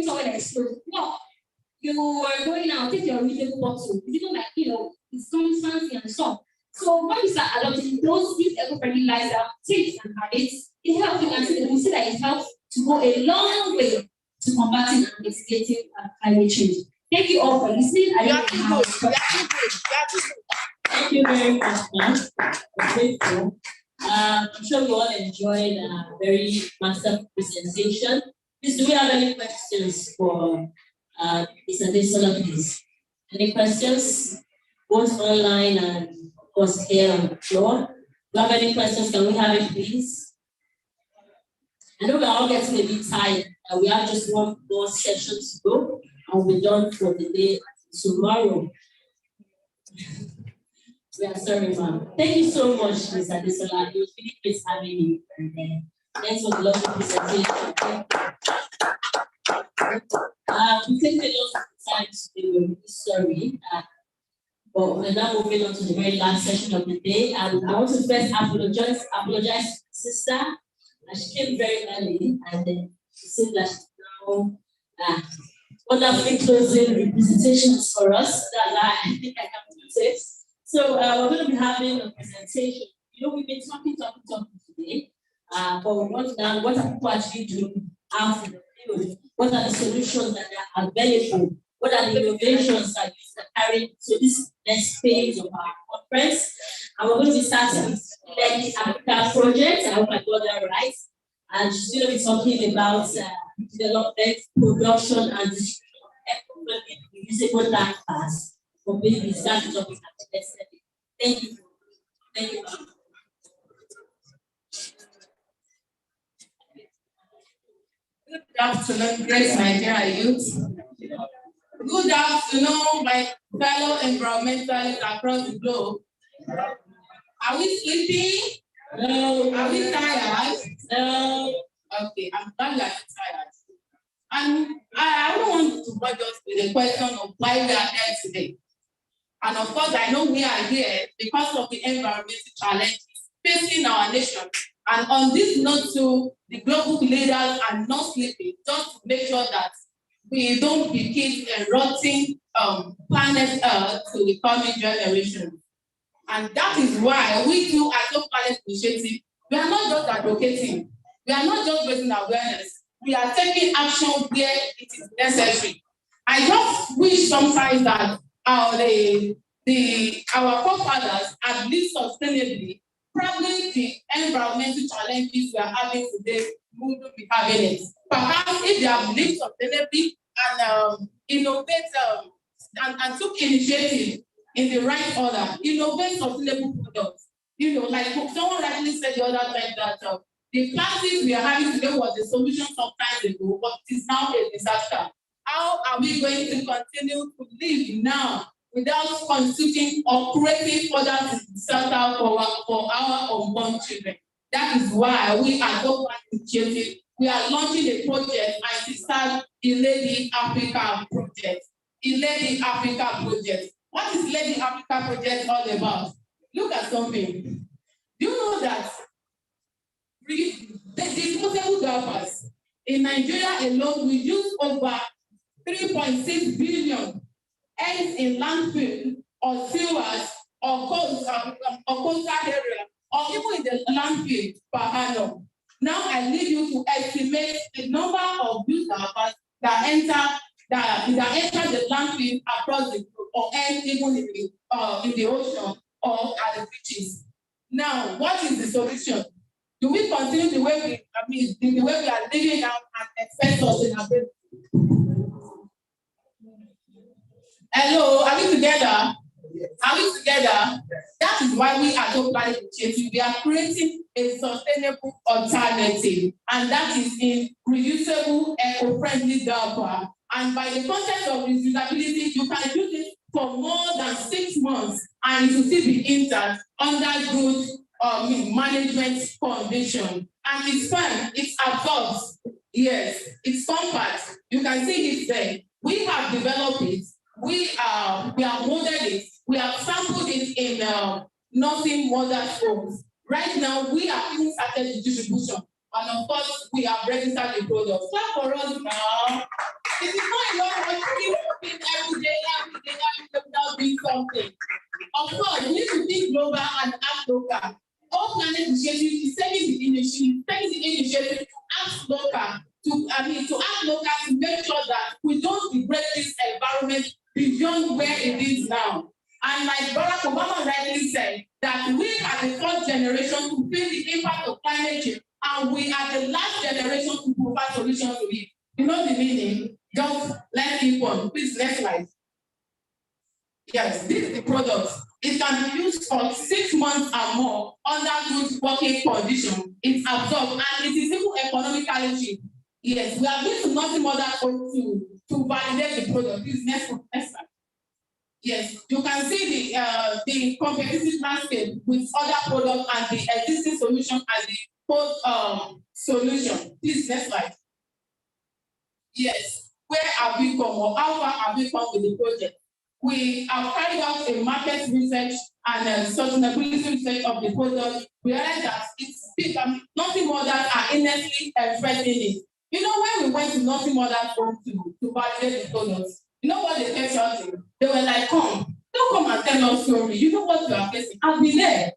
somewhere that is close. No, you are going out, take your reusable bottle. It's even like, it's fancy and stuff. So when you start adopting these eco-friendly lifestyle tips and habits, it helps you and see that it helps to go a long way to combating and mitigating climate change. Thank you all for listening. Thank you very much, ma'am. I'm sure you all enjoyed a very master presentation. Please, do we have any questions for Mr. Desola, please? Any questions, both online and of course here on the floor? Do you have any questions? Can we have it, please? I know we're all getting a bit tired. We have just one more session to go, and we're done for the day tomorrow. We are sorry, ma'am. Thank you so much, Mr. Desola. It was really great having you. And thanks for the lovely presentation. We take a lot of time today. We're really sorry. But we're now moving on to the very last session of the day. And I want to first apologize to my sister. She came very early, and then she said that she's now wonderfully closing the presentations for us. That I think I can do it. So we're going to be having a presentation. We've been talking today, but we want to know what are people actually doing after the field? What are the solutions that are available What are the innovations that you carry to this next phase of our conference? And we're going to be starting with the Africa project. I hope I got that right. And she's going to be talking about development, production, and distribution of reusable tank cars for babies. That's the topic at the next. Thank you. Thank you. Good afternoon, great Nigeria youth. Good afternoon, my fellow environmentalists across the globe. Are we sleeping? No. Are we tired? No. Okay, I'm glad you're tired. And I don't want to bother us with the question of why we are here today. And of course, I know we are here because of the environmental challenges facing our nation. And on this note too, the global leaders are not sleeping just to make sure that we don't begin a rotting planet Earth to the coming generation. And that is why we do as a planet initiative, we are not just advocating, we are not just raising awareness, we are taking action where it is necessary. I just wish sometimes that our forefathers have lived sustainably. Probably the environmental challenges we are having today wouldn't be having it. Perhaps if they have lived sustainably and innovate and took initiative in the right order, innovate sustainable products. You know, like someone rightly said the other time that the plastics we are having today was the solution some time ago, but it is now a disaster. How are we going to continue to live now without constituting or creating further disaster for our unborn children? That is why we are so initiative. We are launching a project and it is called Lady Africa Project. Lady Africa Project. What is Lady Africa Project all about? Look at something. Do you know that the disposable diapers in Nigeria alone we use over 3.6 billion eggs in landfill or sewers or coastal area or even in the landfill per annum. Now I leave you to estimate the number of used diapers that enter the landfill across the globe or end even in the ocean or at the beaches. Now, what is the solution? Do we continue the way we are living now and expect sustainability? Hello, are we together? Are we together? That is why we are so planning to change. We are creating a sustainable alternative, and that is in reusable, eco-friendly diaper. And by the concept of reusability, you can use it for more than 6 months, and it will still be intact under good management condition. And it's fine, it's absorbs. Yes, it's compact. You can see it there. We have developed it. We have modeled it. We have sampled it in nursing mothers' homes. Right now, we have even started the distribution. And of course, we have registered the product. Clap for us now. It is not enough for you to think every day without doing something. Of course, we need to think global and act local. All planet initiative is taking the initiative to act local, to act local to make sure that we don't degrade this environment beyond where it is now. And like Barack Obama rightly said, that we are the first generation to feel the impact of climate change, and we are the last generation to provide solutions to it. You know the meaning? Just let's keep on. Please, next slide. Yes, this is the product. It can be used for 6 months or more under good working condition. It's absorbed and it is even economically cheap. Yes, we are going to nothing more than to validate the product. Please, next slide. Yes, you can see the competitive landscape with other products and the existing solution and the post solution. Please, next slide. Yes, where have we come or how far have we come with the project? We have carried out a market research and sustainability research of the product. We realized that it's nothing more than are innately threatening it. You know, when we went to nothing more than home to validate the products, you know what they kept shouting? They were like, don't come and tell us story. You know what you are facing. I've been there.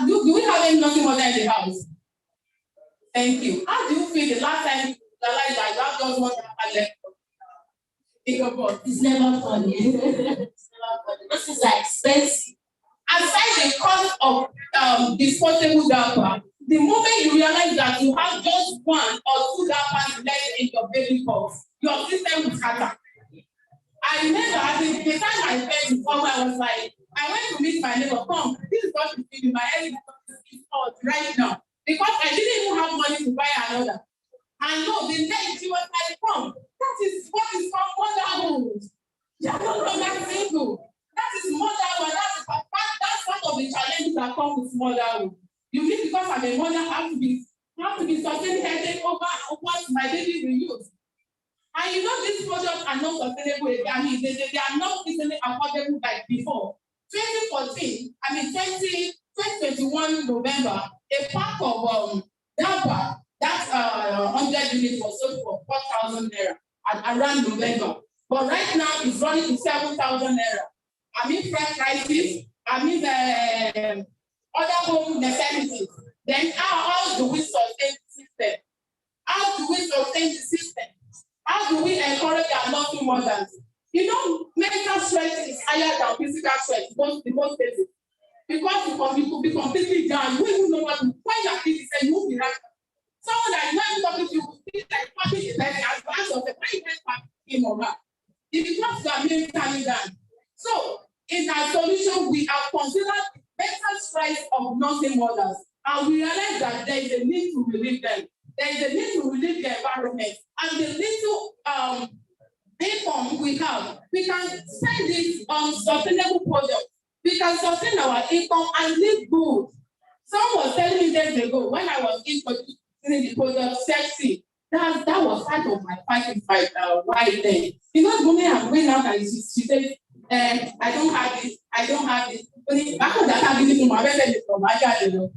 Do we have any nothing more than in the house? Thank you. How do you feel the last time you realized that you have just one left? It's never funny. It's never funny. This is expensive. Aside the cost of disposable diaper, the moment you realize that you have just one or two diapers left in your baby box, your system will scatter. I remember at the time I fed before, I was like, I went to meet my neighbor, come, this is what you feel in my head is hot right now. Because I didn't even have money to buy another. And no, the next she was like, come, that is what is called motherhood. You are no longer single. That is motherhood. That's part of the challenges that come with motherhood. You mean because I'm a mother, I have to be sustaining headache over what my baby will use. And you know these products are not sustainable. I mean, they are not easily affordable like before. 2021 November, a pack of Dabba, that 100 units was sold for 4,000 naira around November. But right now it's running to 7,000 naira. I mean, fresh prices. I mean, other home necessities. Then how do we sustain the system? How do we sustain the system? How do we encourage our nursing mothers? You know, mental stress is higher than physical stress in most cases. Because you could be completely down. You don't know what to when you're busy, you won't be right. Someone that is not talking to you will feel like talking is like as fast as the when you him or her. It becomes you are mentally down. So, in our solution, we have considered mental stress of nursing mothers, and we realize that there is a need to relieve them. There is a need to relieve the environment, and the little income we have, we can spend it on sustainable products. We can sustain our income and live good. Someone was telling me days ago when I was introducing the product sexy, that was part of my fighting fight right there. You know, the moment I'm going out and she said, I don't have this, I don't have this. But I could have given to my baby from my child,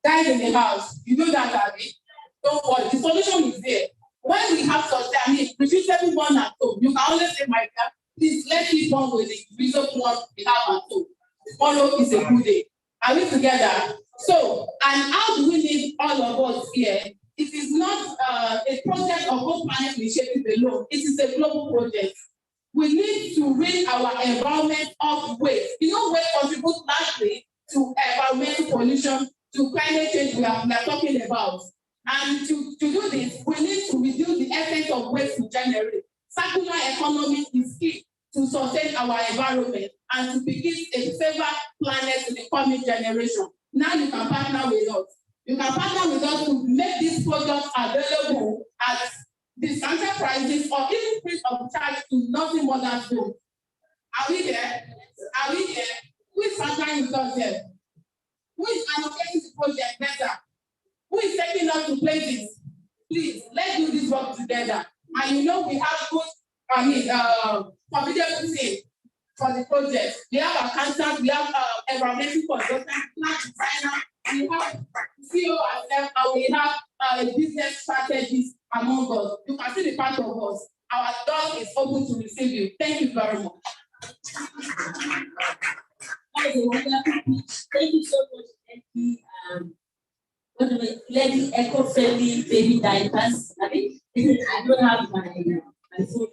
guys in the house, you know that, Abby. Don't worry, the solution is there. When we have sustain, I mean, reduce everyone at home. You can always say, my God, please let me born with the reason one we have at home. Tomorrow is a good day. Are we together? So, and how do we need all of us here? It is not a project of Whole Planet Initiative alone. It is a global project. We need to rid our environment of waste. You know, waste contributes largely to environmental pollution, to climate change we are talking about. And to do this, we need to reduce the effect of waste we generate. Circular economy is key to sustain our environment and to begin a safer planet in the coming generation. Now you can partner with us. You can partner with us to make these products available at discounted prices or even free of charge to nursing mothers home. Are we there? Are we there? Who is partnering with us there? Who is allocating the project better? Who is taking us to places? Please, let's do this work together. And you know we have good, formidable team for the project. We have accountants, we have environmental consultants, plant designer, we have CEO ourselves, and we have business strategists among us. You can see the part of us. Our door is open to receive you. Thank you very much. That is a wonderful pitch. Thank you so much, Lady eco-friendly baby diapers. I mean, I don't have my phone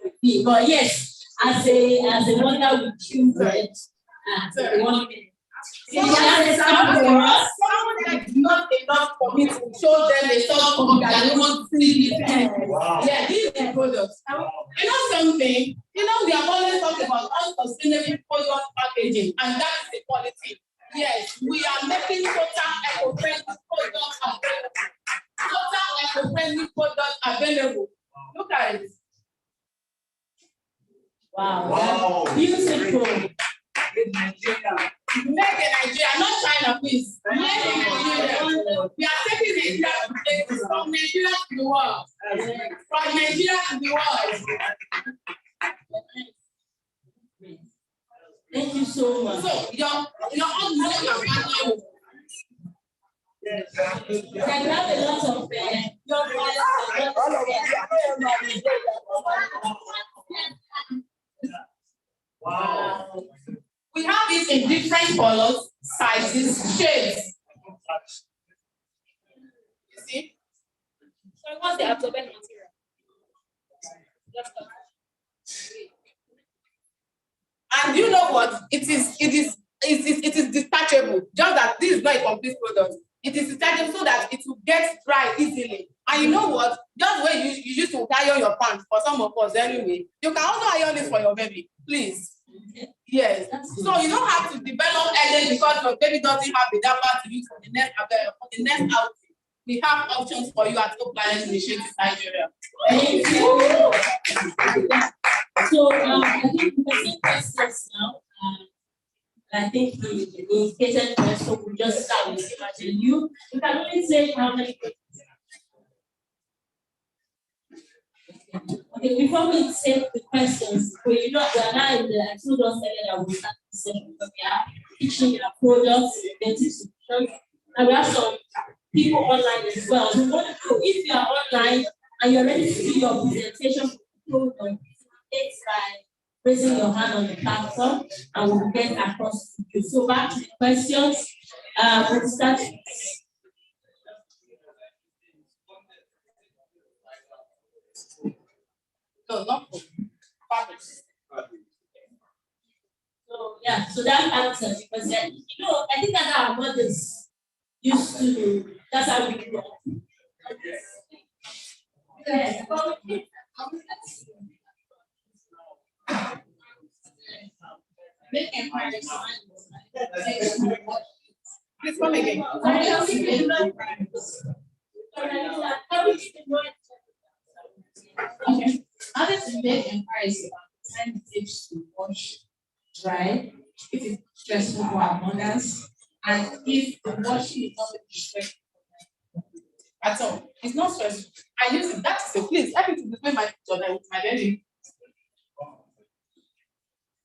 with me, but yes, as a mother with children, Someone that is not enough for me to show them a soft copy that they want to see this. Yeah, these are products. You know something? You know, we have always talked about unsustainable product packaging, and that is the quality. Yes, we are making total eco-friendly products available. Total eco-friendly products available. Look at it. Wow. Beautiful. Made in Nigeria, not China, please. Made in Nigeria. We are taking Nigeria from Nigeria to the world. From Nigeria to the world. Thank you so much. So, you're all partner. We have a lot of Wow. We have it in different colors, sizes, shades. You see? So what's the absorbent material? And you know what? It is detachable. Just that this is not a complete product. It is detachable so that it will get dry easily. And you know what? Just where you used to iron your pants for some of us anyway. You can also iron this for your baby, please. Yes. So you don't have to develop early because your baby doesn't have the data to use for the next outing. We have options for you at Hope Planet Initiative Nigeria. Thank you. So I think we can take questions now. I think the indicated question will just start with you. You can only say how many questions. Okay, before we take the questions, we are now in the told us earlier that we start the session, but we are teaching our products, and we have some people online as well. We want to know if you are online and you're ready to do your presentation program, it's by raising your hand on the platform and we'll get across to you. So back to the questions. We'll start. No, not so yeah, so that answers because then, I think that our mothers used to, that's how we grew up. Yes. Make empires. Please come again. Okay. How does it make empires about the time it takes to wash, dry, if it's stressful for our mothers, and if the washing is not stressful at all? It's not stressful. I use it. That's it. Please help me to display my picture with my baby.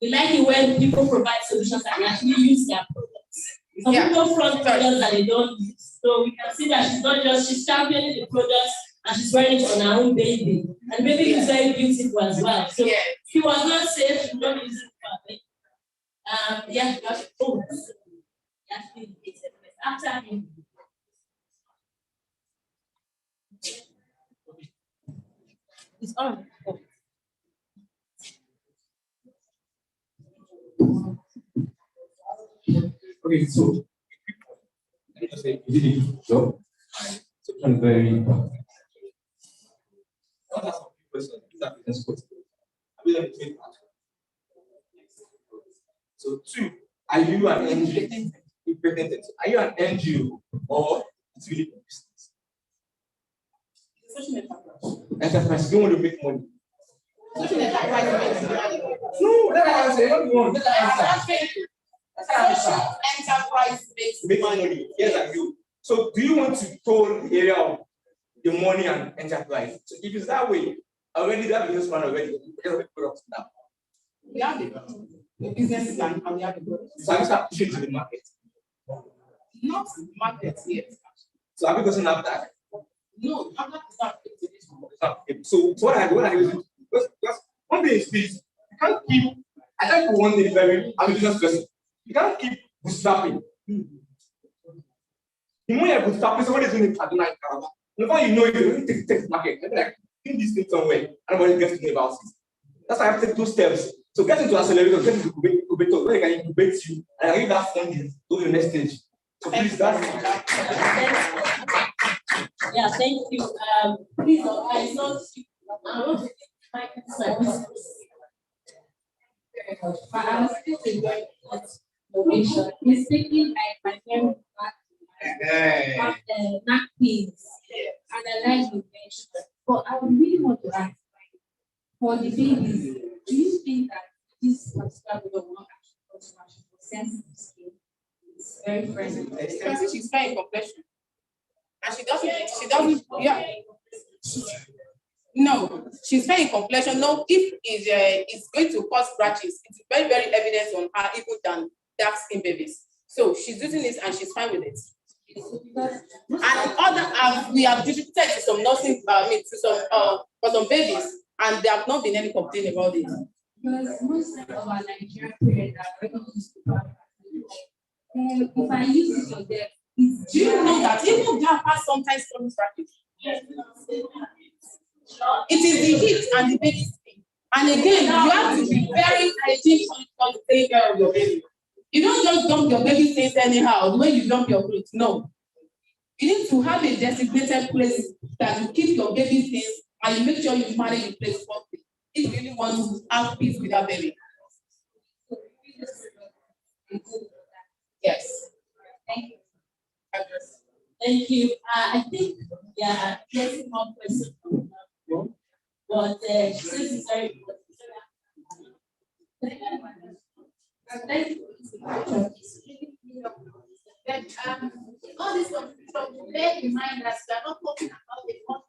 We like it when people provide solutions and actually use their products. Some people front products that they don't use. So we can see that she's championing the products and she's wearing it on her own baby. And baby is very beautiful as well. So she was not safe, she not use it properly. After him. It's on. Okay, so let me just say you did a good job. So it's very important. What are some questions? These are business questions. I will let me take that. So 2, are you an NGO? Are you an NGO or it's really a business? Enterprise, you want to make money. No, let me answer. Social enterprise makes money. Yes, I do. So, do you want to toll the area of the money and enterprise? So, if it's that way, already that business plan already, we have the products now. We have the business plan and we have the products. So, have you started pushing to the market? Not the market yet. So, have you gotten up that? No, I'm not. So what I do because one thing is this, you can't keep, I like for one thing very, I'm a business person, you can't keep bootstrapping. The more you're bootstrapping, somebody is doing it, I don't like Canada. Before you know it, you don't take the market, you're like, doing this thing somewhere, and nobody gets to know about it. That's why I have to take 2 steps. So get into accelerator, get into incubator, where I can incubate you, and I give that funding to the next stage. So please, that's yeah, thank you. Please, I not my concerns. He's thinking like my parents napkins and I like the mention. But I would really want to ask, for the babies, do you think that this particular will not actually cause for sensitive skin? It's very present. Because she's fair in complexion. And she doesn't, yeah. No, she's fair in complexion. No, if it's going to cause scratches, it's very, very evident on her even than dark skin babies. So she's using this and she's fine with it. And we have distributed to some nursing, for some babies, and there have not been any complaint about it. Because most of our Nigerian parents are very used to if I use it on them, do you know that even that has sometimes some scratches? It is the heat and the baby skin. And again, you have to be very hygienic to take care of your baby. You don't just dump your baby things anyhow, the way you dump your clothes. No. You need to have a designated place that you keep your baby things and you make sure you manage the place properly. If you really want to have peace with that baby. Yes. Thank you. Thank you. I think getting more questions. But since it's very important. Thank you. But all this confusion, bear in mind that we are not talking about a 100%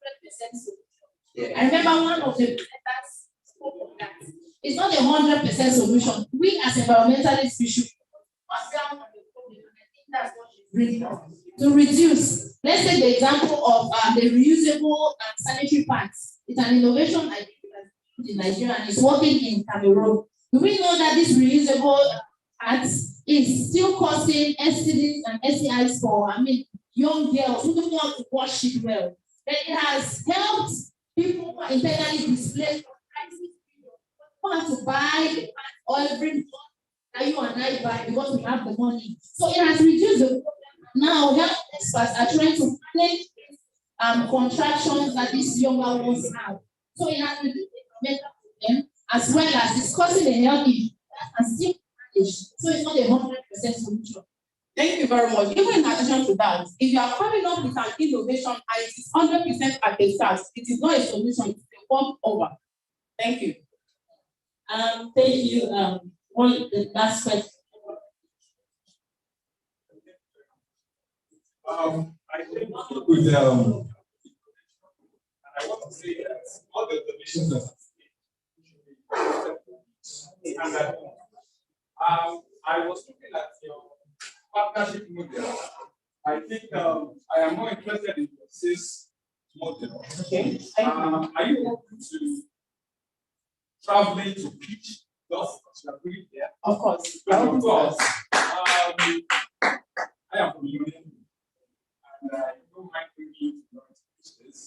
solution. I remember one of the presenters spoke of that. It's not a 100% solution. We as environmentalists, we should cut down on the problem. I think that's what she's bringing up. To reduce, let's take the example of the reusable sanitary pads. It's an innovation I think in Nigeria and it's working in Cameroon. Do we know that this reusable pads is still causing STDs and STIs for young girls who don't know how to wash it well? But it has helped people who are internally displaced from crisis period who have to buy or every that you and I buy because we have the money. So it has reduced the problem. Now health experts are trying to manage contractions that these younger ones have. So it has reduced the mental problem as well as it's causing a health issue and still managed. So it's not a 100% solution. Thank you very much. Even in addition to that, if you are coming up with an innovation and it is 100% at the start, it is not a solution, it's a walk over. Thank you. Thank you. The last question. I think with I want to say that all the missions that and that I was looking at your partnership model. I think I am more interested in your SIS model. Okay. Are you open to traveling to pitch those that you are there? Of course. Of course. I am from UNEP. And I don't mind bringing you to this.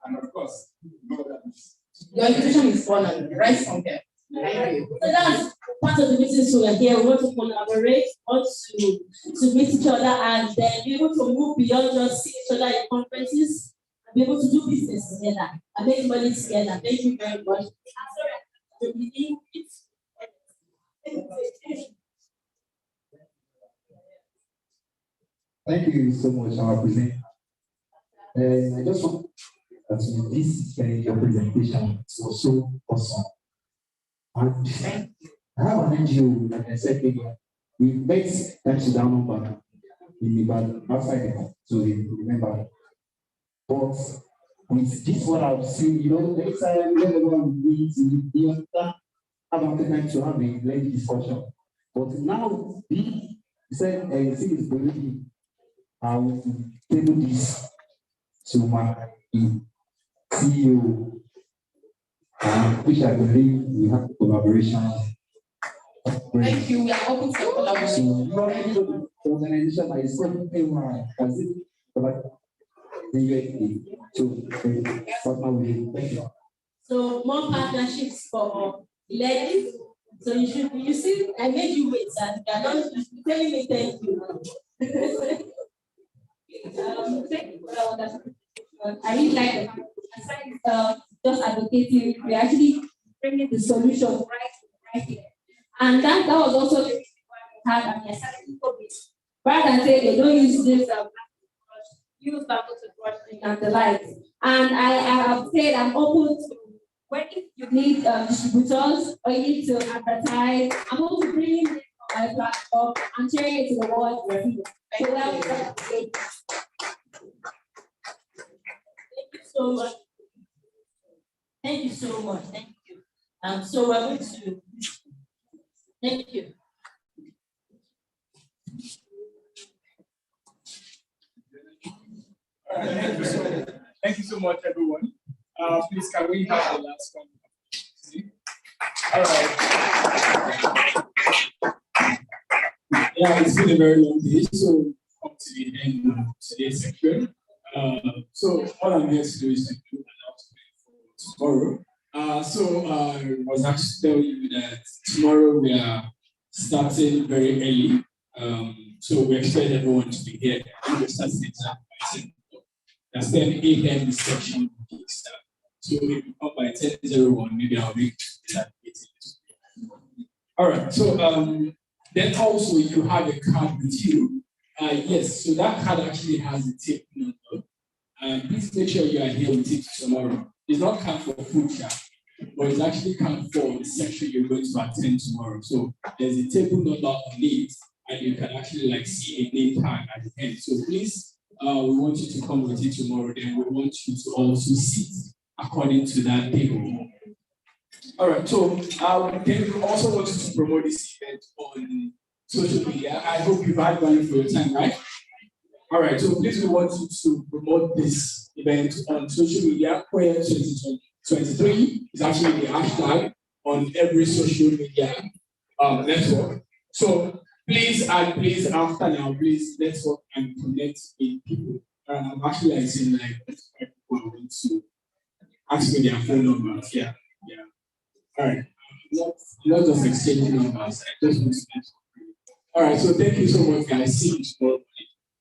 And of course, you know that your invitation is fun and right from there. Thank you. So that's part of the reason so we're here. We want to collaborate, want to meet each other and then be able to move beyond just seeing each other in conferences and be able to do business together and make money together. Thank you very much. I'm sorry, Thank you so much, our presenter. I just want that this your presentation was so awesome. And I have an NGO, like I said earlier, we met times down number in the outside, so we remember. But with this one I've seen, next time whenever we meet, we understand about the time to have a lengthy discussion. But now, he said, see this already. I will table this to my CEO, which I believe we have collaboration. Thank you. We are open to collaboration. So, organization is so thank you. So more partnerships for ladies. So you see, I made you wait and you are not telling me thank you. Thank you for that wonderful. I really like it. Aside just advocating, we're actually bringing the solution right here. And that was also the reason why we had an assignment for this. Rather than say they don't use this use that to brush and the likes. And I have said I'm open to when if you need distributors or you need to advertise, I'm open to bringing this on my platform and sharing it to the world review. So that's it. Thank you so much. Thank you so much. Thank you. So we're going to thank you. Thank you so much, everyone. Please, can we have the last one? All right. Yeah, it's been a very long day, so come to the end of today's section. So all I'm here to do is to do an announcement for tomorrow. I was actually telling you that tomorrow we are starting very early. So we expect everyone to be here. We start the exam by 10. That's 10 a.m. the section will start. So if you come by 10:01, maybe I'll make that meeting. All right. So then also you have a card with you. Yes. So that card actually has a tape number. Please make sure you are here with it tomorrow. It's not count for food chat, but it's actually count for the section you're going to attend tomorrow. So there's a table number on it, and you can actually like see a name tag at the end. So please, we want you to come with it tomorrow. Then we want you to also sit according to that table. All right. So then we also want you to promote this event on social media. I hope you've had value for your time, right? All right, so please we want you to promote this event on social media. Coyec 2023 is actually the hashtag on every social media network. So please after now, please network and connect with people. I'm actually saying like people want to ask me their phone numbers. Yeah. All right. Not just exchanging numbers. I just want to network. All right, so thank you so much, guys. See you tomorrow.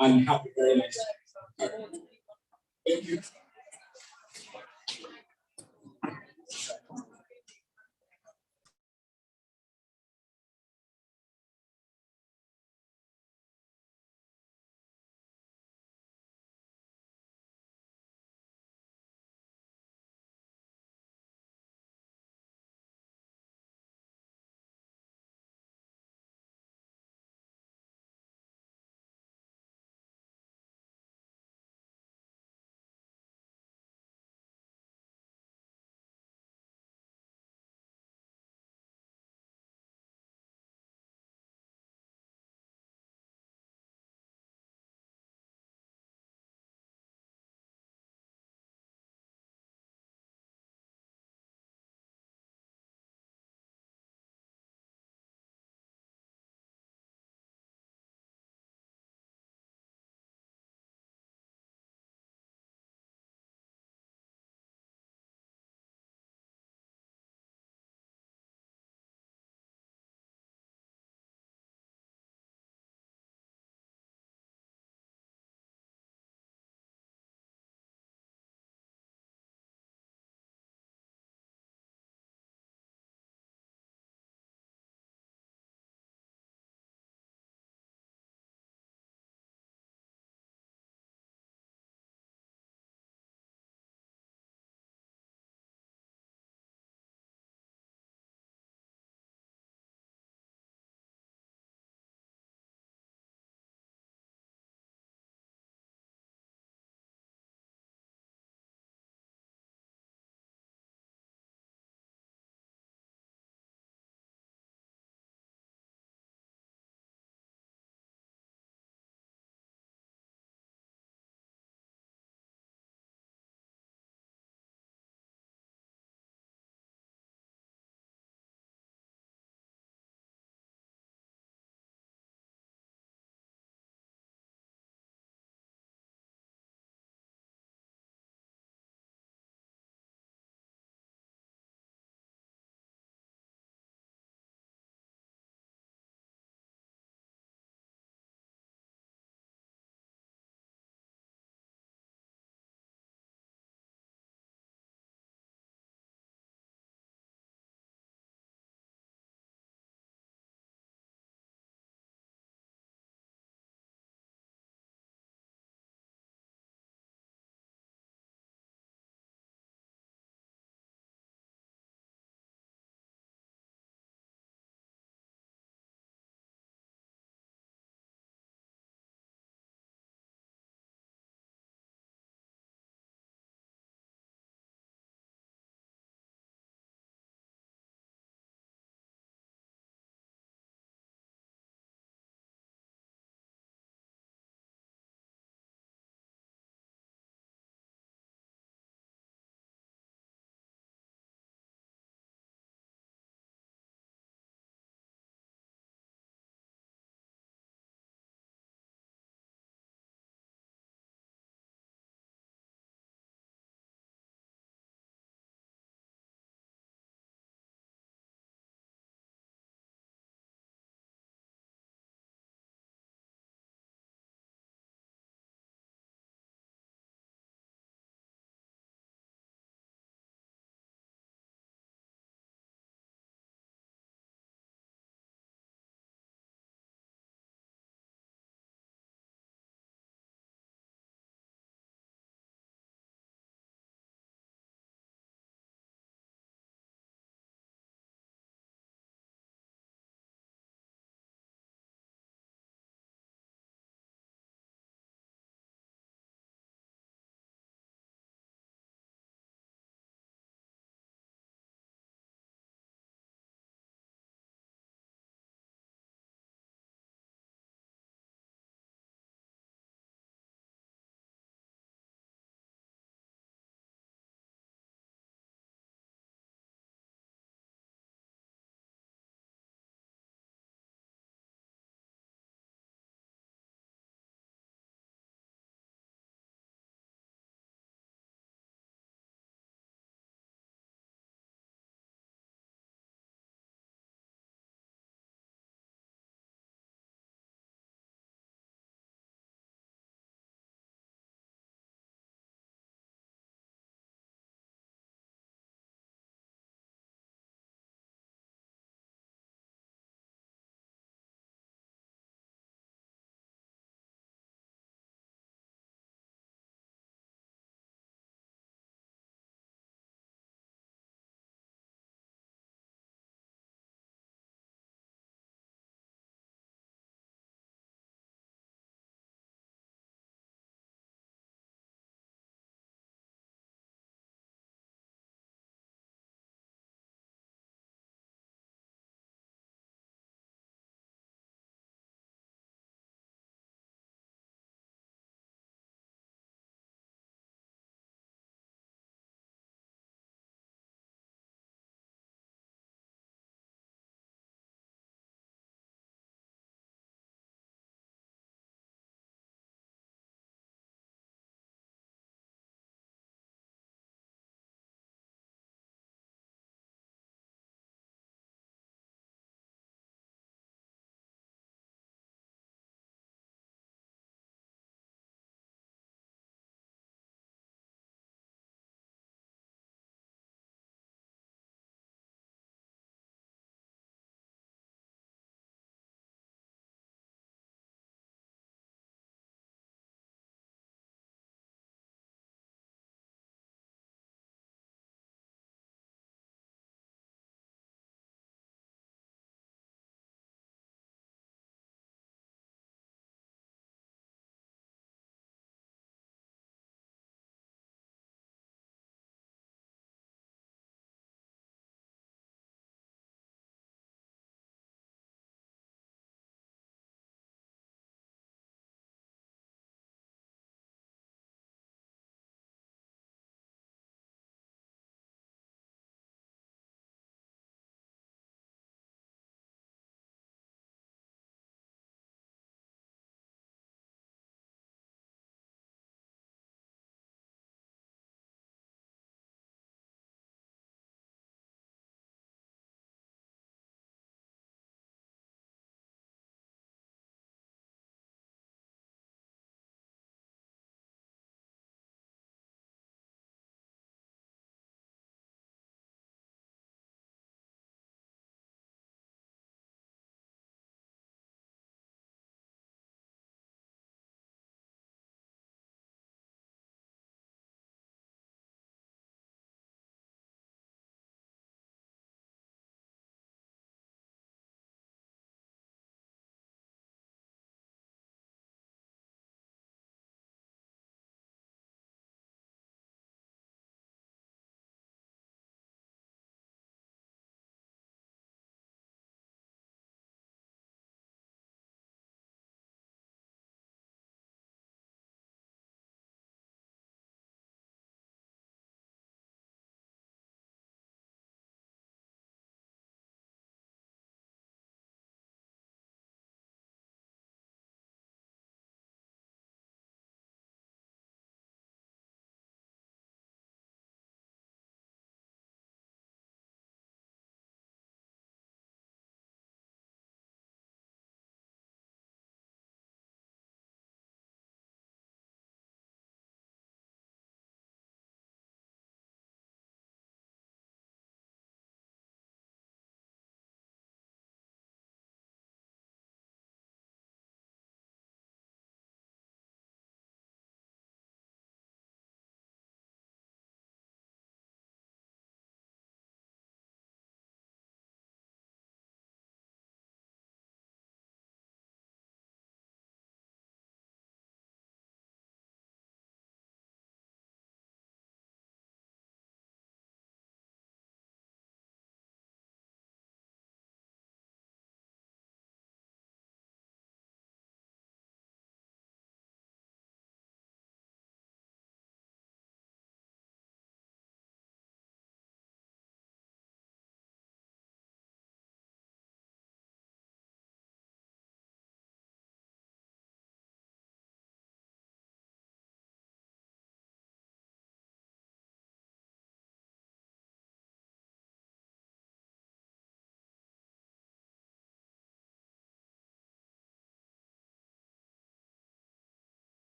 And have a very nice time. Thank you.